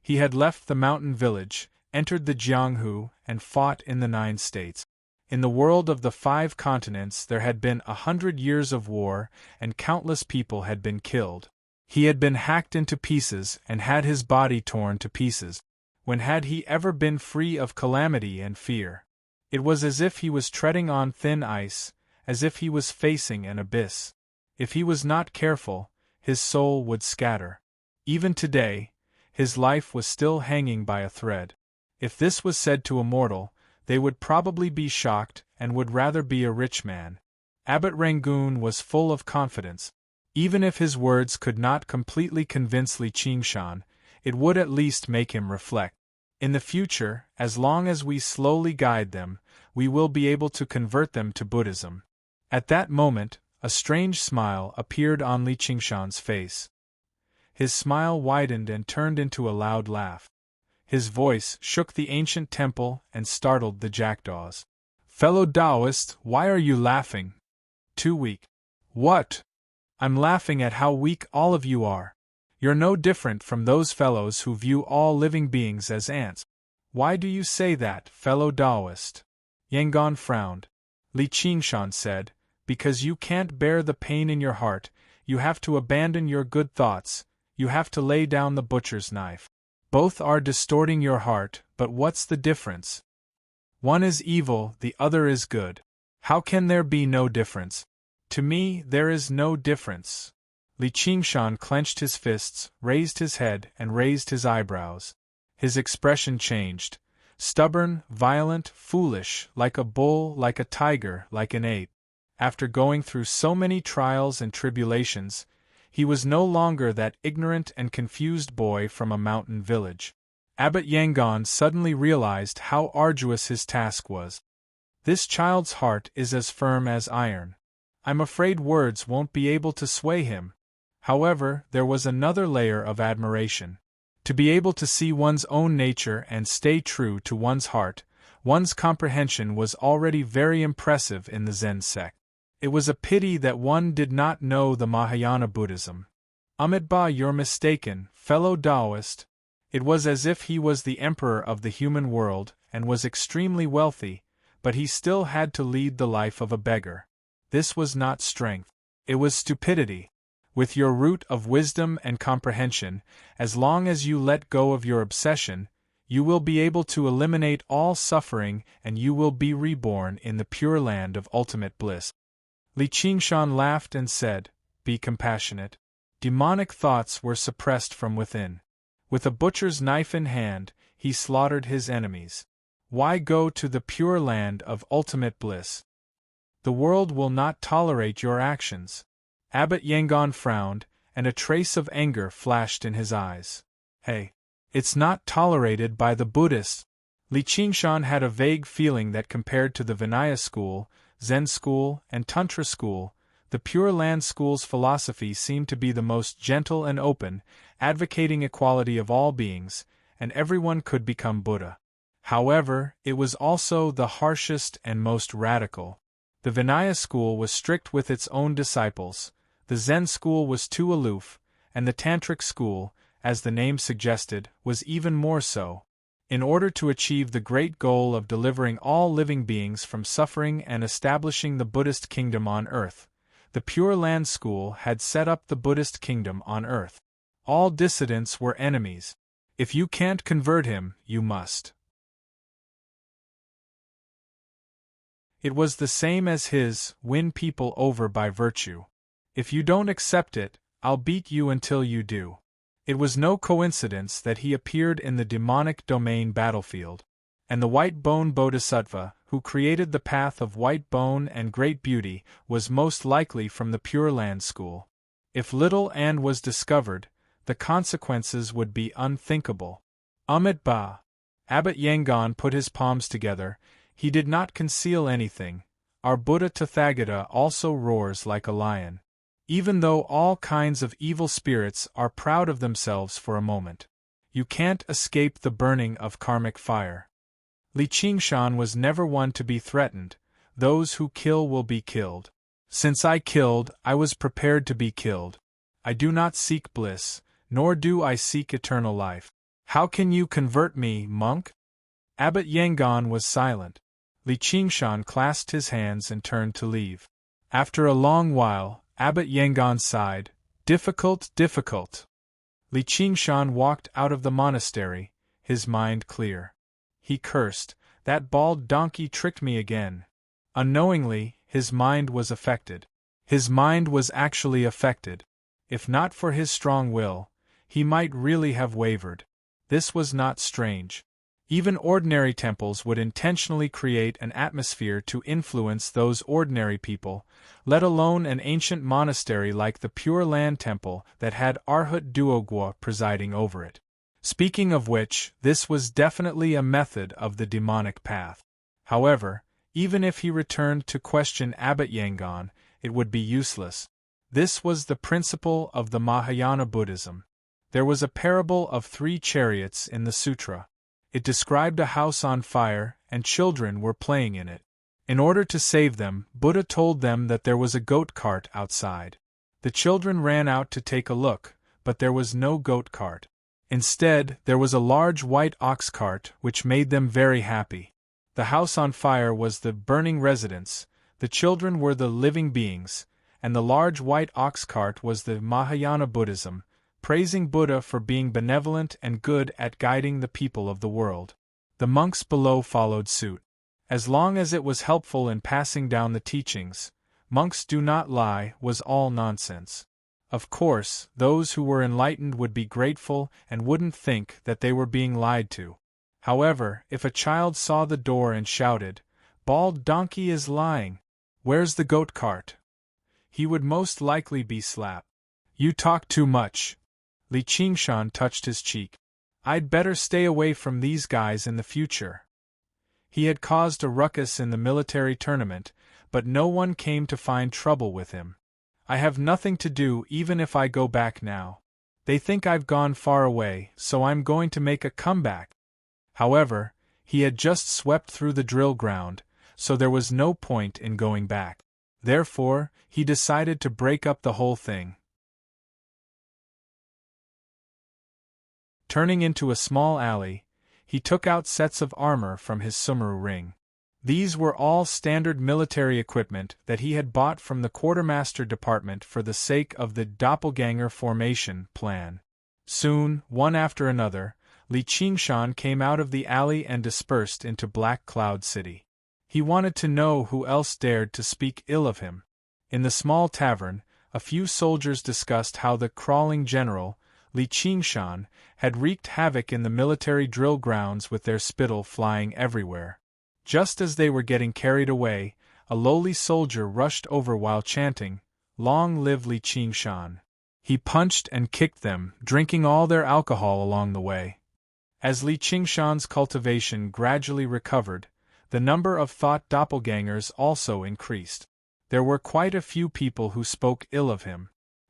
He had left the mountain village, entered the Jianghu, and fought in the 9 states. In the world of the 5 continents there had been 100 years of war, and countless people had been killed. He had been hacked into pieces and had his body torn to pieces. When had he ever been free of calamity and fear? It was as if he was treading on thin ice, as if he was facing an abyss. If he was not careful, his soul would scatter. Even today, his life was still hanging by a thread. If this was said to a mortal, they would probably be shocked and would rather be a rich man. Abbot Rangoon was full of confidence. Even if his words could not completely convince Li Qingshan, it would at least make him reflect. In the future, as long as we slowly guide them, we will be able to convert them to Buddhism. At that moment, a strange smile appeared on Li Qingshan's face. His smile widened and turned into a loud laugh. His voice shook the ancient temple and startled the jackdaws. "Fellow Taoist, why are you laughing? Too weak." "What? I'm laughing at how weak all of you are. You're no different from those fellows who view all living beings as ants." "Why do you say that, fellow Taoist?" Yangon frowned. Li Qingshan said, "Because you can't bear the pain in your heart, you have to abandon your good thoughts, you have to lay down the butcher's knife. Both are distorting your heart, but what's the difference? One is evil, the other is good. How can there be no difference? To me, there is no difference." Li Qingshan clenched his fists, raised his head, and raised his eyebrows. His expression changed. Stubborn, violent, foolish, like a bull, like a tiger, like an ape. After going through so many trials and tribulations, he was no longer that ignorant and confused boy from a mountain village. Abbot Yangon suddenly realized how arduous his task was. This child's heart is as firm as iron. I'm afraid words won't be able to sway him. However, there was another layer of admiration. To be able to see one's own nature and stay true to one's heart, one's comprehension was already very impressive in the Zen sect. It was a pity that one did not know the Mahayana Buddhism. "Amitabha, you're mistaken, fellow Taoist." It was as if he was the emperor of the human world and was extremely wealthy, but he still had to lead the life of a beggar. This was not strength. It was stupidity. With your root of wisdom and comprehension, as long as you let go of your obsession, you will be able to eliminate all suffering and you will be reborn in the pure land of ultimate bliss. Li Qingshan laughed and said, "Be compassionate." Demonic thoughts were suppressed from within. With a butcher's knife in hand, he slaughtered his enemies. Why go to the pure land of ultimate bliss? The world will not tolerate your actions. Abbot Yangon frowned, and a trace of anger flashed in his eyes. "Hey, it's not tolerated by the Buddhists." Li Qingshan had a vague feeling that compared to the Vinaya school, Zen school, and Tantra school, the Pure Land school's philosophy seemed to be the most gentle and open, advocating equality of all beings, and everyone could become Buddha. However, it was also the harshest and most radical. The Vinaya school was strict with its own disciples, the Zen school was too aloof, and the Tantric school, as the name suggested, was even more so. In order to achieve the great goal of delivering all living beings from suffering and establishing the Buddhist kingdom on earth, the Pure Land school had set up the Buddhist kingdom on earth. All dissidents were enemies. If you can't convert him, you must. It was the same as his, win people over by virtue. If you don't accept it, I'll beat you until you do. It was no coincidence that he appeared in the demonic domain battlefield. And the white bone bodhisattva, who created the path of white bone and great beauty, was most likely from the Pure Land school. If little and was discovered, the consequences would be unthinkable. Amitabha. Abbot Yangon put his palms together. He did not conceal anything. Our Buddha Tathagata also roars like a lion. Even though all kinds of evil spirits are proud of themselves for a moment, you can't escape the burning of karmic fire. Li Qingshan was never one to be threatened. Those who kill will be killed. Since I killed, I was prepared to be killed. I do not seek bliss, nor do I seek eternal life. How can you convert me, monk? Abbot Yangon was silent. Li Qingshan clasped his hands and turned to leave. After a long while, Abbot Yangon sighed, "Difficult, difficult." Li Qingshan walked out of the monastery, his mind clear. He cursed, "That bald donkey tricked me again." Unknowingly, his mind was affected. His mind was actually affected. If not for his strong will, he might really have wavered. This was not strange. Even ordinary temples would intentionally create an atmosphere to influence those ordinary people, let alone an ancient monastery like the Pure Land Temple that had Arhat Duogwa presiding over it. Speaking of which, this was definitely a method of the demonic path. However, even if he returned to question Abbot Yangon, it would be useless. This was the principle of the Mahayana Buddhism. There was a parable of 3 chariots in the sutra. It described a house on fire, and children were playing in it. In order to save them, Buddha told them that there was a goat cart outside. The children ran out to take a look, but there was no goat cart. Instead, there was a large white ox cart, which made them very happy. The house on fire was the burning residence, the children were the living beings, and the large white ox cart was the Mahayana Buddhism, praising Buddha for being benevolent and good at guiding the people of the world. The monks below followed suit. As long as it was helpful in passing down the teachings, "Monks do not lie" was all nonsense. Of course, those who were enlightened would be grateful and wouldn't think that they were being lied to. However, if a child saw the door and shouted, "Bald donkey is lying! Where's the goat cart?" he would most likely be slapped. "You talk too much." Li Qingshan touched his cheek. "I'd better stay away from these guys in the future." He had caused a ruckus in the military tournament, but no one came to find trouble with him. "I have nothing to do even if I go back now. They think I've gone far away, so I'm going to make a comeback." However, he had just swept through the drill ground, so there was no point in going back. Therefore, he decided to break up the whole thing. Turning into a small alley, he took out sets of armor from his sumaru ring. These were all standard military equipment that he had bought from the quartermaster department for the sake of the doppelganger formation plan. Soon, one after another, Li Qingshan came out of the alley and dispersed into Black Cloud City. He wanted to know who else dared to speak ill of him. In the small tavern, a few soldiers discussed how the crawling general, Li Qingshan, had wreaked havoc in the military drill grounds with their spittle flying everywhere. Just as they were getting carried away, a lowly soldier rushed over while chanting, "Long live Li Qingshan." He punched and kicked them, drinking all their alcohol along the way. As Li Qingshan's cultivation gradually recovered, the number of thought doppelgangers also increased. There were quite a few people who spoke ill of him.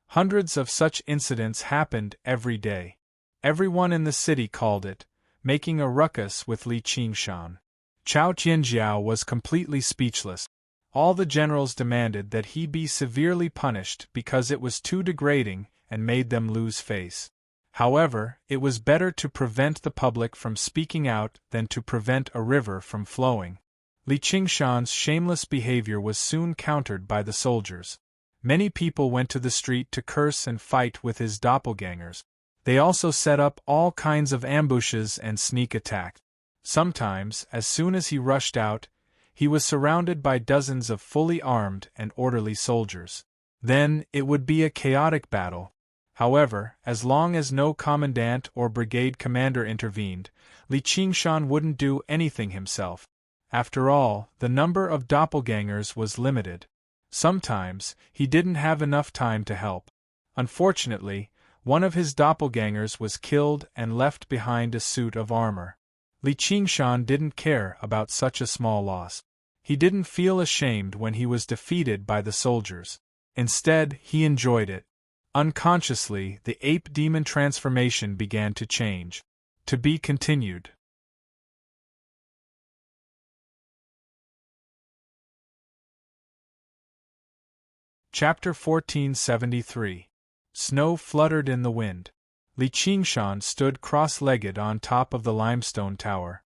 Hundreds of such incidents happened every day. Everyone in the city called it, making a ruckus with Li Qingshan. Chao Tianjiao was completely speechless. All the generals demanded that he be severely punished because it was too degrading and made them lose face. However, it was better to prevent the public from speaking out than to prevent a river from flowing. Li Qingshan's shameless behavior was soon countered by the soldiers. Many people went to the street to curse and fight with his doppelgangers. They also set up all kinds of ambushes and sneak attacks. Sometimes, as soon as he rushed out, he was surrounded by dozens of fully armed and orderly soldiers. Then, it would be a chaotic battle. However, as long as no commandant or brigade commander intervened, Li Qingshan wouldn't do anything himself. After all, the number of doppelgangers was limited. Sometimes, he didn't have enough time to help. Unfortunately, one of his doppelgangers was killed and left behind a suit of armor. Li Qingshan didn't care about such a small loss. He didn't feel ashamed when he was defeated by the soldiers. Instead, he enjoyed it. Unconsciously, the ape-demon transformation began to change. To be continued. Chapter 1473. Snow fluttered in the wind. Li Qingshan stood cross-legged on top of the limestone tower.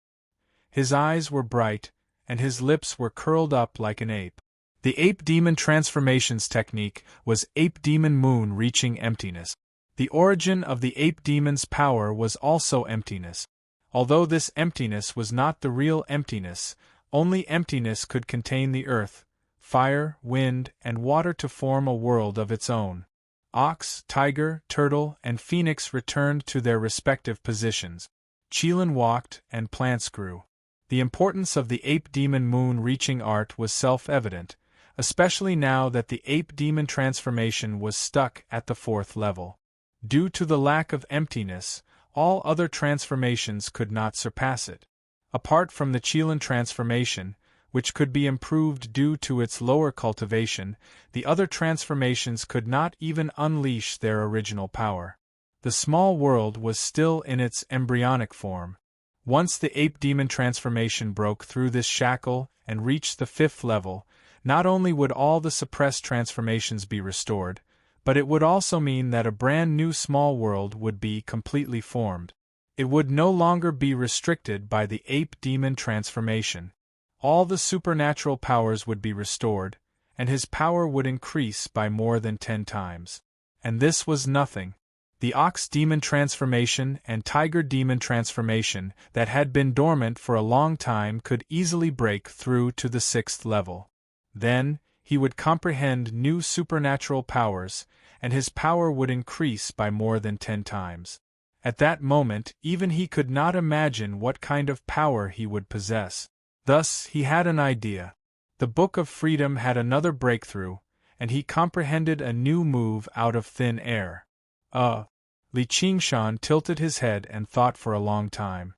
His eyes were bright, and his lips were curled up like an ape. The ape demon transformations technique was ape demon moon reaching emptiness. The origin of the ape demon's power was also emptiness. Although this emptiness was not the real emptiness, only emptiness could contain the earth, fire, wind, and water to form a world of its own. Ox, tiger, turtle, and phoenix returned to their respective positions. Qilin walked, and plants grew. The importance of the ape demon moon reaching art was self-evident, especially now that the ape demon transformation was stuck at the 4th level. Due to the lack of emptiness, all other transformations could not surpass it. Apart from the Qilin transformation, which could be improved due to its lower cultivation, the other transformations could not even unleash their original power. The small world was still in its embryonic form. Once the ape demon transformation broke through this shackle and reached the 5th level, not only would all the suppressed transformations be restored, but it would also mean that a brand new small world would be completely formed. It would no longer be restricted by the ape demon transformation. All the supernatural powers would be restored, and his power would increase by more than 10 times. And this was nothing. The ox demon transformation and tiger demon transformation that had been dormant for a long time could easily break through to the 6th level. Then, he would comprehend new supernatural powers, and his power would increase by more than 10 times. At that moment, even he could not imagine what kind of power he would possess. Thus, he had an idea. The Book of Freedom had another breakthrough, and he comprehended a new move out of thin air. Li Qingshan tilted his head and thought for a long time.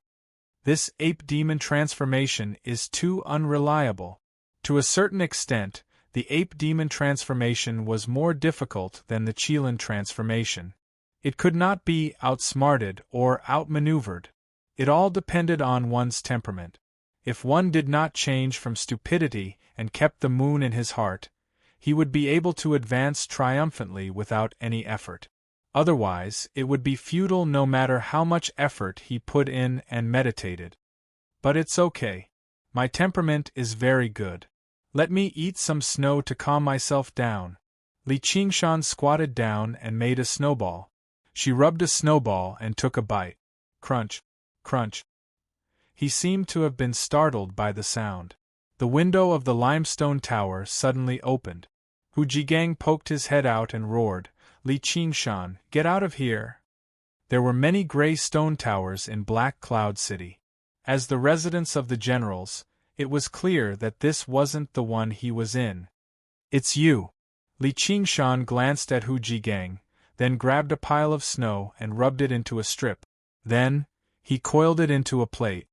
This ape demon transformation is too unreliable. To a certain extent, the ape demon transformation was more difficult than the Qilin transformation. It could not be outsmarted or outmaneuvered. It all depended on one's temperament. If one did not change from stupidity and kept the moon in his heart, he would be able to advance triumphantly without any effort. Otherwise, it would be futile no matter how much effort he put in and meditated. But it's okay. My temperament is very good. Let me eat some snow to calm myself down. Li Qingshan squatted down and made a snowball. She rubbed a snowball and took a bite. Crunch, crunch. He seemed to have been startled by the sound. The window of the limestone tower suddenly opened. Hu Jigang poked his head out and roared, "Li Qingshan, get out of here!" There were many gray stone towers in Black Cloud City. As the residence of the generals, it was clear that this wasn't the one he was in. "It's you." Li Qingshan glanced at Hu Jigang, then grabbed a pile of snow and rubbed it into a strip. Then, he coiled it into a plate.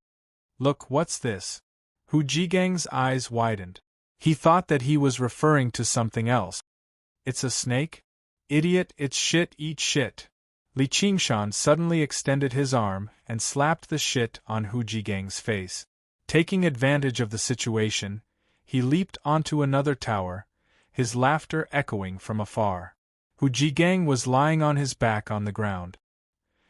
"Look, what's this?" Hu Jigang's eyes widened. He thought that he was referring to something else. "It's a snake? Idiot, it's shit, eat shit." Li Qingshan suddenly extended his arm and slapped the shit on Hu Jigang's face. Taking advantage of the situation, he leaped onto another tower, his laughter echoing from afar. Hu Jigang was lying on his back on the ground.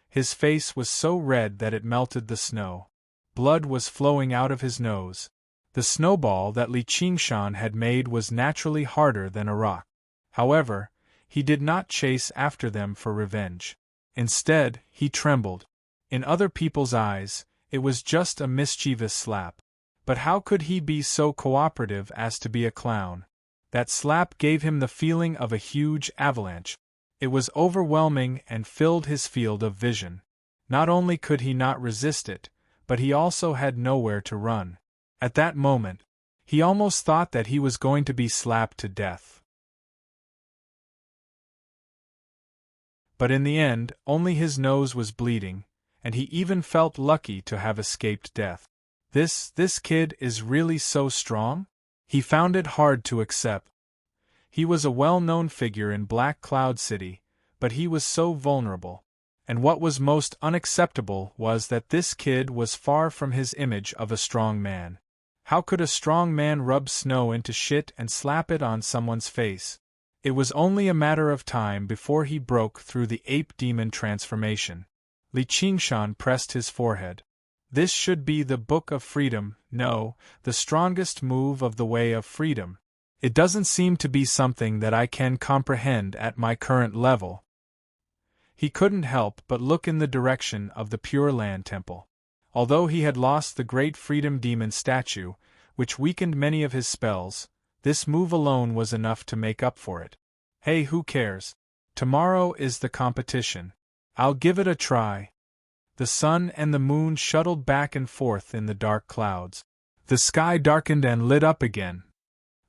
His face was so red that it melted the snow. Blood was flowing out of his nose. The snowball that Li Qingshan had made was naturally harder than a rock. However, he did not chase after them for revenge. Instead, he trembled. In other people's eyes, it was just a mischievous slap. But how could he be so cooperative as to be a clown? That slap gave him the feeling of a huge avalanche. It was overwhelming and filled his field of vision. Not only could he not resist it, but he also had nowhere to run. At that moment, he almost thought that he was going to be slapped to death. But in the end, only his nose was bleeding, and he even felt lucky to have escaped death. This kid is really so strong? He found it hard to accept. He was a well-known figure in Black Cloud City, but he was so vulnerable. And what was most unacceptable was that this kid was far from his image of a strong man. How could a strong man rub snow into shit and slap it on someone's face? It was only a matter of time before he broke through the ape-demon transformation. Li Qingshan pressed his forehead. This should be the Book of Freedom, no, the strongest move of the Way of Freedom. It doesn't seem to be something that I can comprehend at my current level. He couldn't help but look in the direction of the Pure Land Temple. Although he had lost the great Freedom Demon statue, which weakened many of his spells, this move alone was enough to make up for it. Hey, who cares? Tomorrow is the competition. I'll give it a try. The sun and the moon shuttled back and forth in the dark clouds. The sky darkened and lit up again.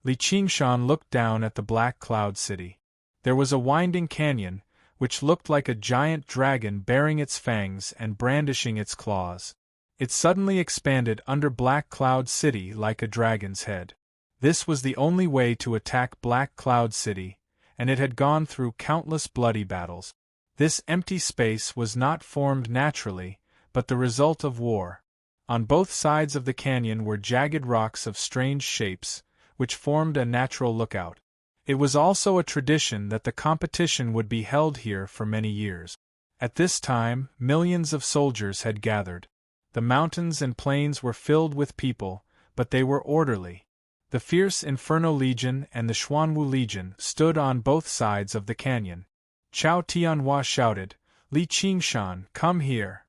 Li Qingshan looked down at the black cloud city. There was a winding canyon, which looked like a giant dragon baring its fangs and brandishing its claws. It suddenly expanded under Black Cloud City like a dragon's head. This was the only way to attack Black Cloud City, and it had gone through countless bloody battles. This empty space was not formed naturally, but the result of war. On both sides of the canyon were jagged rocks of strange shapes, which formed a natural lookout. It was also a tradition that the competition would be held here for many years. At this time, millions of soldiers had gathered. The mountains and plains were filled with people, but they were orderly. The fierce Inferno Legion and the Xuanwu Legion stood on both sides of the canyon. Chao Tianhua shouted, "Li Qingshan, come here!"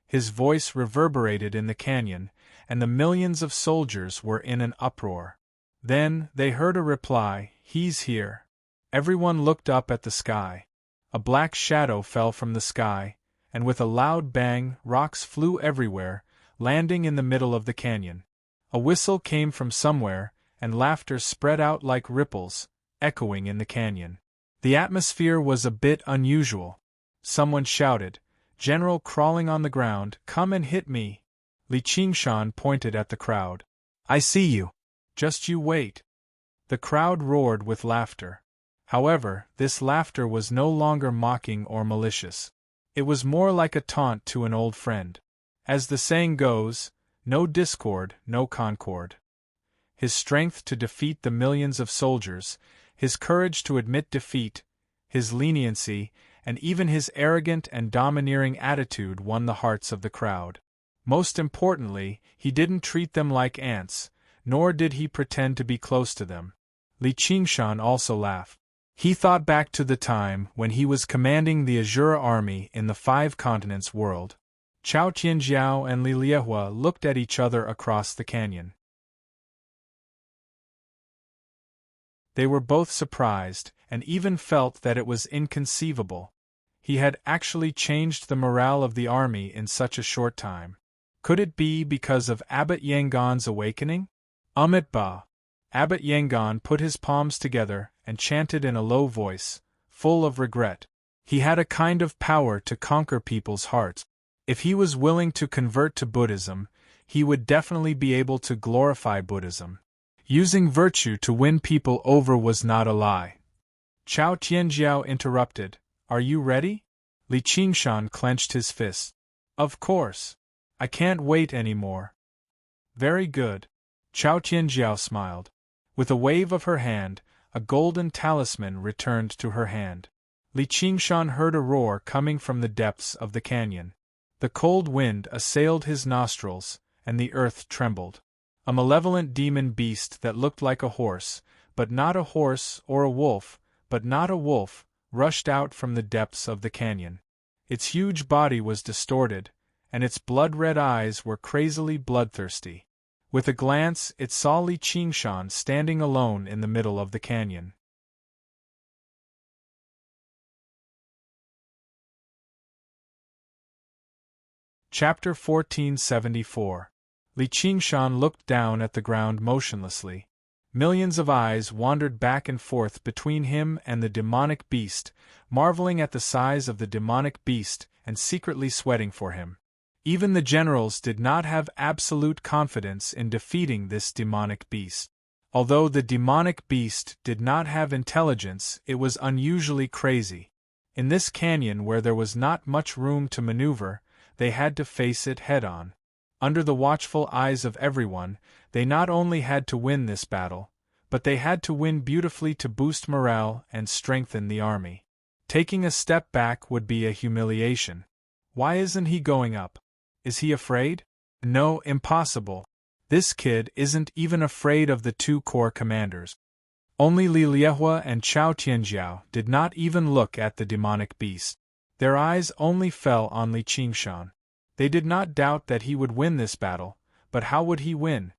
His voice reverberated in the canyon, and the millions of soldiers were in an uproar. Then, they heard a reply, "He's here." Everyone looked up at the sky. A black shadow fell from the sky, and with a loud bang, rocks flew everywhere, landing in the middle of the canyon. A whistle came from somewhere, and laughter spread out like ripples, echoing in the canyon. The atmosphere was a bit unusual. Someone shouted, "General crawling on the ground, come and hit me!" Li Qingshan pointed at the crowd. "I see you. Just you wait." The crowd roared with laughter. However, this laughter was no longer mocking or malicious. It was more like a taunt to an old friend. As the saying goes, no discord, no concord. His strength to defeat the millions of soldiers, his courage to admit defeat, his leniency, and even his arrogant and domineering attitude won the hearts of the crowd. Most importantly, he didn't treat them like ants, nor did he pretend to be close to them. Li Qingshan also laughed. He thought back to the time when he was commanding the Azura army in the 5 continents world. Chao Tianjiao and Li Liehua looked at each other across the canyon. They were both surprised, and even felt that it was inconceivable. He had actually changed the morale of the army in such a short time. Could it be because of Abbot Yangon's awakening? Ba. Abbot Yangon put his palms together and chanted in a low voice, full of regret. He had a kind of power to conquer people's hearts. If he was willing to convert to Buddhism, he would definitely be able to glorify Buddhism. Using virtue to win people over was not a lie. Chao Tianjiao interrupted, "Are you ready?" Li Qingshan clenched his fist. "Of course. I can't wait anymore." "Very good." Chao Tianjiao smiled. With a wave of her hand, a golden talisman returned to her hand. Li Qingshan heard a roar coming from the depths of the canyon. The cold wind assailed his nostrils, and the earth trembled. A malevolent demon beast that looked like a horse, but not a horse, or a wolf, but not a wolf, rushed out from the depths of the canyon. Its huge body was distorted, and its blood-red eyes were crazily bloodthirsty. With a glance, it saw Li Qingshan standing alone in the middle of the canyon. Chapter 1474. Li Qingshan looked down at the ground motionlessly. Millions of eyes wandered back and forth between him and the demonic beast, marveling at the size of the demonic beast and secretly sweating for him. Even the generals did not have absolute confidence in defeating this demonic beast. Although the demonic beast did not have intelligence, it was unusually crazy. In this canyon where there was not much room to maneuver, they had to face it head-on. Under the watchful eyes of everyone, they not only had to win this battle, but they had to win beautifully to boost morale and strengthen the army. Taking a step back would be a humiliation. Why isn't he going up? Is he afraid? No, impossible. This kid isn't even afraid of the two corps commanders. Only Li Liehua and Chao Tianjiao did not even look at the demonic beast. Their eyes only fell on Li Qingshan. They did not doubt that he would win this battle, but how would he win?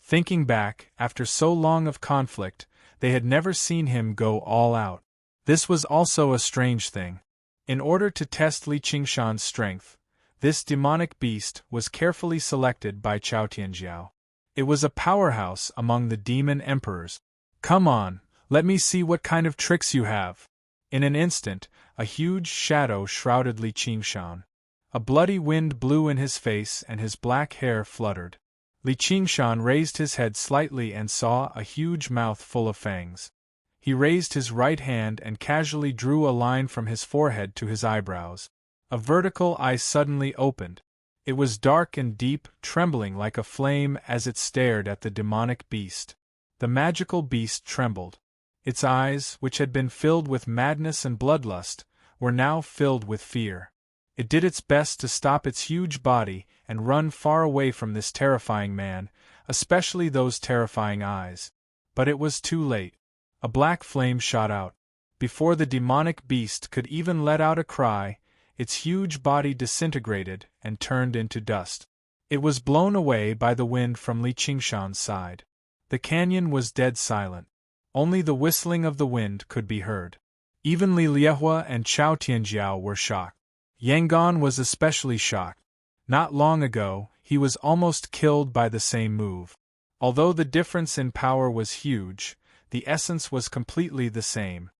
Thinking back, after so long of conflict, they had never seen him go all out. This was also a strange thing. In order to test Li Qingshan's strength, this demonic beast was carefully selected by Chao Tianjiao. It was a powerhouse among the demon emperors. Come on, let me see what kind of tricks you have. In an instant, a huge shadow shrouded Li Qingshan. A bloody wind blew in his face and his black hair fluttered. Li Qingshan raised his head slightly and saw a huge mouth full of fangs. He raised his right hand and casually drew a line from his forehead to his eyebrows. A vertical eye suddenly opened. It was dark and deep, trembling like a flame as it stared at the demonic beast. The magical beast trembled. Its eyes, which had been filled with madness and bloodlust, were now filled with fear. It did its best to stop its huge body and run far away from this terrifying man, especially those terrifying eyes. But it was too late. A black flame shot out. Before the demonic beast could even let out a cry, its huge body disintegrated and turned into dust. It was blown away by the wind from Li Qingshan's side. The canyon was dead silent. Only the whistling of the wind could be heard. Even Li Liehua and Chao Tianjiao were shocked. Yangon was especially shocked. Not long ago, he was almost killed by the same move. Although the difference in power was huge, the essence was completely the same.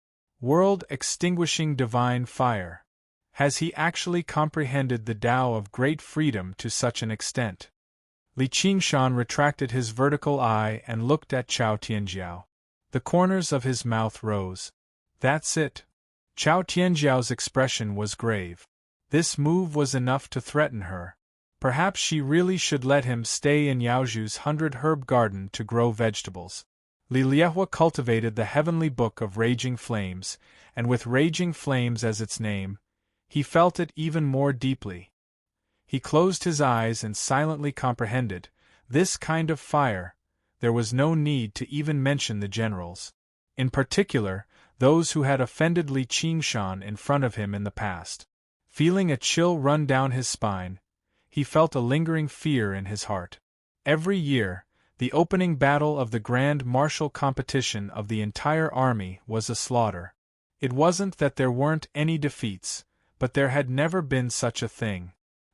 World-extinguishing divine fire. Has he actually comprehended the Tao of great freedom to such an extent? Li Qingshan retracted his vertical eye and looked at Chao Tianjiao. The corners of his mouth rose. That's it. Chao Tianjiao's expression was grave. This move was enough to threaten her. Perhaps she really should let him stay in Yaozhu's 100-herb garden to grow vegetables. Li Liehua cultivated the heavenly book of raging flames, and with raging flames as its name, he felt it even more deeply. He closed his eyes and silently comprehended, this kind of fire. There was no need to even mention the generals. In particular, those who had offended Li Qingshan in front of him in the past. Feeling a chill run down his spine, he felt a lingering fear in his heart. Every year, the opening battle of the grand martial competition of the entire army was a slaughter. It wasn't that there weren't any defeats, but there had never been such a thing.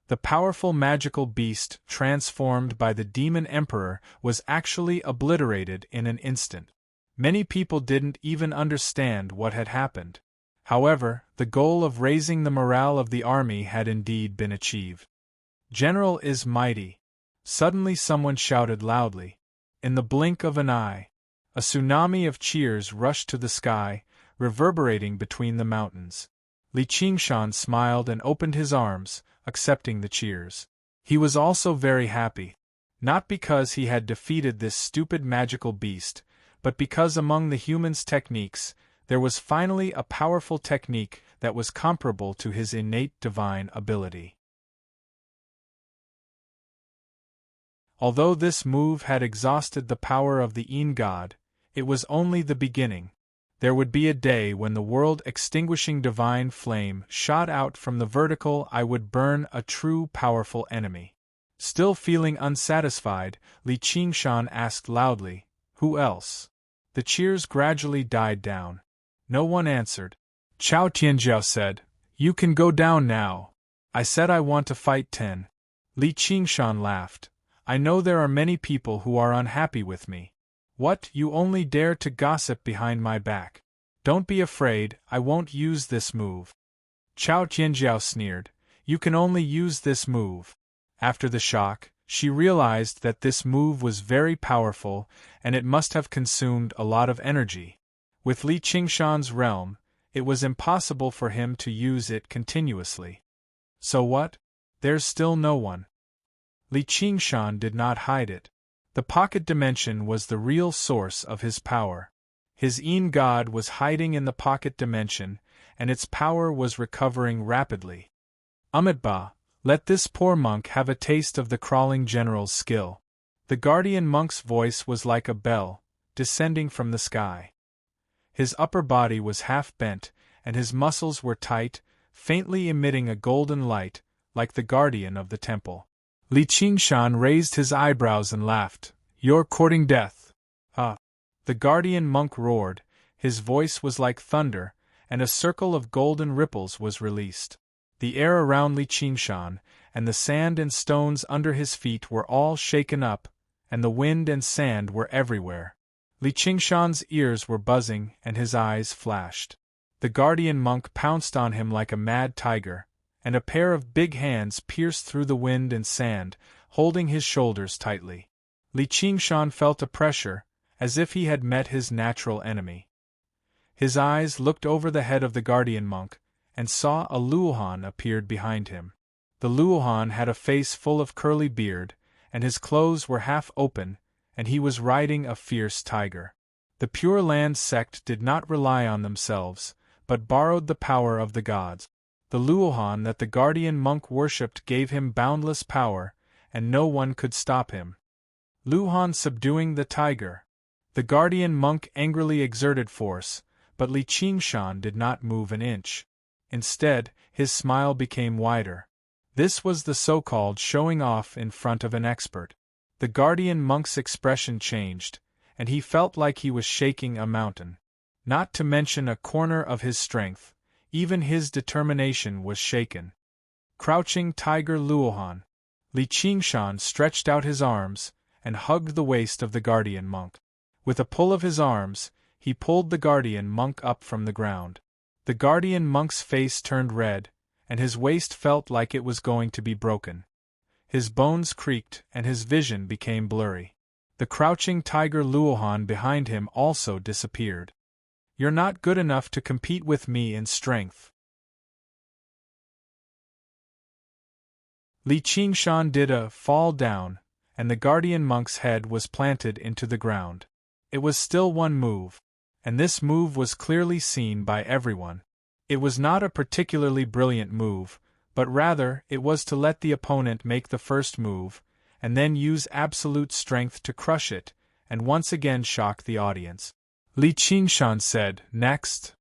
The powerful magical beast transformed by the demon emperor was actually obliterated in an instant. Many people didn't even understand what had happened. However, the goal of raising the morale of the army had indeed been achieved. General is mighty. Suddenly someone shouted loudly. In the blink of an eye, a tsunami of cheers rushed to the sky, reverberating between the mountains. Li Qingshan smiled and opened his arms, accepting the cheers. He was also very happy. Not because he had defeated this stupid magical beast, but because among the humans' techniques, there was finally a powerful technique that was comparable to his innate divine ability. Although this move had exhausted the power of the Yin God, it was only the beginning. There would be a day when the world-extinguishing divine flame shot out from the vertical eye would burn a true powerful enemy. Still feeling unsatisfied, Li Qingshan asked loudly, "Who else?" The cheers gradually died down. No one answered. Chao Tianjiao said, "You can go down now. I said I want to fight 10. Li Qingshan laughed. "I know there are many people who are unhappy with me. What, you only dare to gossip behind my back? Don't be afraid, I won't use this move." Chao Tianjiao sneered, "You can only use this move." After the shock, she realized that this move was very powerful and it must have consumed a lot of energy. With Li Qingshan's realm, it was impossible for him to use it continuously. So what? There's still no one. Li Qingshan did not hide it. The pocket dimension was the real source of his power. His own god was hiding in the pocket dimension, and its power was recovering rapidly. Amitabha, let this poor monk have a taste of the crawling general's skill. The guardian monk's voice was like a bell, descending from the sky. His upper body was half bent, and his muscles were tight, faintly emitting a golden light, like the guardian of the temple. Li Qingshan raised his eyebrows and laughed. You're courting death. Ah! The guardian monk roared, his voice was like thunder, and a circle of golden ripples was released. The air around Li Qingshan, and the sand and stones under his feet were all shaken up, and the wind and sand were everywhere. Li Qingshan's ears were buzzing and his eyes flashed. The guardian monk pounced on him like a mad tiger, and a pair of big hands pierced through the wind and sand, holding his shoulders tightly. Li Qingshan felt a pressure, as if he had met his natural enemy. His eyes looked over the head of the guardian monk, and saw a Luohan appeared behind him. The Luohan had a face full of curly beard, and his clothes were half open, and he was riding a fierce tiger. The Pure Land sect did not rely on themselves, but borrowed the power of the gods. The Luohan that the guardian monk worshipped gave him boundless power, and no one could stop him. Luohan subduing the tiger. The guardian monk angrily exerted force, but Li Qingshan did not move an inch. Instead, his smile became wider. This was the so-called showing off in front of an expert. The guardian monk's expression changed, and he felt like he was shaking a mountain. Not to mention a corner of his strength, even his determination was shaken. Crouching Tiger Luohan. Li Qingshan stretched out his arms, and hugged the waist of the guardian monk. With a pull of his arms, he pulled the guardian monk up from the ground. The guardian monk's face turned red, and his waist felt like it was going to be broken. His bones creaked, and his vision became blurry. The crouching Tiger Luohan behind him also disappeared. You're not good enough to compete with me in strength. Li Qingshan did a fall down, and the guardian monk's head was planted into the ground. It was still one move, and this move was clearly seen by everyone. It was not a particularly brilliant move, but rather it was to let the opponent make the first move, and then use absolute strength to crush it, and once again shock the audience. Li Qingshan said, Next.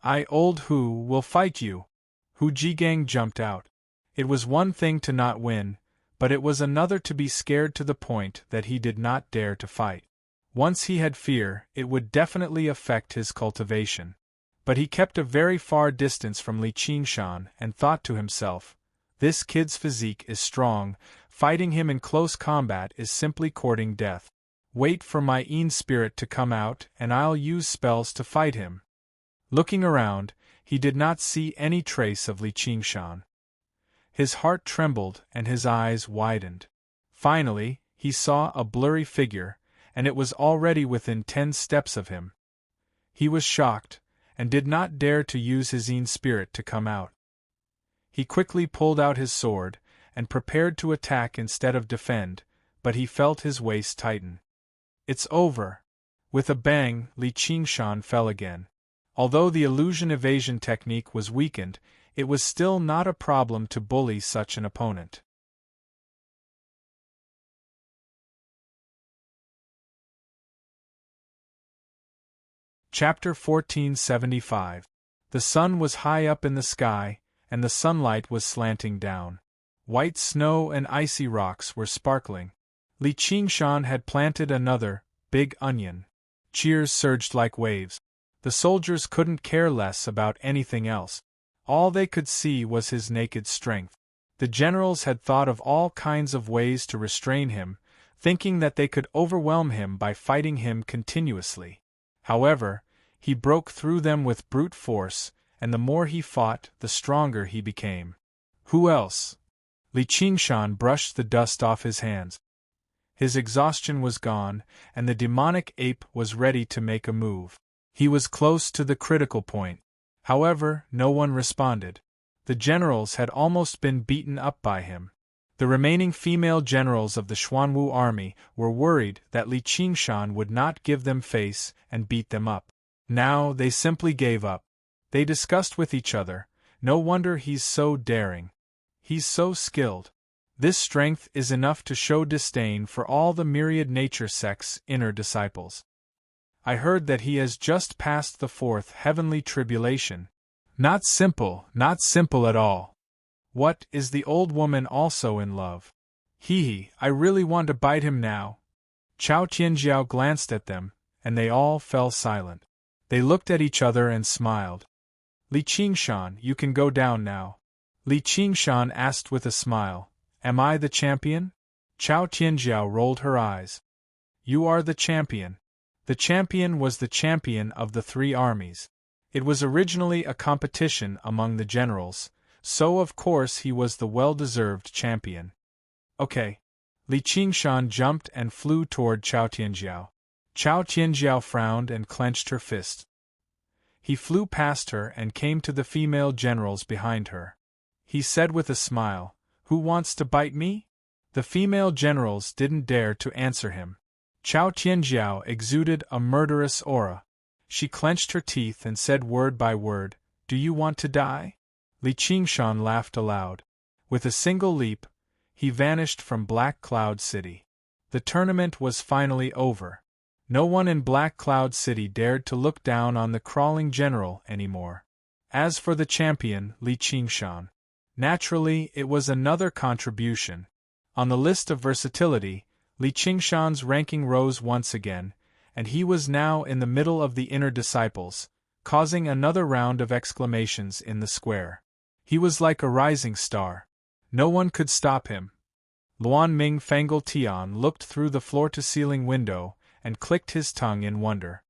I, Old Hu, will fight you. Hu Jigang jumped out. It was one thing to not win, but it was another to be scared to the point that he did not dare to fight. Once he had fear, it would definitely affect his cultivation. But he kept a very far distance from Li Qingshan and thought to himself, this kid's physique is strong, fighting him in close combat is simply courting death. Wait for my own spirit to come out and I'll use spells to fight him. Looking around, he did not see any trace of Li Qingshan. His heart trembled and his eyes widened. Finally, he saw a blurry figure, and it was already within 10 steps of him. He was shocked, and did not dare to use his own spirit to come out. He quickly pulled out his sword, and prepared to attack instead of defend, but he felt his waist tighten. It's over. With a bang, Li Qingshan fell again. Although the illusion evasion technique was weakened, it was still not a problem to bully such an opponent. Chapter 1475. The sun was high up in the sky, and the sunlight was slanting down. White snow and icy rocks were sparkling. Li Qingshan had planted another big onion. Cheers surged like waves. The soldiers couldn't care less about anything else. All they could see was his naked strength. The generals had thought of all kinds of ways to restrain him, thinking that they could overwhelm him by fighting him continuously. However, he broke through them with brute force, and the more he fought, the stronger he became. Who else? Li Qingshan brushed the dust off his hands. His exhaustion was gone, and the demonic ape was ready to make a move. He was close to the critical point. However, no one responded. The generals had almost been beaten up by him. The remaining female generals of the Xuanwu army were worried that Li Qingshan would not give them face and beat them up. Now they simply gave up. They discussed with each other, no wonder he's so daring. He's so skilled. This strength is enough to show disdain for all the myriad nature sect's inner disciples. I heard that he has just passed the fourth heavenly tribulation. Not simple at all. What, is the old woman also in love? Hee, I really want to bite him now. Chao Tianjiao glanced at them, and they all fell silent. They looked at each other and smiled. Li Qingshan, you can go down now. Li Qingshan asked with a smile, Am I the champion? Chao Tianjiao rolled her eyes. You are the champion. The champion was the champion of the three armies. It was originally a competition among the generals, so of course he was the well-deserved champion. Okay. Li Qingshan jumped and flew toward Chao Tianjiao. Chao Tianjiao frowned and clenched her fist. He flew past her and came to the female generals behind her. He said with a smile, Who wants to bite me? The female generals didn't dare to answer him. Chao Tianjiao exuded a murderous aura. She clenched her teeth and said word by word, Do you want to die? Li Qingshan laughed aloud. With a single leap, he vanished from Black Cloud City. The tournament was finally over. No one in Black Cloud City dared to look down on the crawling general anymore. As for the champion, Li Qingshan, naturally it was another contribution. On the list of versatility, Li Qingshan's ranking rose once again, and he was now in the middle of the inner disciples, causing another round of exclamations in the square. He was like a rising star. No one could stop him. Luan Ming Fangle Tian looked through the floor-to-ceiling window and clicked his tongue in wonder.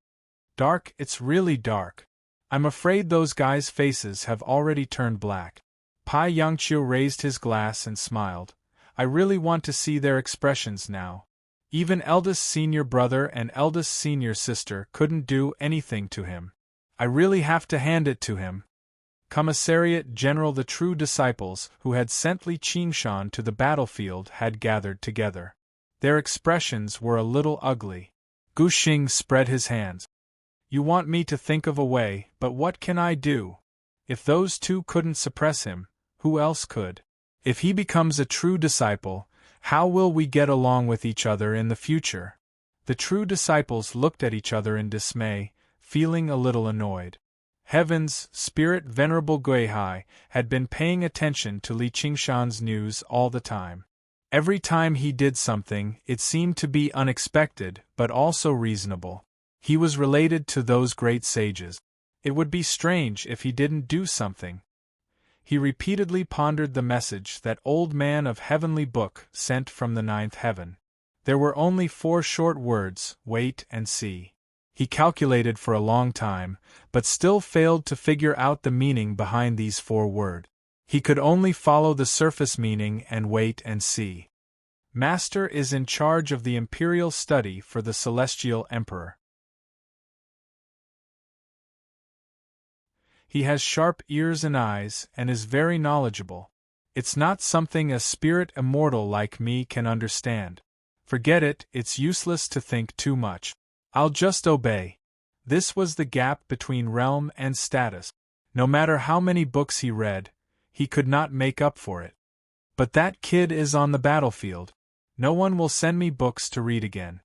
Dark, it's really dark. I'm afraid those guys' faces have already turned black. Pai Yangqiu raised his glass and smiled. I really want to see their expressions now. Even eldest senior brother and eldest senior sister couldn't do anything to him. I really have to hand it to him. Commissariat General, the true disciples who had sent Li Qingshan to the battlefield had gathered together. Their expressions were a little ugly. Gu Xing spread his hands. You want me to think of a way, but what can I do? If those two couldn't suppress him, who else could? If he becomes a true disciple, how will we get along with each other in the future? The true disciples looked at each other in dismay, feeling a little annoyed. Heavens, Spirit Venerable Guihai had been paying attention to Li Qingshan's news all the time. Every time he did something, it seemed to be unexpected, but also reasonable. He was related to those great sages. It would be strange if he didn't do something. He repeatedly pondered the message that old man of heavenly book sent from the ninth heaven. There were only 4 short words, wait and see. He calculated for a long time, but still failed to figure out the meaning behind these 4 words. He could only follow the surface meaning and wait and see. Master is in charge of the imperial study for the celestial emperor. He has sharp ears and eyes and is very knowledgeable. It's not something a spirit immortal like me can understand. Forget it, it's useless to think too much. I'll just obey. This was the gap between realm and status. No matter how many books he read, he could not make up for it. But that kid is on the battlefield. No one will send me books to read again.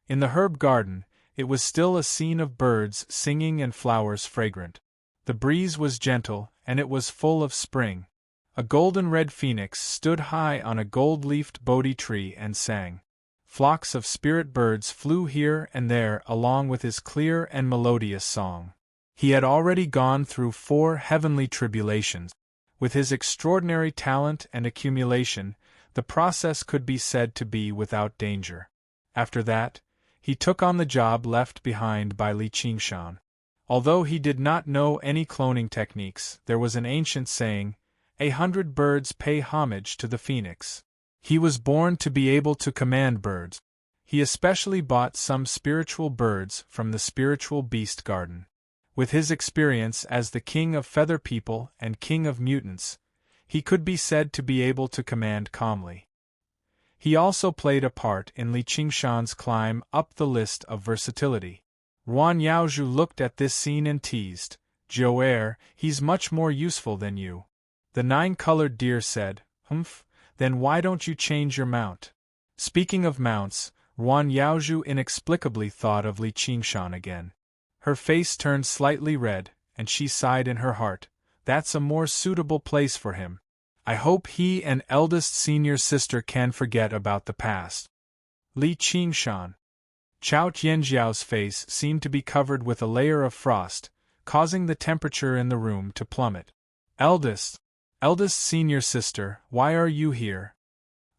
In the herb garden, it was still a scene of birds singing and flowers fragrant. The breeze was gentle, and it was full of spring. A golden-red phoenix stood high on a gold-leafed Bodhi tree and sang. Flocks of spirit birds flew here and there along with his clear and melodious song. He had already gone through 4 heavenly tribulations. With his extraordinary talent and accumulation, the process could be said to be without danger. After that, he took on the job left behind by Li Qingshan. Although he did not know any cloning techniques, there was an ancient saying, 100 birds pay homage to the phoenix. He was born to be able to command birds. He especially bought some spiritual birds from the spiritual beast garden. With his experience as the king of feather people and king of mutants, he could be said to be able to command calmly. He also played a part in Li Qingshan's climb up the list of versatility. Ruan Yaozhu looked at this scene and teased, "Joer, he's much more useful than you." The nine-colored deer said, "Humph, then why don't you change your mount?" Speaking of mounts, Ruan Yaozhu inexplicably thought of Li Qingshan again. Her face turned slightly red, and she sighed in her heart, "That's a more suitable place for him. I hope he and eldest senior sister can forget about the past." Li Qingshan. Chao Tianjiao's face seemed to be covered with a layer of frost, causing the temperature in the room to plummet. Eldest senior sister, why are you here?"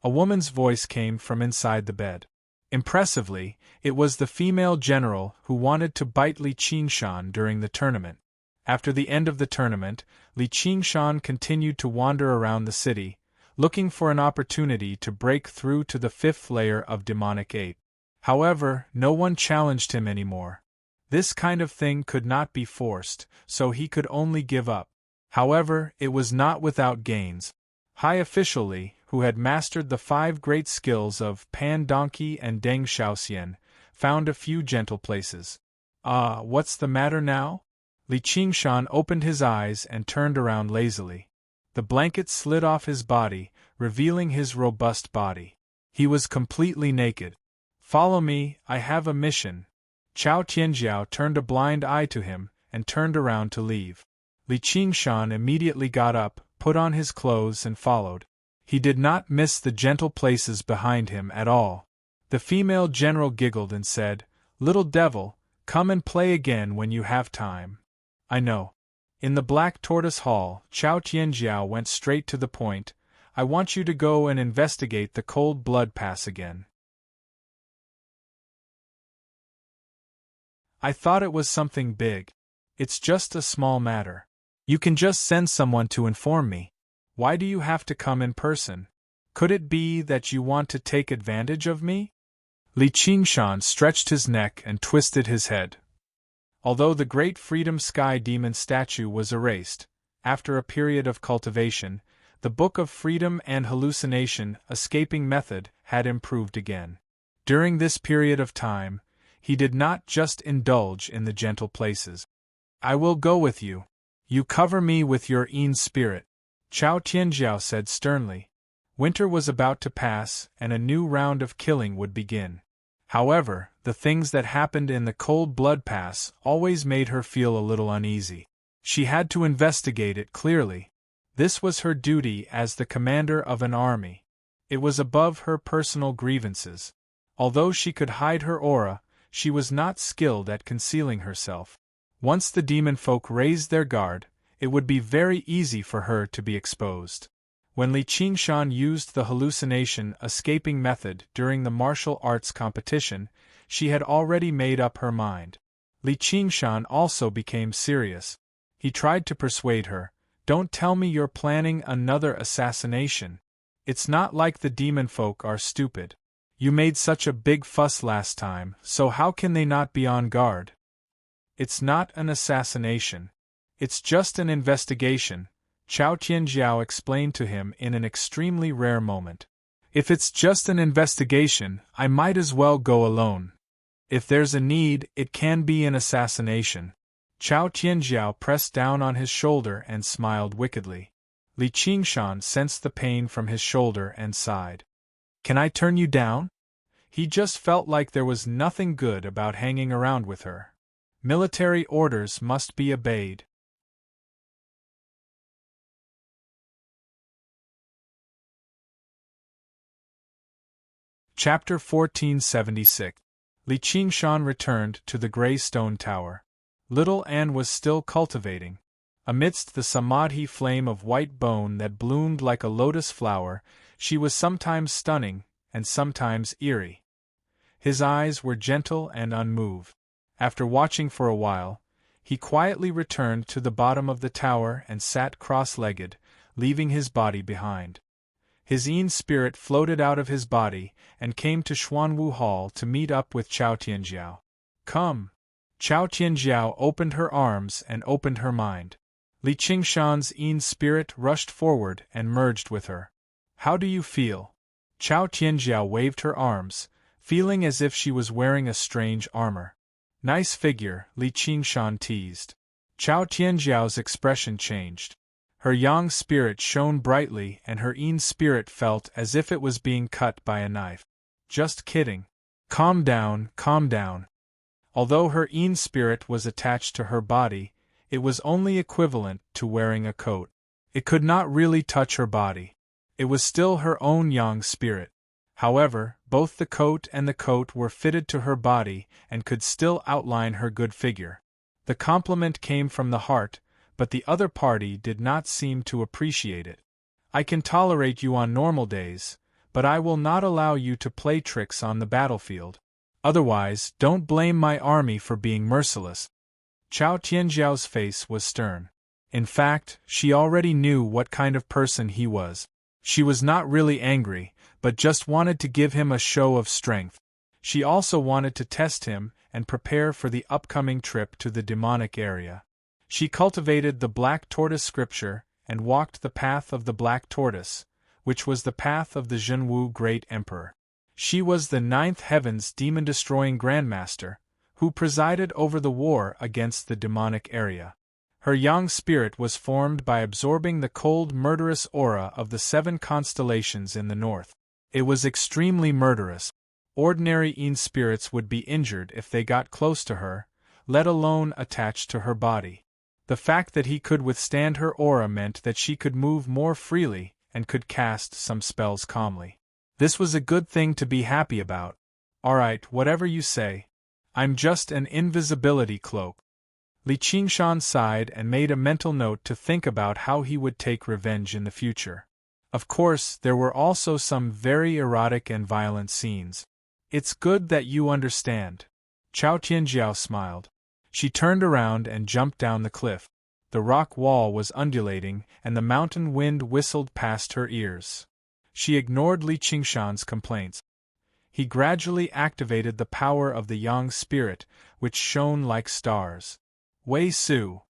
A woman's voice came from inside the bed. Impressively, it was the female general who wanted to bite Li Qingshan during the tournament. After the end of the tournament, Li Qingshan continued to wander around the city, looking for an opportunity to break through to the fifth layer of demonic ape. However, no one challenged him anymore. This kind of thing could not be forced, so he could only give up. However, it was not without gains. High Official Li, who had mastered the 5 great skills of Pan Donkey and Deng Xiaoxian, found a few gentle places. What's the matter now?" Li Qingshan opened his eyes and turned around lazily. The blanket slid off his body, revealing his robust body. He was completely naked. "Follow me, I have a mission." Chao Tianjiao turned a blind eye to him, and turned around to leave. Li Qingshan immediately got up, put on his clothes and followed. He did not miss the gentle places behind him at all. The female general giggled and said, "Little devil, come and play again when you have time." "I know." In the Black Tortoise Hall, Chao Tianjiao went straight to the point, "I want you to go and investigate the Cold Blood Pass again." "I thought it was something big. It's just a small matter. You can just send someone to inform me. Why do you have to come in person? Could it be that you want to take advantage of me?" Li Qingshan stretched his neck and twisted his head. Although the great Freedom Sky Demon statue was erased, after a period of cultivation, the Book of Freedom and Hallucination Escaping Method had improved again. During this period of time, he did not just indulge in the gentle places. "I will go with you. You cover me with your Yin spirit," Chao Tianjiao said sternly. Winter was about to pass, and a new round of killing would begin. However, the things that happened in the Cold Blood Pass always made her feel a little uneasy. She had to investigate it clearly. This was her duty as the commander of an army. It was above her personal grievances. Although she could hide her aura, she was not skilled at concealing herself. Once the demon folk raised their guard, it would be very easy for her to be exposed. When Li Qingshan used the hallucination escaping method during the martial arts competition, she had already made up her mind. Li Qingshan also became serious. He tried to persuade her, "Don't tell me you're planning another assassination. It's not like the demon folk are stupid. You made such a big fuss last time, so how can they not be on guard?" "It's not an assassination. It's just an investigation," Chao Tianjiao explained to him in an extremely rare moment. "If it's just an investigation, I might as well go alone. If there's a need, it can be an assassination." Chao Tianjiao pressed down on his shoulder and smiled wickedly. Li Qingshan sensed the pain from his shoulder and sighed. "Can I turn you down?" He just felt like there was nothing good about hanging around with her. Military orders must be obeyed. Chapter 1476. Li Qingshan returned to the grey stone tower. Little Anne was still cultivating. Amidst the samadhi flame of white bone that bloomed like a lotus flower, she was sometimes stunning, and sometimes eerie. His eyes were gentle and unmoved. After watching for a while, he quietly returned to the bottom of the tower and sat cross-legged, leaving his body behind. His Yin spirit floated out of his body and came to Xuanwu Hall to meet up with Chao Tianjiao. "Come!" Chao Tianjiao opened her arms and opened her mind. Li Qingshan's Yin spirit rushed forward and merged with her. "How do you feel?" Chao Tianjiao waved her arms, feeling as if she was wearing a strange armor. Nice figure, Li Qingshan teased. Chao Tianjiao's expression changed. Her yang spirit shone brightly and her yin spirit felt as if it was being cut by a knife. Just kidding. Calm down, calm down. Although her yin spirit was attached to her body, it was only equivalent to wearing a coat. It could not really touch her body. It was still her own yang spirit. However, both the coat and the coat were fitted to her body and could still outline her good figure. The compliment came from the heart, but the other party did not seem to appreciate it. I can tolerate you on normal days, but I will not allow you to play tricks on the battlefield. Otherwise, don't blame my army for being merciless. Chao Tianjiao's face was stern. In fact, she already knew what kind of person he was. She was not really angry, but just wanted to give him a show of strength. She also wanted to test him and prepare for the upcoming trip to the demonic area. She cultivated the Black Tortoise scripture and walked the path of the Black Tortoise, which was the path of the Zhenwu Great Emperor. She was the ninth heaven's demon-destroying grandmaster, who presided over the war against the demonic area. Her yang spirit was formed by absorbing the cold murderous aura of the 7 constellations in the north. It was extremely murderous. Ordinary yin spirits would be injured if they got close to her, let alone attached to her body. The fact that he could withstand her aura meant that she could move more freely and could cast some spells calmly. This was a good thing to be happy about. Alright, whatever you say. I'm just an invisibility cloak. Li Qingshan sighed and made a mental note to think about how he would take revenge in the future. Of course, there were also some very erotic and violent scenes. It's good that you understand. Chao Tianjiao smiled. She turned around and jumped down the cliff. The rock wall was undulating and the mountain wind whistled past her ears. She ignored Li Qingshan's complaints. He gradually activated the power of the yang spirit, which shone like stars. Wei Su!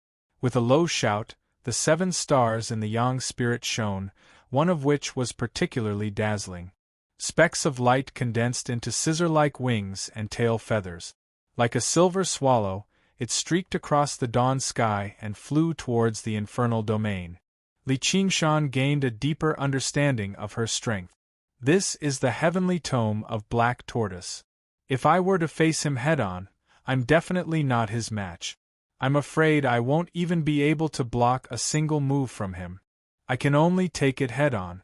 With a low shout, the 7 stars in the yang spirit shone, one of which was particularly dazzling. Specks of light condensed into scissor-like wings and tail feathers. Like a silver swallow, it streaked across the dawn sky and flew towards the infernal domain. Li Qingshan gained a deeper understanding of her strength. This is the heavenly tome of Black Tortoise. If I were to face him head-on, I'm definitely not his match. I'm afraid I won't even be able to block a single move from him. I can only take it head-on.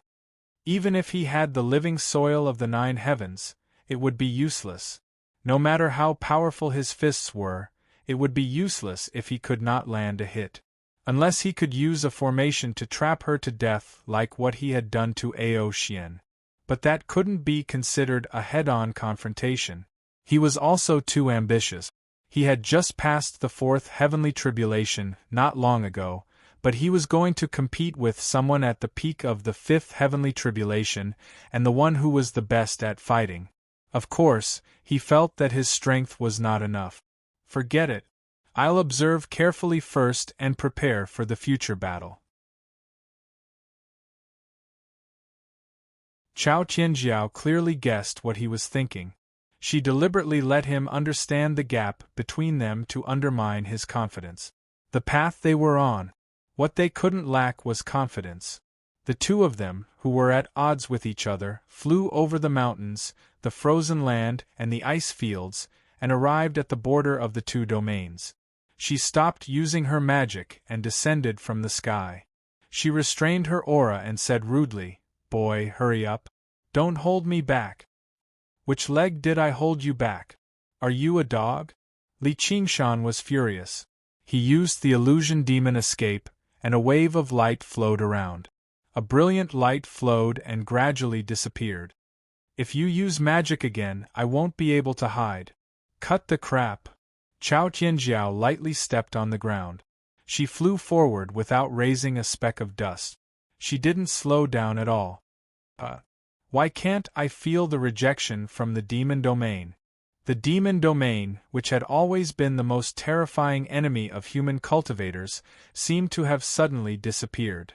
Even if he had the living soil of the 9 heavens, it would be useless. No matter how powerful his fists were, it would be useless if he could not land a hit. Unless he could use a formation to trap her to death like what he had done to Ao Xian. But that couldn't be considered a head-on confrontation. He was also too ambitious. He had just passed the 4th heavenly tribulation not long ago, but he was going to compete with someone at the peak of the 5th heavenly tribulation and the one who was the best at fighting. Of course, he felt that his strength was not enough. Forget it. I'll observe carefully first and prepare for the future battle. Chao Tianjiao clearly guessed what he was thinking. She deliberately let him understand the gap between them to undermine his confidence. The path they were on. What they couldn't lack was confidence. The two of them, who were at odds with each other, flew over the mountains, the frozen land, and the ice fields, and arrived at the border of the 2 domains. She stopped using her magic and descended from the sky. She restrained her aura and said rudely, "Boy, hurry up. Don't hold me back." "Which leg did I hold you back? Are you a dog?" Li Qingshan was furious. He used the illusion demon escape, and a wave of light flowed around. A brilliant light flowed and gradually disappeared. "If you use magic again, I won't be able to hide." "Cut the crap." Chao Tianjiao lightly stepped on the ground. She flew forward without raising a speck of dust. She didn't slow down at all. Why can't I feel the rejection from the demon domain? The demon domain, which had always been the most terrifying enemy of human cultivators, seemed to have suddenly disappeared.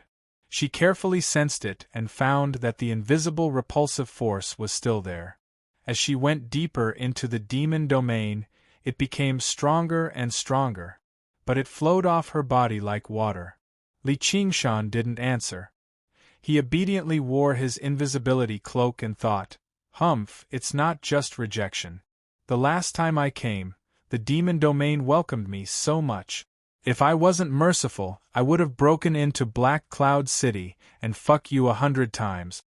She carefully sensed it and found that the invisible repulsive force was still there. As she went deeper into the demon domain, it became stronger and stronger, but it flowed off her body like water. Li Qingshan didn't answer. He obediently wore his invisibility cloak and thought, "Humph, it's not just rejection. The last time I came, the demon domain welcomed me so much. If I wasn't merciful, I would have broken into Black Cloud City and fuck you 100 times.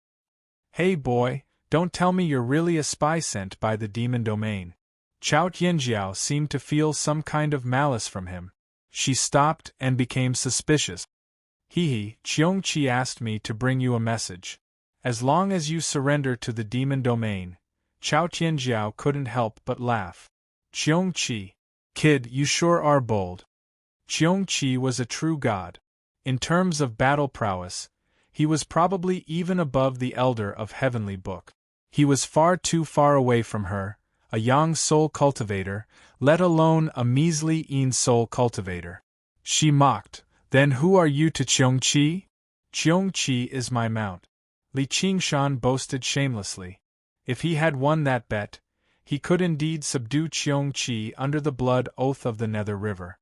Hey boy, don't tell me you're really a spy sent by the demon domain." Chao Tianjiao seemed to feel some kind of malice from him. She stopped and became suspicious. "Hehe, Qiongqi asked me to bring you a message. As long as you surrender to the demon domain." Chao Tianjiao couldn't help but laugh. "Qiongqi. Kid, you sure are bold." Qiongqi was a true god. In terms of battle prowess, he was probably even above the Elder of Heavenly Book. He was far too far away from her, a young soul cultivator, let alone a measly soul cultivator. She mocked, "Then who are you to Qiongqi?" "Qiongqi is my mount," Li Qingshan boasted shamelessly. If he had won that bet, he could indeed subdue Qiongqi under the blood oath of the Nether River.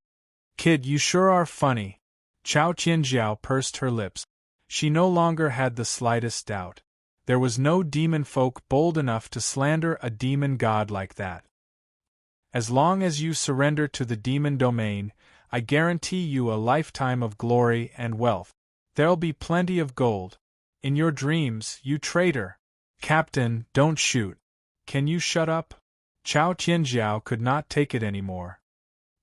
"Kid, you sure are funny." Chao Tianjiao pursed her lips. She no longer had the slightest doubt. There was no demon folk bold enough to slander a demon god like that. "As long as you surrender to the demon domain, I guarantee you a lifetime of glory and wealth. There'll be plenty of gold. In your dreams, you traitor." "Captain, don't shoot. Can you shut up?" Chao Tianjiao could not take it anymore.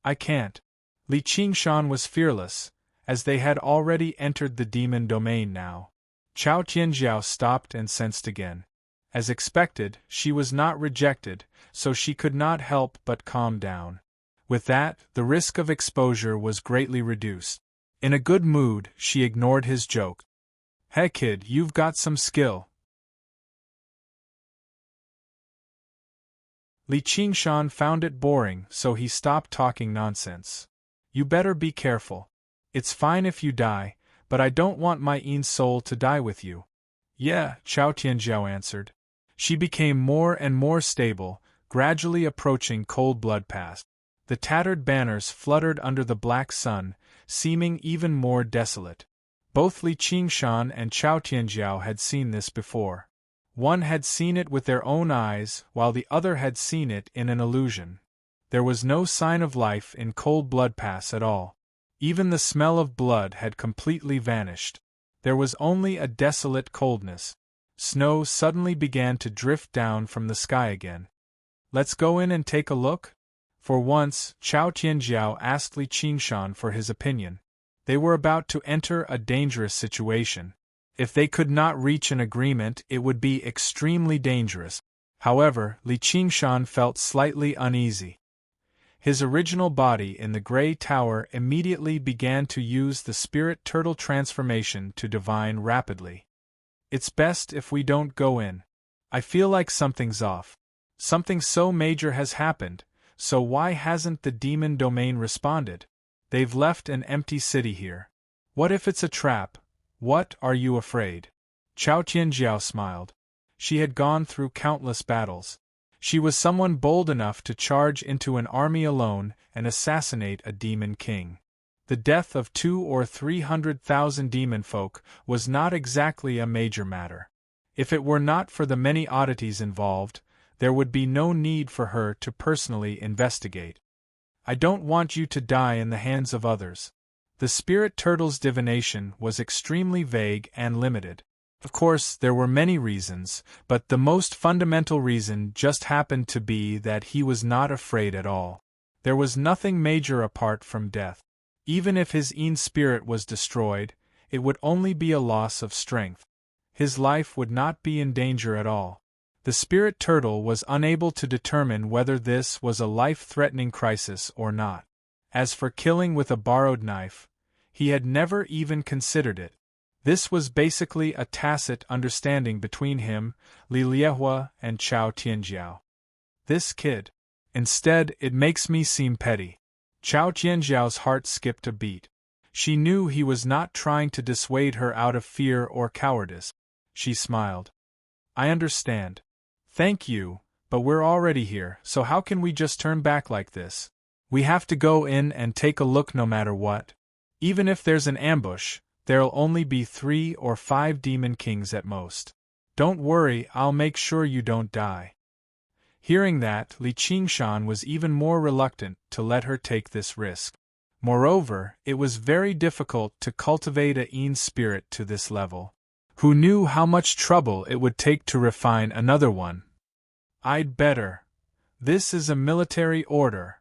"I can't." Li Qingshan was fearless, as they had already entered the demon domain now. Chao Tianjiao stopped and sensed again. As expected, she was not rejected, so she could not help but calm down. With that, the risk of exposure was greatly reduced. In a good mood, she ignored his joke. "Hey kid, you've got some skill." Li Qingshan found it boring, so he stopped talking nonsense. "You better be careful. It's fine if you die, but I don't want my soul to die with you." "Yeah," Chao Tianjiao answered. She became more and more stable, gradually approaching Cold Blood Pass. The tattered banners fluttered under the black sun, seeming even more desolate. Both Li Qingshan and Chao Tianjiao had seen this before. One had seen it with their own eyes, while the other had seen it in an illusion. There was no sign of life in Cold Blood Pass at all. Even the smell of blood had completely vanished. There was only a desolate coldness. Snow suddenly began to drift down from the sky again. "Let's go in and take a look?" For once, Chao Tianjiao asked Li Qingshan for his opinion. They were about to enter a dangerous situation. If they could not reach an agreement, it would be extremely dangerous. However, Li Qingshan felt slightly uneasy. His original body in the gray tower immediately began to use the spirit turtle transformation to divine rapidly. "It's best if we don't go in. I feel like something's off. Something so major has happened, so why hasn't the demon domain responded? They've left an empty city here. What if it's a trap? What, are you afraid?" Chao Tianjiao smiled. She had gone through countless battles. She was someone bold enough to charge into an army alone and assassinate a demon king. The death of 200,000 or 300,000 demon folk was not exactly a major matter. If it were not for the many oddities involved, there would be no need for her to personally investigate. "I don't want you to die in the hands of others." The spirit turtle's divination was extremely vague and limited. Of course, there were many reasons, but the most fundamental reason just happened to be that he was not afraid at all. There was nothing major apart from death. Even if his spirit was destroyed, it would only be a loss of strength. His life would not be in danger at all. The spirit turtle was unable to determine whether this was a life-threatening crisis or not. As for killing with a borrowed knife, he had never even considered it. This was basically a tacit understanding between him, Li Liehua, and Chao Tianjiao. This kid. Instead, it makes me seem petty. Chao Tianjiao's heart skipped a beat. She knew he was not trying to dissuade her out of fear or cowardice. She smiled. I understand. Thank you, but we're already here, so how can we just turn back like this? We have to go in and take a look no matter what. Even if there's an ambush, there'll only be 3 or 5 demon kings at most. Don't worry, I'll make sure you don't die. Hearing that, Li Qingshan was even more reluctant to let her take this risk. Moreover, it was very difficult to cultivate a Yin spirit to this level. Who knew how much trouble it would take to refine another one? I'd better. This is a military order.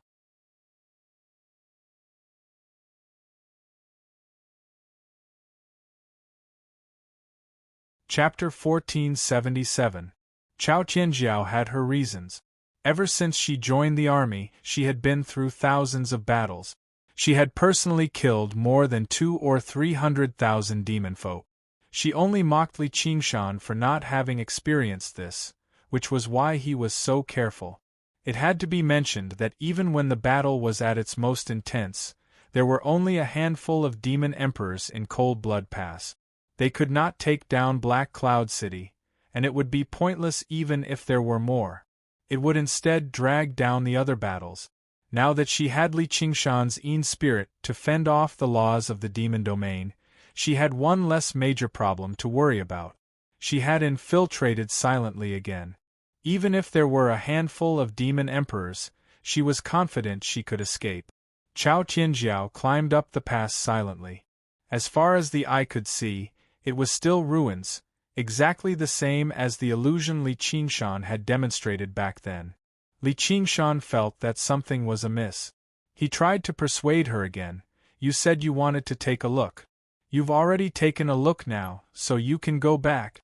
Chapter 1477. Chao Qianjiao had her reasons. Ever since she joined the army, she had been through thousands of battles. She had personally killed more than 200,000 or 300,000 demon folk. She only mocked Li Qingshan for not having experienced this, which was why he was so careful. It had to be mentioned that even when the battle was at its most intense, there were only a handful of demon emperors in Cold Blood Pass. They could not take down Black Cloud City, and it would be pointless even if there were more. It would instead drag down the other battles. Now that she had Li Qingshan's Yin spirit to fend off the laws of the demon domain, she had one less major problem to worry about. She had infiltrated silently again. Even if there were a handful of demon emperors, she was confident she could escape. Chao Qianjiao climbed up the pass silently. As far as the eye could see, it was still ruins, exactly the same as the illusion Li Qingshan had demonstrated back then. Li Qingshan felt that something was amiss. He tried to persuade her again. You said you wanted to take a look. You've already taken a look now, so you can go back.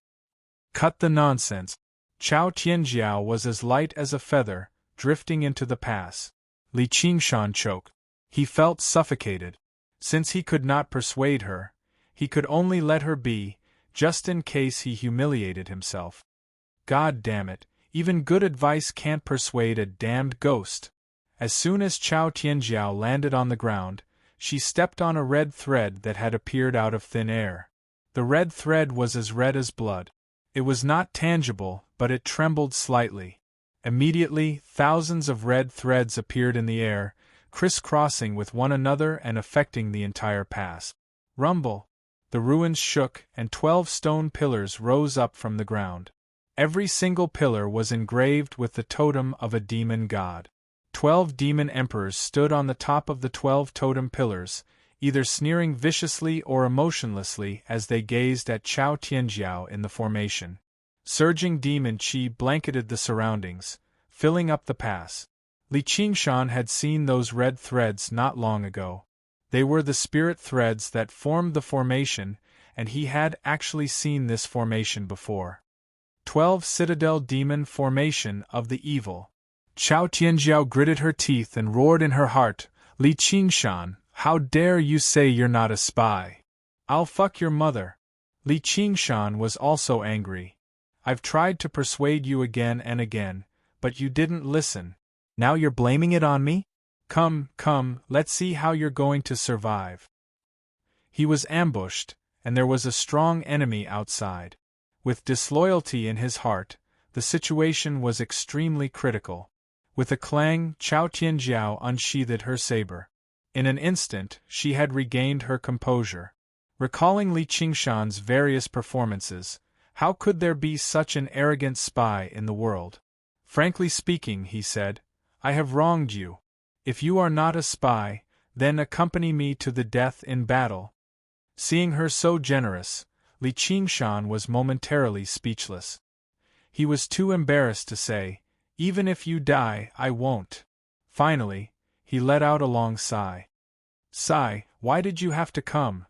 Cut the nonsense. Chao Qianjiao was as light as a feather, drifting into the pass. Li Qingshan choked. He felt suffocated. Since he could not persuade her, he could only let her be, just in case he humiliated himself. God damn it, even good advice can't persuade a damned ghost. As soon as Chao Qianjiao landed on the ground, she stepped on a red thread that had appeared out of thin air. The red thread was as red as blood. It was not tangible, but it trembled slightly. Immediately, thousands of red threads appeared in the air, crisscrossing with one another and affecting the entire pass. Rumble! The ruins shook, and 12 stone pillars rose up from the ground. Every single pillar was engraved with the totem of a demon god. 12 demon emperors stood on the top of the 12 totem pillars, either sneering viciously or emotionlessly as they gazed at Chao Qianjiao in the formation. Surging demon chi blanketed the surroundings, filling up the pass. Li Qingshan had seen those red threads not long ago. They were the spirit threads that formed the formation, and he had actually seen this formation before. 12 Citadel Demon Formation of the Evil. Chao Qianjiao gritted her teeth and roared in her heart, Li Qingshan, how dare you say you're not a spy? I'll fuck your mother. Li Qingshan was also angry. I've tried to persuade you again and again, but you didn't listen. Now you're blaming it on me? Come, let's see how you're going to survive. He was ambushed, and there was a strong enemy outside. With disloyalty in his heart, the situation was extremely critical. With a clang, Chao Qianjiao unsheathed her saber. In an instant, she had regained her composure. Recalling Li Qingshan's various performances, how could there be such an arrogant spy in the world? Frankly speaking, he said, I have wronged you. If you are not a spy, then accompany me to the death in battle. Seeing her so generous, Li Qingshan was momentarily speechless. He was too embarrassed to say, even if you die, I won't. Finally, he let out a long sigh. Sigh, why did you have to come?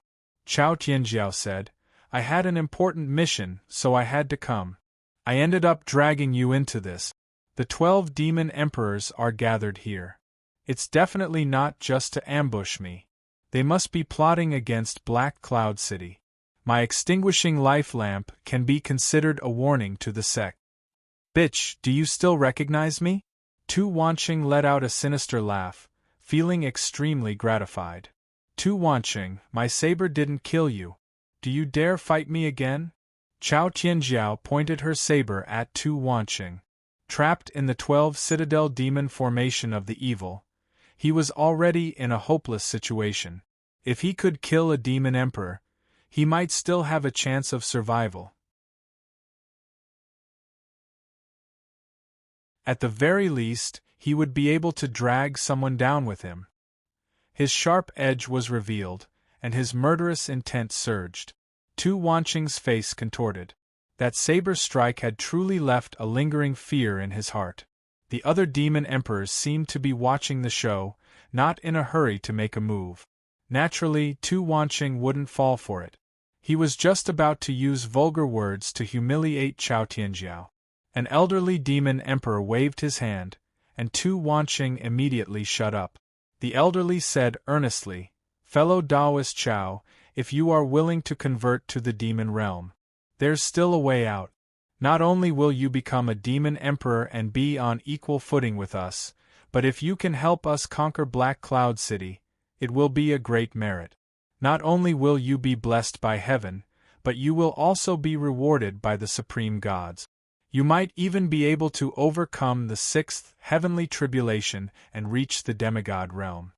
Chao Qianjiao said, I had an important mission, so I had to come. I ended up dragging you into this. The 12 demon emperors are gathered here. It's definitely not just to ambush me. They must be plotting against Black Cloud City. My extinguishing life lamp can be considered a warning to the sect. Bitch, do you still recognize me? Tu Wanqing let out a sinister laugh, feeling extremely gratified. Tu Wanqing, my saber didn't kill you. Do you dare fight me again? Chao Tianjiao pointed her saber at Tu Wanqing. Trapped in the 12 citadel demon formation of the evil, he was already in a hopeless situation. If he could kill a demon emperor, he might still have a chance of survival. At the very least, he would be able to drag someone down with him. His sharp edge was revealed, and his murderous intent surged. Tu Wanqing's face contorted. That saber strike had truly left a lingering fear in his heart. The other demon emperors seemed to be watching the show, not in a hurry to make a move. Naturally, Tu Wanqing wouldn't fall for it. He was just about to use vulgar words to humiliate Chao Tianjiao. An elderly demon emperor waved his hand, and Tu Wanqing immediately shut up. The elderly said earnestly, "Fellow Taoist Chao, if you are willing to convert to the demon realm, there's still a way out. Not only will you become a demon emperor and be on equal footing with us, but if you can help us conquer Black Cloud City, it will be a great merit. Not only will you be blessed by heaven, but you will also be rewarded by the supreme gods. You might even be able to overcome the 6th heavenly tribulation and reach the demigod realm."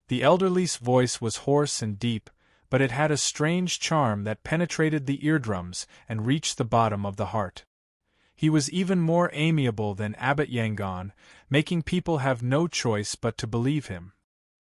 The elderly's voice was hoarse and deep, but it had a strange charm that penetrated the eardrums and reached the bottom of the heart. He was even more amiable than Abbot Yangon, making people have no choice but to believe him.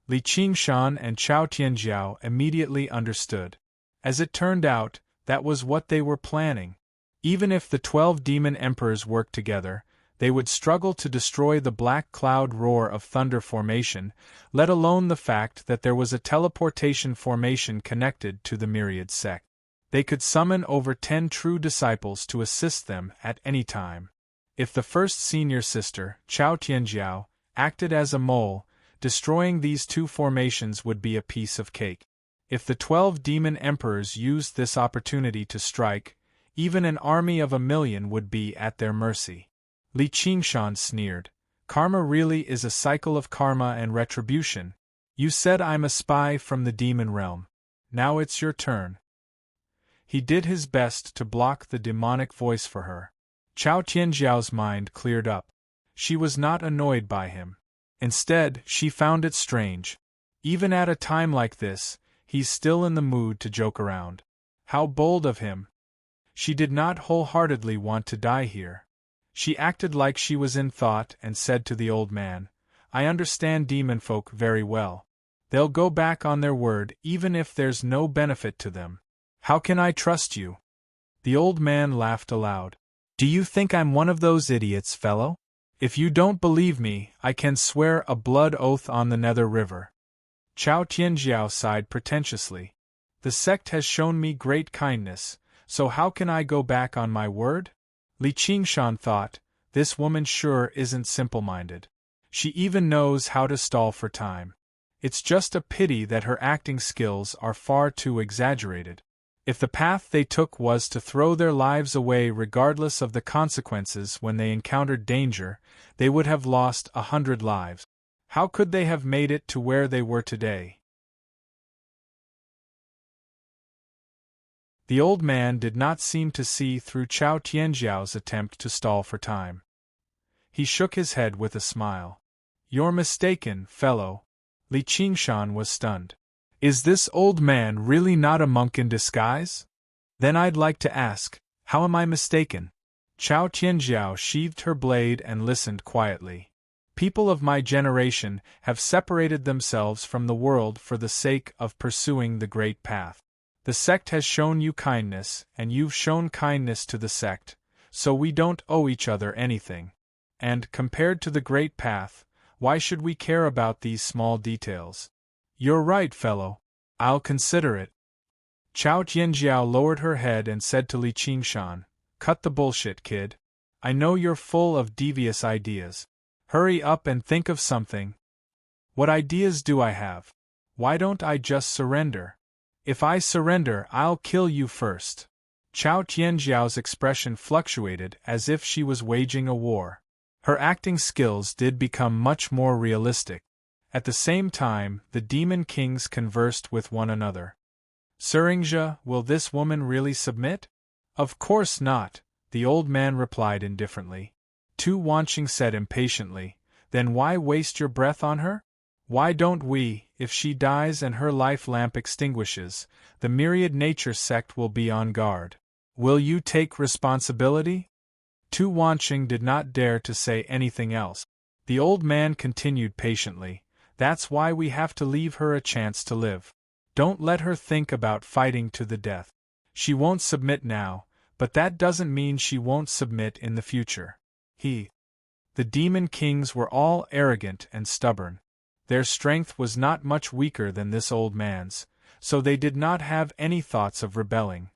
Li Qingshan and Chao Tianjiao immediately understood. As it turned out, that was what they were planning. Even if the 12 demon emperors worked together, they would struggle to destroy the Black Cloud Roar of Thunder formation, let alone the fact that there was a teleportation formation connected to the myriad sect. They could summon over 10 true disciples to assist them at any time. If the first senior sister, Chao Tianjiao, acted as a mole, destroying these 2 formations would be a piece of cake. If the 12 demon emperors used this opportunity to strike, even an army of 1,000,000 would be at their mercy. Li Qingshan sneered. "Karma really is a cycle of karma and retribution. You said I'm a spy from the demon realm. Now it's your turn." He did his best to block the demonic voice for her. Chao Tianjiao's mind cleared up. She was not annoyed by him. Instead, she found it strange. Even at a time like this, he's still in the mood to joke around. How bold of him! She did not wholeheartedly want to die here. She acted like she was in thought and said to the old man, "I understand demon folk very well. They'll go back on their word even if there's no benefit to them. How can I trust you?" The old man laughed aloud. "Do you think I'm one of those idiots, fellow? If you don't believe me, I can swear a blood oath on the Nether River." Chao Tianjiao sighed pretentiously. "The sect has shown me great kindness, so how can I go back on my word?" Li Qingshan thought, this woman sure isn't simple-minded. She even knows how to stall for time. It's just a pity that her acting skills are far too exaggerated. If the path they took was to throw their lives away regardless of the consequences when they encountered danger, they would have lost 100 lives. How could they have made it to where they were today? The old man did not seem to see through Chao Tianjiao's attempt to stall for time. He shook his head with a smile. "You're mistaken, fellow." Li Qingshan was stunned. "Is this old man really not a monk in disguise? Then I'd like to ask, how am I mistaken?" Chao Tianjiao sheathed her blade and listened quietly. "People of my generation have separated themselves from the world for the sake of pursuing the great path. The sect has shown you kindness, and you've shown kindness to the sect, so we don't owe each other anything. And, compared to the great path, why should we care about these small details?" "You're right, fellow. I'll consider it." Chao Tianjiao lowered her head and said to Li Qingshan, "Cut the bullshit, kid. I know you're full of devious ideas. Hurry up and think of something." "What ideas do I have? Why don't I just surrender? If I surrender, I'll kill you first." Chao Tianjiao's expression fluctuated as if she was waging a war. Her acting skills did become much more realistic. At the same time, the demon kings conversed with one another. Serene, will this woman really submit? Of course not, the old man replied indifferently. Tu Wanqing said impatiently, then why waste your breath on her? Why don't we, if she dies and her life lamp extinguishes, the myriad nature sect will be on guard. Will you take responsibility? Tu Wanqing did not dare to say anything else. The old man continued patiently, that's why we have to leave her a chance to live. Don't let her think about fighting to the death. She won't submit now, but that doesn't mean she won't submit in the future. The demon kings were all arrogant and stubborn. Their strength was not much weaker than this old man's, so they did not have any thoughts of rebelling.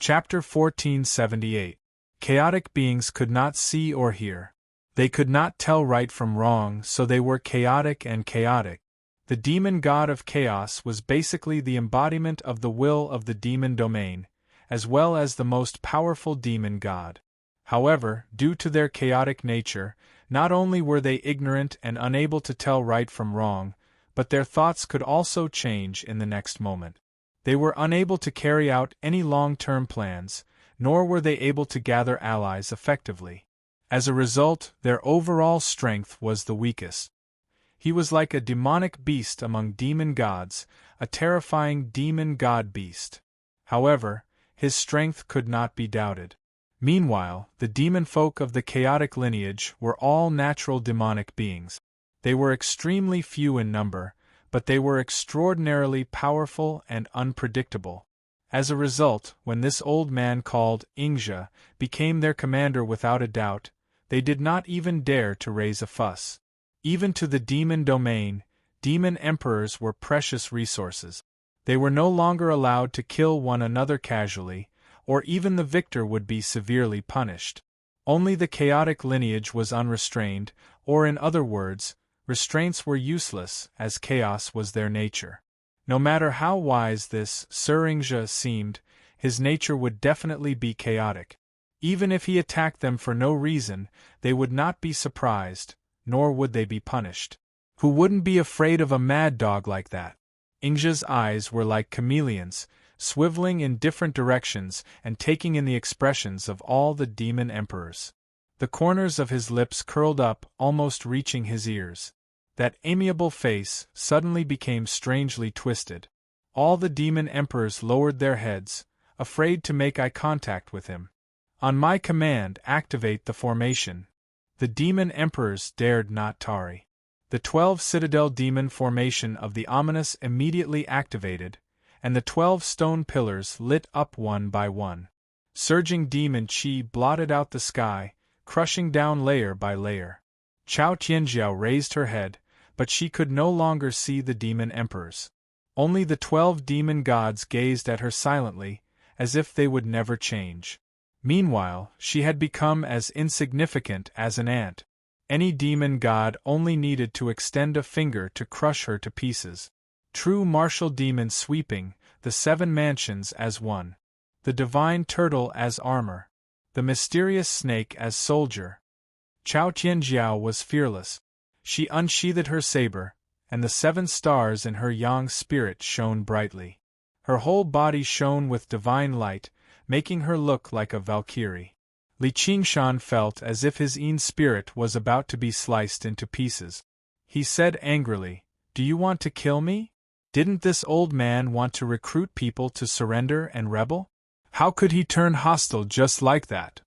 Chapter 1478. Chaotic beings could not see or hear. They could not tell right from wrong, so they were chaotic and chaotic. The demon god of chaos was basically the embodiment of the will of the demon domain, as well as the most powerful demon god. However, due to their chaotic nature, not only were they ignorant and unable to tell right from wrong, but their thoughts could also change in the next moment. They were unable to carry out any long-term plans, nor were they able to gather allies effectively. As a result, their overall strength was the weakest. He was like a demonic beast among demon gods, a terrifying demon god beast. However, his strength could not be doubted. Meanwhile, the demon folk of the chaotic lineage were all natural demonic beings. They were extremely few in number, but they were extraordinarily powerful and unpredictable. As a result, when this old man called Ingja became their commander without a doubt, they did not even dare to raise a fuss. Even to the demon domain, demon emperors were precious resources. They were no longer allowed to kill one another casually, or even the victor would be severely punished. Only the chaotic lineage was unrestrained, or in other words, restraints were useless, as chaos was their nature. No matter how wise this Serene seemed, his nature would definitely be chaotic. Even if he attacked them for no reason, they would not be surprised, nor would they be punished. Who wouldn't be afraid of a mad dog like that? Ingja's eyes were like chameleons, swiveling in different directions and taking in the expressions of all the demon emperors. The corners of his lips curled up, almost reaching his ears. That amiable face suddenly became strangely twisted. All the demon emperors lowered their heads, afraid to make eye contact with him. On my command, activate the formation. The demon emperors dared not tarry. The 12 citadel demon formation of the ominous immediately activated, and the 12 stone pillars lit up one by one. Surging demon chi blotted out the sky, crushing down layer by layer. Chao Tianjiao raised her head, but she could no longer see the demon emperors. Only the 12 demon gods gazed at her silently, as if they would never change. Meanwhile, she had become as insignificant as an ant. Any demon god only needed to extend a finger to crush her to pieces. True martial demon sweeping, the 7 mansions as one. The divine turtle as armor. The mysterious snake as soldier. Chao Tianjiao was fearless. She unsheathed her saber, and the 7 stars in her yang spirit shone brightly. Her whole body shone with divine light, making her look like a valkyrie. Li Qingshan felt as if his own spirit was about to be sliced into pieces. He said angrily, "Do you want to kill me? Didn't this old man want to recruit people to surrender and rebel? How could he turn hostile just like that?"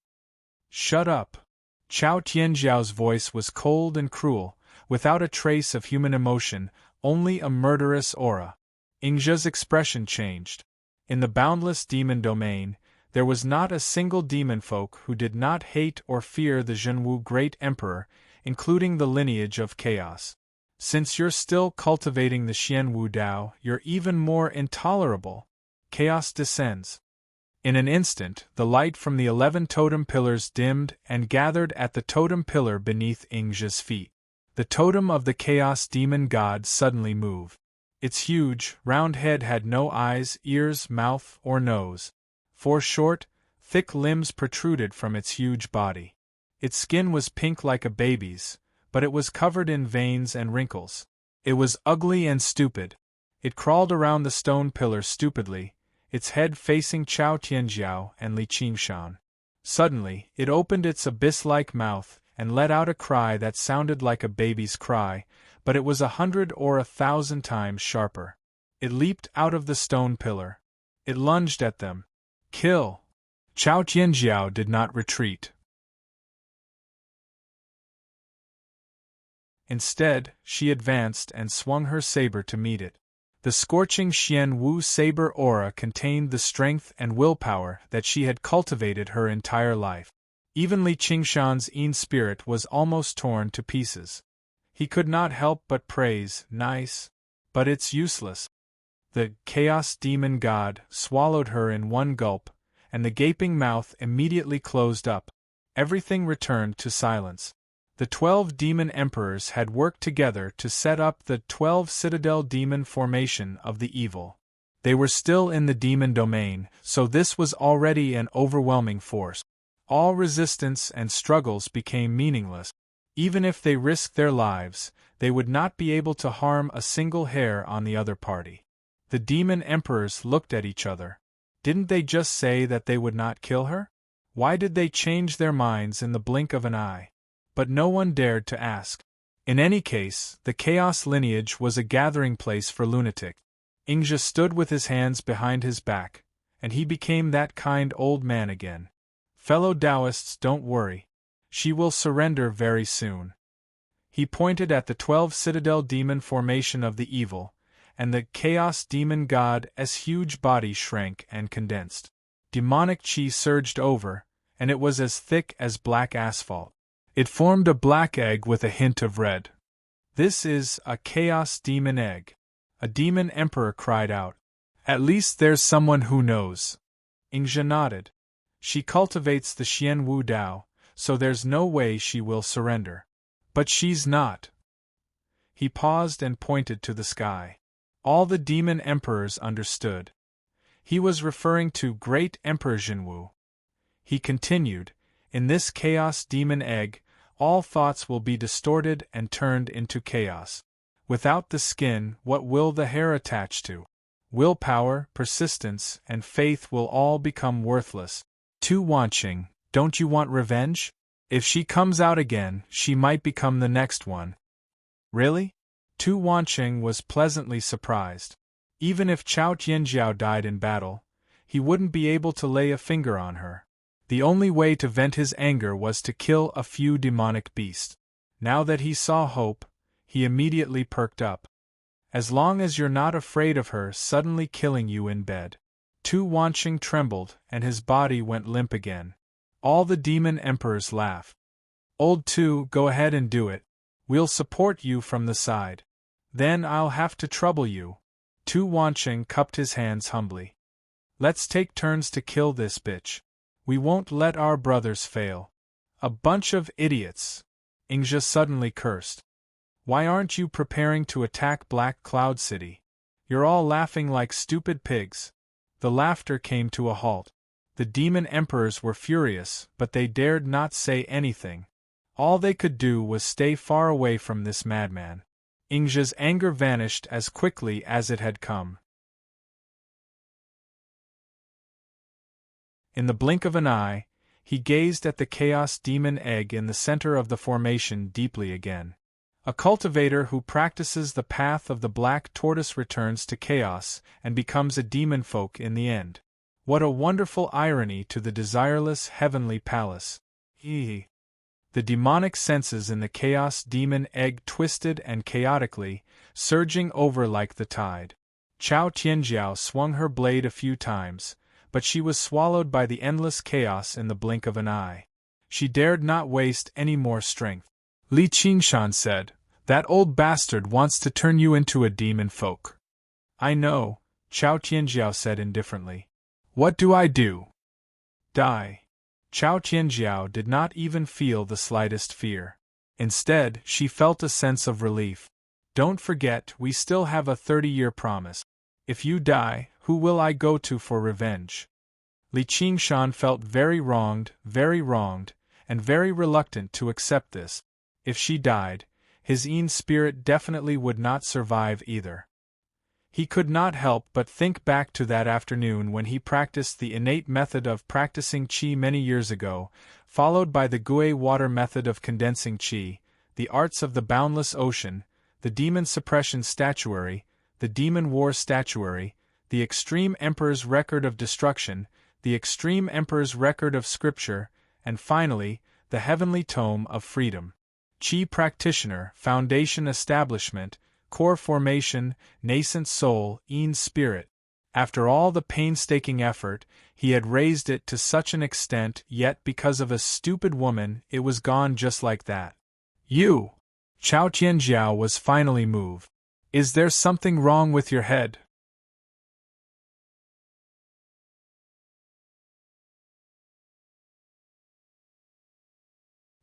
"Shut up." Chao Tianjiao's voice was cold and cruel, without a trace of human emotion, only a murderous aura. Ingja's expression changed. In the boundless demon domain, there was not a single demon folk who did not hate or fear the Zhenwu Great Emperor, including the lineage of chaos. Since you're still cultivating the Xianwu Dao, you're even more intolerable. Chaos descends. In an instant, the light from the 11 totem pillars dimmed and gathered at the totem pillar beneath Ingja's feet. The totem of the chaos demon god suddenly moved. Its huge, round head had no eyes, ears, mouth, or nose. 4 short, Thick limbs protruded from its huge body. Its skin was pink like a baby's, but it was covered in veins and wrinkles. It was ugly and stupid. It crawled around the stone pillar stupidly, its head facing Chao Tianjiao and Li Qingshan. Suddenly, it opened its abyss-like mouth and let out a cry that sounded like a baby's cry, but it was 100 or 1,000 times sharper. It leaped out of the stone pillar. It lunged at them. Kill! Chao Tianjiao did not retreat. Instead, she advanced and swung her saber to meet it. The scorching Xian Wu saber aura contained the strength and willpower that she had cultivated her entire life. Even Li Qingshan's Yin spirit was almost torn to pieces. He could not help but praise, nice. But it's useless. The Chaos Demon God swallowed her in one gulp, and the gaping mouth immediately closed up. Everything returned to silence. The 12 demon emperors had worked together to set up the 12 citadel demon formation of the evil. They were still in the demon domain, so this was already an overwhelming force. All resistance and struggles became meaningless. Even if they risked their lives, they would not be able to harm a single hair on the other party. The demon emperors looked at each other. Didn't they just say that they would not kill her? Why did they change their minds in the blink of an eye? But no one dared to ask. In any case, the Chaos lineage was a gathering place for lunatics. Ingzhi stood with his hands behind his back, and he became that kind old man again. Fellow Taoists, don't worry. She will surrender very soon. He pointed at the 12 citadel demon formation of the evil, and the Chaos Demon God's huge body shrank and condensed. Demonic chi surged over, and it was as thick as black asphalt. It formed a black egg with a hint of red. This is a Chaos Demon Egg. A demon emperor cried out. At least there's someone who knows. Ingzhi nodded. She cultivates the Xian Wu Dao, so there's no way she will surrender. But she's not. He paused and pointed to the sky. All the demon emperors understood. He was referring to Great Emperor Jinwu. He continued, in this Chaos Demon Egg, all thoughts will be distorted and turned into chaos. Without the skin, what will the hair attach to? Willpower, persistence, and faith will all become worthless. Tu Wanqing, don't you want revenge? If she comes out again, she might become the next one. Really? Tu Wanqing was pleasantly surprised. Even if Chao Tianjiao died in battle, he wouldn't be able to lay a finger on her. The only way to vent his anger was to kill a few demonic beasts. Now that he saw hope, he immediately perked up. As long as you're not afraid of her suddenly killing you in bed. Tu Wanqing trembled, and his body went limp again. All the demon emperors laughed. Old Tu, go ahead and do it. We'll support you from the side. Then I'll have to trouble you. Tu Wanqing cupped his hands humbly. Let's take turns to kill this bitch. We won't let our brothers fail. A bunch of idiots. Ingzhi suddenly cursed. Why aren't you preparing to attack Black Cloud City? You're all laughing like stupid pigs. The laughter came to a halt. The demon emperors were furious, but they dared not say anything. All they could do was stay far away from this madman. Ingzhi's anger vanished as quickly as it had come. In the blink of an eye, he gazed at the Chaos Demon Egg in the center of the formation deeply again. A cultivator who practices the path of the Black Tortoise returns to chaos and becomes a demon folk in the end. What a wonderful irony to the desireless heavenly palace. The demonic senses in the Chaos Demon Egg twisted and chaotically, surging over like the tide. Chao Tianjiao swung her blade a few times, but she was swallowed by the endless chaos in the blink of an eye. She dared not waste any more strength. Li Qingshan said, "That old bastard wants to turn you into a demon folk." "I know," Chao Tianjiao said indifferently. "What do I do?" "Die." Chao Tianjiao did not even feel the slightest fear. Instead, she felt a sense of relief. "Don't forget, we still have a 30-year promise. If you die, who will I go to for revenge?" Li Qingshan felt very wronged, and very reluctant to accept this. If she died, his Yin spirit definitely would not survive either. He could not help but think back to that afternoon when he practiced the innate method of practicing qi many years ago, followed by the Gui water method of condensing qi, the arts of the boundless ocean, the demon suppression statuary, the demon war statuary, the extreme emperor's record of destruction, the extreme emperor's record of scripture, and finally, the heavenly tome of freedom. Qi practitioner, foundation establishment, core formation, nascent soul, Yin spirit. After all the painstaking effort, he had raised it to such an extent, yet because of a stupid woman, it was gone just like that. You! Chao Tianjiao was finally moved. Is there something wrong with your head?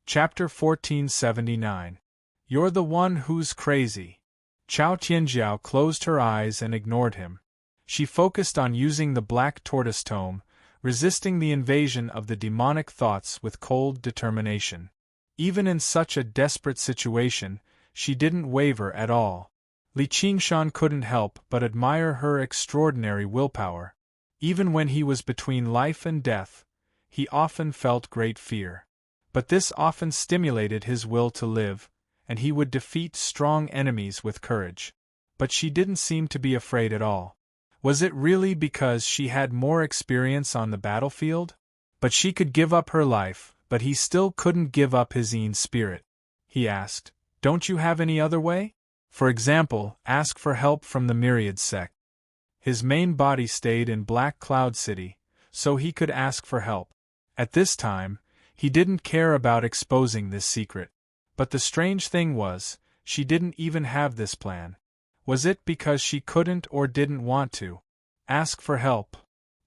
Chapter 1479. You're the one who's crazy. Chao Tianjiao closed her eyes and ignored him. She focused on using the black tortoise tome, resisting the invasion of the demonic thoughts with cold determination. Even in such a desperate situation, she didn't waver at all. Li Qingshan couldn't help but admire her extraordinary willpower. Even when he was between life and death, he often felt great fear. But this often stimulated his will to live, and he would defeat strong enemies with courage. But she didn't seem to be afraid at all. Was it really because she had more experience on the battlefield? But she could give up her life, but he still couldn't give up his Yin spirit. He asked, "Don't you have any other way? For example, ask for help from the Myriad sect." His main body stayed in Black Cloud City, so he could ask for help. At this time, he didn't care about exposing this secret. But the strange thing was, she didn't even have this plan. Was it because she couldn't or didn't want to ask for help?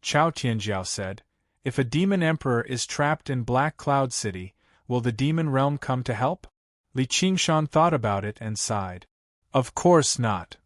Chao Tianjiao said, "If a demon emperor is trapped in Black Cloud City, will the demon realm come to help?" Li Qingshan thought about it and sighed. Of course not.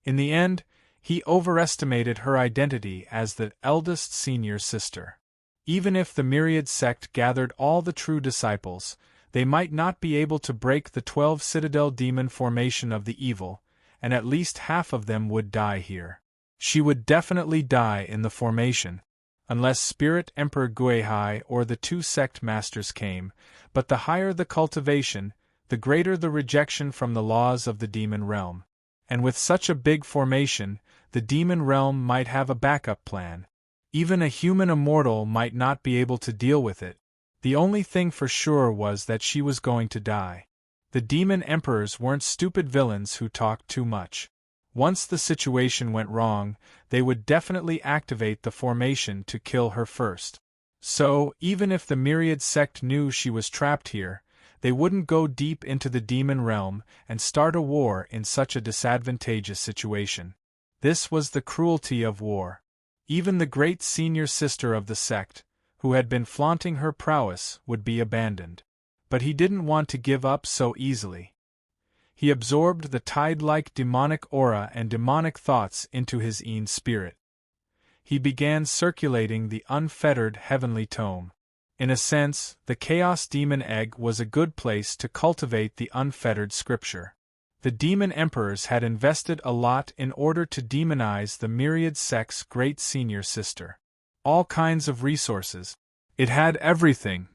In the end, he overestimated her identity as the eldest senior sister. Even if the Myriad sect gathered all the true disciples, they might not be able to break the 12 citadel demon formation of the evil, and at least half of them would die here. She would definitely die in the formation, unless Spirit Emperor Guihai or the 2 sect masters came, but the higher the cultivation, the greater the rejection from the laws of the demon realm. And with such a big formation, the demon realm might have a backup plan. Even a human immortal might not be able to deal with it. The only thing for sure was that she was going to die. The demon emperors weren't stupid villains who talked too much. Once the situation went wrong, they would definitely activate the formation to kill her first. So, even if the Myriad sect knew she was trapped here, they wouldn't go deep into the demon realm and start a war in such a disadvantageous situation. This was the cruelty of war. Even the great senior sister of the sect, who had been flaunting her prowess, would be abandoned. But he didn't want to give up so easily. He absorbed the tide-like demonic aura and demonic thoughts into his Yin spirit. He began circulating the unfettered heavenly tome. In a sense, the Chaos Demon Egg was a good place to cultivate the unfettered scripture. The demon emperors had invested a lot in order to demonize the Myriad sect's great senior sister. All kinds of resources. It had everything.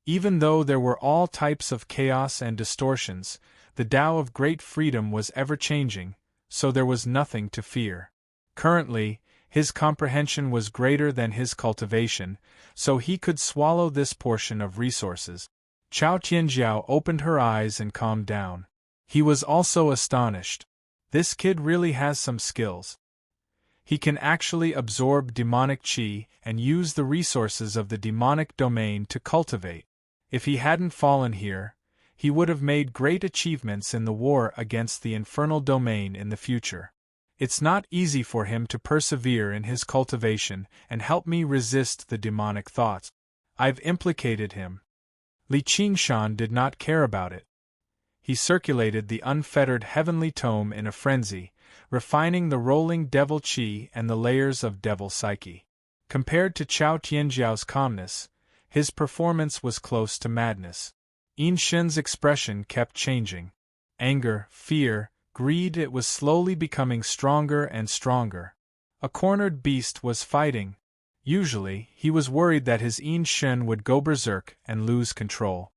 Even though there were all types of chaos and distortions, the Tao of Great Freedom was ever-changing, so there was nothing to fear. Currently, his comprehension was greater than his cultivation, so he could swallow this portion of resources. Chao Tianjiao opened her eyes and calmed down. He was also astonished. This kid really has some skills. He can actually absorb demonic qi and use the resources of the demonic domain to cultivate. If he hadn't fallen here, he would have made great achievements in the war against the infernal domain in the future. It's not easy for him to persevere in his cultivation and help me resist the demonic thoughts. I've implicated him. Li Qingshan did not care about it. He circulated the unfettered heavenly tome in a frenzy, refining the rolling devil qi and the layers of devil psyche. Compared to Chao Tianjiao's calmness, his performance was close to madness. Yin Shen's expression kept changing. Anger, fear, greed, it was slowly becoming stronger and stronger. A cornered beast was fighting. Usually, he was worried that his Yin Shen would go berserk and lose control.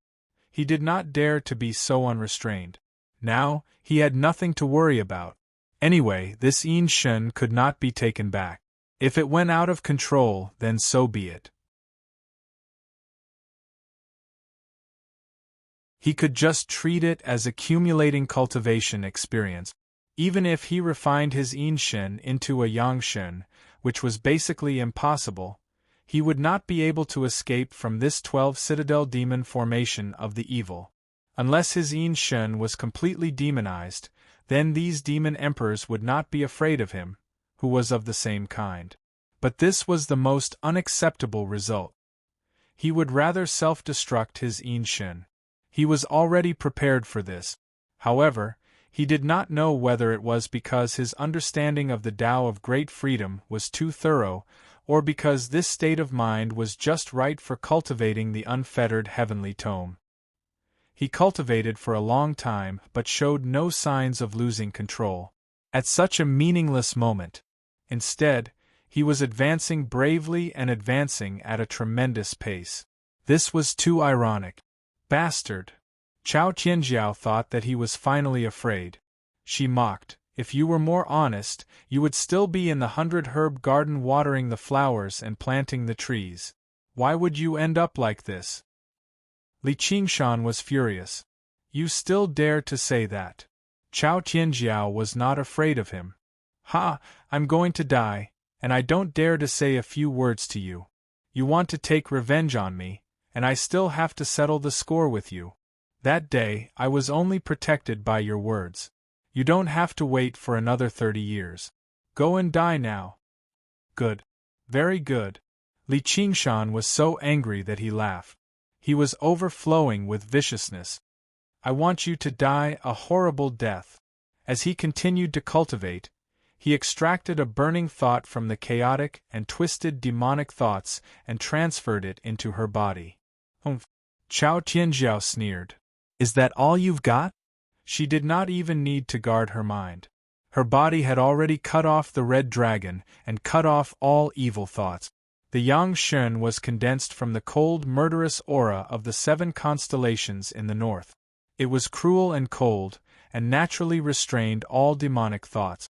He did not dare to be so unrestrained. Now, he had nothing to worry about. Anyway, this Yin Shen could not be taken back. If it went out of control, then so be it. He could just treat it as accumulating cultivation experience. Even if he refined his Yin Shen into a Yang Shen, which was basically impossible, he would not be able to escape from this 12 citadel demon formation of the evil. Unless his Yin Shen was completely demonized, then these demon emperors would not be afraid of him, who was of the same kind. But this was the most unacceptable result. He would rather self-destruct his Yin Shen. He was already prepared for this. However, he did not know whether it was because his understanding of the Tao of Great Freedom was too thorough, or because this state of mind was just right for cultivating the unfettered heavenly tome. He cultivated for a long time but showed no signs of losing control. At such a meaningless moment. Instead, he was advancing bravely and advancing at a tremendous pace. This was too ironic. Bastard! Chao Tianjiao thought that he was finally afraid. She mocked. If you were more honest, you would still be in the 100-herb garden watering the flowers and planting the trees. Why would you end up like this? Li Qingshan was furious. You still dare to say that? Chao Tianjiao was not afraid of him. Ha! I'm going to die, and I don't dare to say a few words to you. You want to take revenge on me, and I still have to settle the score with you. That day, I was only protected by your words. You don't have to wait for another 30 years. Go and die now. Good. Very good. Li Qingshan was so angry that he laughed. He was overflowing with viciousness. I want you to die a horrible death. As he continued to cultivate, he extracted a burning thought from the chaotic and twisted demonic thoughts and transferred it into her body. Humph! Chao Tianjiao sneered. Is that all you've got? She did not even need to guard her mind. Her body had already cut off the red dragon and cut off all evil thoughts. The Yang Shen was condensed from the cold, murderous aura of the 7 constellations in the north. It was cruel and cold, and naturally restrained all demonic thoughts.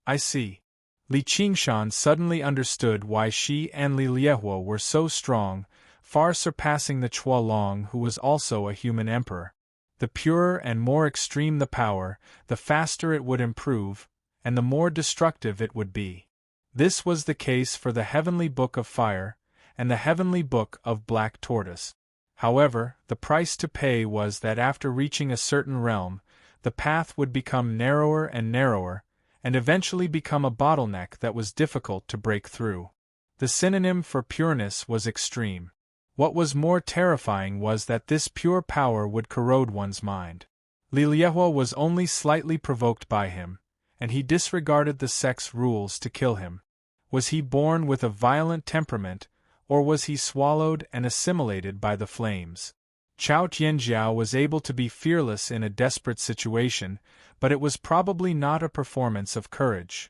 I see. Li Qingshan suddenly understood why she and Li Liehua were so strong, far surpassing the Chualong, who was also a human emperor. The purer and more extreme the power, the faster it would improve, and the more destructive it would be. This was the case for the Heavenly Book of Fire, and the Heavenly Book of Black Tortoise. However, the price to pay was that after reaching a certain realm, the path would become narrower and narrower, and eventually become a bottleneck that was difficult to break through. The synonym for pureness was extreme. What was more terrifying was that this pure power would corrode one's mind. Li Liehua was only slightly provoked by him, and he disregarded the sex rules to kill him. Was he born with a violent temperament, or was he swallowed and assimilated by the flames? Chao Tianjiao was able to be fearless in a desperate situation, but it was probably not a performance of courage.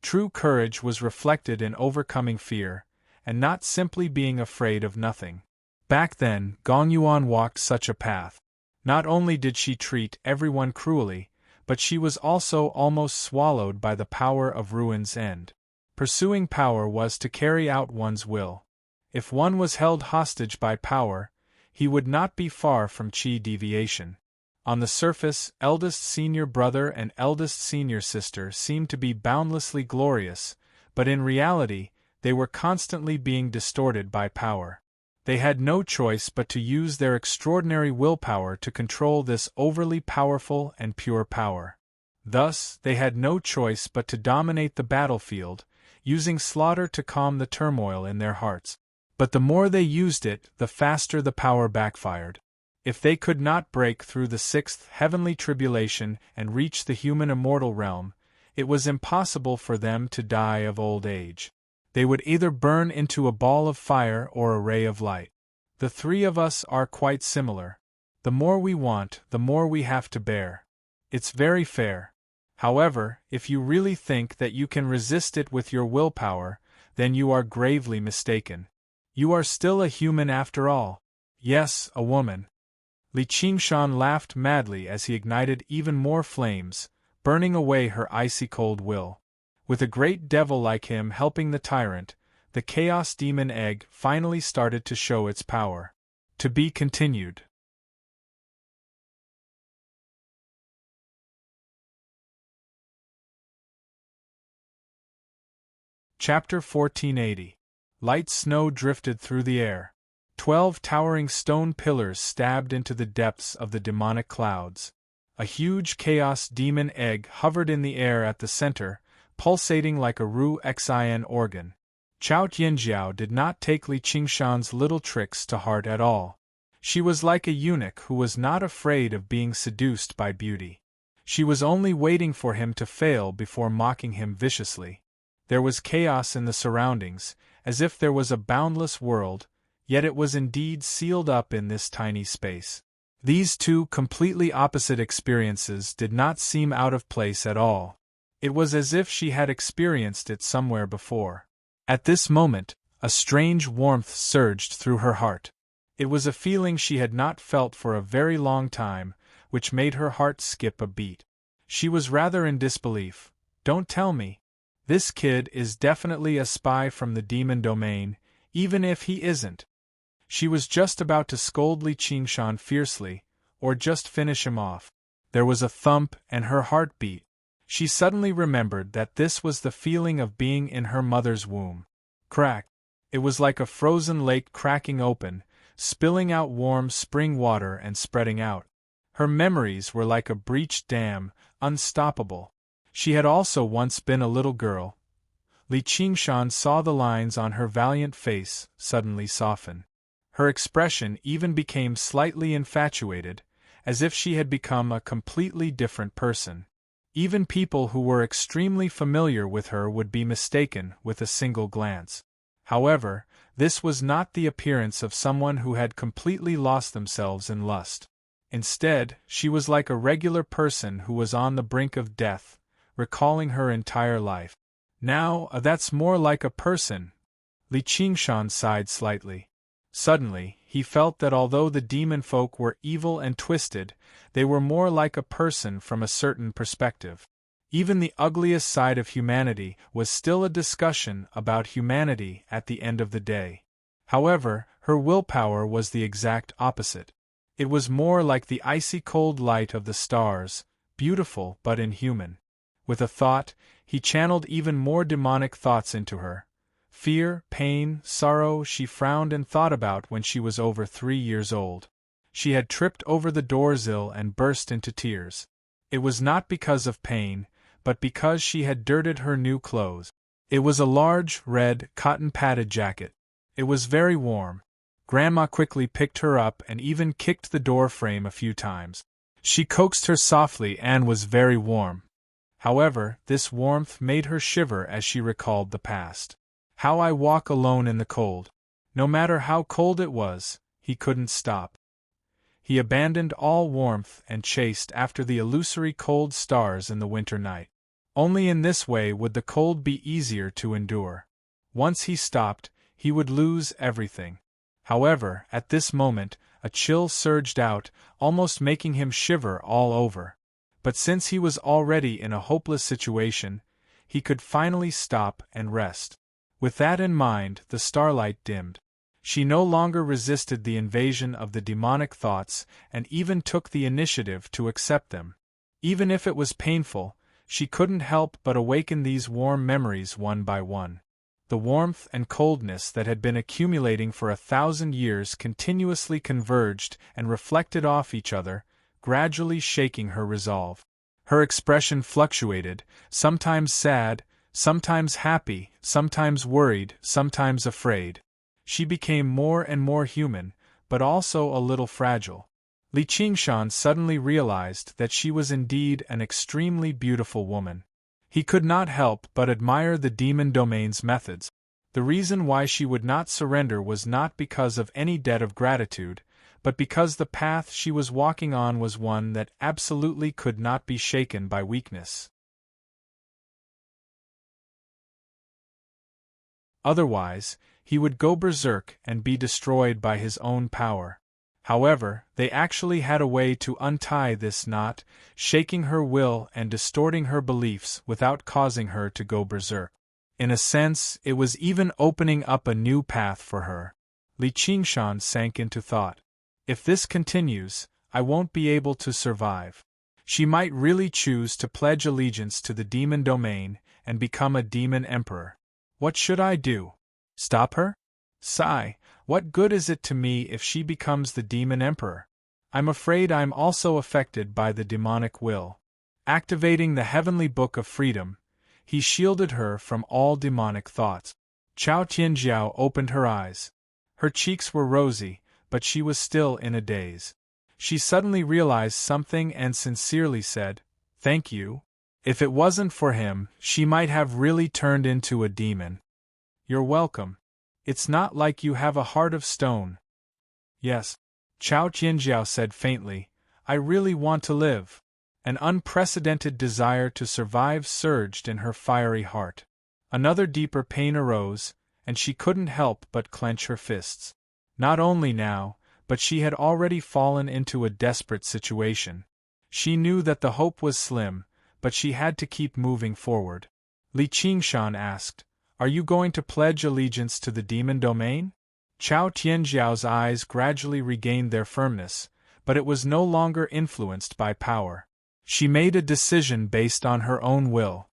True courage was reflected in overcoming fear, and not simply being afraid of nothing. Back then, Gong Yuan walked such a path. Not only did she treat everyone cruelly, but she was also almost swallowed by the power of ruin's end. Pursuing power was to carry out one's will. If one was held hostage by power, he would not be far from chi deviation. On the surface, eldest senior brother and eldest senior sister seemed to be boundlessly glorious, but in reality, they were constantly being distorted by power. They had no choice but to use their extraordinary willpower to control this overly powerful and pure power. Thus, they had no choice but to dominate the battlefield, using slaughter to calm the turmoil in their hearts. But the more they used it, the faster the power backfired. If they could not break through the 6th heavenly tribulation and reach the human immortal realm, It was impossible for them to die of old age. They would either burn into a ball of fire or a ray of light. The three of us are quite similar. The more we want, the more we have to bear. It's very fair. However, if you really think that you can resist it with your willpower, then you are gravely mistaken. You are still a human after all. Yes, a woman. Li Qingshan laughed madly as he ignited even more flames, burning away her icy-cold will. With a great devil like him helping the tyrant, the Chaos Demon Egg finally started to show its power. To be continued. Chapter 1480. Light snow drifted through the air. 12 towering stone pillars stabbed into the depths of the demonic clouds. A huge Chaos Demon Egg hovered in the air at the center, pulsating like a Ru Xin organ. Chao Tianjiao did not take Li Qingshan's little tricks to heart at all. She was like a eunuch who was not afraid of being seduced by beauty. She was only waiting for him to fail before mocking him viciously. There was chaos in the surroundings, as if there was a boundless world, yet it was indeed sealed up in this tiny space. These two completely opposite experiences did not seem out of place at all. It was as if she had experienced it somewhere before. At this moment, a strange warmth surged through her heart. It was a feeling she had not felt for a very long time, which made her heart skip a beat. She was rather in disbelief. Don't tell me. This kid is definitely a spy from the demon domain, even if he isn't. She was just about to scold Li Qingshan fiercely, or just finish him off. There was a thump and her heart beat. She suddenly remembered that this was the feeling of being in her mother's womb. Crack! It was like a frozen lake cracking open, spilling out warm spring water and spreading out. Her memories were like a breached dam, unstoppable. She had also once been a little girl. Li Qingshan saw the lines on her valiant face suddenly soften. Her expression even became slightly infatuated, as if she had become a completely different person. Even people who were extremely familiar with her would be mistaken with a single glance. However, this was not the appearance of someone who had completely lost themselves in lust. Instead, she was like a regular person who was on the brink of death, recalling her entire life. Now, that's more like a person. Li Qingshan sighed slightly. Suddenly, he felt that although the demon folk were evil and twisted, they were more like a person from a certain perspective. Even the ugliest side of humanity was still a discussion about humanity at the end of the day. However, her willpower was the exact opposite. It was more like the icy cold light of the stars, beautiful but inhuman. With a thought, he channeled even more demonic thoughts into her. Fear, pain, sorrow she frowned and thought about when she was over 3 years old. She had tripped over the doorsill and burst into tears. It was not because of pain, but because she had dirted her new clothes. It was a large, red, cotton-padded jacket. It was very warm. Grandma quickly picked her up and even kicked the door frame a few times. She coaxed her softly and was very warm. However, this warmth made her shiver as she recalled the past. How I walk alone in the cold. No matter how cold it was, he couldn't stop. He abandoned all warmth and chased after the illusory cold stars in the winter night. Only in this way would the cold be easier to endure. Once he stopped, he would lose everything. However, at this moment, a chill surged out, almost making him shiver all over. But since he was already in a hopeless situation, he could finally stop and rest. With that in mind, the starlight dimmed. She no longer resisted the invasion of the demonic thoughts and even took the initiative to accept them. Even if it was painful, she couldn't help but awaken these warm memories one by one. The warmth and coldness that had been accumulating for 1,000 years continuously converged and reflected off each other, gradually shaking her resolve. Her expression fluctuated, sometimes sad, sometimes happy, sometimes worried, sometimes afraid. She became more and more human, but also a little fragile. Li Qingshan suddenly realized that she was indeed an extremely beautiful woman. He could not help but admire the demon domain's methods. The reason why she would not surrender was not because of any debt of gratitude, but because the path she was walking on was one that absolutely could not be shaken by weakness. Otherwise, he would go berserk and be destroyed by his own power. However, they actually had a way to untie this knot, shaking her will and distorting her beliefs without causing her to go berserk. In a sense, it was even opening up a new path for her. Li Qingshan sank into thought. If this continues, I won't be able to survive. She might really choose to pledge allegiance to the demon domain and become a demon emperor. What should I do? Stop her? Sigh, what good is it to me if she becomes the demon emperor? I'm afraid I'm also affected by the demonic will. Activating the heavenly book of freedom, he shielded her from all demonic thoughts. Chao Tianjiao opened her eyes. Her cheeks were rosy, but she was still in a daze. She suddenly realized something and sincerely said, "Thank you." If it wasn't for him, she might have really turned into a demon. You're welcome. It's not like you have a heart of stone. Yes, Chao Tianjiao said faintly, I really want to live. An unprecedented desire to survive surged in her fiery heart. Another deeper pain arose, and she couldn't help but clench her fists. Not only now, but she had already fallen into a desperate situation. She knew that the hope was slim, but she had to keep moving forward. Li Qingshan asked, Are you going to pledge allegiance to the demon domain? Chao Tianjiao's eyes gradually regained their firmness, but it was no longer influenced by power. She made a decision based on her own will.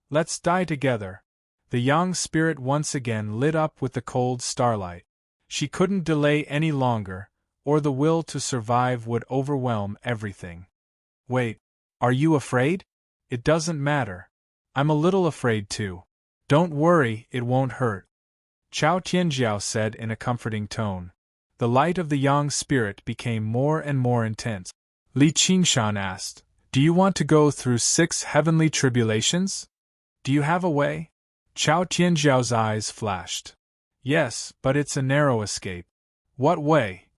Let's die together. The Yang spirit once again lit up with the cold starlight. She couldn't delay any longer, or the will to survive would overwhelm everything. Wait, are you afraid? It doesn't matter. I'm a little afraid too. Don't worry, it won't hurt. Chao Tianjiao said in a comforting tone. The light of the Yang spirit became more and more intense. Li Qingshan asked, Do you want to go through 6 heavenly tribulations? Do you have a way? Chao Tianjiao's eyes flashed. Yes, but it's a narrow escape. What way?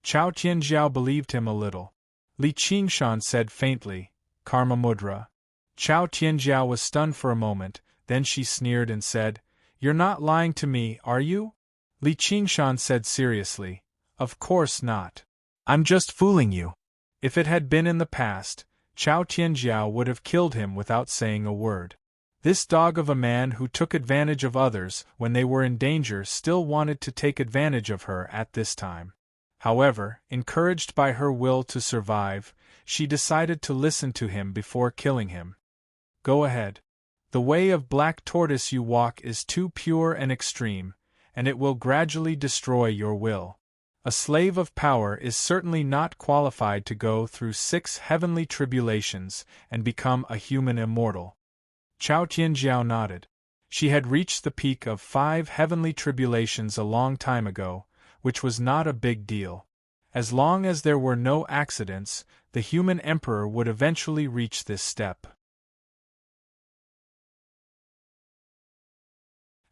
Chao Tianjiao believed him a little. Li Qingshan said faintly, Karma Mudra. Chao Tianjiao was stunned for a moment, then she sneered and said, You're not lying to me, are you? Li Qingshan said seriously, Of course not. I'm just fooling you. If it had been in the past, Chao Tianjiao would have killed him without saying a word. This dog of a man who took advantage of others when they were in danger still wanted to take advantage of her at this time. However, encouraged by her will to survive, she decided to listen to him before killing him. Go ahead. The way of black tortoise you walk is too pure and extreme, and it will gradually destroy your will. A slave of power is certainly not qualified to go through 6 heavenly tribulations and become a human immortal. Chao Tianjiao nodded. She had reached the peak of 5 heavenly tribulations a long time ago, which was not a big deal. As long as there were no accidents, the human emperor would eventually reach this step.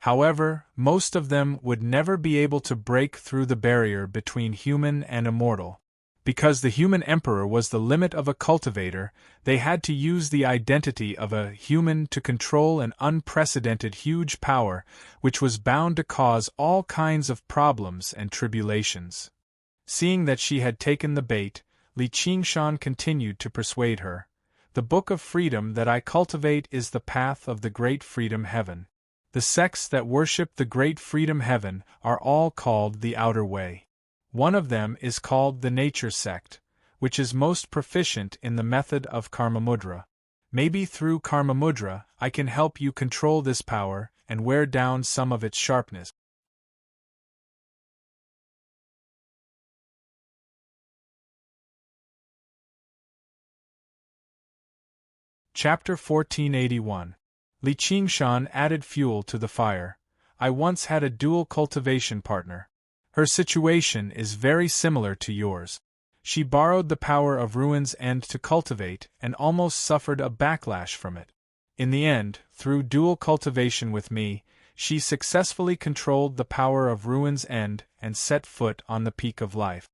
However, most of them would never be able to break through the barrier between human and immortal. Because the human emperor was the limit of a cultivator, they had to use the identity of a human to control an unprecedented huge power, which was bound to cause all kinds of problems and tribulations. Seeing that she had taken the bait, Li Qingshan continued to persuade her. The book of freedom that I cultivate is the path of the great freedom heaven. The sects that worship the great freedom heaven are all called the outer way. One of them is called the nature sect, which is most proficient in the method of Karma Mudra. Maybe through Karma Mudra I can help you control this power and wear down some of its sharpness. Chapter 1481. Li Qingshan added fuel to the fire. I once had a dual cultivation partner. Her situation is very similar to yours. She borrowed the power of Ruin's End to cultivate and almost suffered a backlash from it. In the end, through dual cultivation with me, she successfully controlled the power of Ruin's End and set foot on the peak of life.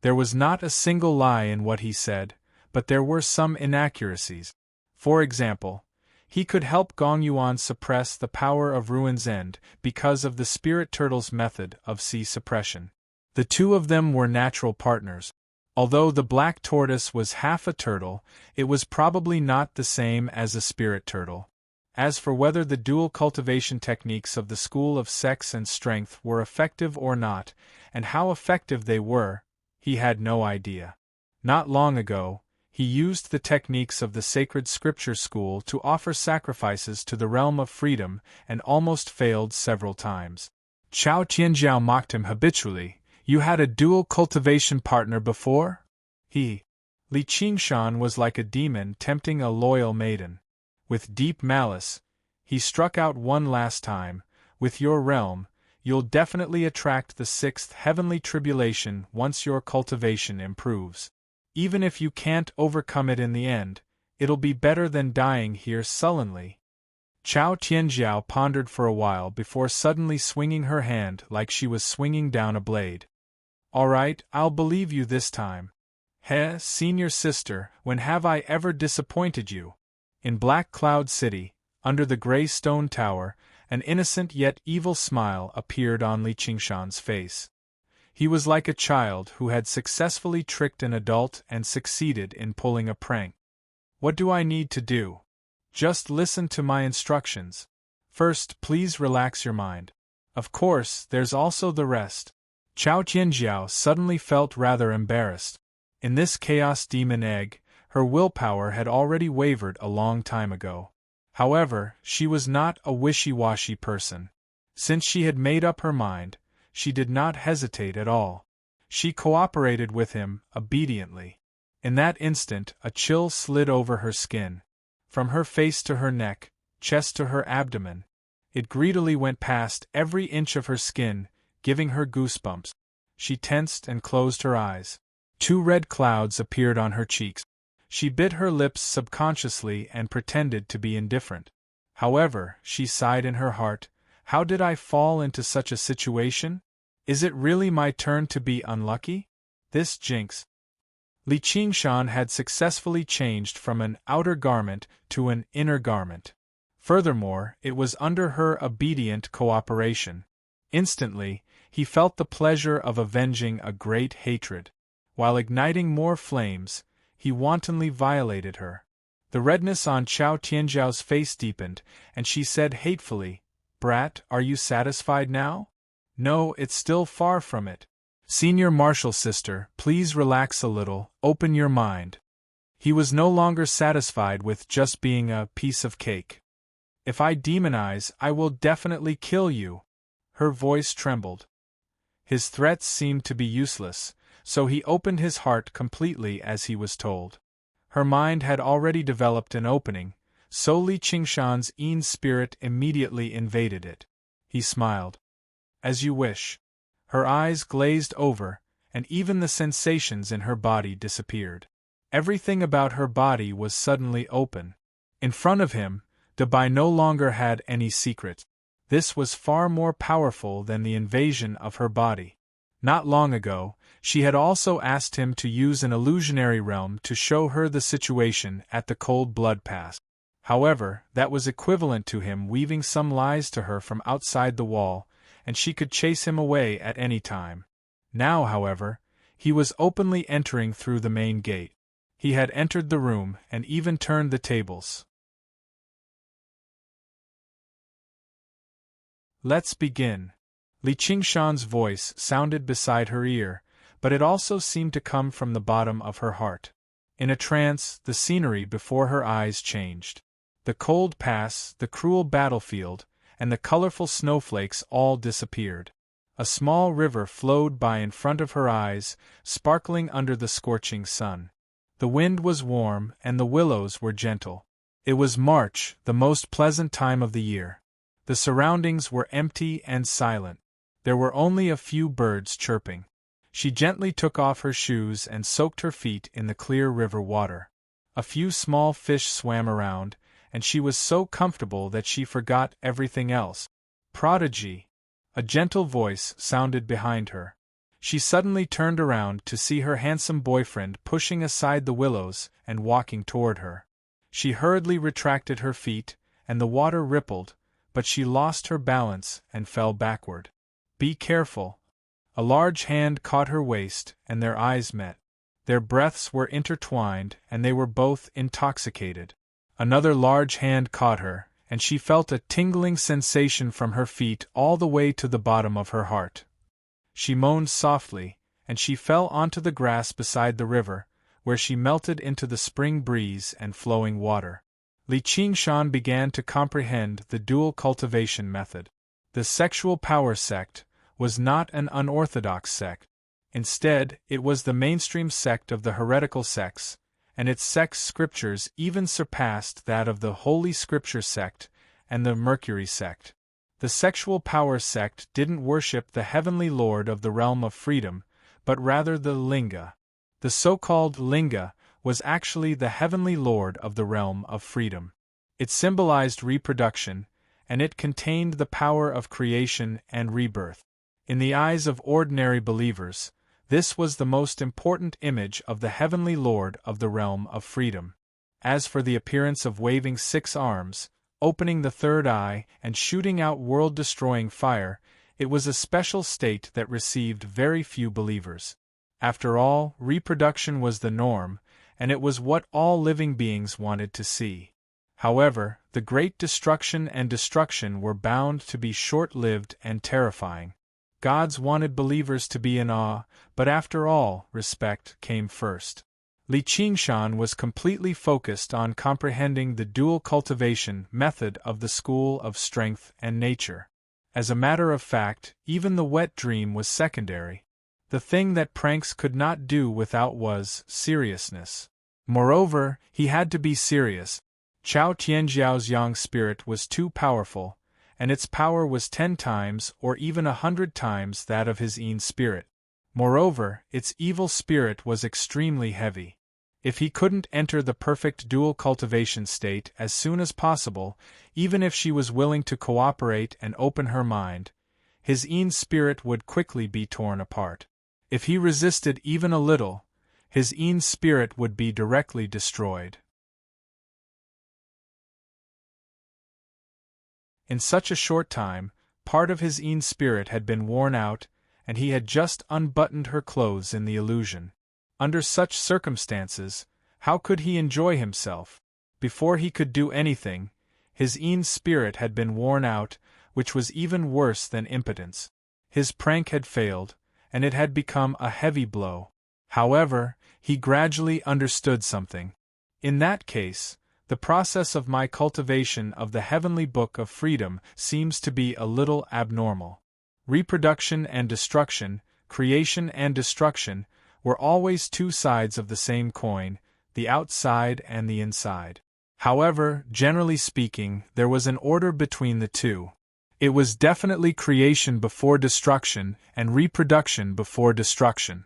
There was not a single lie in what he said, but there were some inaccuracies. For example, he could help Gong Yuan suppress the power of Ruin's End because of the spirit turtle's method of sea suppression. The two of them were natural partners. Although the black tortoise was half a turtle, it was probably not the same as a spirit turtle. As for whether the dual cultivation techniques of the School of Sex and Strength were effective or not, and how effective they were, he had no idea. Not long ago, he used the techniques of the Sacred Scripture School to offer sacrifices to the realm of freedom and almost failed several times. Chao Tianjiao mocked him habitually. You had a dual cultivation partner before? Li Qingshan was like a demon tempting a loyal maiden. With deep malice, he struck out one last time. With your realm, you'll definitely attract the sixth heavenly tribulation once your cultivation improves. Even if you can't overcome it in the end, it'll be better than dying here sullenly. Chao Tianjiao pondered for a while before suddenly swinging her hand like she was swinging down a blade. All right, I'll believe you this time. Senior sister, when have I ever disappointed you? In Black Cloud City, under the gray stone tower, an innocent yet evil smile appeared on Li Qingshan's face. He was like a child who had successfully tricked an adult and succeeded in pulling a prank. What do I need to do? Just listen to my instructions. First, please relax your mind. Of course, there's also the rest. Chao Tianjiao suddenly felt rather embarrassed. In this chaos demon egg, her willpower had already wavered a long time ago. However, she was not a wishy-washy person. Since she had made up her mind, she did not hesitate at all. She cooperated with him obediently. In that instant, a chill slid over her skin. From her face to her neck, chest to her abdomen. It greedily went past every inch of her skin, giving her goosebumps. She tensed and closed her eyes. 2 red clouds appeared on her cheeks. She bit her lips subconsciously and pretended to be indifferent. However, she sighed in her heart, how did I fall into such a situation? Is it really my turn to be unlucky? This jinx. Li Qingshan had successfully changed from an outer garment to an inner garment. Furthermore, it was under her obedient cooperation. Instantly, he felt the pleasure of avenging a great hatred. While igniting more flames, he wantonly violated her. The redness on Chao Tianjiao's face deepened, and she said hatefully, Brat, are you satisfied now? No, it's still far from it. Senior Marshal sister, please relax a little, open your mind. He was no longer satisfied with just being a piece of cake. If I demonize, I will definitely kill you. Her voice trembled. His threats seemed to be useless, so he opened his heart completely as he was told. Her mind had already developed an opening, so Li Qingshan's Yin spirit immediately invaded it. He smiled. As you wish. Her eyes glazed over, and even the sensations in her body disappeared. Everything about her body was suddenly open. In front of him, Dabai no longer had any secret. This was far more powerful than the invasion of her body. Not long ago, she had also asked him to use an illusionary realm to show her the situation at the Cold Blood Pass. However, that was equivalent to him weaving some lies to her from outside the wall, and she could chase him away at any time. Now, however, he was openly entering through the main gate. He had entered the room and even turned the tables. Let's begin. Li Qingshan's voice sounded beside her ear, but it also seemed to come from the bottom of her heart. In a trance, the scenery before her eyes changed. The cold pass, the cruel battlefield, and the colorful snowflakes all disappeared. A small river flowed by in front of her eyes, sparkling under the scorching sun. The wind was warm and the willows were gentle. It was March, the most pleasant time of the year. The surroundings were empty and silent. There were only a few birds chirping. She gently took off her shoes and soaked her feet in the clear river water. A few small fish swam around, and she was so comfortable that she forgot everything else. Prodigy! A gentle voice sounded behind her. She suddenly turned around to see her handsome boyfriend pushing aside the willows and walking toward her. She hurriedly retracted her feet, and the water rippled, but she lost her balance and fell backward. "Be careful." A large hand caught her waist, and their eyes met. Their breaths were intertwined, and they were both intoxicated. Another large hand caught her, and she felt a tingling sensation from her feet all the way to the bottom of her heart. She moaned softly, and she fell onto the grass beside the river, where she melted into the spring breeze and flowing water. Li Qingshan began to comprehend the dual cultivation method. The sexual power sect was not an unorthodox sect. Instead, it was the mainstream sect of the heretical sects, and its sex scriptures even surpassed that of the Holy Scripture sect and the Mercury sect. The sexual power sect didn't worship the heavenly lord of the realm of freedom, but rather the linga. The so-called linga was actually the heavenly lord of the realm of freedom. It symbolized reproduction, and it contained the power of creation and rebirth. In the eyes of ordinary believers, this was the most important image of the heavenly lord of the realm of freedom. As for the appearance of waving 6 arms, opening the third eye, and shooting out world-destroying fire, it was a special state that received very few believers. After all, reproduction was the norm, and it was what all living beings wanted to see. However, the great destruction and destruction were bound to be short-lived and terrifying. Gods wanted believers to be in awe, but after all, respect came first. Li Qingshan was completely focused on comprehending the dual cultivation method of the school of strength and nature. As a matter of fact, even the wet dream was secondary. The thing that pranks could not do without was seriousness. Moreover, he had to be serious. Chao Tianjiao's yang spirit was too powerful, and its power was 10 times or even 100 times that of his yin spirit. Moreover, its evil spirit was extremely heavy. If he couldn't enter the perfect dual cultivation state as soon as possible, even if she was willing to cooperate and open her mind, his yin spirit would quickly be torn apart. If he resisted even a little, his yin spirit would be directly destroyed. In such a short time, part of his yin spirit had been worn out, and he had just unbuttoned her clothes in the illusion. Under such circumstances, how could he enjoy himself? Before he could do anything, his yin spirit had been worn out, which was even worse than impotence. His prank had failed, and it had become a heavy blow. However, he gradually understood something. In that case, the process of my cultivation of the heavenly book of freedom seems to be a little abnormal. Reproduction and destruction, creation and destruction, were always 2 sides of the same coin, the outside and the inside. However, generally speaking, there was an order between the two. It was definitely creation before destruction and reproduction before destruction.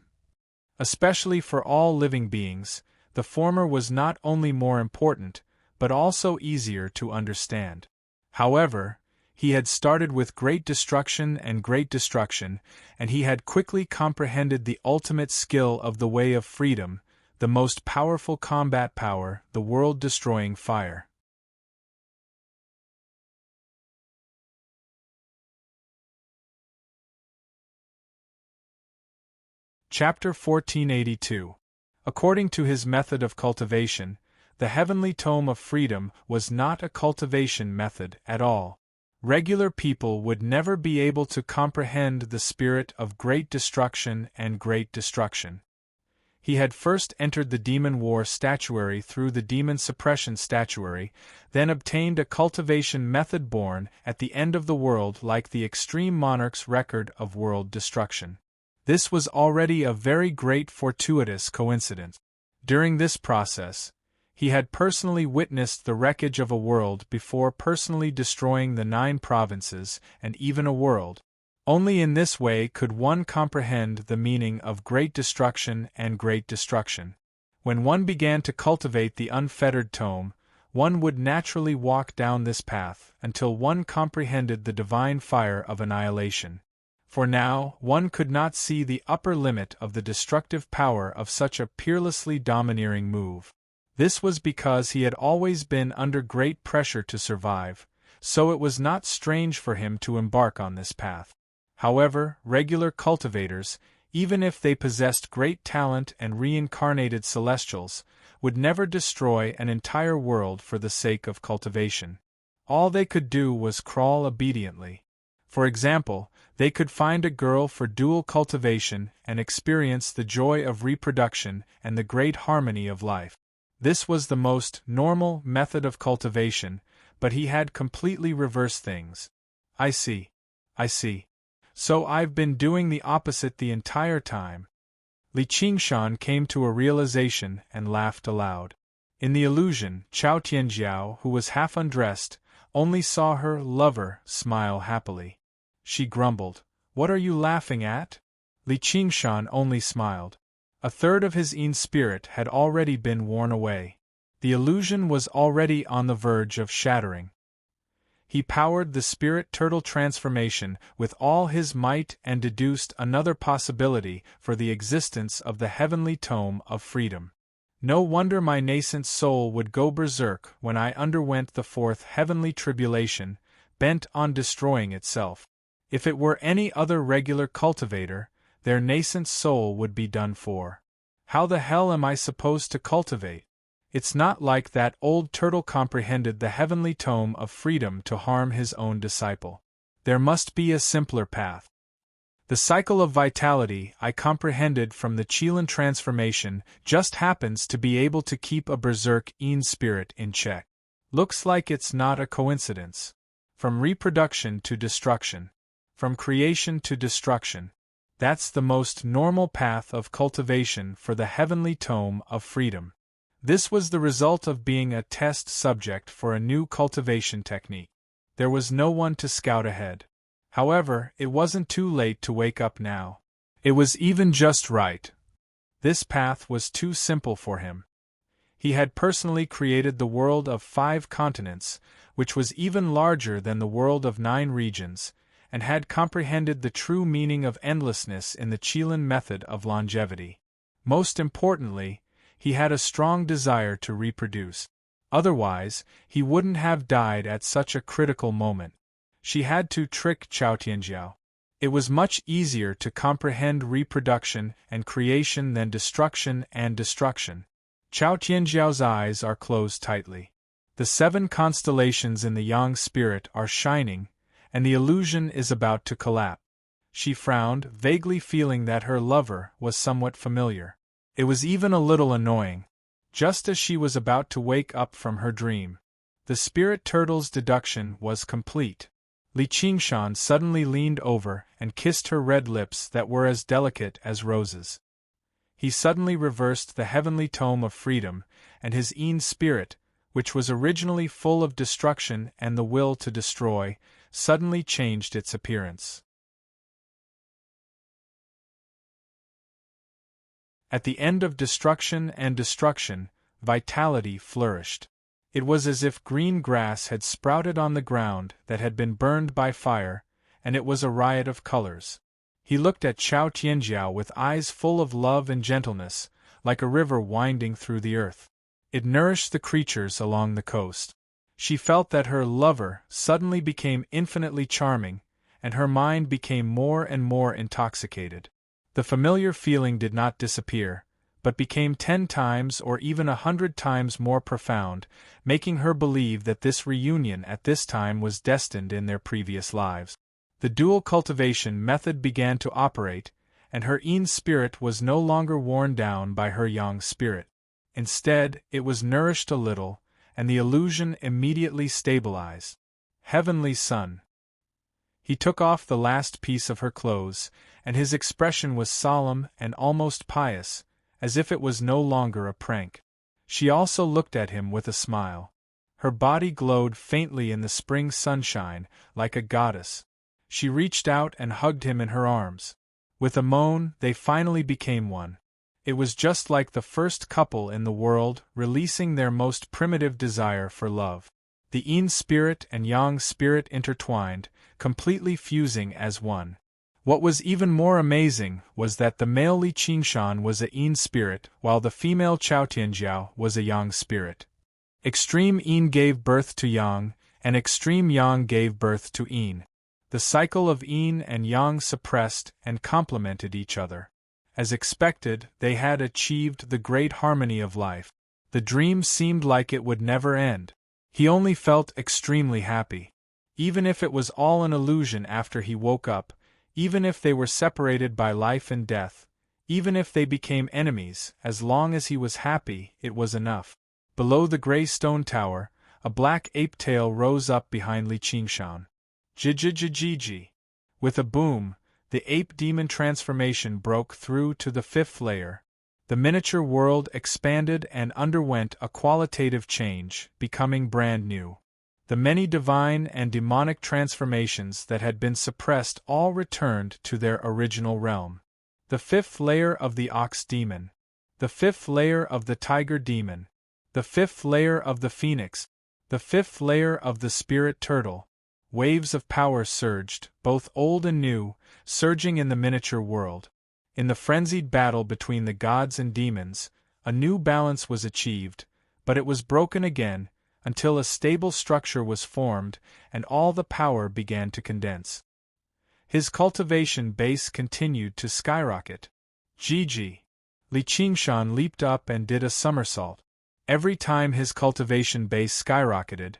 Especially for all living beings, the former was not only more important, but also easier to understand. However, he had started with great destruction, and he had quickly comprehended the ultimate skill of the way of freedom, the most powerful combat power, the world-destroying fire. Chapter 1482. According to his method of cultivation, the heavenly tome of freedom was not a cultivation method at all. Regular people would never be able to comprehend the spirit of great destruction and great destruction. He had first entered the demon war statuary through the demon suppression statuary, then obtained a cultivation method born at the end of the world like the extreme monarch's record of world destruction. This was already a very great fortuitous coincidence. During this process, he had personally witnessed the wreckage of a world before personally destroying the 9 provinces and even a world. Only in this way could one comprehend the meaning of great destruction and great destruction. When one began to cultivate the unfettered tome, One would naturally walk down this path until one comprehended the divine fire of annihilation. For now, one could not see the upper limit of the destructive power of such a peerlessly domineering move. This was because he had always been under great pressure to survive, so it was not strange for him to embark on this path. However, regular cultivators, even if they possessed great talent and reincarnated celestials, would never destroy an entire world for the sake of cultivation. All they could do was crawl obediently. For example, they could find a girl for dual cultivation and experience the joy of reproduction and the great harmony of life. This was the most normal method of cultivation, but he had completely reversed things. I see. So I've been doing the opposite the entire time. Li Qingshan came to a realization and laughed aloud. In the illusion, Chao Tianjiao, who was half undressed, only saw her lover smile happily. She grumbled, "What are you laughing at?" Li Qingshan only smiled. A third of his Yin spirit had already been worn away. The illusion was already on the verge of shattering. He powered the spirit turtle transformation with all his might and deduced another possibility for the existence of the heavenly tome of freedom. No wonder my nascent soul would go berserk when I underwent the fourth heavenly tribulation, bent on destroying itself. If it were any other regular cultivator, their nascent soul would be done for. How the hell am I supposed to cultivate? It's not like that old turtle comprehended the heavenly tome of freedom to harm his own disciple. There must be a simpler path. The cycle of vitality I comprehended from the Qilin transformation just happens to be able to keep a berserk Yin spirit in check. Looks like it's not a coincidence. From reproduction to destruction. From creation to destruction. That's the most normal path of cultivation for the heavenly tome of freedom. This was the result of being a test subject for a new cultivation technique. There was no one to scout ahead. However, it wasn't too late to wake up now. It was even just right. This path was too simple for him. He had personally created the world of 5 continents, which was even larger than the world of 9 regions, and had comprehended the true meaning of endlessness in the Qilin method of longevity. Most importantly, he had a strong desire to reproduce. Otherwise, he wouldn't have died at such a critical moment. She had to trick Chao Tianjiao. It was much easier to comprehend reproduction and creation than destruction and destruction. Chao Tianjiao's eyes are closed tightly. The 7 constellations in the Yang spirit are shining, and the illusion is about to collapse. She frowned, vaguely feeling that her lover was somewhat familiar. It was even a little annoying. Just as she was about to wake up from her dream, the spirit turtle's deduction was complete. Li Qingshan suddenly leaned over and kissed her red lips that were as delicate as roses. He suddenly reversed the heavenly tome of freedom, and his Yin spirit, which was originally full of destruction and the will to destroy, suddenly changed its appearance. At the end of destruction and destruction, vitality flourished. It was as if green grass had sprouted on the ground that had been burned by fire, and it was a riot of colors. He looked at Chao Tianjiao with eyes full of love and gentleness, like a river winding through the earth. It nourished the creatures along the coast. She felt that her lover suddenly became infinitely charming, and her mind became more and more intoxicated. The familiar feeling did not disappear, but became 10 times or even 100 times more profound, making her believe that this reunion at this time was destined in their previous lives. The dual cultivation method began to operate, and her Yin spirit was no longer worn down by her Yang spirit. Instead, it was nourished a little, and the illusion immediately stabilized. Heavenly Sun. He took off the last piece of her clothes, and his expression was solemn and almost pious, as if it was no longer a prank. She also looked at him with a smile. Her body glowed faintly in the spring sunshine, like a goddess. She reached out and hugged him in her arms. With a moan, they finally became one. It was just like the first couple in the world releasing their most primitive desire for love. The yin spirit and yang spirit intertwined, completely fusing as one. What was even more amazing was that the male Li Qingshan was a yin spirit while the female Chao Tianjiao was a yang spirit. Extreme yin gave birth to yang, and extreme yang gave birth to yin. The cycle of yin and yang suppressed and complemented each other. As expected, they had achieved the great harmony of life. The dream seemed like it would never end. He only felt extremely happy. Even if it was all an illusion after he woke up, even if they were separated by life and death, even if they became enemies, as long as he was happy, it was enough. Below the gray stone tower, a black ape tail rose up behind Li Qingshan. Jijijijiji. With a boom, the ape demon transformation broke through to the fifth layer. The miniature world expanded and underwent a qualitative change, becoming brand new. The many divine and demonic transformations that had been suppressed all returned to their original realm. The fifth layer of the ox demon. The fifth layer of the tiger demon. The fifth layer of the phoenix. The fifth layer of the spirit turtle. Waves of power surged, both old and new, surging in the miniature world. In the frenzied battle between the gods and demons, a new balance was achieved, but it was broken again, until a stable structure was formed and all the power began to condense. His cultivation base continued to skyrocket. Gigi. Li Qingshan leaped up and did a somersault. Every time his cultivation base skyrocketed,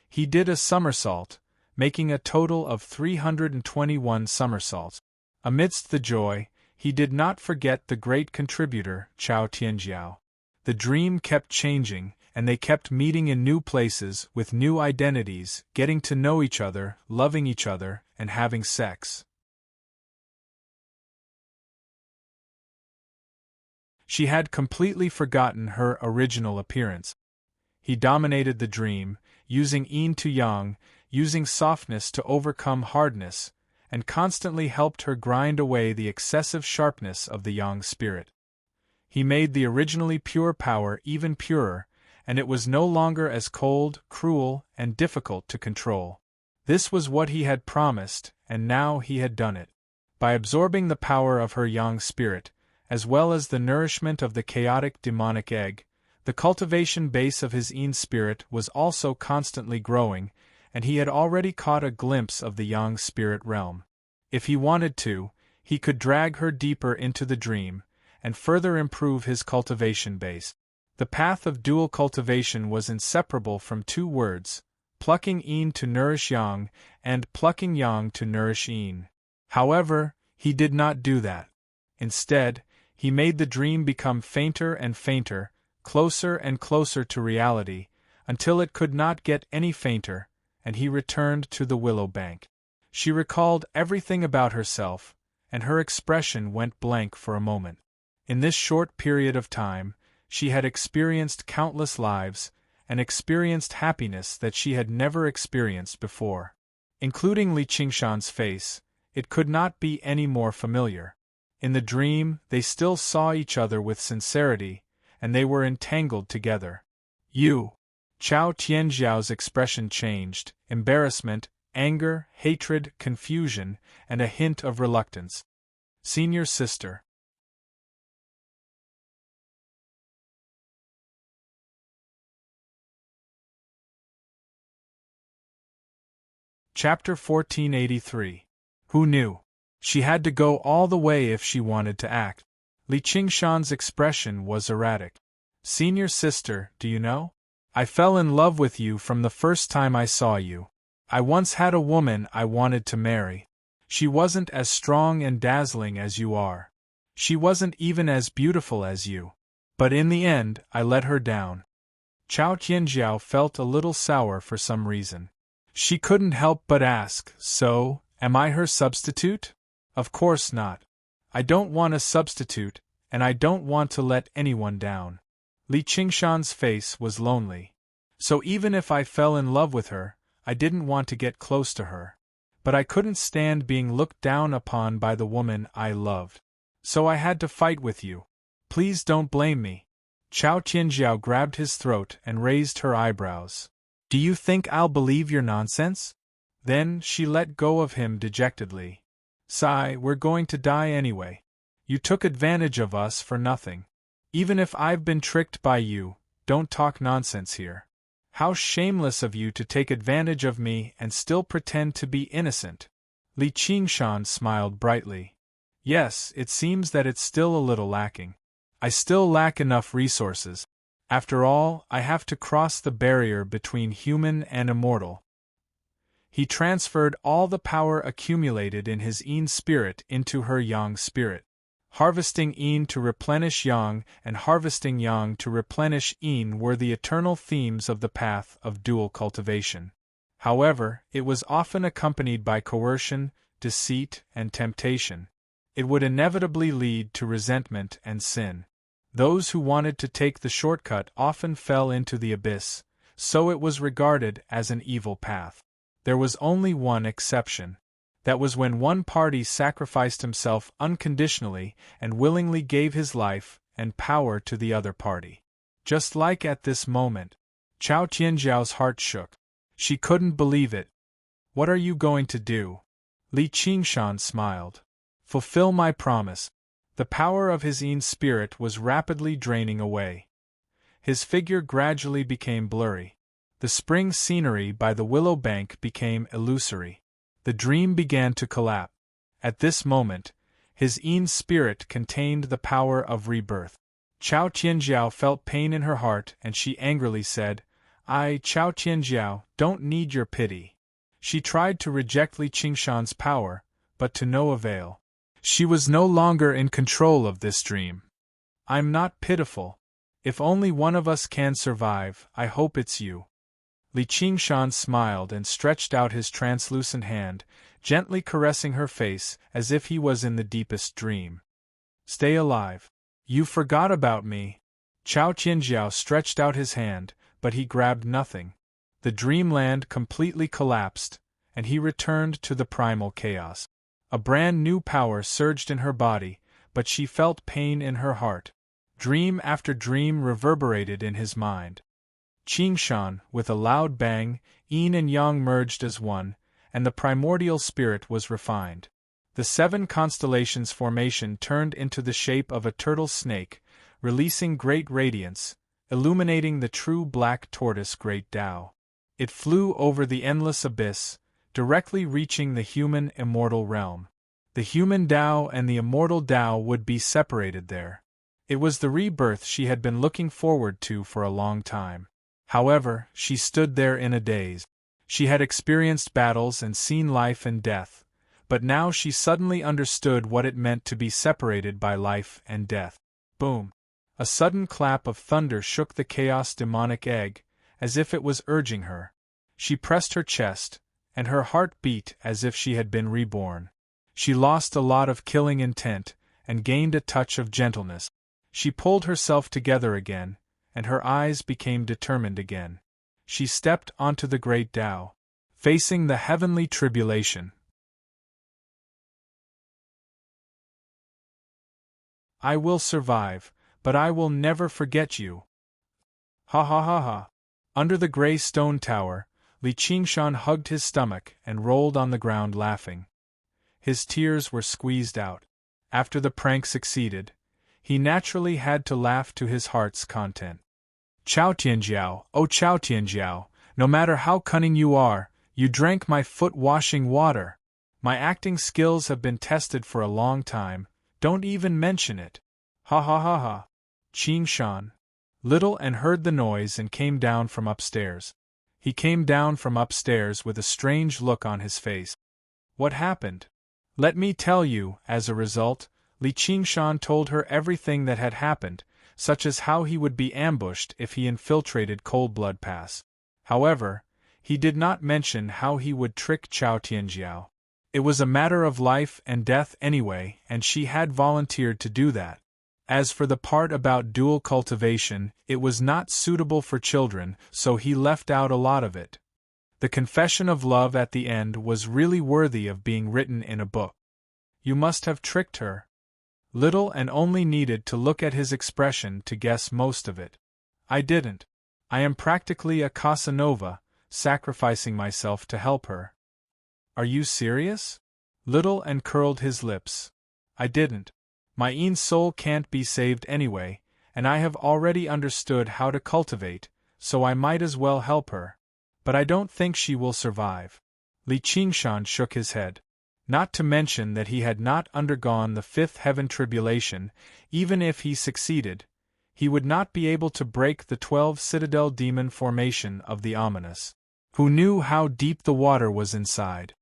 he did a somersault, making a total of 321 somersaults. Amidst the joy, he did not forget the great contributor, Chao Tianjiao. The dream kept changing, and they kept meeting in new places with new identities, getting to know each other, loving each other, and having sex. She had completely forgotten her original appearance. He dominated the dream, using yin to yang, using softness to overcome hardness, and constantly helped her grind away the excessive sharpness of the yang spirit. He made the originally pure power even purer, and it was no longer as cold, cruel, and difficult to control. This was what he had promised, and now he had done it. By absorbing the power of her yang spirit, as well as the nourishment of the chaotic demonic egg, the cultivation base of his yin spirit was also constantly growing, and he had already caught a glimpse of the yang spirit realm. If he wanted to, he could drag her deeper into the dream, and further improve his cultivation base. The path of dual cultivation was inseparable from two words, plucking yin to nourish yang, and plucking yang to nourish yin. However, he did not do that. Instead, he made the dream become fainter and fainter, closer and closer to reality, until it could not get any fainter, and he returned to the willow bank. She recalled everything about herself, and her expression went blank for a moment. In this short period of time, she had experienced countless lives, and experienced happiness that she had never experienced before. Including Li Qingshan's face, it could not be any more familiar. In the dream, they still saw each other with sincerity, and they were entangled together. You. Chao Tianjiao's expression changed, embarrassment, anger, hatred, confusion, and a hint of reluctance. Senior sister. Chapter 1483. Who knew? She had to go all the way if she wanted to act. Li Qingshan's expression was erratic. Senior sister, do you know? I fell in love with you from the first time I saw you. I once had a woman I wanted to marry. She wasn't as strong and dazzling as you are. She wasn't even as beautiful as you. But in the end, I let her down. Chao Tianjiao felt a little sour for some reason. She couldn't help but ask, so, am I her substitute? Of course not. I don't want a substitute, and I don't want to let anyone down. Li Qingshan's face was lonely. So even if I fell in love with her, I didn't want to get close to her. But I couldn't stand being looked down upon by the woman I loved. So I had to fight with you. Please don't blame me. Chao Tianjiao grabbed his throat and raised her eyebrows. Do you think I'll believe your nonsense? Then she let go of him dejectedly. Sigh, we're going to die anyway. You took advantage of us for nothing. Even if I've been tricked by you, don't talk nonsense here. How shameless of you to take advantage of me and still pretend to be innocent. Li Qingshan smiled brightly. Yes, it seems that it's still a little lacking. I still lack enough resources. After all, I have to cross the barrier between human and immortal. He transferred all the power accumulated in his Yin spirit into her Yang spirit. Harvesting Yin to replenish Yang and harvesting Yang to replenish Yin were the eternal themes of the path of dual cultivation. However, it was often accompanied by coercion, deceit, and temptation. It would inevitably lead to resentment and sin. Those who wanted to take the shortcut often fell into the abyss, so it was regarded as an evil path. There was only one exception. That was when one party sacrificed himself unconditionally and willingly gave his life and power to the other party. Just like at this moment, Chao Tianjiao's heart shook. She couldn't believe it. What are you going to do? Li Qingshan smiled. Fulfill my promise. The power of his Yin spirit was rapidly draining away. His figure gradually became blurry. The spring scenery by the willow bank became illusory. The dream began to collapse. At this moment, his Yin spirit contained the power of rebirth. Chao Tianjiao felt pain in her heart and she angrily said, I, Chao Tianjiao, don't need your pity. She tried to reject Li Qingshan's power, but to no avail. She was no longer in control of this dream. I'm not pitiful. If only one of us can survive, I hope it's you. Li Qingshan smiled and stretched out his translucent hand, gently caressing her face as if he was in the deepest dream. Stay alive. You forgot about me. Chao Tianjiao stretched out his hand, but he grabbed nothing. The dreamland completely collapsed, and he returned to the primal chaos. A brand new power surged in her body, but she felt pain in her heart. Dream after dream reverberated in his mind. Qingshan, with a loud bang, Yin and Yang merged as one, and the primordial spirit was refined. The 7 constellations formation turned into the shape of a turtle snake, releasing great radiance, illuminating the true black tortoise Great Tao. It flew over the endless abyss, directly reaching the human immortal realm. The human Tao and the immortal Tao would be separated there. It was the rebirth she had been looking forward to for a long time. However, she stood there in a daze. She had experienced battles and seen life and death, but now she suddenly understood what it meant to be separated by life and death. Boom! A sudden clap of thunder shook the chaos demonic egg, as if it was urging her. She pressed her chest, and her heart beat as if she had been reborn. She lost a lot of killing intent, and gained a touch of gentleness. She pulled herself together again, and her eyes became determined again. She stepped onto the great Tao, facing the heavenly tribulation. I will survive, but I will never forget you. Ha ha ha ha. Under the gray stone tower, Li Qingshan hugged his stomach and rolled on the ground laughing. His tears were squeezed out. After the prank succeeded, he naturally had to laugh to his heart's content. Chao Tianjiao, oh Chao Tianjiao, no matter how cunning you are, you drank my foot-washing water. My acting skills have been tested for a long time, don't even mention it. Ha ha ha ha. Qingshan, little and heard the noise and came down from upstairs. He came down from upstairs with a strange look on his face. What happened? Let me tell you, as a result, Li Qingshan told her everything that had happened, such as how he would be ambushed if he infiltrated Cold Blood Pass. However, he did not mention how he would trick Chao Tianjiao. It was a matter of life and death anyway, and she had volunteered to do that. As for the part about dual cultivation, it was not suitable for children, so he left out a lot of it. The confession of love at the end was really worthy of being written in a book. You must have tricked her. Little and only needed to look at his expression to guess most of it. I didn't. I am practically a Casanova, sacrificing myself to help her. Are you serious? Little and curled his lips. I didn't. My own soul can't be saved anyway, and I have already understood how to cultivate, so I might as well help her. But I don't think she will survive. Li Qingshan shook his head. Not to mention that he had not undergone the fifth heaven tribulation. Even if he succeeded, he would not be able to break the 12 citadel demon formation of the ominous. Who knew how deep the water was inside?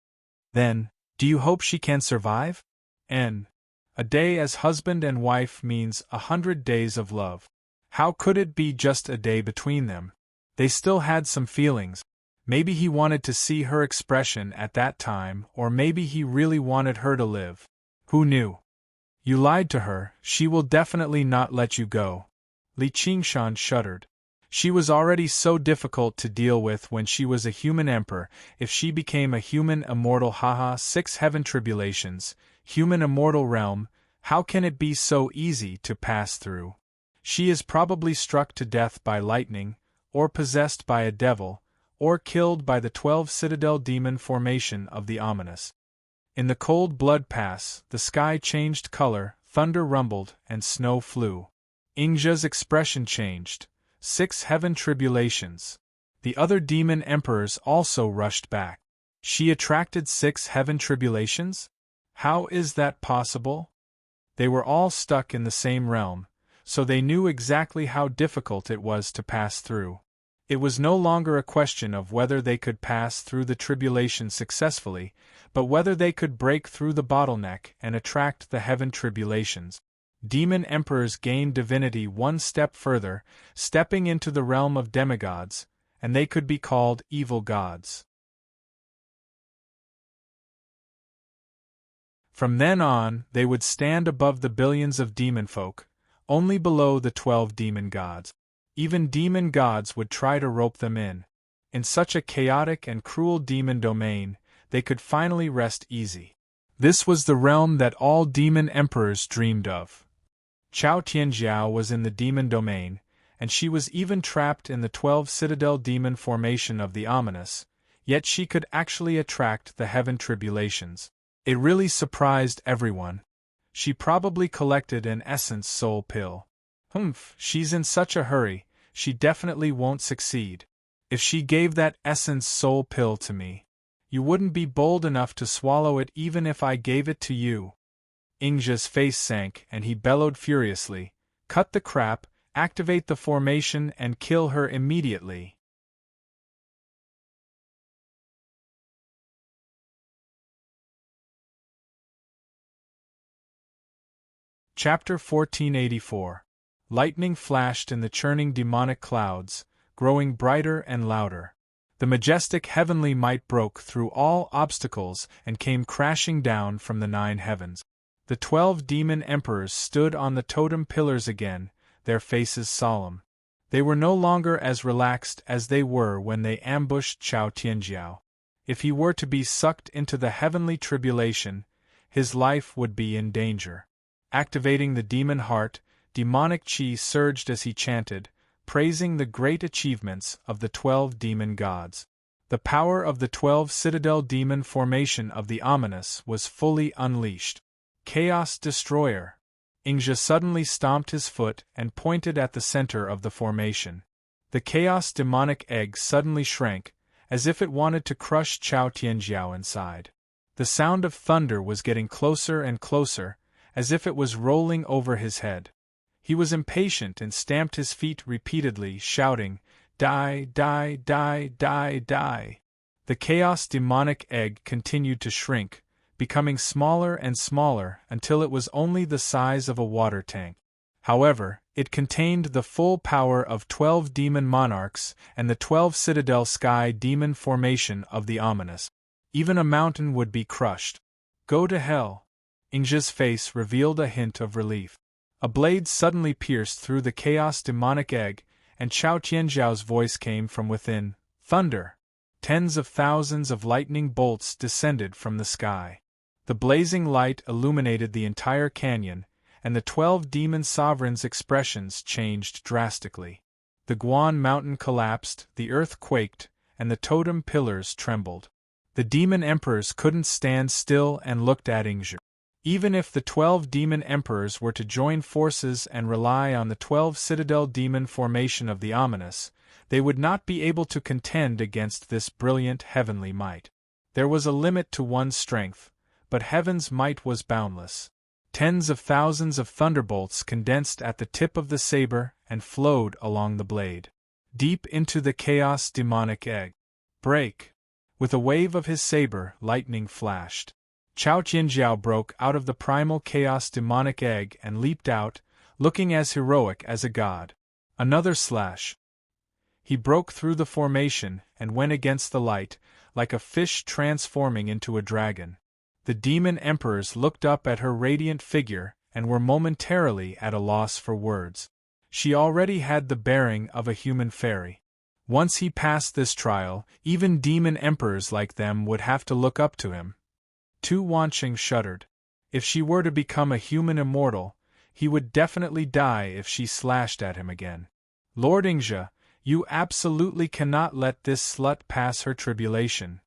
Then, do you hope she can survive? A day as husband and wife means 100 days of love. How could it be just a day between them? They still had some feelings. Maybe he wanted to see her expression at that time, or maybe he really wanted her to live. Who knew? You lied to her, she will definitely not let you go. Li Qingshan shuddered. She was already so difficult to deal with when she was a human emperor. If she became a human immortal, 6 heaven tribulations, human immortal realm, how can it be so easy to pass through? She is probably struck to death by lightning, or possessed by a devil, or killed by the 12 citadel demon formation of the ominous. In the cold blood pass, the sky changed color, thunder rumbled, and snow flew. Ingja's expression changed. 6 heaven tribulations. The other demon emperors also rushed back. She attracted 6 heaven tribulations? How is that possible? They were all stuck in the same realm, so they knew exactly how difficult it was to pass through. It was no longer a question of whether they could pass through the tribulation successfully, but whether they could break through the bottleneck and attract the heaven tribulations. Demon emperors gained divinity one step further, stepping into the realm of demigods, and they could be called evil gods. From then on, they would stand above the billions of demon folk, only below the 12 demon gods. Even demon gods would try to rope them in. In such a chaotic and cruel demon domain, they could finally rest easy. This was the realm that all demon emperors dreamed of. Chao Tianjiao was in the demon domain, and she was even trapped in the 12 citadel demon formation of the ominous, yet she could actually attract the heaven tribulations. It really surprised everyone. She probably collected an essence soul pill. She's in such a hurry, she definitely won't succeed. If she gave that essence soul pill to me, you wouldn't be bold enough to swallow it even if I gave it to you. Ingja's face sank and he bellowed furiously, "Cut the crap, activate the formation and kill her immediately." Chapter 1484. Lightning flashed in the churning demonic clouds, growing brighter and louder. The majestic heavenly might broke through all obstacles and came crashing down from the 9 heavens. The 12 demon emperors stood on the totem pillars again, their faces solemn. They were no longer as relaxed as they were when they ambushed Chao Tianjiao. If he were to be sucked into the heavenly tribulation, his life would be in danger. Activating the demon heart, demonic chi surged as he chanted, praising the great achievements of the 12 demon gods. The power of the 12 citadel demon formation of the ominous was fully unleashed. Chaos Destroyer! Ingja suddenly stomped his foot and pointed at the center of the formation. The chaos demonic egg suddenly shrank, as if it wanted to crush Chao Tianjiao inside. The sound of thunder was getting closer and closer, as if it was rolling over his head. He was impatient and stamped his feet repeatedly, shouting, "Die, die, die, die, die." The chaos demonic egg continued to shrink, becoming smaller and smaller until it was only the size of a water tank. However, it contained the full power of 12 demon monarchs and the 12 citadel sky demon formation of the ominous. Even a mountain would be crushed. Go to hell. Ingja's face revealed a hint of relief. A blade suddenly pierced through the chaos demonic egg, and Chao Tianjiao's voice came from within. Thunder! Tens of thousands of lightning bolts descended from the sky. The blazing light illuminated the entire canyon, and the 12 demon sovereigns' expressions changed drastically. The Guan mountain collapsed, the earth quaked, and the totem pillars trembled. The demon emperors couldn't stand still and looked at Ingzhi. Even if the 12 demon emperors were to join forces and rely on the 12 citadel demon formation of the ominous, they would not be able to contend against this brilliant heavenly might. There was a limit to one's strength, but heaven's might was boundless. Tens of thousands of thunderbolts condensed at the tip of the saber and flowed along the blade. Deep into the chaos demonic egg. Break! With a wave of his saber, lightning flashed. Chao Tianjiao broke out of the primal chaos demonic egg and leaped out, looking as heroic as a god. Another slash. He broke through the formation and went against the light, like a fish transforming into a dragon. The demon emperors looked up at her radiant figure and were momentarily at a loss for words. She already had the bearing of a human fairy. Once he passed this trial, even demon emperors like them would have to look up to him. Tu Wanqing shuddered. If she were to become a human immortal, he would definitely die if she slashed at him again. Lord Ingzhi, you absolutely cannot let this slut pass her tribulation.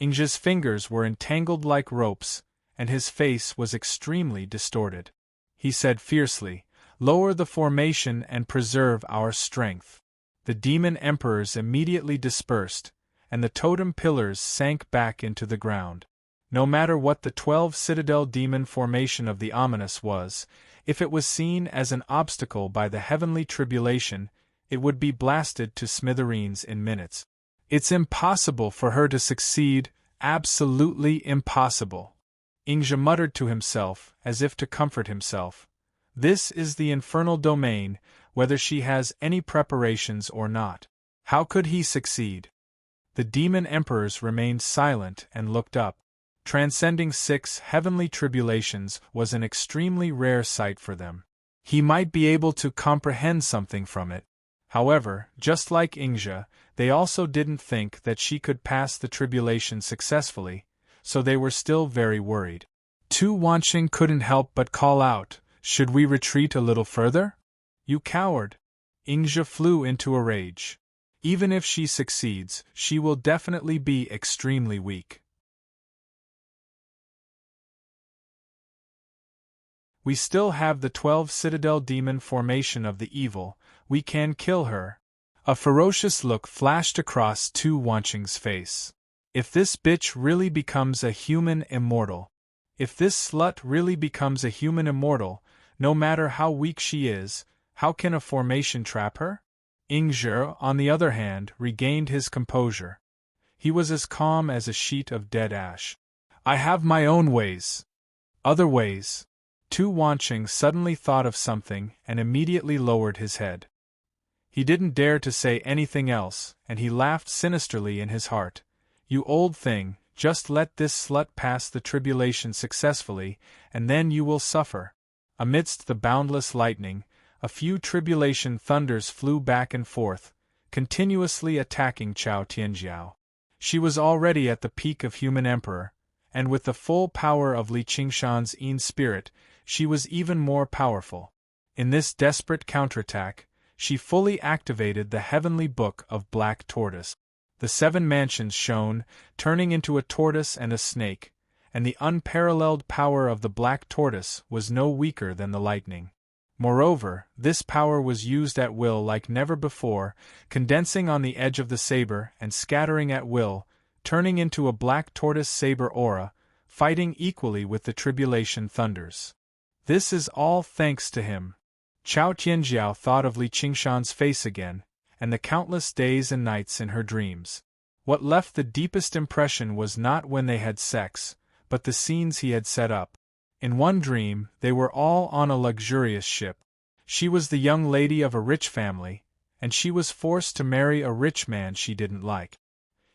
Ingzhi's fingers were entangled like ropes, and his face was extremely distorted. He said fiercely, "Lower the formation and preserve our strength." The demon emperors immediately dispersed, and the totem pillars sank back into the ground. No matter what the 12 citadel demon formation of the ominous was, if it was seen as an obstacle by the heavenly tribulation, it would be blasted to smithereens in minutes. It's impossible for her to succeed, absolutely impossible. Ingzhi muttered to himself, as if to comfort himself. This is the infernal domain, whether she has any preparations or not. How could he succeed? The demon emperors remained silent and looked up. Transcending 6 heavenly tribulations was an extremely rare sight for them. He might be able to comprehend something from it. However, just like Ingzhi, they also didn't think that she could pass the tribulation successfully, so they were still very worried. Tu Wanqing couldn't help but call out, "Should we retreat a little further?" "You coward!" Ingzhi flew into a rage. Even if she succeeds, she will definitely be extremely weak. We still have the 12 citadel demon formation of the evil, we can kill her. A ferocious look flashed across Tu Wanqing's face. If this bitch really becomes a human immortal, if this slut really becomes a human immortal, no matter how weak she is, how can a formation trap her? Ingzhi, on the other hand, regained his composure. He was as calm as a sheet of dead ash. "I have my own ways." "Other ways?" Tu Wanqing suddenly thought of something and immediately lowered his head. He didn't dare to say anything else, and he laughed sinisterly in his heart. "You old thing, just let this slut pass the tribulation successfully, and then you will suffer." Amidst the boundless lightning, a few tribulation thunders flew back and forth, continuously attacking Chao Tianjiao. She was already at the peak of human emperor, and with the full power of Li Qingshan's Yin spirit, she was even more powerful. In this desperate counterattack, she fully activated the heavenly book of Black Tortoise. The 7 mansions shone, turning into a tortoise and a snake, and the unparalleled power of the Black Tortoise was no weaker than the lightning. Moreover, this power was used at will like never before, condensing on the edge of the saber and scattering at will, turning into a Black Tortoise saber aura, fighting equally with the tribulation thunders. This is all thanks to him. Chao Tianjiao thought of Li Qingshan's face again, and the countless days and nights in her dreams. What left the deepest impression was not when they had sex, but the scenes he had set up. In one dream, they were all on a luxurious ship. She was the young lady of a rich family, and she was forced to marry a rich man she didn't like.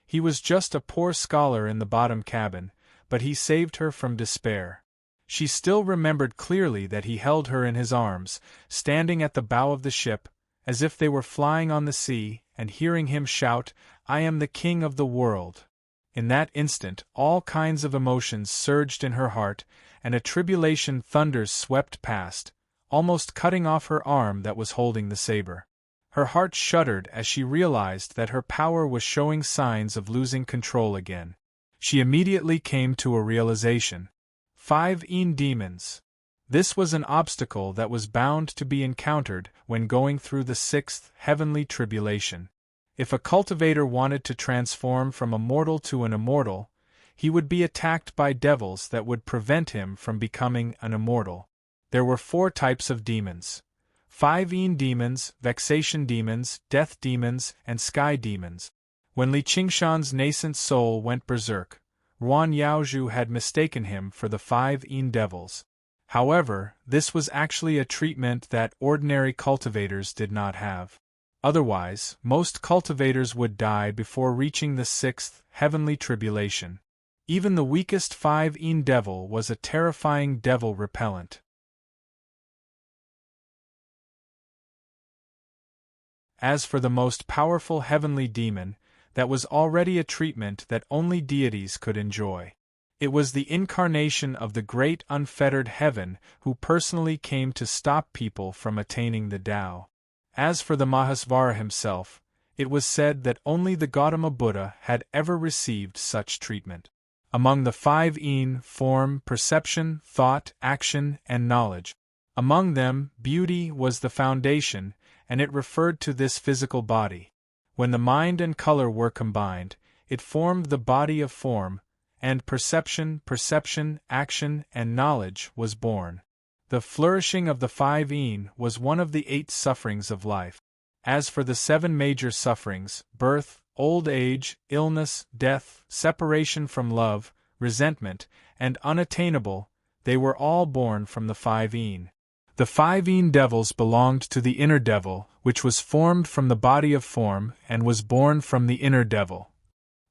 He was just a poor scholar in the bottom cabin, but he saved her from despair. She still remembered clearly that he held her in his arms, standing at the bow of the ship, as if they were flying on the sea, and hearing him shout, "I am the king of the world." In that instant, all kinds of emotions surged in her heart, and a tribulation thunders swept past, almost cutting off her arm that was holding the saber. Her heart shuddered as she realized that her power was showing signs of losing control again. She immediately came to a realization. 5 demons. This was an obstacle that was bound to be encountered when going through the 6th heavenly tribulation. If a cultivator wanted to transform from a mortal to an immortal, he would be attacked by devils that would prevent him from becoming an immortal. There were 4 types of demons. 5 demons, vexation demons, death demons, and sky demons. When Li Qingshan's nascent soul went berserk, Ruan Yaozhu had mistaken him for the 5 devils. However, this was actually a treatment that ordinary cultivators did not have. Otherwise, most cultivators would die before reaching the 6th heavenly tribulation. Even the weakest 5 devil was a terrifying devil repellent. As for the most powerful heavenly demon, that was already a treatment that only deities could enjoy. It was the incarnation of the great unfettered heaven who personally came to stop people from attaining the Tao. As for the Mahasvara himself, it was said that only the Gautama Buddha had ever received such treatment. Among the 5 form, perception, thought, action, and knowledge. Among them, beauty was the foundation, and it referred to this physical body. When the mind and color were combined, it formed the body of form, and perception, action, and knowledge was born. The flourishing of the 5 was one of the 8 sufferings of life. As for the 7 major sufferings, birth, old age, illness, death, separation from love, resentment, and unattainable, they were all born from the 5 The 5 devils belonged to the inner devil, which was formed from the body of form and was born from the inner devil.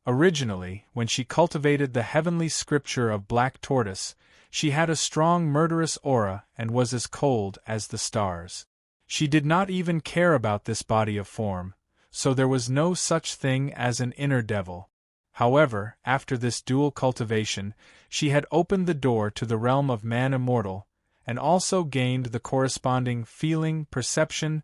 Originally, when she cultivated the heavenly scripture of Black Tortoise, she had a strong murderous aura and was as cold as the stars. She did not even care about this body of form, so there was no such thing as an inner devil. However, after this dual cultivation, she had opened the door to the realm of man immortal, and also gained the corresponding feeling, perception,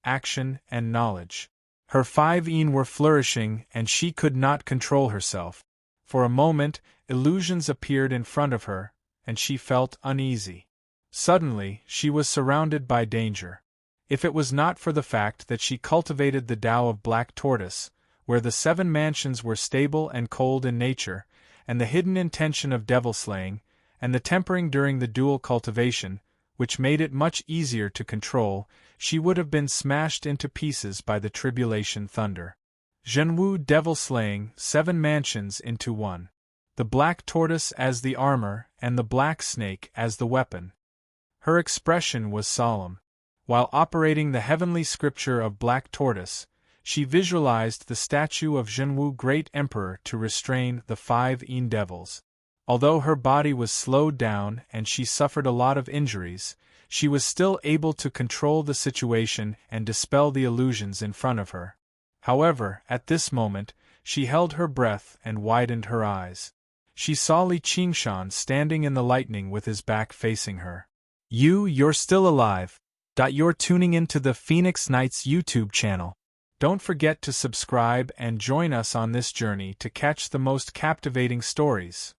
action, and knowledge. Her 5 were flourishing and she could not control herself. For a moment, illusions appeared in front of her, and she felt uneasy. Suddenly, she was surrounded by danger. If it was not for the fact that she cultivated the Tao of Black Tortoise, where the 7 mansions were stable and cold in nature, and the hidden intention of devil-slaying, and the tempering during the dual cultivation, which made it much easier to control, she would have been smashed into pieces by the tribulation thunder. Zhenwu devil-slaying, 7 mansions into 1. The black tortoise as the armor, and the black snake as the weapon. Her expression was solemn. While operating the heavenly scripture of Black Tortoise, she visualized the statue of Zhenwu Great Emperor to restrain the 5 devils. Although her body was slowed down and she suffered a lot of injuries, she was still able to control the situation and dispel the illusions in front of her. However, at this moment, she held her breath and widened her eyes. She saw Li Qingshan standing in the lightning with his back facing her. You're still alive. You're tuning into the Phoenix Knights YouTube channel. Don't forget to subscribe and join us on this journey to catch the most captivating stories.